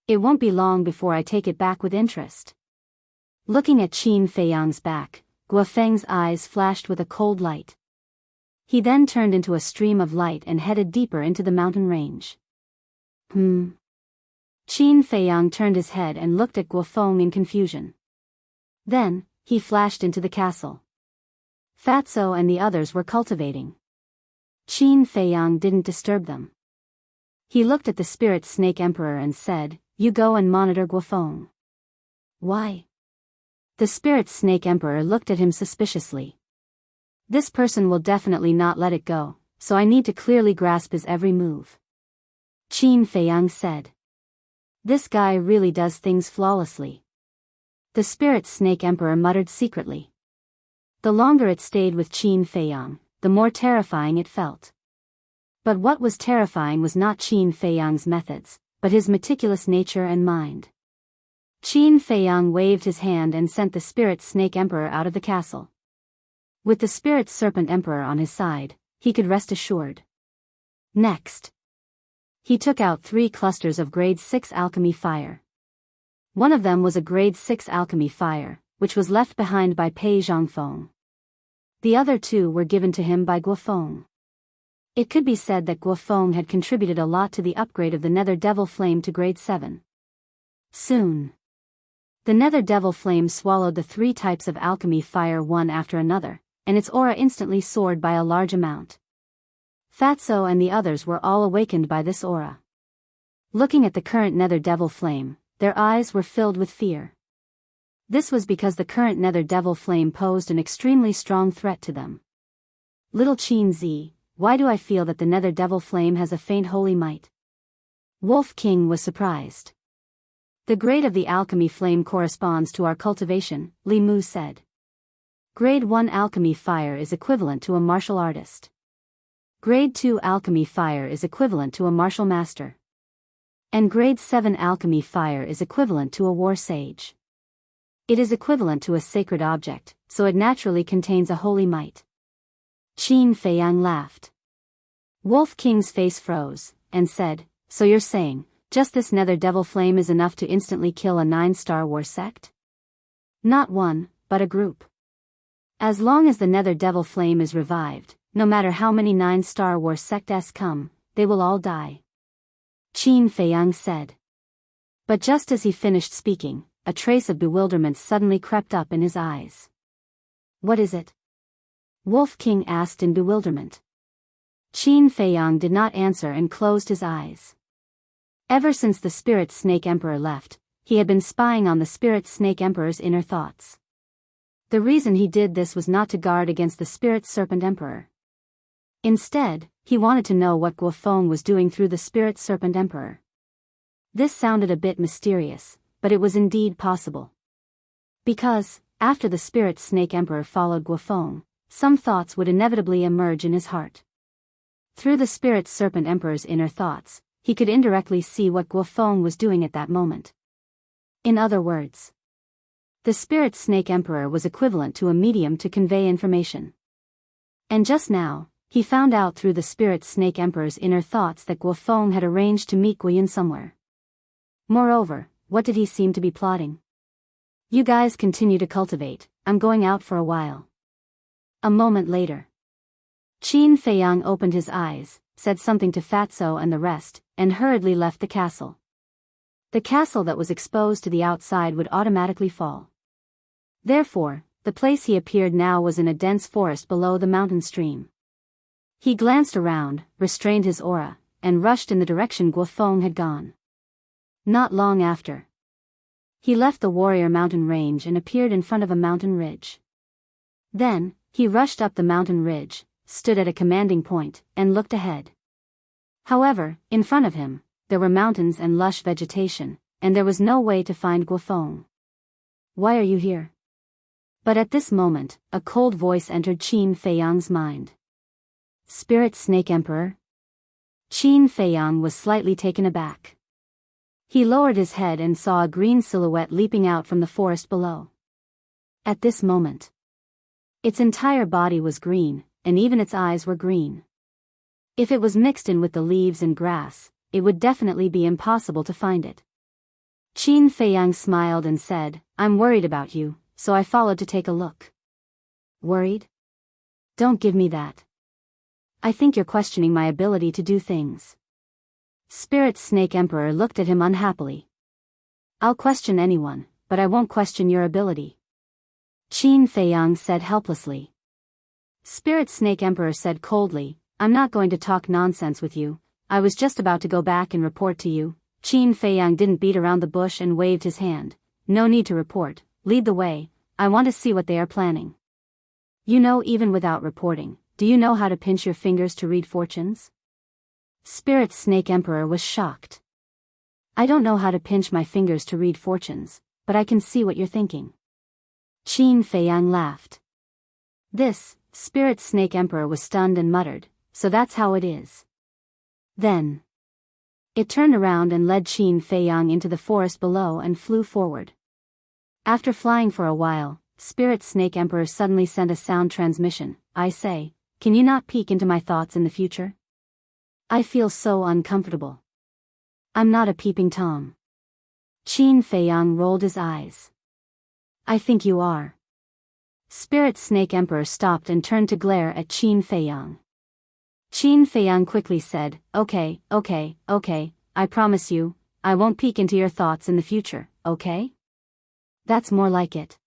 It won't be long before I take it back with interest. Looking at Qin Feiyang's back, Guofeng's eyes flashed with a cold light. He then turned into a stream of light and headed deeper into the mountain range. Qin Feiyang turned his head and looked at Guofeng in confusion. Then, he flashed into the castle. Fatso and the others were cultivating. Qin Feiyang didn't disturb them. He looked at the Spirit Snake Emperor and said, "You go and monitor Guofeng." "Why?" The Spirit Snake Emperor looked at him suspiciously. "This person will definitely not let it go, so I need to clearly grasp his every move," Qin Feiyang said. "This guy really does things flawlessly." The Spirit Snake Emperor muttered secretly. The longer it stayed with Qin Feiyang, the more terrifying it felt. But what was terrifying was not Qin Feiyang's methods, but his meticulous nature and mind. Qin Feiyang waved his hand and sent the Spirit Snake Emperor out of the castle. With the Spirit Serpent Emperor on his side, he could rest assured. Next, he took out 3 clusters of grade 6 alchemy fire. One of them was a grade 6 alchemy fire, which was left behind by Pei Zhongfeng. The other 2 were given to him by Guofeng. It could be said that Guofeng had contributed a lot to the upgrade of the Nether Devil Flame to grade 7. Soon, the Nether Devil Flame swallowed the 3 types of alchemy fire one after another, and its aura instantly soared by a large amount. Fatso and the others were all awakened by this aura. Looking at the current Nether Devil Flame, their eyes were filled with fear. This was because the current Nether Devil Flame posed an extremely strong threat to them. "Little Qin Zi, why do I feel that the Nether Devil Flame has a faint holy might?" Wolf King was surprised. "The grade of the alchemy flame corresponds to our cultivation," Li Mu said. "Grade 1 alchemy fire is equivalent to a martial artist. Grade 2 alchemy fire is equivalent to a martial master. And grade 7 alchemy fire is equivalent to a war sage. It is equivalent to a sacred object, so it naturally contains a holy might." Qin Feiyang laughed. Wolf King's face froze, and said, "So you're saying, just this Nether Devil Flame is enough to instantly kill a 9-star war sect? Not one, but a group. As long as the Nether Devil Flame is revived, no matter how many 9-star war sects come, they will all die," Qin Feiyang said. But just as he finished speaking, a trace of bewilderment suddenly crept up in his eyes. "What is it?" Wolf King asked in bewilderment. Qin Feiyang did not answer and closed his eyes. Ever since the Spirit Snake Emperor left, he had been spying on the Spirit Snake Emperor's inner thoughts. The reason he did this was not to guard against the Spirit Serpent Emperor. Instead, he wanted to know what Guofeng was doing through the Spirit Serpent Emperor. This sounded a bit mysterious, but it was indeed possible. Because, after the Spirit Snake Emperor followed Guofeng, some thoughts would inevitably emerge in his heart. Through the Spirit Serpent Emperor's inner thoughts, he could indirectly see what Guofeng was doing at that moment. In other words, the Spirit Snake Emperor was equivalent to a medium to convey information. And just now, he found out through the Spirit Snake Emperor's inner thoughts that Guofeng had arranged to meet Guiyun somewhere. Moreover, what did he seem to be plotting? "You guys continue to cultivate, I'm going out for a while." A moment later, Qin Feiyang opened his eyes, said something to Fatso and the rest, and hurriedly left the castle. The castle that was exposed to the outside would automatically fall. Therefore, the place he appeared now was in a dense forest below the mountain stream. He glanced around, restrained his aura, and rushed in the direction Guofeng had gone. Not long after, he left the Warrior Mountain range and appeared in front of a mountain ridge. Then, he rushed up the mountain ridge, stood at a commanding point, and looked ahead. However, in front of him, there were mountains and lush vegetation, and there was no way to find Guofeng. "Why are you here?" But at this moment, a cold voice entered Qin Feiyang's mind. "Spirit Snake Emperor?" Qin Feiyang was slightly taken aback. He lowered his head and saw a green silhouette leaping out from the forest below. At this moment, its entire body was green, and even its eyes were green. If it was mixed in with the leaves and grass, it would definitely be impossible to find it. Qin Feiyang smiled and said, "I'm worried about you, so I followed to take a look." "Worried? Don't give me that. I think you're questioning my ability to do things." Spirit Snake Emperor looked at him unhappily. "I'll question anyone, but I won't question your ability," Qin Feiyang said helplessly. Spirit Snake Emperor said coldly, I'm not going to talk nonsense with you. I was just about to go back and report to you. Qin Feiyang didn't beat around the bush and waved his hand. No need to report, lead the way, I want to see what they are planning. You know, even without reporting, do you know how to pinch your fingers to read fortunes? Spirit Snake Emperor was shocked. I don't know how to pinch my fingers to read fortunes, but I can see what you're thinking. Qin Feiyang laughed. This, Spirit Snake Emperor was stunned and muttered, so that's how it is. Then it turned around and led Qin Feiyang into the forest below and flew forward. After flying for a while, Spirit Snake Emperor suddenly sent a sound transmission. I say, can you not peek into my thoughts in the future? I feel so uncomfortable. I'm not a peeping Tom. Qin Feiyang rolled his eyes. I think you are. Spirit Snake Emperor stopped and turned to glare at Qin Feiyang. Qin Feiyang quickly said, okay, I promise you, I won't peek into your thoughts in the future, okay? That's more like it.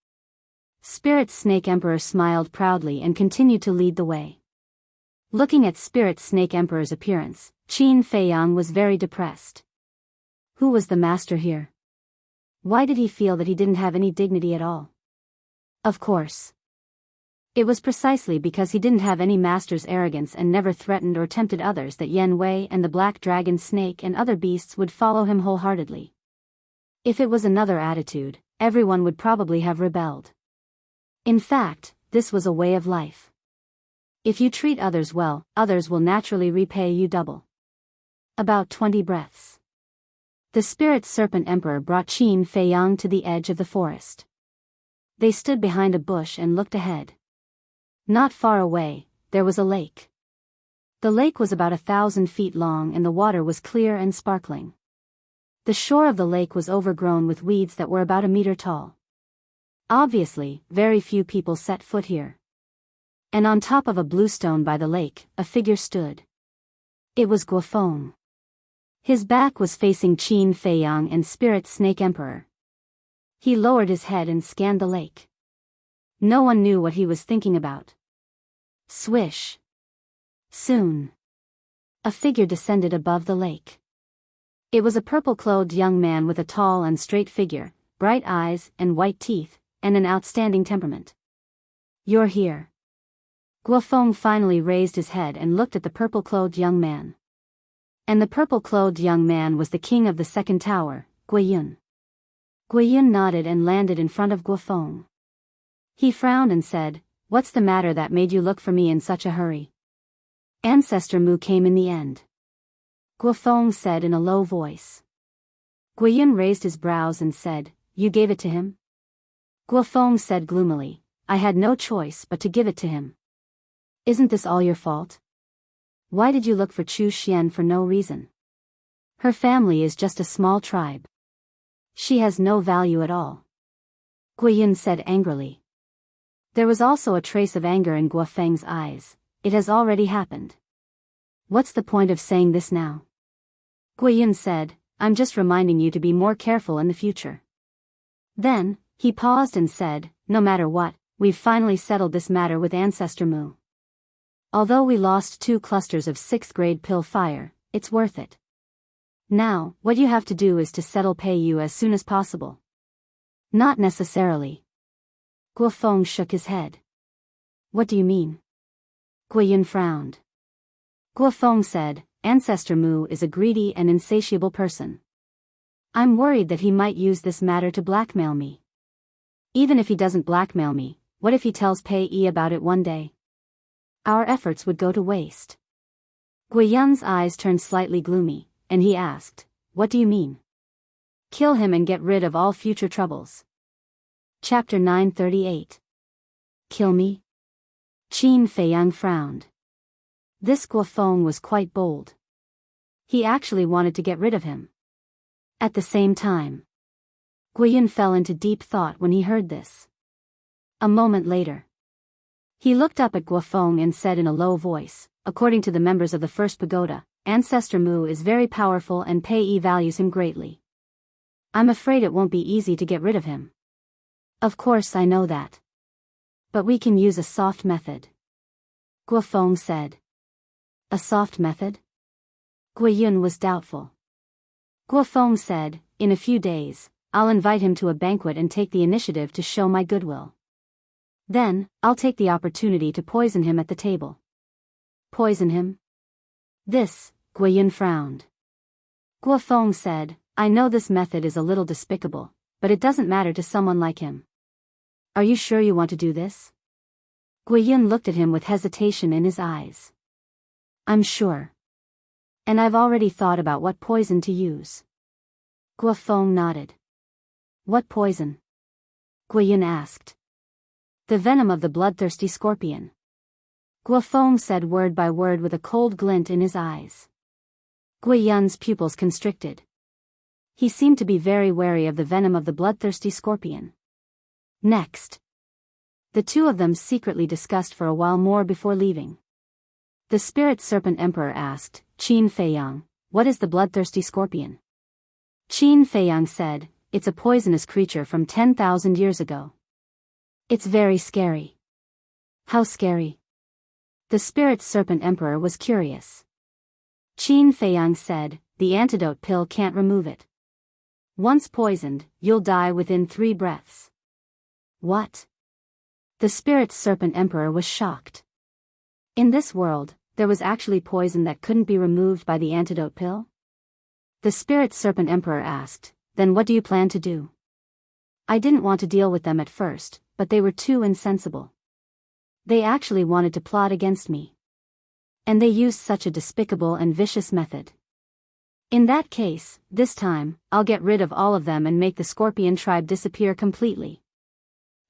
Spirit Snake Emperor smiled proudly and continued to lead the way. Looking at Spirit Snake Emperor's appearance, Qin Feiyang was very depressed. Who was the master here? Why did he feel that he didn't have any dignity at all? Of course. It was precisely because he didn't have any master's arrogance and never threatened or tempted others that Yen Wei and the black dragon snake and other beasts would follow him wholeheartedly. If it was another attitude, everyone would probably have rebelled. In fact, this was a way of life. If you treat others well, others will naturally repay you double. About 20 breaths. The Spirit Serpent Emperor brought Qin Feiyang to the edge of the forest. They stood behind a bush and looked ahead. Not far away, there was a lake. The lake was about 1,000 feet long and the water was clear and sparkling. The shore of the lake was overgrown with weeds that were about 1 meter tall. Obviously, very few people set foot here. And on top of a blue stone by the lake, a figure stood. It was Guofeng. His back was facing Qin Feiyang and Spirit Snake Emperor. He lowered his head and scanned the lake. No one knew what he was thinking about. Swish. Soon, a figure descended above the lake. It was a purple-clothed young man with a tall and straight figure, bright eyes and white teeth, and an outstanding temperament. You're here. Guofeng finally raised his head and looked at the purple-clothed young man. And the purple-clothed young man was the king of the second tower, Guiyun. Guiyun nodded and landed in front of Guofeng. He frowned and said, "What's the matter that made you look for me in such a hurry?" Ancestor Mu came in the end. Guofeng said in a low voice. Guiyun raised his brows and said, "You gave it to him?" Guofeng said gloomily, "I had no choice but to give it to him." "Isn't this all your fault? Why did you look for Chu Xian for no reason? Her family is just a small tribe. She has no value at all." Guiyun said angrily. There was also a trace of anger in Guofeng's eyes. "It has already happened. What's the point of saying this now?" Guiyun said, "I'm just reminding you to be more careful in the future." Then, he paused and said, "No matter what, we've finally settled this matter with Ancestor Mu. Although we lost 2 clusters of 6th grade pill fire, it's worth it. Now, what you have to do is to settle Pei Yu as soon as possible." "Not necessarily." Guofeng shook his head. "What do you mean?" Guiyun frowned. Guofeng said, "Ancestor Mu is a greedy and insatiable person. I'm worried that he might use this matter to blackmail me. Even if he doesn't blackmail me, what if he tells Pei Yi about it one day? Our efforts would go to waste." Guiyun's eyes turned slightly gloomy, and he asked, "What do you mean?" "Kill him and get rid of all future troubles." Chapter 938. Kill me? Qin Feiyang frowned. This Guofeng was quite bold. He actually wanted to get rid of him. At the same time, Guiyun fell into deep thought when he heard this. A moment later, he looked up at Guofeng and said in a low voice, "According to the members of the First Pagoda, Ancestor Mu is very powerful and Pei Yi values him greatly. I'm afraid it won't be easy to get rid of him." "Of course I know that. But we can use a soft method." Guofeng said. A soft method? Guiyun was doubtful. Guofeng said, in a few days, I'll invite him to a banquet and take the initiative to show my goodwill. Then, I'll take the opportunity to poison him at the table. Poison him? This, Guiyun frowned. Guofeng said, I know this method is a little despicable, but it doesn't matter to someone like him. Are you sure you want to do this? Guiyun looked at him with hesitation in his eyes. I'm sure. And I've already thought about what poison to use. Guofeng nodded. What poison? Guiyun asked. The venom of the bloodthirsty scorpion. Guofeng said word by word with a cold glint in his eyes. Guiyun's pupils constricted. He seemed to be very wary of the venom of the bloodthirsty scorpion. Next. The two of them secretly discussed for a while more before leaving. The spirit serpent emperor asked, Qin Feiyang, what is the bloodthirsty scorpion? Qin Feiyang said, it's a poisonous creature from 10,000 years ago. It's very scary. How scary? The spirit serpent emperor was curious. Qin Feiyang said, the antidote pill can't remove it. Once poisoned, you'll die within 3 breaths. What? The spirit serpent emperor was shocked. In this world, there was actually poison that couldn't be removed by the antidote pill? The spirit serpent emperor asked, then what do you plan to do? I didn't want to deal with them at first, but they were too insensible. They actually wanted to plot against me. And they used such a despicable and vicious method. In that case, this time, I'll get rid of all of them and make the scorpion tribe disappear completely.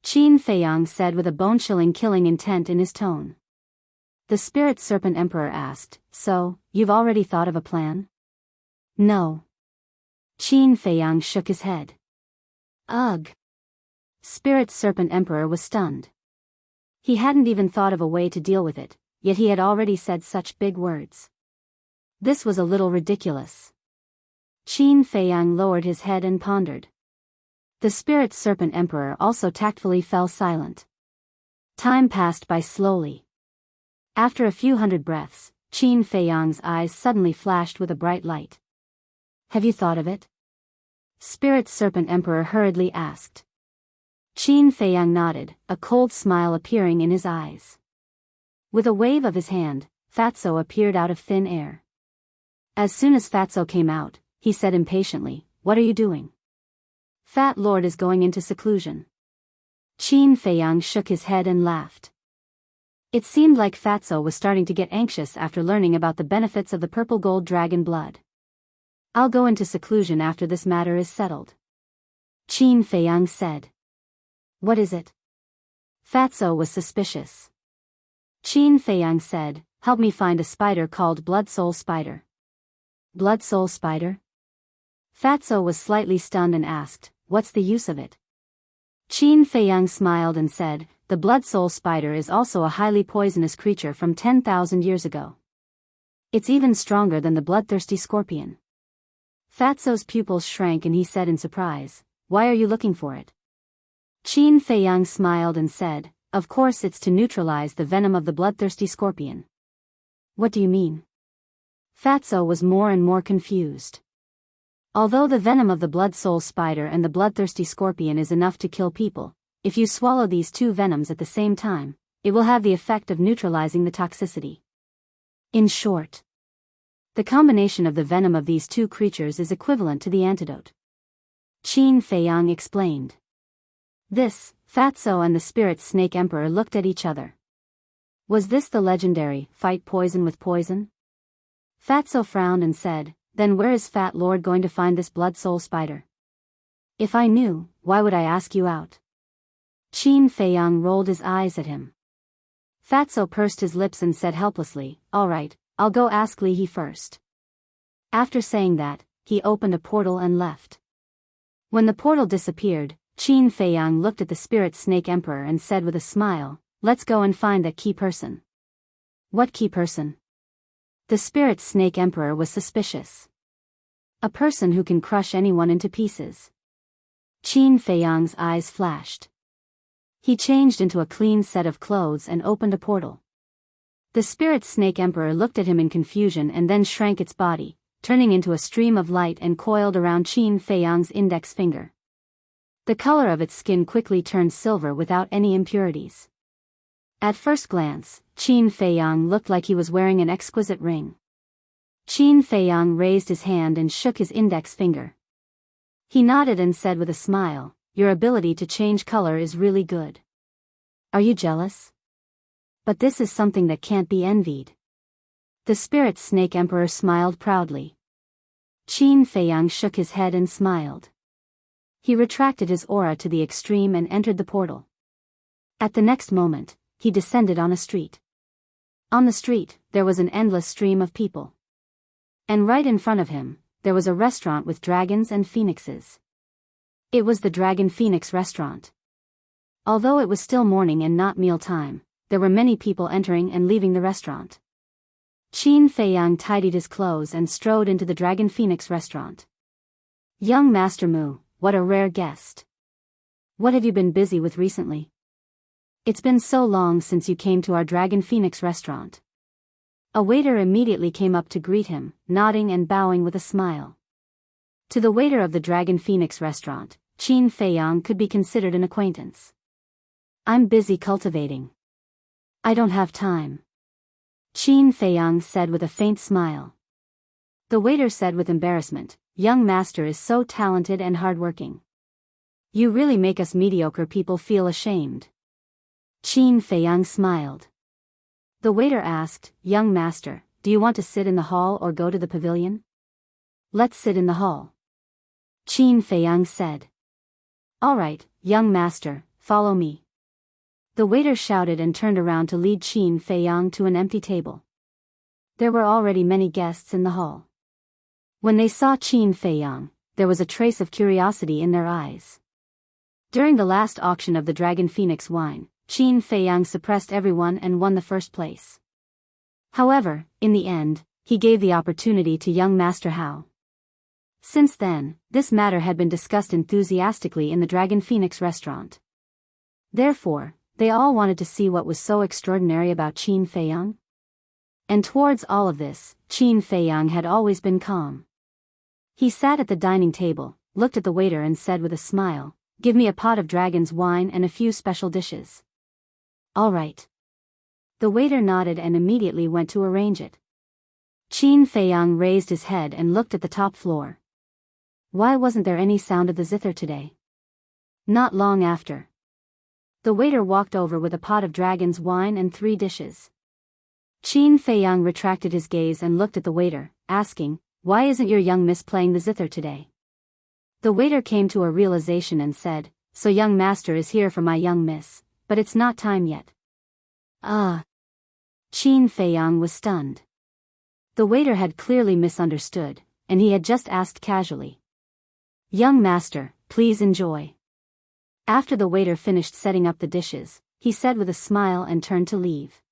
Qin Feiyang said with a bone-chilling killing intent in his tone. The spirit serpent emperor asked, so, you've already thought of a plan? No. Qin Feiyang shook his head. Ugh. Spirit serpent emperor was stunned. He hadn't even thought of a way to deal with it, yet he had already said such big words. This was a little ridiculous. Qin Feiyang lowered his head and pondered. The spirit serpent emperor also tactfully fell silent. Time passed by slowly. After a few hundred breaths, Qin Feiyang's eyes suddenly flashed with a bright light. Have you thought of it? Spirit serpent emperor hurriedly asked. Qin Feiyang nodded, a cold smile appearing in his eyes. With a wave of his hand, Fatso appeared out of thin air. As soon as Fatso came out, he said impatiently, what are you doing? Fat Lord is going into seclusion. Qin Feiyang shook his head and laughed. It seemed like Fatso was starting to get anxious after learning about the benefits of the purple gold dragon blood. I'll go into seclusion after this matter is settled. Qin Feiyang said. What is it? Fatso was suspicious. Qin Feiyang said, help me find a spider called Blood Soul Spider. Blood Soul Spider? Fatso was slightly stunned and asked, what's the use of it? Qin Feiyang smiled and said, the Blood Soul Spider is also a highly poisonous creature from 10,000 years ago. It's even stronger than the bloodthirsty scorpion. Fatso's pupils shrank and he said in surprise, why are you looking for it? Qin Feiyang smiled and said, of course it's to neutralize the venom of the bloodthirsty scorpion. What do you mean? Fatso was more and more confused. Although the venom of the blood soul spider and the bloodthirsty scorpion is enough to kill people, if you swallow these two venoms at the same time, it will have the effect of neutralizing the toxicity. In short, the combination of the venom of these two creatures is equivalent to the antidote. Qin Feiyang explained. This, Fatso and the spirit snake emperor looked at each other. Was this the legendary, fight poison with poison? Fatso frowned and said, then where is Fat Lord going to find this blood soul spider? If I knew, why would I ask you out? Qin Feiyang rolled his eyes at him. Fatso pursed his lips and said helplessly, all right, I'll go ask Li He first. After saying that, he opened a portal and left. When the portal disappeared, Qin Feiyang looked at the spirit snake emperor and said with a smile, let's go and find that key person. What key person? The spirit snake emperor was suspicious. A person who can crush anyone into pieces. Qin Feiyang's eyes flashed. He changed into a clean set of clothes and opened a portal. The spirit snake emperor looked at him in confusion and then shrank its body, turning into a stream of light and coiled around Qin Feiyang's index finger. The color of its skin quickly turned silver without any impurities. At first glance, Qin Feiyang looked like he was wearing an exquisite ring. Qin Feiyang raised his hand and shook his index finger. He nodded and said with a smile, "Your ability to change color is really good. Are you jealous? But this is something that can't be envied." The spirit snake emperor smiled proudly. Qin Feiyang shook his head and smiled. He retracted his aura to the extreme and entered the portal. At the next moment, he descended on a street. On the street, there was an endless stream of people. And right in front of him, there was a restaurant with dragons and phoenixes. It was the Dragon Phoenix restaurant. Although it was still morning and not meal time, there were many people entering and leaving the restaurant. Qin Feiyang tidied his clothes and strode into the Dragon Phoenix restaurant. "Young Master Mu, what a rare guest. What have you been busy with recently? It's been so long since you came to our Dragon Phoenix restaurant." A waiter immediately came up to greet him, nodding and bowing with a smile. To the waiter of the Dragon Phoenix restaurant, Qin Feiyang could be considered an acquaintance. "I'm busy cultivating. I don't have time," Qin Feiyang said with a faint smile. The waiter said with embarrassment, "Young master is so talented and hardworking. You really make us mediocre people feel ashamed." Qin Feiyang smiled. The waiter asked, "Young master, do you want to sit in the hall or go to the pavilion?" "Let's sit in the hall," Qin Feiyang said. "All right, young master, follow me." The waiter shouted and turned around to lead Qin Feiyang to an empty table. There were already many guests in the hall. When they saw Qin Feiyang, there was a trace of curiosity in their eyes. During the last auction of the Dragon Phoenix wine, Qin Feiyang suppressed everyone and won the first place. However, in the end, he gave the opportunity to young Master Hao. Since then, this matter had been discussed enthusiastically in the Dragon Phoenix restaurant. Therefore, they all wanted to see what was so extraordinary about Qin Feiyang. And towards all of this, Qin Feiyang had always been calm. He sat at the dining table, looked at the waiter and said with a smile, "Give me a pot of dragon's wine and a few special dishes." "All right." The waiter nodded and immediately went to arrange it. Qin Feiyang raised his head and looked at the top floor. Why wasn't there any sound of the zither today? Not long after, the waiter walked over with a pot of dragon's wine and 3 dishes. Qin Feiyang retracted his gaze and looked at the waiter, asking, "Why isn't your young miss playing the zither today?" The waiter came to a realization and said, "So young master is here for my young miss, but it's not time yet." "Ah." Qin Feiyang was stunned. The waiter had clearly misunderstood, and he had just asked casually, "Young master, please enjoy." After the waiter finished setting up the dishes, he said with a smile and turned to leave.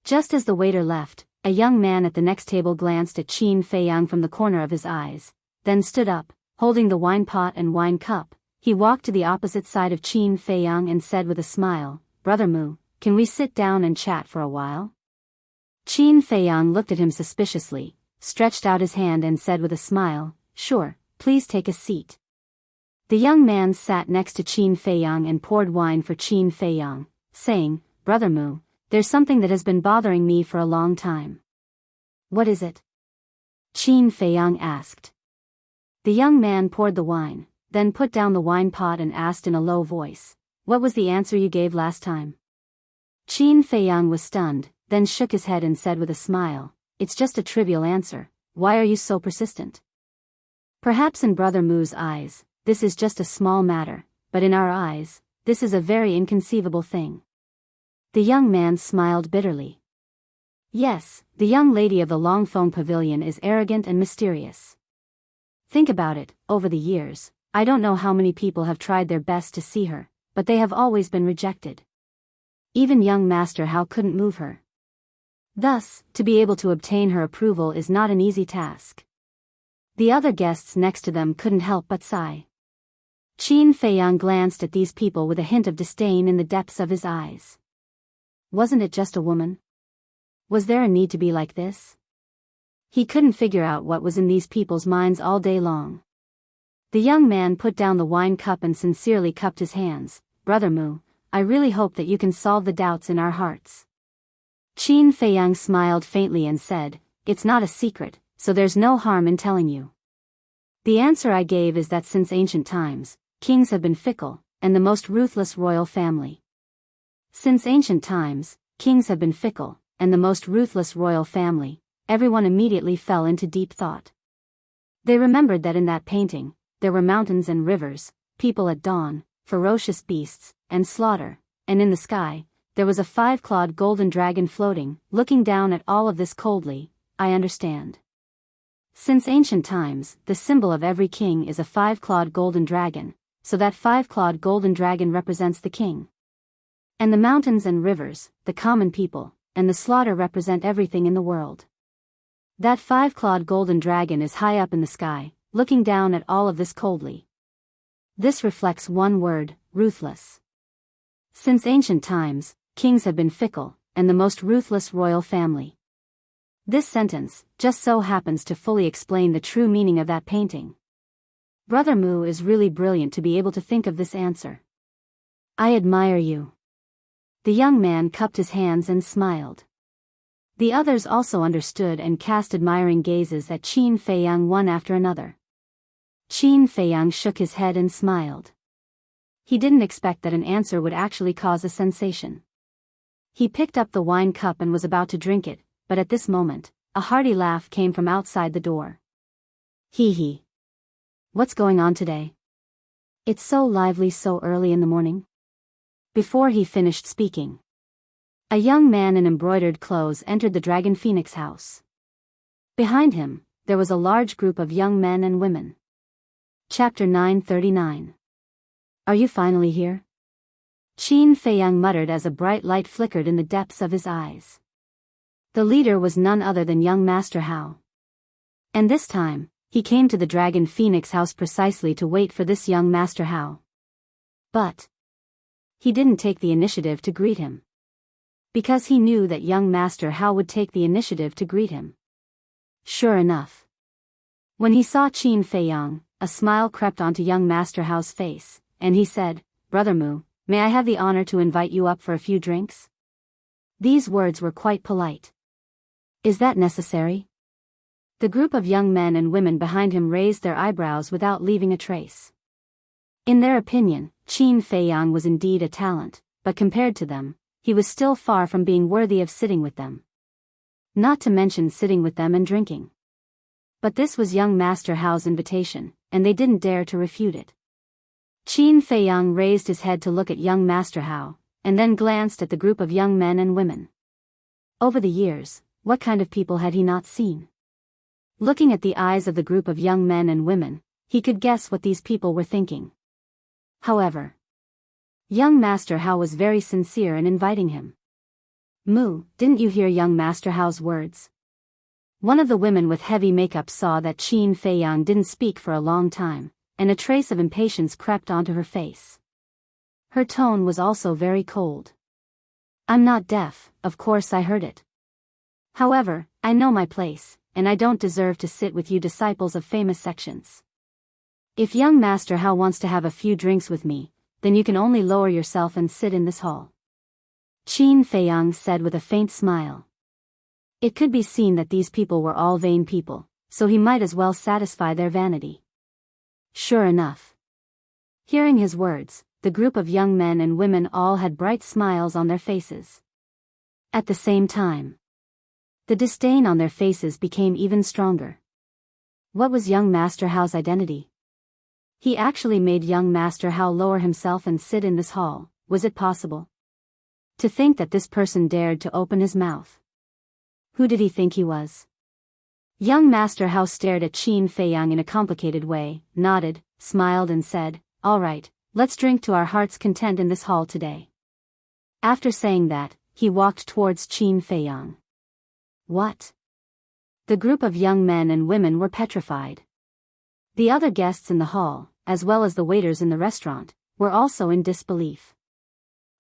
Just as the waiter left, a young man at the next table glanced at Qin Feiyang from the corner of his eyes, then stood up, holding the wine pot and wine cup. He walked to the opposite side of Qin Feiyang and said with a smile, "Brother Mu, can we sit down and chat for a while?" Qin Feiyang looked at him suspiciously, stretched out his hand and said with a smile, "Sure, please take a seat." The young man sat next to Qin Feiyang and poured wine for Qin Feiyang, saying, "Brother Mu, there's something that has been bothering me for a long time." "What is it?" Qin Feiyang asked. The young man poured the wine, then put down the wine pot and asked in a low voice, "What was the answer you gave last time?" Qin Feiyang was stunned, then shook his head and said with a smile, "It's just a trivial answer. Why are you so persistent?" Perhaps in Brother Mu's eyes, this is just a small matter, but in our eyes, this is a very inconceivable thing. The young man smiled bitterly. Yes, the young lady of the Longfeng Pavilion is arrogant and mysterious. Think about it, over the years, I don't know how many people have tried their best to see her, but they have always been rejected. Even young Master Hao couldn't move her. Thus, to be able to obtain her approval is not an easy task. The other guests next to them couldn't help but sigh. Qin Feiyang glanced at these people with a hint of disdain in the depths of his eyes. Wasn't it just a woman? Was there a need to be like this? He couldn't figure out what was in these people's minds all day long. The young man put down the wine cup and sincerely cupped his hands. Brother Mu, I really hope that you can solve the doubts in our hearts. Qin Feiyang smiled faintly and said, it's not a secret, so there's no harm in telling you. The answer I gave is that since ancient times, kings have been fickle, and the most ruthless royal family. Since ancient times, kings have been fickle, and the most ruthless royal family. Everyone immediately fell into deep thought. They remembered that in that painting, there were mountains and rivers, people at dawn, ferocious beasts, and slaughter, and in the sky, there was a 5-clawed golden dragon floating, looking down at all of this coldly. I understand. Since ancient times, the symbol of every king is a 5-clawed golden dragon, so that 5-clawed golden dragon represents the king. And the mountains and rivers, the common people, and the slaughter represent everything in the world. That 5-clawed golden dragon is high up in the sky, looking down at all of this coldly. This reflects one word, ruthless. Since ancient times, kings have been fickle, and the most ruthless royal family. This sentence just so happens to fully explain the true meaning of that painting. Brother Mu is really brilliant to be able to think of this answer. I admire you. The young man cupped his hands and smiled. The others also understood and cast admiring gazes at Qin Feiyang one after another. Qin Feiyang shook his head and smiled. He didn't expect that an answer would actually cause a sensation. He picked up the wine cup and was about to drink it, but at this moment, a hearty laugh came from outside the door. Hee hee. What's going on today? It's so lively so early in the morning. Before he finished speaking, a young man in embroidered clothes entered the Dragon Phoenix house. Behind him, there was a large group of young men and women. Chapter 939. Are you finally here? Qin Feiyang muttered as a bright light flickered in the depths of his eyes. The leader was none other than young Master Hao. And this time, he came to the Dragon Phoenix house precisely to wait for this young Master Hao. But he didn't take the initiative to greet him. Because he knew that young Master Hao would take the initiative to greet him. Sure enough. When he saw Qin Feiyang, a smile crept onto young Master Hao's face, and he said, Brother Mu, may I have the honor to invite you up for a few drinks? These words were quite polite. Is that necessary? The group of young men and women behind him raised their eyebrows without leaving a trace. In their opinion, Qin Feiyang was indeed a talent, but compared to them, he was still far from being worthy of sitting with them. Not to mention sitting with them and drinking. But this was young Master Hao's invitation, and they didn't dare to refute it. Qin Feiyang raised his head to look at young Master Hao, and then glanced at the group of young men and women. Over the years, what kind of people had he not seen? Looking at the eyes of the group of young men and women, he could guess what these people were thinking. However, young Master Hao was very sincere in inviting him. Mu, didn't you hear young Master Hao's words? One of the women with heavy makeup saw that Qin Feiyang didn't speak for a long time, and a trace of impatience crept onto her face. Her tone was also very cold. I'm not deaf, of course I heard it. However, I know my place, and I don't deserve to sit with you disciples of famous sections. If young Master Hao wants to have a few drinks with me, then you can only lower yourself and sit in this hall. Qin Feiyang said with a faint smile. It could be seen that these people were all vain people, so he might as well satisfy their vanity. Sure enough. Hearing his words, the group of young men and women all had bright smiles on their faces. At the same time, the disdain on their faces became even stronger. What was young Master Hao's identity? He actually made young Master Hao lower himself and sit in this hall. Was it possible? To think that this person dared to open his mouth. Who did he think he was? Young Master Hao stared at Qin Feiyang in a complicated way, nodded, smiled and said, all right, let's drink to our heart's content in this hall today. After saying that, he walked towards Qin Feiyang. What? The group of young men and women were petrified. The other guests in the hall, as well as the waiters in the restaurant, were also in disbelief.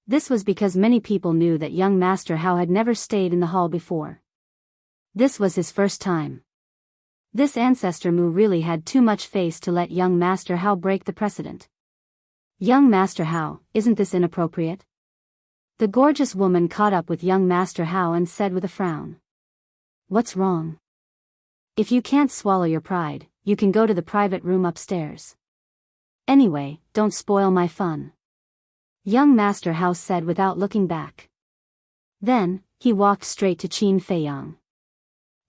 This was because many people knew that young Master Hao had never stayed in the hall before. This was his first time. This ancestor Mu really had too much face to let young Master Hao break the precedent. Young Master Hao, isn't this inappropriate? The gorgeous woman caught up with young Master Hao and said with a frown. What's wrong? If you can't swallow your pride, you can go to the private room upstairs. Anyway, don't spoil my fun. Young Master Hao said without looking back. Then, he walked straight to Qin Feiyang.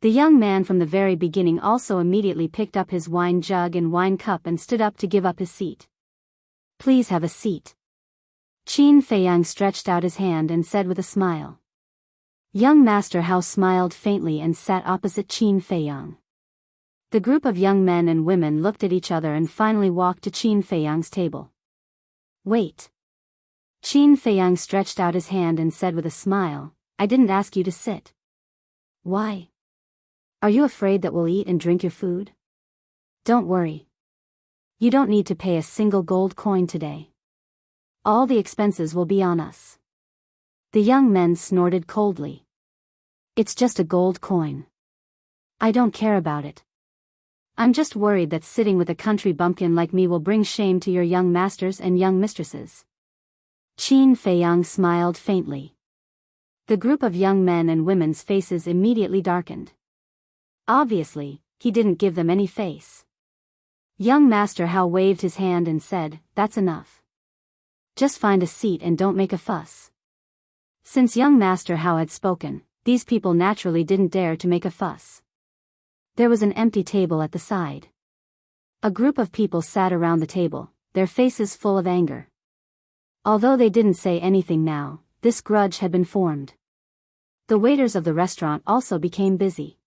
The young man from the very beginning also immediately picked up his wine jug and wine cup and stood up to give up his seat. Please have a seat. Qin Feiyang stretched out his hand and said with a smile. Young Master Hao smiled faintly and sat opposite Qin Feiyang. The group of young men and women looked at each other and finally walked to Qin Feiyang's table. Wait. Qin Feiyang stretched out his hand and said with a smile, I didn't ask you to sit. Why? Are you afraid that we'll eat and drink your food? Don't worry. You don't need to pay a single gold coin today. All the expenses will be on us. The young men snorted coldly. It's just a gold coin. I don't care about it. I'm just worried that sitting with a country bumpkin like me will bring shame to your young masters and young mistresses. Qin Feiyang smiled faintly. The group of young men and women's faces immediately darkened. Obviously, he didn't give them any face. Young Master Hao waved his hand and said, That's enough. Just find a seat and don't make a fuss. Since young Master Hao had spoken, these people naturally didn't dare to make a fuss. There was an empty table at the side. A group of people sat around the table, their faces full of anger. Although they didn't say anything now, this grudge had been formed. The waiters of the restaurant also became busy.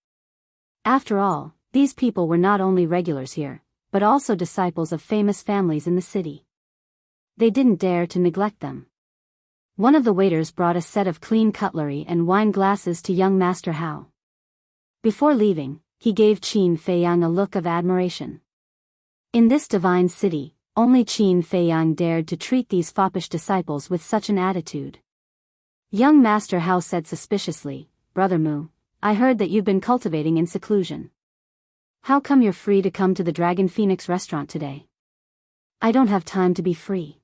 After all, these people were not only regulars here, but also disciples of famous families in the city. They didn't dare to neglect them. One of the waiters brought a set of clean cutlery and wine glasses to young Master Hao. Before leaving, he gave Qin Feiyang a look of admiration. In this divine city, only Qin Feiyang dared to treat these foppish disciples with such an attitude. Young Master Hao said suspiciously, Brother Mu, I heard that you've been cultivating in seclusion. How come you're free to come to the Dragon Phoenix restaurant today? I don't have time to be free.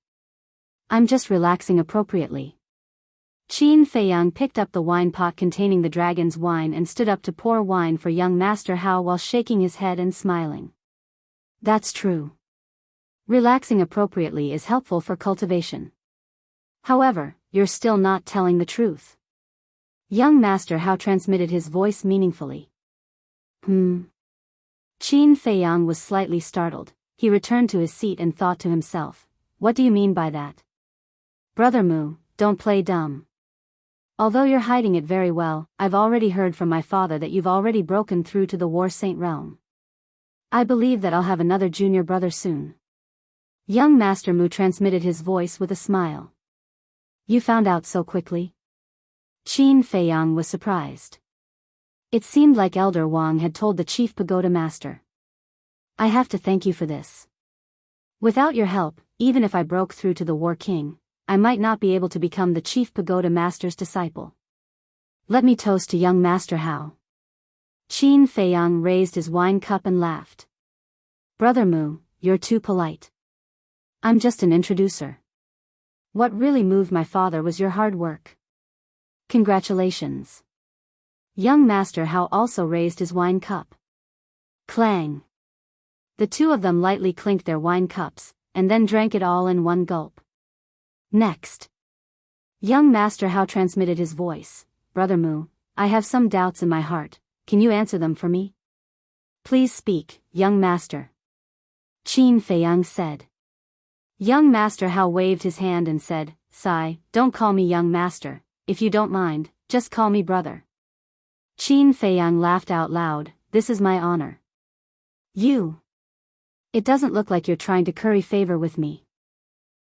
I'm just relaxing appropriately. Qin Feiyang picked up the wine pot containing the dragon's wine and stood up to pour wine for young Master Hao while shaking his head and smiling. That's true. Relaxing appropriately is helpful for cultivation. However, you're still not telling the truth. Young Master Hao transmitted his voice meaningfully. Qin Feiyang was slightly startled. He returned to his seat and thought to himself, what do you mean by that? Brother Mu, don't play dumb. Although you're hiding it very well, I've already heard from my father that you've already broken through to the War Saint realm. I believe that I'll have another junior brother soon. Young Master Mu transmitted his voice with a smile. You found out so quickly? Qin Feiyang was surprised. It seemed like Elder Wang had told the Chief Pagoda Master. I have to thank you for this. Without your help, even if I broke through to the War King, I might not be able to become the Chief Pagoda Master's disciple. Let me toast to young Master Hao. Qin Feiyang raised his wine cup and laughed. Brother Mu, you're too polite. I'm just an introducer. What really moved my father was your hard work. Congratulations. Young Master Hao also raised his wine cup. Clang. The two of them lightly clinked their wine cups, and then drank it all in one gulp. Next. Young Master Hao transmitted his voice. Brother Mu, I have some doubts in my heart, can you answer them for me? Please speak, young master. Qin Feiyang said. Young Master Hao waved his hand and said, Sigh, don't call me young master, if you don't mind, just call me brother. Qin Feiyang laughed out loud, this is my honor. You. It doesn't look like you're trying to curry favor with me.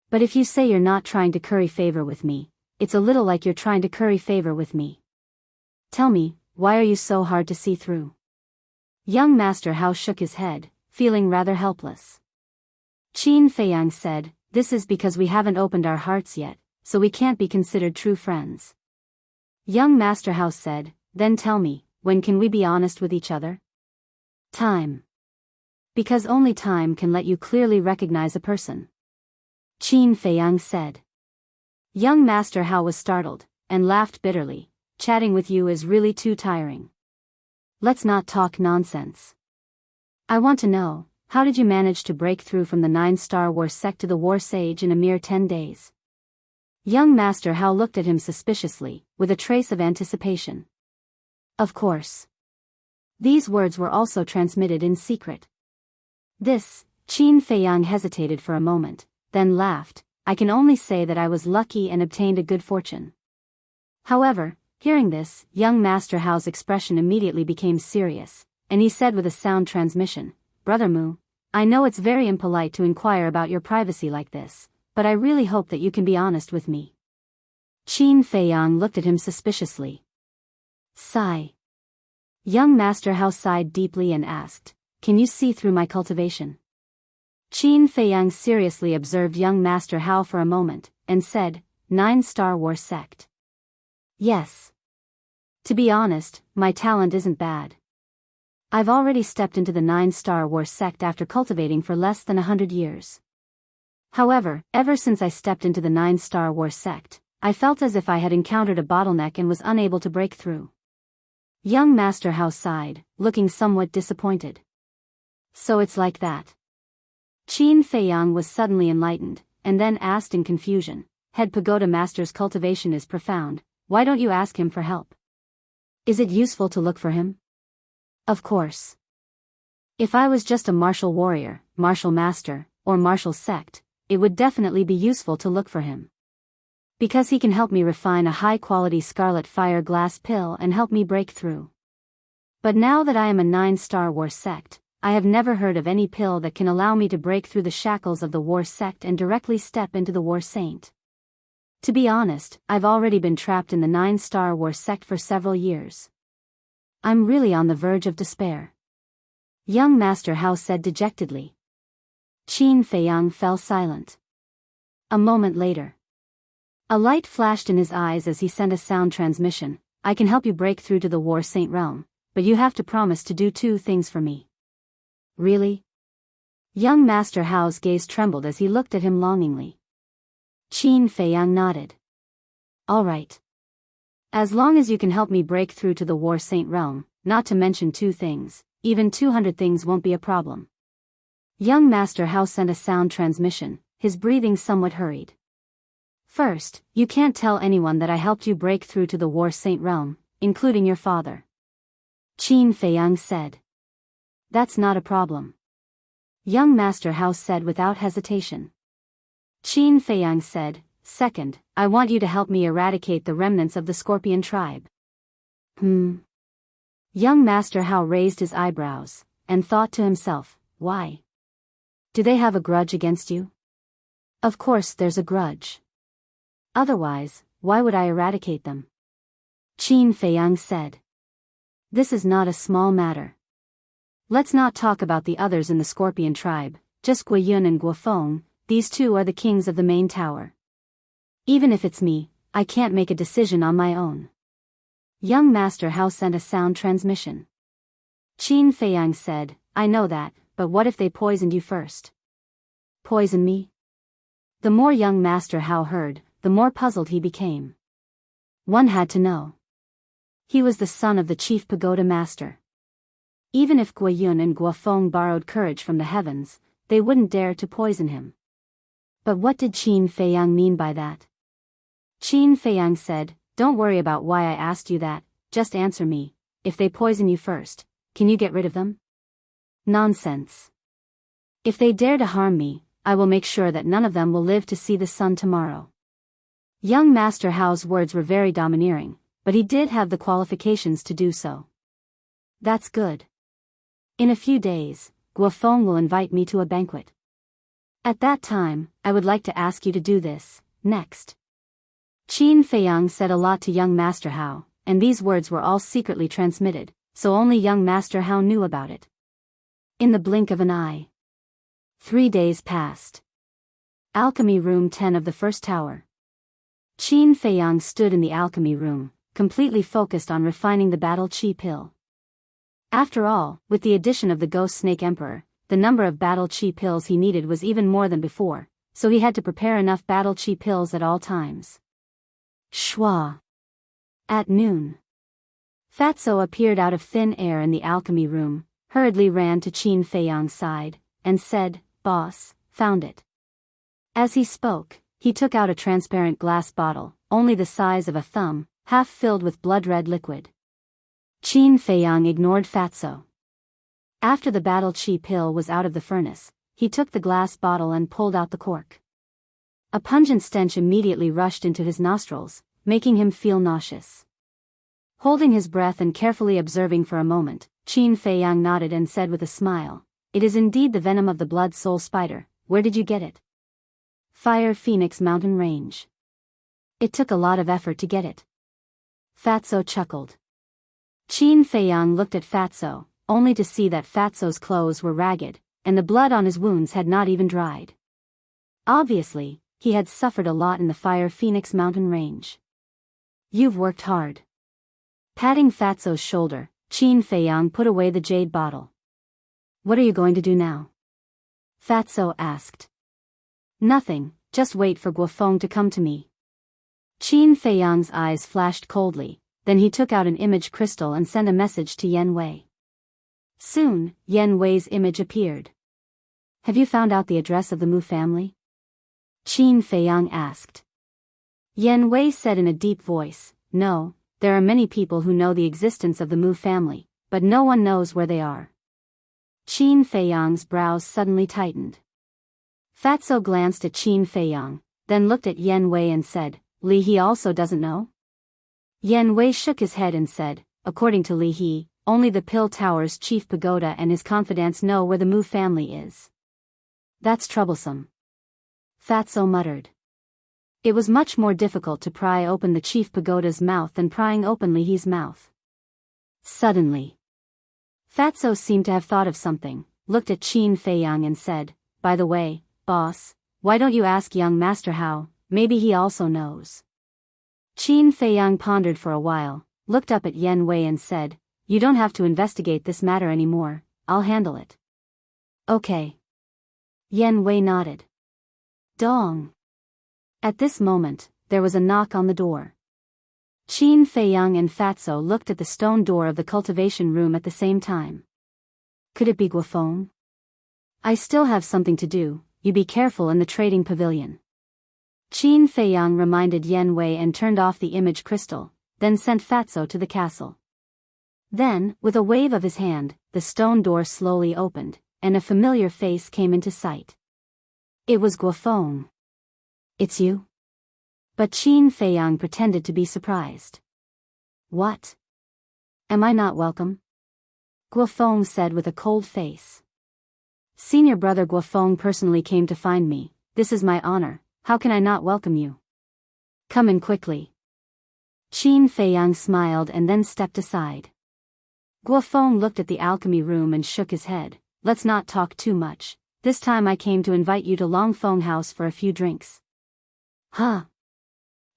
But if you say you're not trying to curry favor with me, it's a little like you're trying to curry favor with me. Tell me, why are you so hard to see through? Young Master Hao shook his head, feeling rather helpless. Qin Feiyang said, this is because we haven't opened our hearts yet, so we can't be considered true friends. Young Master House said, then tell me, when can we be honest with each other? Time. Because only time can let you clearly recognize a person. Qin Feiyang said. Young Master Hao was startled, and laughed bitterly. Chatting with you is really too tiring. Let's not talk nonsense. I want to know, how did you manage to break through from the 9-star war sect to the war sage in a mere 10 days? Young Master Hao looked at him suspiciously, with a trace of anticipation. Of course. These words were also transmitted in secret. This, Qin Feiyang hesitated for a moment, then laughed. I can only say that I was lucky and obtained a good fortune. However, hearing this, young Master Hao's expression immediately became serious, and he said with a sound transmission, Brother Mu, I know it's very impolite to inquire about your privacy like this, but I really hope that you can be honest with me. Qin Feiyang looked at him suspiciously. Sigh. Young Master Hao sighed deeply and asked, can you see through my cultivation? Qin Feiyang seriously observed young Master Hao for a moment, and said, 9-star war sect. Yes. To be honest, my talent isn't bad. I've already stepped into the 9-star war sect after cultivating for less than 100 years. However, ever since I stepped into the 9-star war sect, I felt as if I had encountered a bottleneck and was unable to break through. Young Master Hao sighed, looking somewhat disappointed. So it's like that. Qin Feiyang was suddenly enlightened, and then asked in confusion, Head Pagoda Master's cultivation is profound, why don't you ask him for help? Is it useful to look for him? Of course. If I was just a martial warrior, martial master, or martial sect, it would definitely be useful to look for him. Because he can help me refine a high-quality scarlet fire glass pill and help me break through. But now that I am a 9-star war sect, I have never heard of any pill that can allow me to break through the shackles of the war sect and directly step into the war saint. To be honest, I've already been trapped in the 9-star war sect for several years. I'm really on the verge of despair. Young Master Hao said dejectedly. Qin Feiyang fell silent. A moment later. A light flashed in his eyes as he sent a sound transmission. I can help you break through to the war saint realm, but you have to promise to do 2 things for me. Really? Young Master Hao's gaze trembled as he looked at him longingly. Qin Feiyang nodded. All right. As long as you can help me break through to the war saint realm, not to mention 2 things, even 200 things won't be a problem. Young Master Hao sent a sound transmission, his breathing somewhat hurried. First, you can't tell anyone that I helped you break through to the war saint realm, including your father. Qin Feiyang said. That's not a problem. Young Master Hao said without hesitation. Qin Feiyang said, Second, I want you to help me eradicate the remnants of the Scorpion tribe. Young Master Hao raised his eyebrows, and thought to himself, why? Do they have a grudge against you? Of course there's a grudge. Otherwise, why would I eradicate them? Qin Feiyang said. This is not a small matter. Let's not talk about the others in the Scorpion tribe, just Guiyun and Guofeng, these 2 are the kings of the main tower. Even if it's me, I can't make a decision on my own. Young Master Hao sent a sound transmission. Qin Feiyang said, I know that, but what if they poisoned you first? Poison me? The more young Master Hao heard, the more puzzled he became. One had to know. He was the son of the chief pagoda master. Even if Guiyun and Guofeng borrowed courage from the heavens, they wouldn't dare to poison him. But what did Qin Feiyang mean by that? Qin Feiyang said, Don't worry about why I asked you that, just answer me. If they poison you first, can you get rid of them? Nonsense. If they dare to harm me, I will make sure that none of them will live to see the sun tomorrow. Young Master Hao's words were very domineering, but he did have the qualifications to do so. That's good. In a few days, Guofeng will invite me to a banquet. At that time, I would like to ask you to do this, next. Qin Feiyang said a lot to young Master Hao, and these words were all secretly transmitted, so only young Master Hao knew about it. In the blink of an eye. 3 days passed. Alchemy Room 10 of the first tower. Qin Feiyang stood in the alchemy room, completely focused on refining the battle chi pill. After all, with the addition of the Ghost Snake Emperor, the number of battle chi pills he needed was even more than before, so he had to prepare enough battle chi pills at all times. Schwa. At noon. Fatso appeared out of thin air in the alchemy room, hurriedly ran to Qin Feiyang's side, and said, "Boss, found it." As he spoke, he took out a transparent glass bottle, only the size of a thumb, half filled with blood-red liquid. Qin Feiyang ignored Fatso. After the battle chi pill was out of the furnace, he took the glass bottle and pulled out the cork. A pungent stench immediately rushed into his nostrils, making him feel nauseous. Holding his breath and carefully observing for a moment, Qin Feiyang nodded and said with a smile, "It is indeed the venom of the blood soul spider. Where did you get it?" "Fire Phoenix Mountain Range." "It took a lot of effort to get it." Fatso chuckled. Qin Feiyang looked at Fatso, only to see that Fatso's clothes were ragged, and the blood on his wounds had not even dried. Obviously, he had suffered a lot in the Fire Phoenix Mountain Range. "You've worked hard." Patting Fatso's shoulder, Qin Feiyang put away the jade bottle. "What are you going to do now?" Fatso asked. "Nothing, just wait for Guofeng to come to me." Qin Feiyang's eyes flashed coldly, then he took out an image crystal and sent a message to Yen Wei. Soon, Yen Wei's image appeared. "Have you found out the address of the Mu family?" Qin Feiyang asked. Yen Wei said in a deep voice, "No, there are many people who know the existence of the Mu family, but no one knows where they are." Qin Feiyang's brows suddenly tightened. Fatso glanced at Qin Feiyang, then looked at Yen Wei and said, "Li He also doesn't know?" Yen Wei shook his head and said, "According to Li He, only the Pill Tower's chief pagoda and his confidants know where the Mu family is." "That's troublesome." Fatso muttered. It was much more difficult to pry open the chief pagoda's mouth than prying open Li He's mouth. Suddenly, Fatso seemed to have thought of something, looked at Qin Feiyang and said, "By the way, boss, why don't you ask young master how, maybe he also knows." Qin Feiyang pondered for a while, looked up at Yen Wei and said, "You don't have to investigate this matter anymore, I'll handle it." "Okay." Yen Wei nodded. Dong. At this moment, there was a knock on the door. Qin Feiyang and Fatso looked at the stone door of the cultivation room at the same time. Could it be Guofeng? "I still have something to do, you be careful in the trading pavilion." Qin Feiyang reminded Yen Wei and turned off the image crystal, then sent Fatso to the castle. Then, with a wave of his hand, the stone door slowly opened, and a familiar face came into sight. It was Guofeng. "It's you?" But Qin Feiyang pretended to be surprised. "What? Am I not welcome?" Guofeng said with a cold face. "Senior brother Guofeng personally came to find me, this is my honor, how can I not welcome you? Come in quickly." Qin Feiyang smiled and then stepped aside. Guofeng looked at the alchemy room and shook his head. "Let's not talk too much, this time I came to invite you to Longfeng House for a few drinks." "Huh?"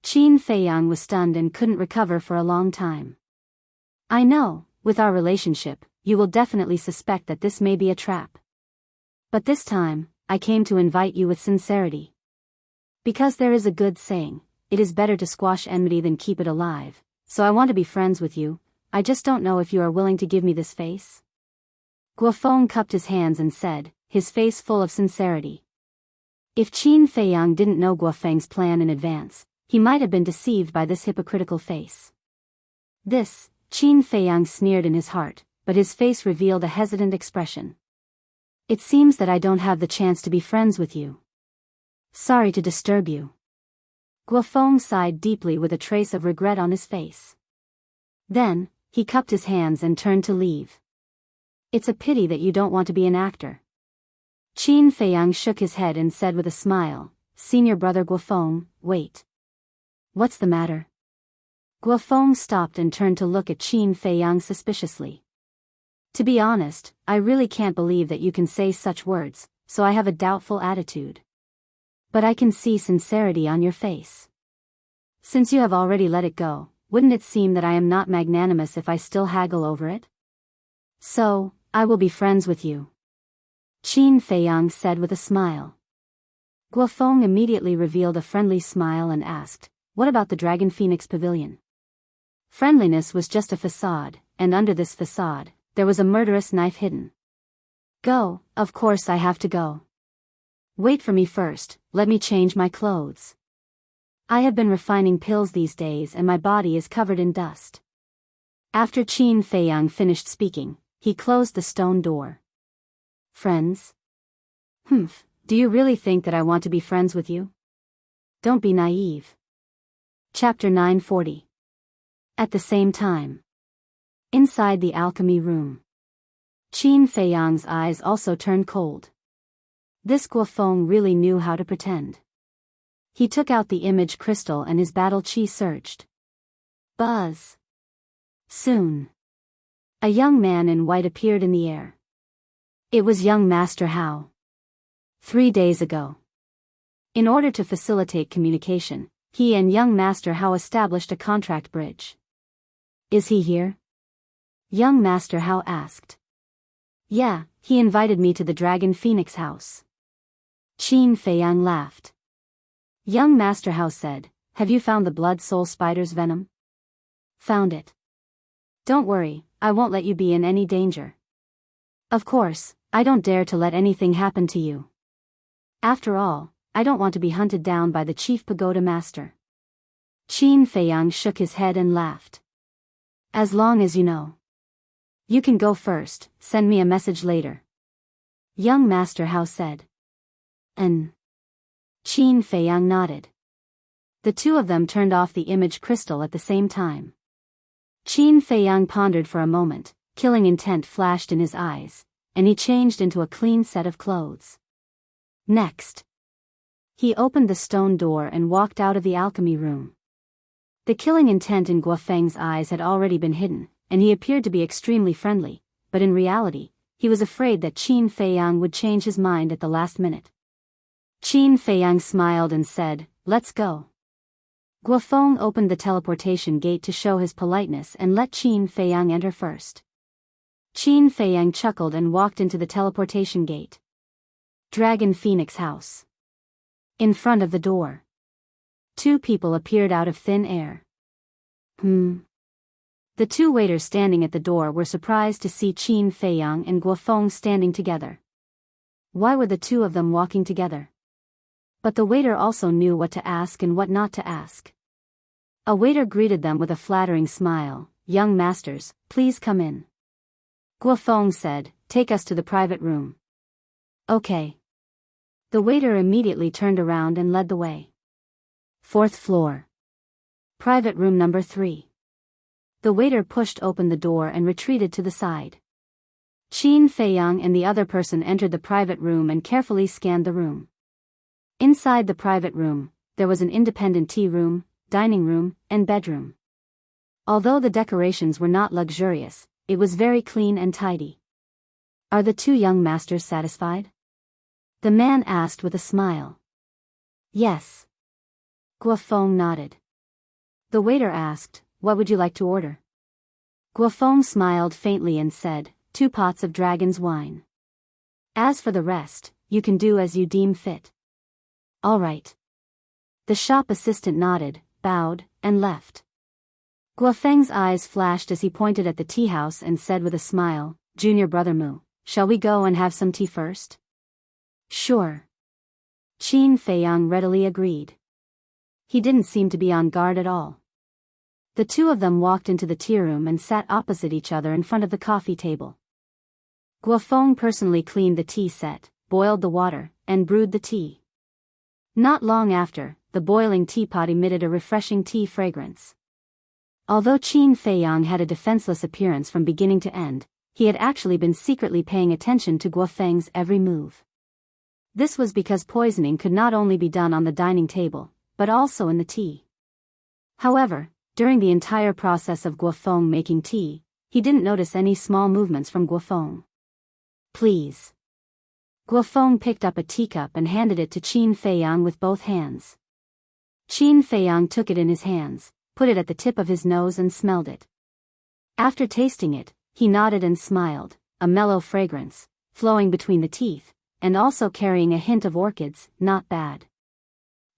Qin Feiyang was stunned and couldn't recover for a long time. "I know, with our relationship, you will definitely suspect that this may be a trap. But this time, I came to invite you with sincerity. Because there is a good saying, it is better to squash enmity than keep it alive, so I want to be friends with you, I just don't know if you are willing to give me this face." Guofeng cupped his hands and said, his face full of sincerity. If Qin Feiyang didn't know Guofeng's plan in advance, he might have been deceived by this hypocritical face. This, Qin Feiyang sneered in his heart, but his face revealed a hesitant expression. "It seems that I don't have the chance to be friends with you. Sorry to disturb you." Guofeng sighed deeply with a trace of regret on his face. Then, he cupped his hands and turned to leave. "It's a pity that you don't want to be an actor." Qin Feiyang shook his head and said with a smile, "Senior brother Guofeng, wait. What's the matter?" Guofeng stopped and turned to look at Qin Feiyang suspiciously. "To be honest, I really can't believe that you can say such words, so I have a doubtful attitude. But I can see sincerity on your face." Since you have already let it go, wouldn't it seem that I am not magnanimous if I still haggle over it? So, I will be friends with you. Qin Feiyang said with a smile. Guofeng immediately revealed a friendly smile and asked, what about the Dragon Phoenix Pavilion? Friendliness was just a facade, and under this facade, there was a murderous knife hidden. Go, of course I have to go. Wait for me first, let me change my clothes. I have been refining pills these days and my body is covered in dust. After Qin Feiyang finished speaking, he closed the stone door. Friends? Do you really think that I want to be friends with you? Don't be naive. Chapter 940. At the same time. Inside the alchemy room. Qin Feiyang's eyes also turned cold. This Guofeng really knew how to pretend. He took out the image crystal and his battle chi surged. Buzz. Soon. A young man in white appeared in the air. It was young Master Hao. 3 days ago. In order to facilitate communication, he and young Master Hao established a contract bridge. Is he here? Young Master Hao asked. Yeah, he invited me to the Dragon Phoenix house. Qin Feiyang laughed. Young Master Hao said, have you found the blood soul spider's venom? Found it. Don't worry, I won't let you be in any danger. Of course, I don't dare to let anything happen to you. After all, I don't want to be hunted down by the chief pagoda master. Qin Feiyang shook his head and laughed. As long as you know. You can go first, send me a message later. Young Master Hao said. Qin Feiyang nodded. The two of them turned off the image crystal at the same time. Qin Feiyang pondered for a moment, killing intent flashed in his eyes, and he changed into a clean set of clothes. Next. He opened the stone door and walked out of the alchemy room. The killing intent in Guofeng's eyes had already been hidden, and he appeared to be extremely friendly, but in reality, he was afraid that Qin Feiyang would change his mind at the last minute. Qin Feiyang smiled and said, let's go. Guofeng opened the teleportation gate to show his politeness and let Qin Feiyang enter first. Qin Feiyang chuckled and walked into the teleportation gate. Dragon Phoenix house. In front of the door. 2 people appeared out of thin air. The 2 waiters standing at the door were surprised to see Qin Feiyang and Guofeng standing together. Why were the 2 of them walking together? But the waiter also knew what to ask and what not to ask. A waiter greeted them with a flattering smile. Young masters, please come in. Guofeng said, take us to the private room. Okay. The waiter immediately turned around and led the way. 4th floor. Private room number 3. The waiter pushed open the door and retreated to the side. Qin Feiyang and the other person entered the private room and carefully scanned the room. Inside the private room, there was an independent tea room, dining room, and bedroom. Although the decorations were not luxurious, it was very clean and tidy. Are the 2 young masters satisfied? The man asked with a smile. Yes. Guofeng nodded. The waiter asked, what would you like to order? Guofeng smiled faintly and said, 2 pots of dragon's wine. As for the rest, you can do as you deem fit. All right. The shop assistant nodded, bowed, and left. Guofeng's eyes flashed as he pointed at the tea house and said with a smile, Junior Brother Mu, shall we go and have some tea first? Sure. Qin Feiyang readily agreed. He didn't seem to be on guard at all. The 2 of them walked into the tea room and sat opposite each other in front of the coffee table. Guofeng personally cleaned the tea set, boiled the water, and brewed the tea. Not long after, the boiling teapot emitted a refreshing tea fragrance. Although Qin Feiyang had a defenseless appearance from beginning to end, he had actually been secretly paying attention to Guofeng's every move. This was because poisoning could not only be done on the dining table, but also in the tea. However, during the entire process of Guofeng making tea, he didn't notice any small movements from Guofeng. Please. Guofeng picked up a teacup and handed it to Qin Feiyang with both hands. Qin Feiyang took it in his hands, put it at the tip of his nose and smelled it. After tasting it, he nodded and smiled, a mellow fragrance, flowing between the teeth, and also carrying a hint of orchids, not bad.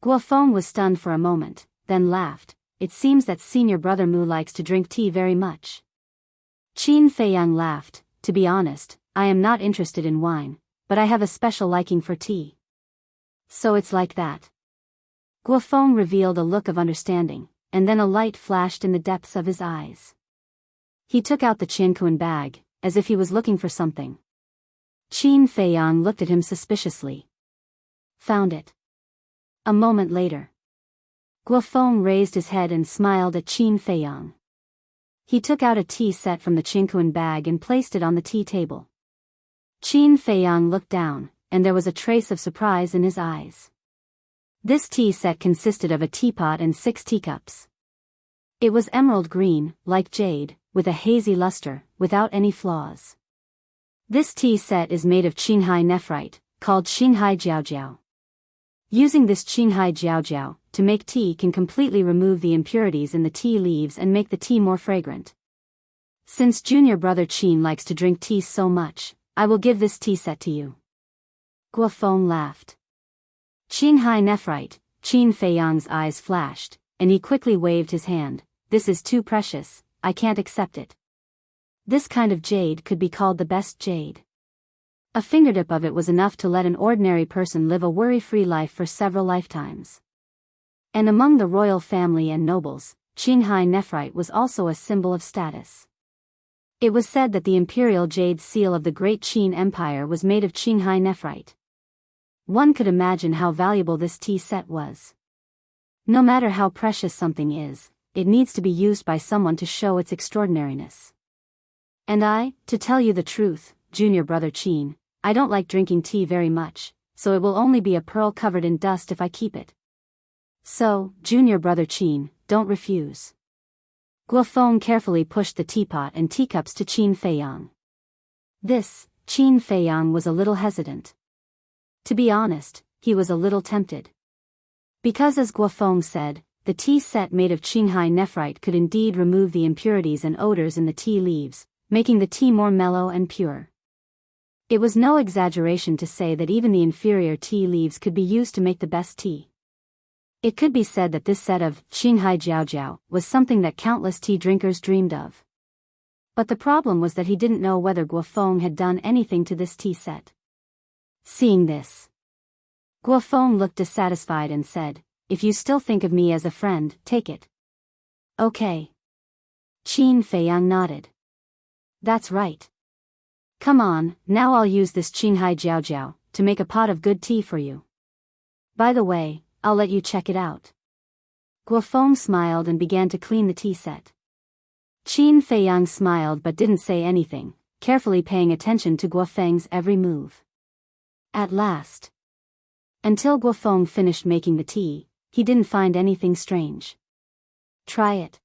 Guofeng was stunned for a moment, then laughed. It seems that senior brother Mu likes to drink tea very much. Qin Feiyang laughed. To be honest, I am not interested in wine, but I have a special liking for tea. So it's like that. Guofeng revealed a look of understanding, and then a light flashed in the depths of his eyes. He took out the Qianquan bag, as if he was looking for something. Qin Feiyang looked at him suspiciously. Found it. A moment later. Guofeng raised his head and smiled at Qin Feiyang. He took out a tea set from the Qianquan bag and placed it on the tea table. Qin Feiyang looked down, and there was a trace of surprise in his eyes. This tea set consisted of a teapot and 6 teacups. It was emerald green, like jade, with a hazy luster, without any flaws. This tea set is made of Qinghai nephrite, called Qinghai Jiaojiao. Using this Qinghai Jiaojiao to make tea can completely remove the impurities in the tea leaves and make the tea more fragrant. Since junior brother Qin likes to drink tea so much, I will give this tea set to you. Guofeng laughed. Qinghai nephrite, Qin Feiyang's eyes flashed, and he quickly waved his hand. This is too precious, I can't accept it. This kind of jade could be called the best jade. A fingerdip of it was enough to let an ordinary person live a worry-free life for several lifetimes. And among the royal family and nobles, Qinghai nephrite was also a symbol of status. It was said that the imperial jade seal of the great Qin Empire was made of Qinghai nephrite. One could imagine how valuable this tea set was. No matter how precious something is, it needs to be used by someone to show its extraordinariness. And to tell you the truth, junior brother Qin, I don't like drinking tea very much, so it will only be a pearl covered in dust if I keep it. So, junior brother Qin, don't refuse. Guofeng carefully pushed the teapot and teacups to Qin Feiyang. Qin Feiyang was a little hesitant. To be honest, he was a little tempted. Because as Guofeng said, the tea set made of Qinghai nephrite could indeed remove the impurities and odors in the tea leaves, making the tea more mellow and pure. It was no exaggeration to say that even the inferior tea leaves could be used to make the best tea. It could be said that this set of Qinghai Jiaojiao was something that countless tea drinkers dreamed of. But the problem was that he didn't know whether Guofeng had done anything to this tea set. Seeing this, Guofeng looked dissatisfied and said, if you still think of me as a friend, take it. Okay. Qin Feiyang nodded. That's right. Come on, now I'll use this Qinghai Jiaojiao to make a pot of good tea for you. By the way, I'll let you check it out. Guofeng smiled and began to clean the tea set. Qin Feiyang smiled but didn't say anything, carefully paying attention to Guofeng's every move. At last. Until Guofeng finished making the tea, he didn't find anything strange. Try it.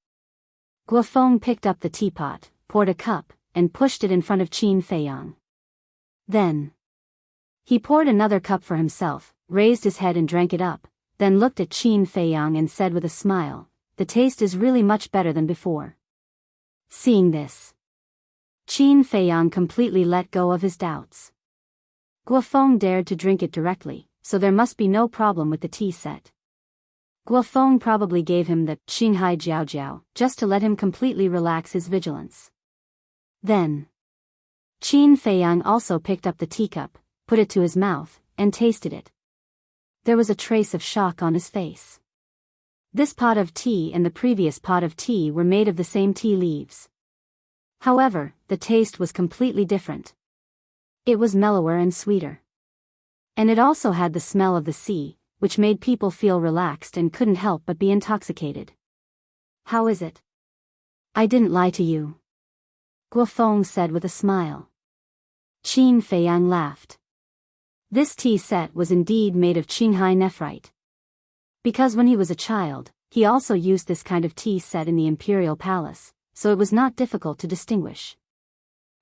Guofeng picked up the teapot, poured a cup, and pushed it in front of Qin Feiyang. Then he poured another cup for himself, raised his head and drank it up, then looked at Qin Feiyang and said with a smile, the taste is really much better than before. Seeing this, Qin Feiyang completely let go of his doubts. Guofeng dared to drink it directly, so there must be no problem with the tea set. Guofeng probably gave him the Qinghai Jiaojiao just to let him completely relax his vigilance. Then Qin Feiyang also picked up the teacup, put it to his mouth, and tasted it. There was a trace of shock on his face. This pot of tea and the previous pot of tea were made of the same tea leaves. However, the taste was completely different. It was mellower and sweeter. And it also had the smell of the sea, which made people feel relaxed and couldn't help but be intoxicated. How is it? I didn't lie to you, Guofeng said with a smile. Qin Feiyang laughed. This tea set was indeed made of Qinghai nephrite. Because when he was a child, he also used this kind of tea set in the imperial palace, so it was not difficult to distinguish.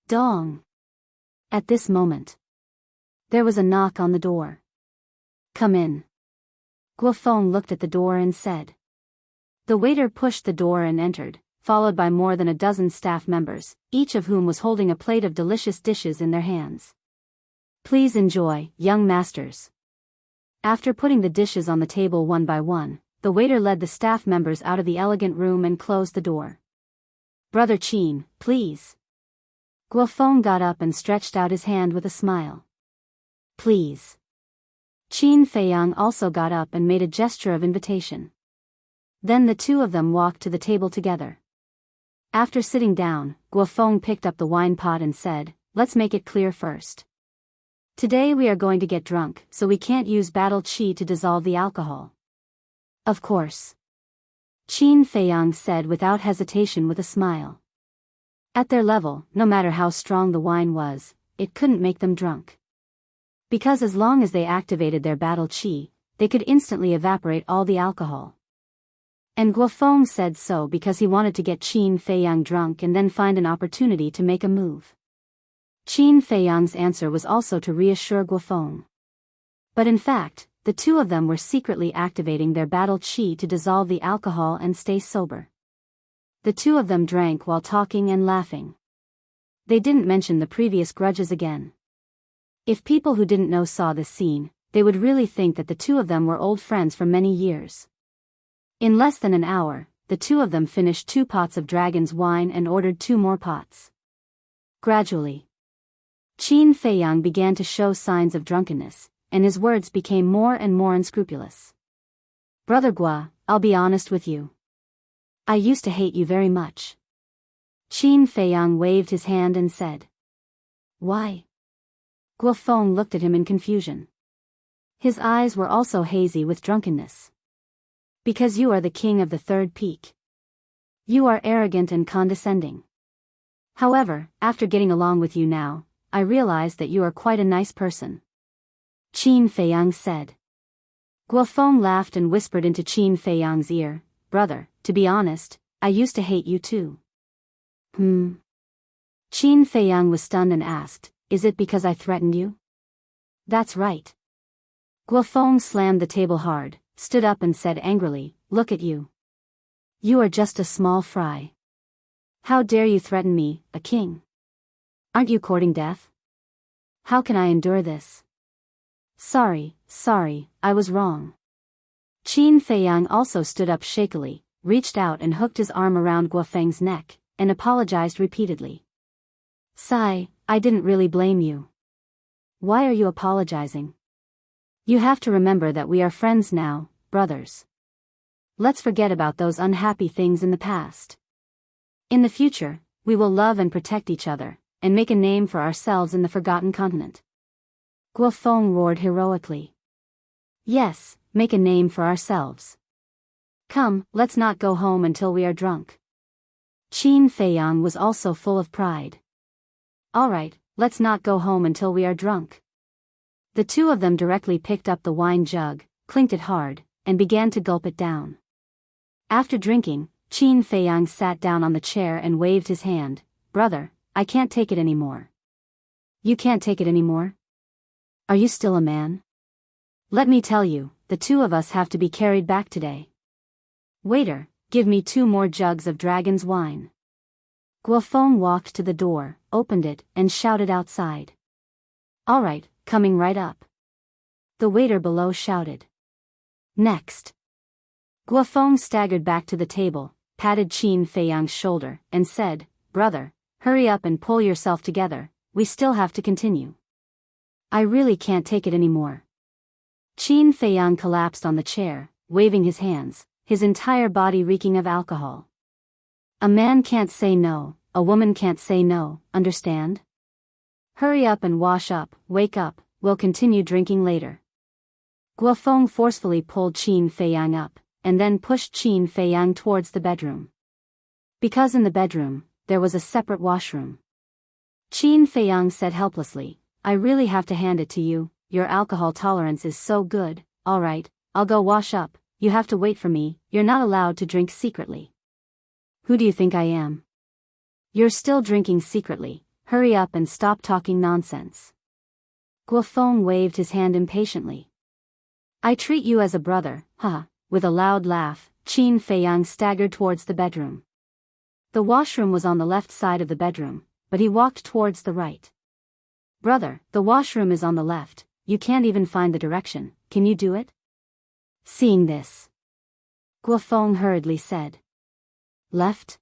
Dong! At this moment, there was a knock on the door. Come in. Guofeng looked at the door and said. The waiter pushed the door and entered, followed by more than a dozen staff members, each of whom was holding a plate of delicious dishes in their hands. Please enjoy, young masters. After putting the dishes on the table one by one, the waiter led the staff members out of the elegant room and closed the door. Brother Qin, please. Guofeng got up and stretched out his hand with a smile. Please. Qin Feiyang also got up and made a gesture of invitation. Then the two of them walked to the table together. After sitting down, Guofeng picked up the wine pot and said, let's make it clear first. Today we are going to get drunk, so we can't use battle qi to dissolve the alcohol. Of course. Qin Feiyang said without hesitation with a smile. At their level, no matter how strong the wine was, it couldn't make them drunk. Because as long as they activated their battle qi, they could instantly evaporate all the alcohol. And Guofeng said so because he wanted to get Qin Feiyang drunk and then find an opportunity to make a move. Qin Feiyang's answer was also to reassure Guofeng. But in fact, the two of them were secretly activating their battle qi to dissolve the alcohol and stay sober. The two of them drank while talking and laughing. They didn't mention the previous grudges again. If people who didn't know saw this scene, they would really think that the two of them were old friends for many years. In less than an hour, the two of them finished 2 pots of dragon's wine and ordered 2 more pots. Gradually, Qin Feiyang began to show signs of drunkenness, and his words became more and more unscrupulous. Brother Gua, I'll be honest with you. I used to hate you very much. Qin Feiyang waved his hand and said. Why? Guofeng looked at him in confusion. His eyes were also hazy with drunkenness. Because you are the king of the 3rd peak. You are arrogant and condescending. However, after getting along with you now, I realize that you are quite a nice person. Qin Feiyang said. Guofeng laughed and whispered into Qin Feiyang's ear, brother, to be honest, I used to hate you too. Qin Feiyang was stunned and asked, is it because I threatened you? That's right. Guofeng slammed the table hard, stood up and said angrily, look at you. You are just a small fry. How dare you threaten me, a king? Aren't you courting death? How can I endure this? Sorry, I was wrong. Qin Feiyang also stood up shakily, reached out and hooked his arm around Guofeng's neck, and apologized repeatedly. Sigh, I didn't really blame you. Why are you apologizing? You have to remember that we are friends now, brothers. Let's forget about those unhappy things in the past. In the future, we will love and protect each other, and make a name for ourselves in the Forgotten Continent. Guofeng roared heroically. Yes, make a name for ourselves. Come, let's not go home until we are drunk. Qin Feiyang was also full of pride. Alright, let's not go home until we are drunk. The two of them directly picked up the wine jug, clinked it hard, and began to gulp it down. After drinking, Qin Feiyang sat down on the chair and waved his hand. Brother, I can't take it anymore. You can't take it anymore? Are you still a man? Let me tell you, the two of us have to be carried back today. Waiter, give me 2 more jugs of dragon's wine. Guofeng walked to the door, opened it, and shouted outside. Alright, coming right up. The waiter below shouted. Next. Guofeng staggered back to the table, patted Qin Feiyang's shoulder, and said, Brother, hurry up and pull yourself together, we still have to continue. I really can't take it anymore. Qin Feiyang collapsed on the chair, waving his hands, his entire body reeking of alcohol. A man can't say no, a woman can't say no, understand? Hurry up and wash up, wake up, we'll continue drinking later. Guofeng forcefully pulled Qin Feiyang up, and then pushed Qin Feiyang towards the bedroom. Because in the bedroom, there was a separate washroom. Qin Feiyang said helplessly, I really have to hand it to you, your alcohol tolerance is so good. Alright, I'll go wash up, you have to wait for me, you're not allowed to drink secretly. Who do you think I am? You're still drinking secretly, hurry up and stop talking nonsense. Guofeng waved his hand impatiently. I treat you as a brother, huh? With a loud laugh, Qin Feiyang staggered towards the bedroom. The washroom was on the left side of the bedroom, but he walked towards the right. Brother, the washroom is on the left, you can't even find the direction, can you do it? Seeing this, Guofeng hurriedly said. Left?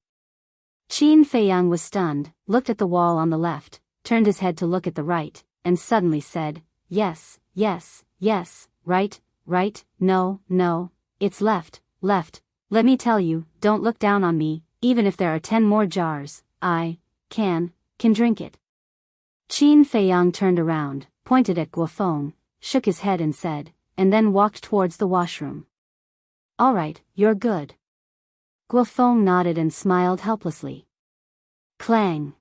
Qin Feiyang was stunned, looked at the wall on the left, turned his head to look at the right, and suddenly said, yes, yes, yes, right, right, no, no, it's left, left, let me tell you, don't look down on me, even if there are 10 more jars, I can drink it. Qin Feiyang turned around, pointed at Guofeng, shook his head and said, and then walked towards the washroom. All right, you're good. Guofeng nodded and smiled helplessly. Clang.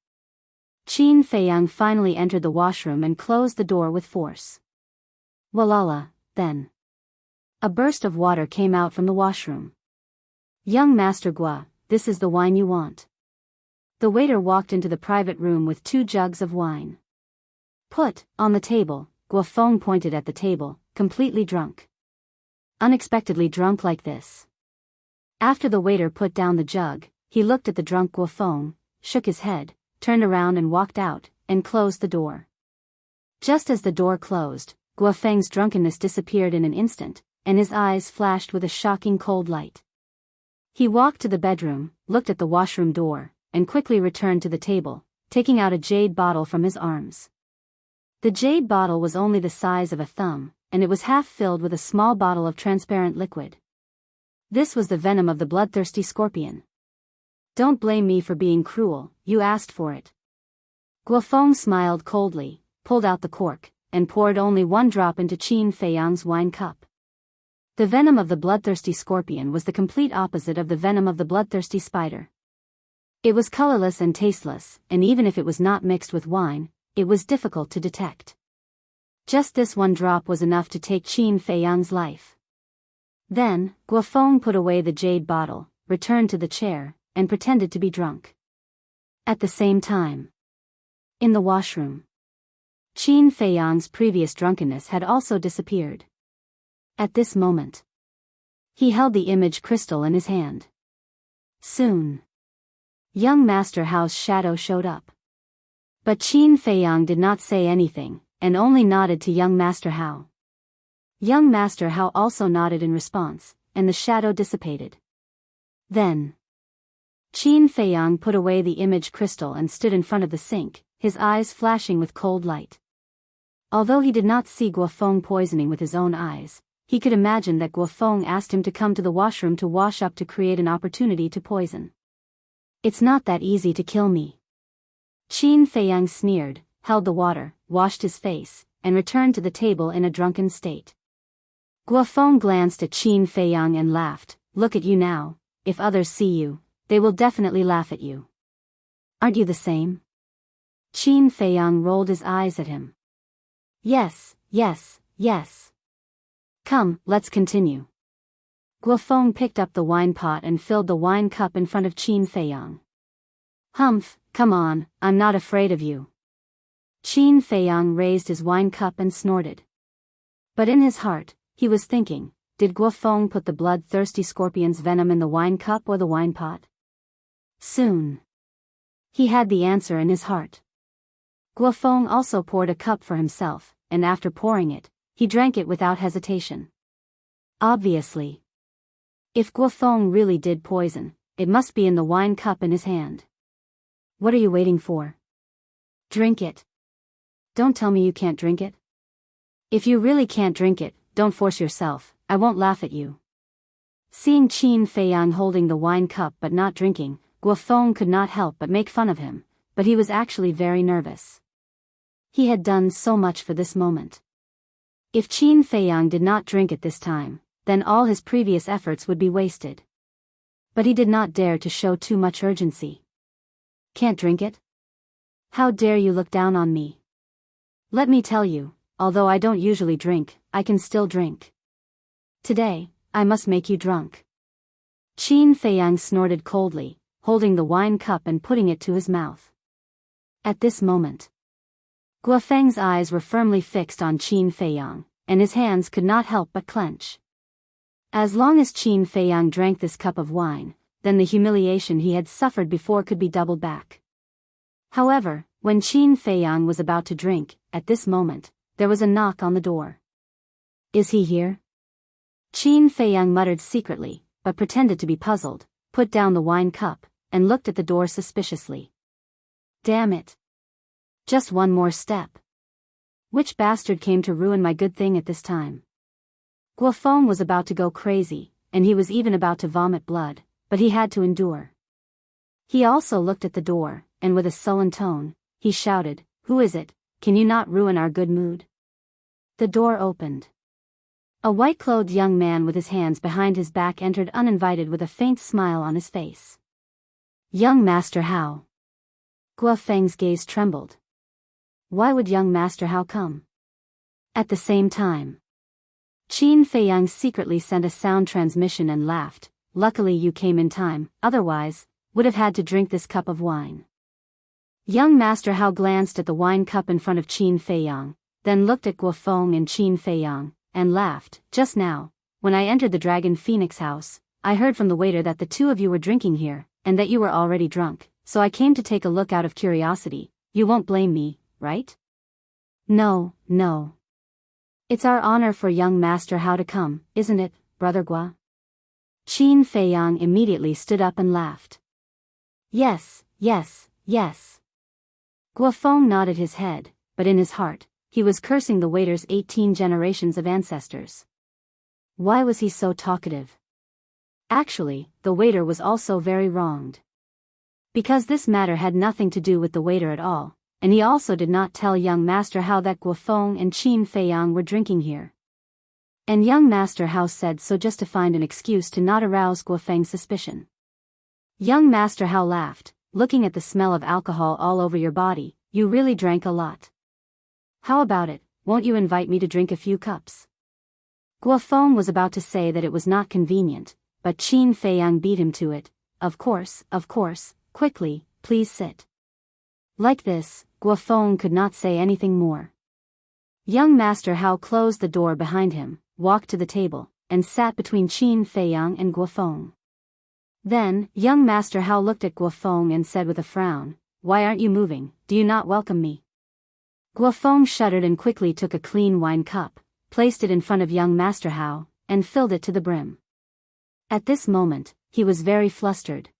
Qin Feiyang finally entered the washroom and closed the door with force. Walala, then. A burst of water came out from the washroom. Young Master Gua, this is the wine you want. The waiter walked into the private room with 2 jugs of wine. Put, on the table, Guofeng pointed at the table, completely drunk. Unexpectedly drunk like this. After the waiter put down the jug, he looked at the drunk Guofeng, shook his head, turned around and walked out, and closed the door. Just as the door closed, Guofeng's drunkenness disappeared in an instant, and his eyes flashed with a shocking cold light. He walked to the bedroom, looked at the washroom door, and quickly returned to the table, taking out a jade bottle from his arms. The jade bottle was only the size of a thumb, and it was half filled with a small bottle of transparent liquid. This was the venom of the bloodthirsty scorpion. Don't blame me for being cruel, you asked for it. Guofeng smiled coldly, pulled out the cork, and poured only 1 drop into Qin Feiyang's wine cup. The venom of the bloodthirsty scorpion was the complete opposite of the venom of the bloodthirsty spider. It was colorless and tasteless, and even if it was not mixed with wine, it was difficult to detect. Just this 1 drop was enough to take Qin Feiyang's life. Then, Guofeng put away the jade bottle, returned to the chair, and pretended to be drunk. At the same time, in the washroom, Qin Feiyang's previous drunkenness had also disappeared. At this moment, he held the image crystal in his hand. Soon, young Master Hao's shadow showed up. But Qin Feiyang did not say anything, and only nodded to young Master Hao. Young Master Hao also nodded in response, and the shadow dissipated. Then, Qin Feiyang put away the image crystal and stood in front of the sink, his eyes flashing with cold light. Although he did not see Guofeng poisoning with his own eyes, he could imagine that Guofeng asked him to come to the washroom to wash up to create an opportunity to poison. It's not that easy to kill me. Qin Feiyang sneered, held the water, washed his face, and returned to the table in a drunken state. Guofeng glanced at Qin Feiyang and laughed, look at you now, if others see you, they will definitely laugh at you. Aren't you the same? Qin Feiyang rolled his eyes at him. Yes, yes, yes. Come, let's continue. Guofeng picked up the wine pot and filled the wine cup in front of Qin Feiyang. Humph, come on, I'm not afraid of you. Qin Feiyang raised his wine cup and snorted. But in his heart, he was thinking, did Guofeng put the blood-thirsty scorpion's venom in the wine cup or the wine pot? Soon, he had the answer in his heart. Guofeng also poured a cup for himself, and after pouring it, he drank it without hesitation. Obviously, if Guofeng really did poison, it must be in the wine cup in his hand. What are you waiting for? Drink it. Don't tell me you can't drink it. If you really can't drink it, don't force yourself, I won't laugh at you. Seeing Qin Feiyang holding the wine cup but not drinking, Guofeng could not help but make fun of him, but he was actually very nervous. He had done so much for this moment. If Qin Feiyang did not drink it this time, then all his previous efforts would be wasted. But he did not dare to show too much urgency. Can't drink it? How dare you look down on me? Let me tell you, although I don't usually drink, I can still drink. Today, I must make you drunk. Qin Feiyang snorted coldly, holding the wine cup and putting it to his mouth. At this moment, Guofeng's eyes were firmly fixed on Qin Feiyang, and his hands could not help but clench. As long as Qin Feiyang drank this cup of wine, then the humiliation he had suffered before could be doubled back. However, when Qin Feiyang was about to drink, at this moment, there was a knock on the door. "Is he here?" Qin Feiyang muttered secretly, but pretended to be puzzled, put down the wine cup, and looked at the door suspiciously. Damn it. Just one more step. Which bastard came to ruin my good thing at this time? Guofeng was about to go crazy, and he was even about to vomit blood, but he had to endure. He also looked at the door, and with a sullen tone, he shouted, "Who is it? Can you not ruin our good mood?" The door opened. A white-clothed young man with his hands behind his back entered uninvited with a faint smile on his face. "Young Master Hao." Guofeng's gaze trembled. Why would young Master Hao come? At the same time, Qin Feiyang secretly sent a sound transmission and laughed. "Luckily you came in time, otherwise, would have had to drink this cup of wine." Young Master Hao glanced at the wine cup in front of Qin Feiyang, then looked at Guofeng and Qin Feiyang, and laughed. "Just now, when I entered the Dragon Phoenix house, I heard from the waiter that the two of you were drinking here, and that you were already drunk, so I came to take a look out of curiosity. You won't blame me, right?" "No, no. It's our honor for young Master Hao to come, isn't it, Brother Gua?" Qin Feiyang immediately stood up and laughed. "Yes, yes, yes." Guofeng nodded his head, but in his heart, he was cursing the waiter's 18 generations of ancestors. Why was he so talkative? Actually, the waiter was also very wronged. Because this matter had nothing to do with the waiter at all, and he also did not tell young Master Hao that Guofeng and Qin Feiyang were drinking here. And young Master Hao said so just to find an excuse to not arouse Guofeng's suspicion. Young Master Hao laughed, "Looking at the smell of alcohol all over your body, you really drank a lot. How about it, won't you invite me to drink a few cups?" Guofeng was about to say that it was not convenient, but Qin Feiyang beat him to it. Of course, quickly, please sit." Like this, Guofeng could not say anything more. Young Master Hao closed the door behind him, walked to the table, and sat between Qin Feiyang and Guofeng. Then, young Master Hao looked at Guofeng and said with a frown, "Why aren't you moving? Do you not welcome me?" Guofeng shuddered and quickly took a clean wine cup, placed it in front of young Master Hao, and filled it to the brim. At this moment, he was very flustered.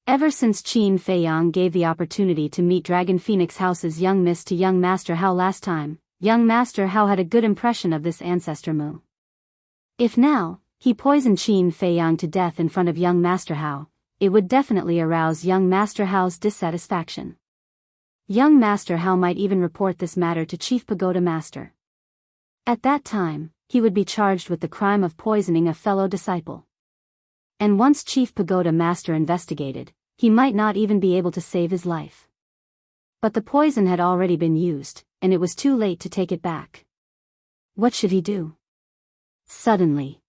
Ever since Qin Feiyang gave the opportunity to meet Dragon Phoenix House's young miss to young Master Hao last time, young Master Hao had a good impression of this ancestor Mu. If now, he poisoned Qin Feiyang to death in front of young Master Hao, it would definitely arouse young Master Hao's dissatisfaction. Young Master Hao might even report this matter to Chief Pagoda Master. At that time, he would be charged with the crime of poisoning a fellow disciple. And once Chief Pagoda Master investigated, he might not even be able to save his life. But the poison had already been used, and it was too late to take it back. What should he do? Suddenly,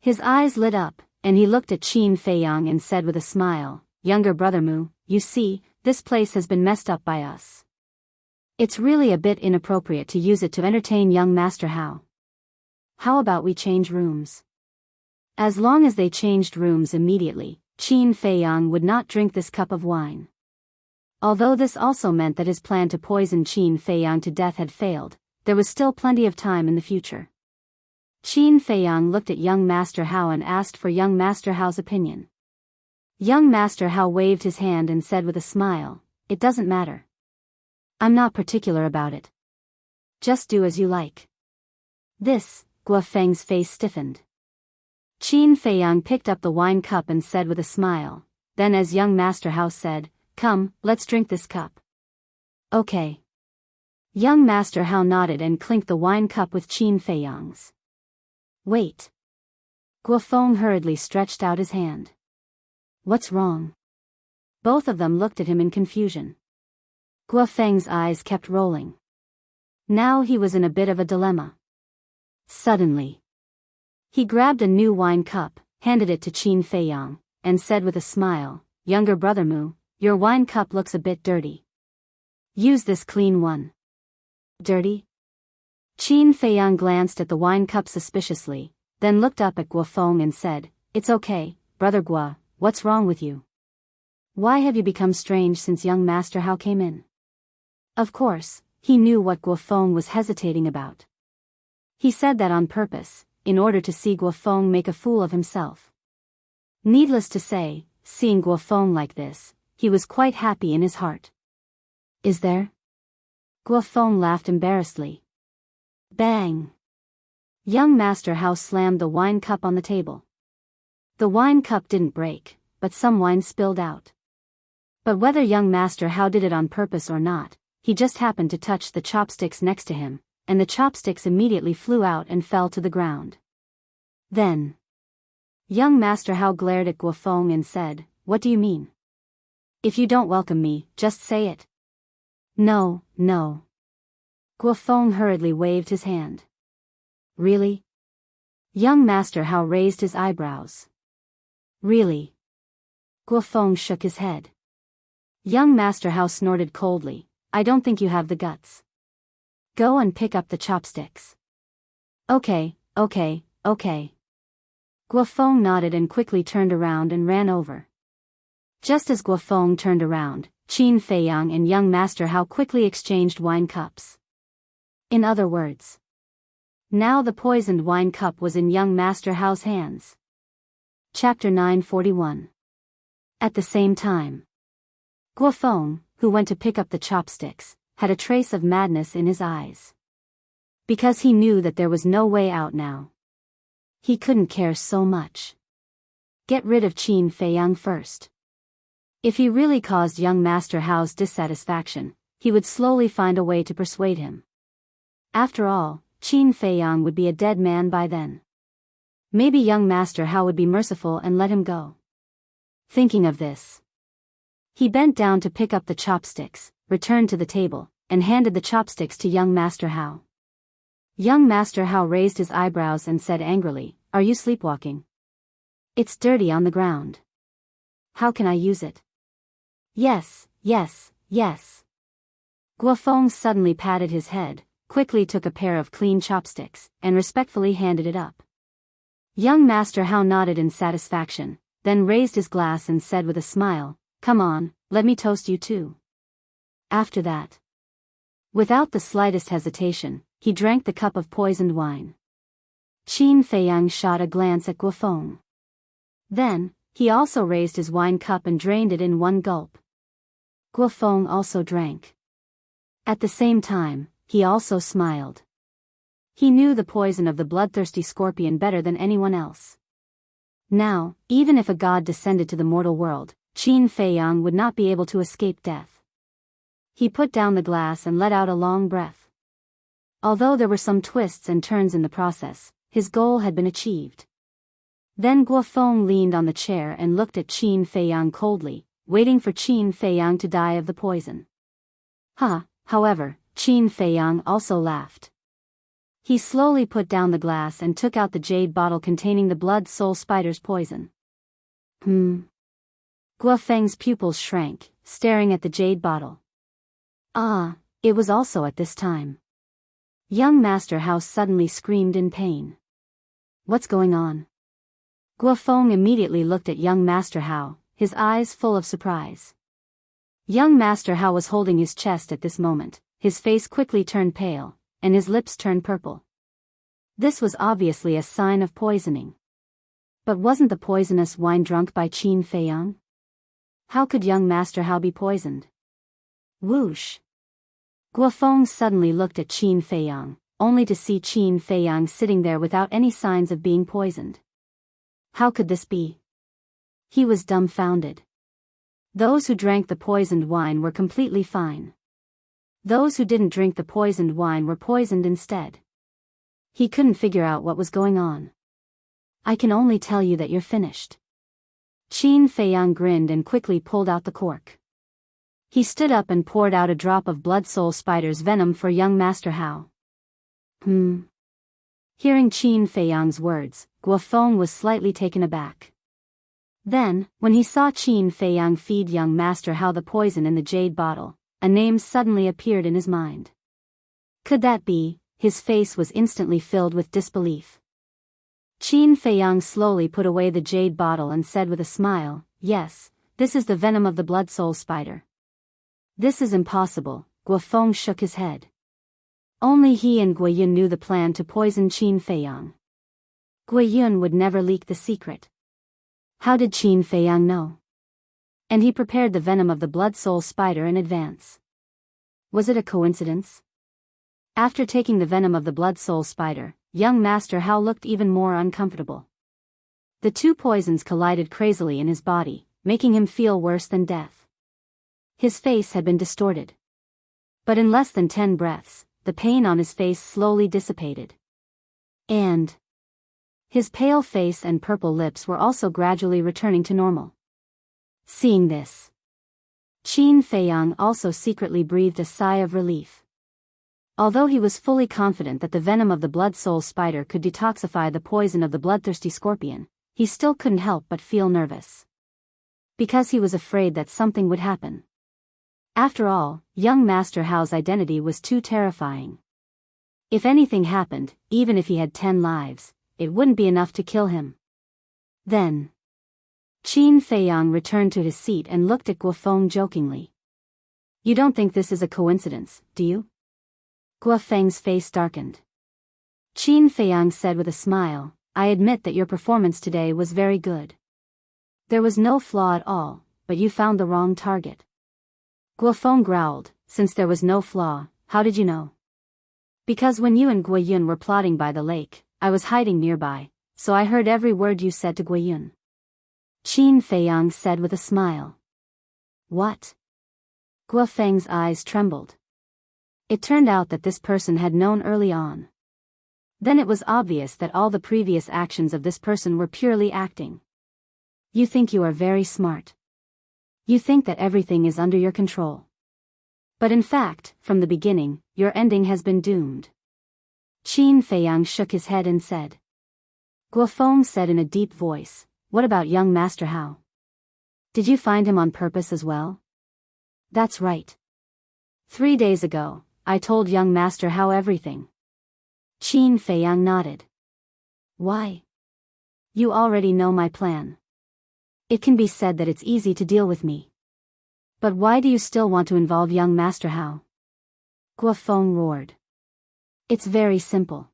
his eyes lit up, and he looked at Qin Feiyang and said with a smile, "Younger brother Mu, you see, this place has been messed up by us. It's really a bit inappropriate to use it to entertain young Master Hao. How about we change rooms?" As long as they changed rooms immediately, Qin Feiyang would not drink this cup of wine. Although this also meant that his plan to poison Qin Feiyang to death had failed, there was still plenty of time in the future. Qin Feiyang looked at young Master Hao and asked for young Master Hao's opinion. Young Master Hao waved his hand and said with a smile, "It doesn't matter. I'm not particular about it. Just do as you like." This, Guofeng's face stiffened. Qin Feiyang picked up the wine cup and said with a smile, then as young Master Hao said, "Come, let's drink this cup." "Okay." Young Master Hao nodded and clinked the wine cup with Qin Feiyang's. "Wait." Guofeng hurriedly stretched out his hand. "What's wrong?" Both of them looked at him in confusion. Guofeng's eyes kept rolling. Now he was in a bit of a dilemma. Suddenly, he grabbed a new wine cup, handed it to Qin Feiyang, and said with a smile, "Younger brother Mu, your wine cup looks a bit dirty. Use this clean one." "Dirty?" Qin Feiyang glanced at the wine cup suspiciously, then looked up at Guo Feng and said, "It's okay, Brother Guo, what's wrong with you? Why have you become strange since young Master Hao came in?" Of course, he knew what Guo Feng was hesitating about. He said that on purpose, in order to see Guo Feng make a fool of himself. Needless to say, seeing Guo Feng like this, he was quite happy in his heart. "Is there?" Guo Feng laughed embarrassedly. Bang! Young Master Hao slammed the wine cup on the table. The wine cup didn't break, but some wine spilled out. But whether young Master Hao did it on purpose or not, he just happened to touch the chopsticks next to him, and the chopsticks immediately flew out and fell to the ground. Then, young Master Hao glared at Guo Feng and said, "What do you mean? If you don't welcome me, just say it." "No, no." Guo Feng hurriedly waved his hand. "Really?" Young Master Hao raised his eyebrows. "Really?" Guo Feng shook his head. Young Master Hao snorted coldly, "I don't think you have the guts. Go and pick up the chopsticks." Okay. Guo Feng nodded and quickly turned around and ran over. Just as Guo Feng turned around, Qin Feiyang and young Master Hao quickly exchanged wine cups. In other words, now the poisoned wine cup was in young Master Hao's hands. Chapter 941. At the same time, Guo Feng, who went to pick up the chopsticks, had a trace of madness in his eyes. Because he knew that there was no way out now. He couldn't care so much. Get rid of Qin Feiyang first. If he really caused young Master Hao's dissatisfaction, he would slowly find a way to persuade him. After all, Qin Feiyang would be a dead man by then. Maybe young Master Hao would be merciful and let him go. Thinking of this, he bent down to pick up the chopsticks, returned to the table, and handed the chopsticks to young Master Hao. Young Master Hao raised his eyebrows and said angrily, "Are you sleepwalking? It's dirty on the ground. How can I use it?" Yes. Guo Feng suddenly patted his head, quickly took a pair of clean chopsticks, and respectfully handed it up. Young Master Hao nodded in satisfaction, then raised his glass and said with a smile, "Come on, let me toast you too." After that, without the slightest hesitation, he drank the cup of poisoned wine. Qin Feiyang shot a glance at Guo Feng. Then, he also raised his wine cup and drained it in one gulp. Guo Feng also drank. At the same time, he also smiled. He knew the poison of the bloodthirsty scorpion better than anyone else. Now, even if a god descended to the mortal world, Qin Feiyang would not be able to escape death. He put down the glass and let out a long breath. Although there were some twists and turns in the process, his goal had been achieved. Then Guo Feng leaned on the chair and looked at Qin Feiyang coldly, waiting for Qin Feiyang to die of the poison. However, Qin Feiyang also laughed. He slowly put down the glass and took out the jade bottle containing the blood soul spider's poison. Guo Feng's pupils shrank, staring at the jade bottle. It was also at this time. Young Master Hao suddenly screamed in pain. "What's going on?" Guo Feng immediately looked at young Master Hao, his eyes full of surprise. Young Master Hao was holding his chest at this moment, his face quickly turned pale, and his lips turned purple. This was obviously a sign of poisoning. But wasn't the poisonous wine drunk by Qin Feiyang? How could young Master Hao be poisoned? Whoosh! Guo Feng suddenly looked at Qin Feiyang, only to see Qin Feiyang sitting there without any signs of being poisoned. How could this be? He was dumbfounded. Those who drank the poisoned wine were completely fine. Those who didn't drink the poisoned wine were poisoned instead. He couldn't figure out what was going on. "I can only tell you that you're finished." Qin Feiyang grinned and quickly pulled out the cork. He stood up and poured out a drop of blood soul spider's venom for young Master Hao. Hearing Qin Feiyang's words, Guo Feng was slightly taken aback. Then, when he saw Qin Feiyang feed young Master Hao the poison in the jade bottle, a name suddenly appeared in his mind. Could that be his face was instantly filled with disbelief. Qin Feiyang slowly put away the jade bottle and said with a smile, "Yes, this is the venom of the blood soul spider." "This is impossible," Guofeng shook his head. Only he and Guiyun knew the plan to poison Qin Feiyang. Guiyun would never leak the secret. How did Qin Feiyang know? And he prepared the venom of the blood soul spider in advance. Was it a coincidence? After taking the venom of the blood soul spider, young Master Hao looked even more uncomfortable. The two poisons collided crazily in his body, making him feel worse than death. His face had been distorted. But in less than 10 breaths, the pain on his face slowly dissipated. And his pale face and purple lips were also gradually returning to normal. Seeing this, Qin Feiyang also secretly breathed a sigh of relief. Although he was fully confident that the venom of the blood soul spider could detoxify the poison of the bloodthirsty scorpion, he still couldn't help but feel nervous. Because he was afraid that something would happen. After all, young Master Hao's identity was too terrifying. If anything happened, even if he had 10 lives, it wouldn't be enough to kill him. Then Qin Feiyang returned to his seat and looked at Guofeng jokingly. "You don't think this is a coincidence, do you?" Guofeng's face darkened. Qin Feiyang said with a smile, "I admit that your performance today was very good. There was no flaw at all, but you found the wrong target." Guofeng growled, "Since there was no flaw, how did you know?" "Because when you and Guiyun were plotting by the lake, I was hiding nearby, so I heard every word you said to Guiyun." Qin Feiyang said with a smile. "What?" Guofeng's eyes trembled. It turned out that this person had known early on. Then it was obvious that all the previous actions of this person were purely acting. "You think you are very smart. You think that everything is under your control. But in fact, from the beginning, your ending has been doomed." Qin Feiyang shook his head and said. Guofeng said in a deep voice, "What about young Master Hao? Did you find him on purpose as well?" "That's right. 3 days ago, I told young Master Hao everything." Qin Feiyang nodded. "Why?" "You already know my plan. It can be said that it's easy to deal with me. But why do you still want to involve young Master Hao?" Guofeng roared. "It's very simple.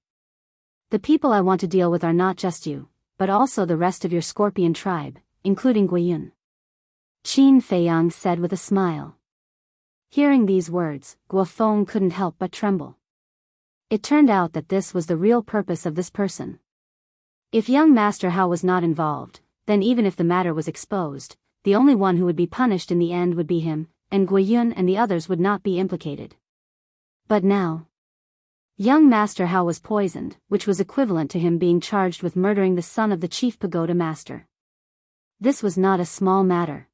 The people I want to deal with are not just you, but also the rest of your scorpion tribe, including Guiyun." Qin Feiyang said with a smile. Hearing these words, Guofeng couldn't help but tremble. It turned out that this was the real purpose of this person. If young Master Hao was not involved, then even if the matter was exposed, the only one who would be punished in the end would be him, and Guiyun and the others would not be implicated. But now, young Master Hao was poisoned, which was equivalent to him being charged with murdering the son of the chief pagoda master. This was not a small matter.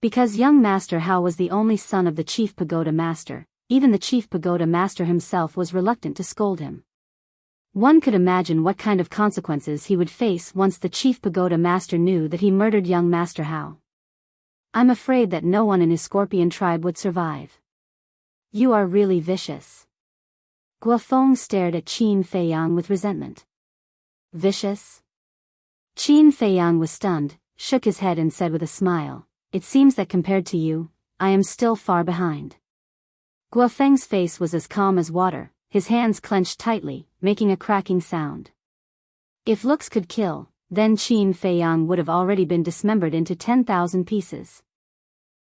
Because young Master Hao was the only son of the chief pagoda master, even the chief pagoda master himself was reluctant to scold him. One could imagine what kind of consequences he would face once the chief pagoda master knew that he murdered young Master Hao. "I'm afraid that no one in his scorpion tribe would survive." "You are really vicious." Guofeng stared at Qin Feiyang with resentment. "Vicious?" Qin Feiyang was stunned, shook his head and said with a smile, "It seems that compared to you, I am still far behind." Guofeng's face was as calm as water, his hands clenched tightly, making a cracking sound. If looks could kill, then Qin Feiyang would have already been dismembered into 10,000 pieces.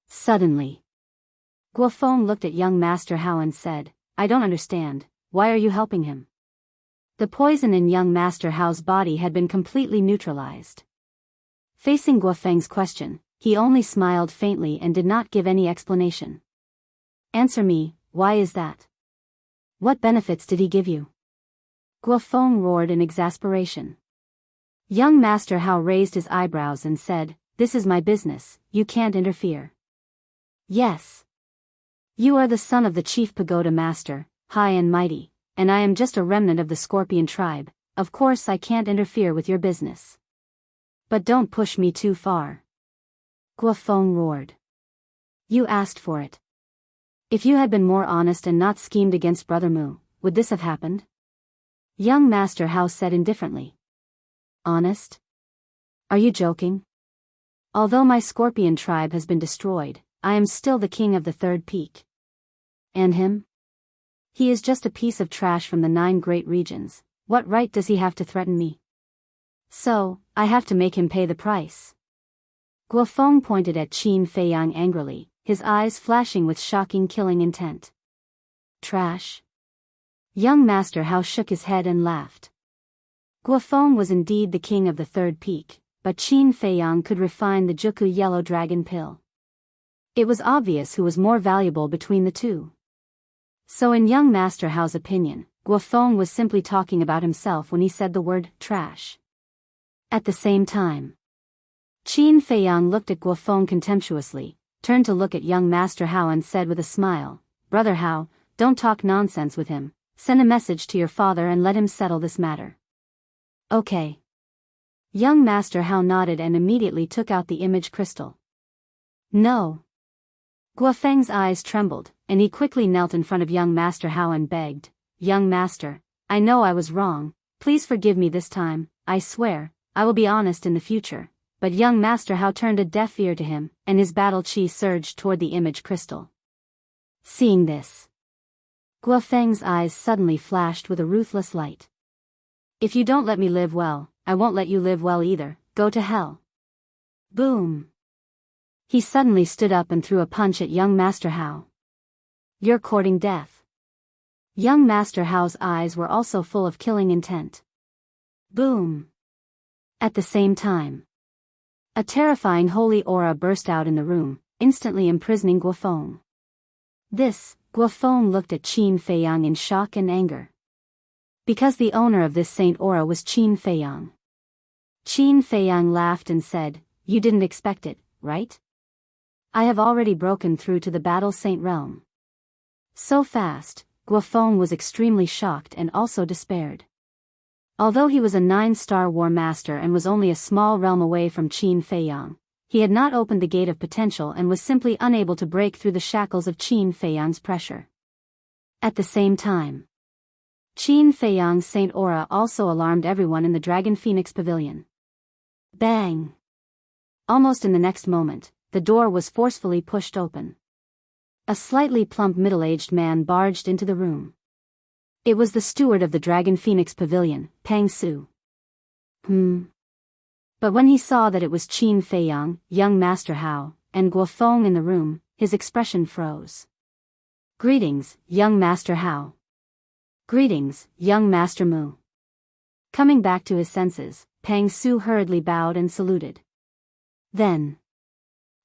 Suddenly, Guofeng looked at young Master Hao and said, "I don't understand, why are you helping him?" The poison in young Master Hao's body had been completely neutralized. Facing Guofeng's question, he only smiled faintly and did not give any explanation. "Answer me, why is that? What benefits did he give you?" Guofeng roared in exasperation. Young Master Hao raised his eyebrows and said, "This is my business, you can't interfere." "Yes. You are the son of the chief pagoda master, high and mighty, and I am just a remnant of the scorpion tribe, of course I can't interfere with your business. But don't push me too far." Guofeng roared. "You asked for it. If you had been more honest and not schemed against Brother Mu, would this have happened? Young Master Hao said indifferently. Honest? Are you joking? Although my scorpion tribe has been destroyed, I am still the king of the third peak. And him? He is just a piece of trash from the 9 great regions. What right does he have to threaten me? So, I have to make him pay the price. Guofeng pointed at Qin Feiyang angrily, his eyes flashing with shocking killing intent. Trash? Young Master Hao shook his head and laughed. Guofeng was indeed the king of the third peak, but Qin Feiyang could refine the Juku yellow dragon pill. It was obvious who was more valuable between the two. So in young Master Hao's opinion, Guofeng was simply talking about himself when he said the word trash. At the same time, Qin Feiyang looked at Guofeng contemptuously, turned to look at young Master Hao and said with a smile, Brother Hao, don't talk nonsense with him, send a message to your father and let him settle this matter. Okay. Young Master Hao nodded and immediately took out the image crystal. No. Guofeng's eyes trembled, and he quickly knelt in front of young Master Hao and begged, Young Master, I know I was wrong, please forgive me this time, I swear, I will be honest in the future. But young Master Hao turned a deaf ear to him, and his battle chi surged toward the image crystal. Seeing this, Guofeng's eyes suddenly flashed with a ruthless light. If you don't let me live well, I won't let you live well either, go to hell. Boom. He suddenly stood up and threw a punch at young Master Hao. You're courting death. Young Master Hao's eyes were also full of killing intent. Boom. At the same time, a terrifying holy aura burst out in the room, instantly imprisoning Guofeng. Guofeng looked at Qin Feiyang in shock and anger. Because the owner of this saint aura was Qin Feiyang. Qin Feiyang laughed and said, You didn't expect it, right? I have already broken through to the battle saint realm. So fast, Guofeng was extremely shocked and also despaired. Although he was a 9-star war master and was only a small realm away from Qin Feiyang, he had not opened the gate of potential and was simply unable to break through the shackles of Qin Feiyang's pressure. At the same time, Qin Feiyang's Saint Aura also alarmed everyone in the Dragon Phoenix Pavilion. Bang! Almost in the next moment, the door was forcefully pushed open. A slightly plump middle-aged man barged into the room. It was the steward of the Dragon Phoenix Pavilion, Pang Su. But when he saw that it was Qin Feiyang, young Master Hao, and Guofeng in the room, his expression froze. Greetings, young Master Hao. Greetings, young Master Mu. Coming back to his senses, Pang Su hurriedly bowed and saluted. Then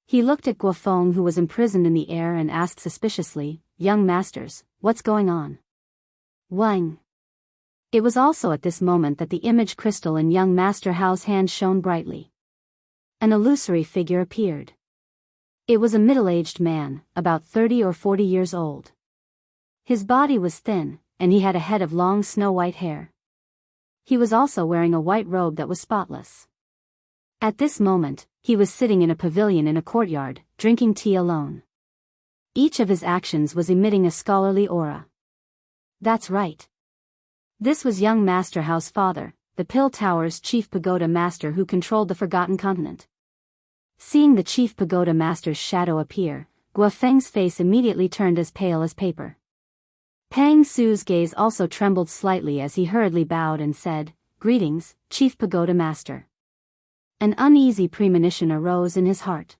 he looked at Guofeng, who was imprisoned in the air, and asked suspiciously, Young Masters, what's going on? Wang. It was also at this moment that the image crystal in young Master Hao's hand shone brightly. An illusory figure appeared. It was a middle-aged man, about 30 or 40 years old. His body was thin, and he had a head of long snow-white hair. He was also wearing a white robe that was spotless. At this moment, he was sitting in a pavilion in a courtyard, drinking tea alone. Each of his actions was emitting a scholarly aura. That's right. This was young Master Hao's father, the Pill Tower's chief pagoda master who controlled the Forgotten Continent. Seeing the chief pagoda master's shadow appear, Guofeng's face immediately turned as pale as paper. Pang Su's gaze also trembled slightly as he hurriedly bowed and said, Greetings, chief pagoda master. An uneasy premonition arose in his heart.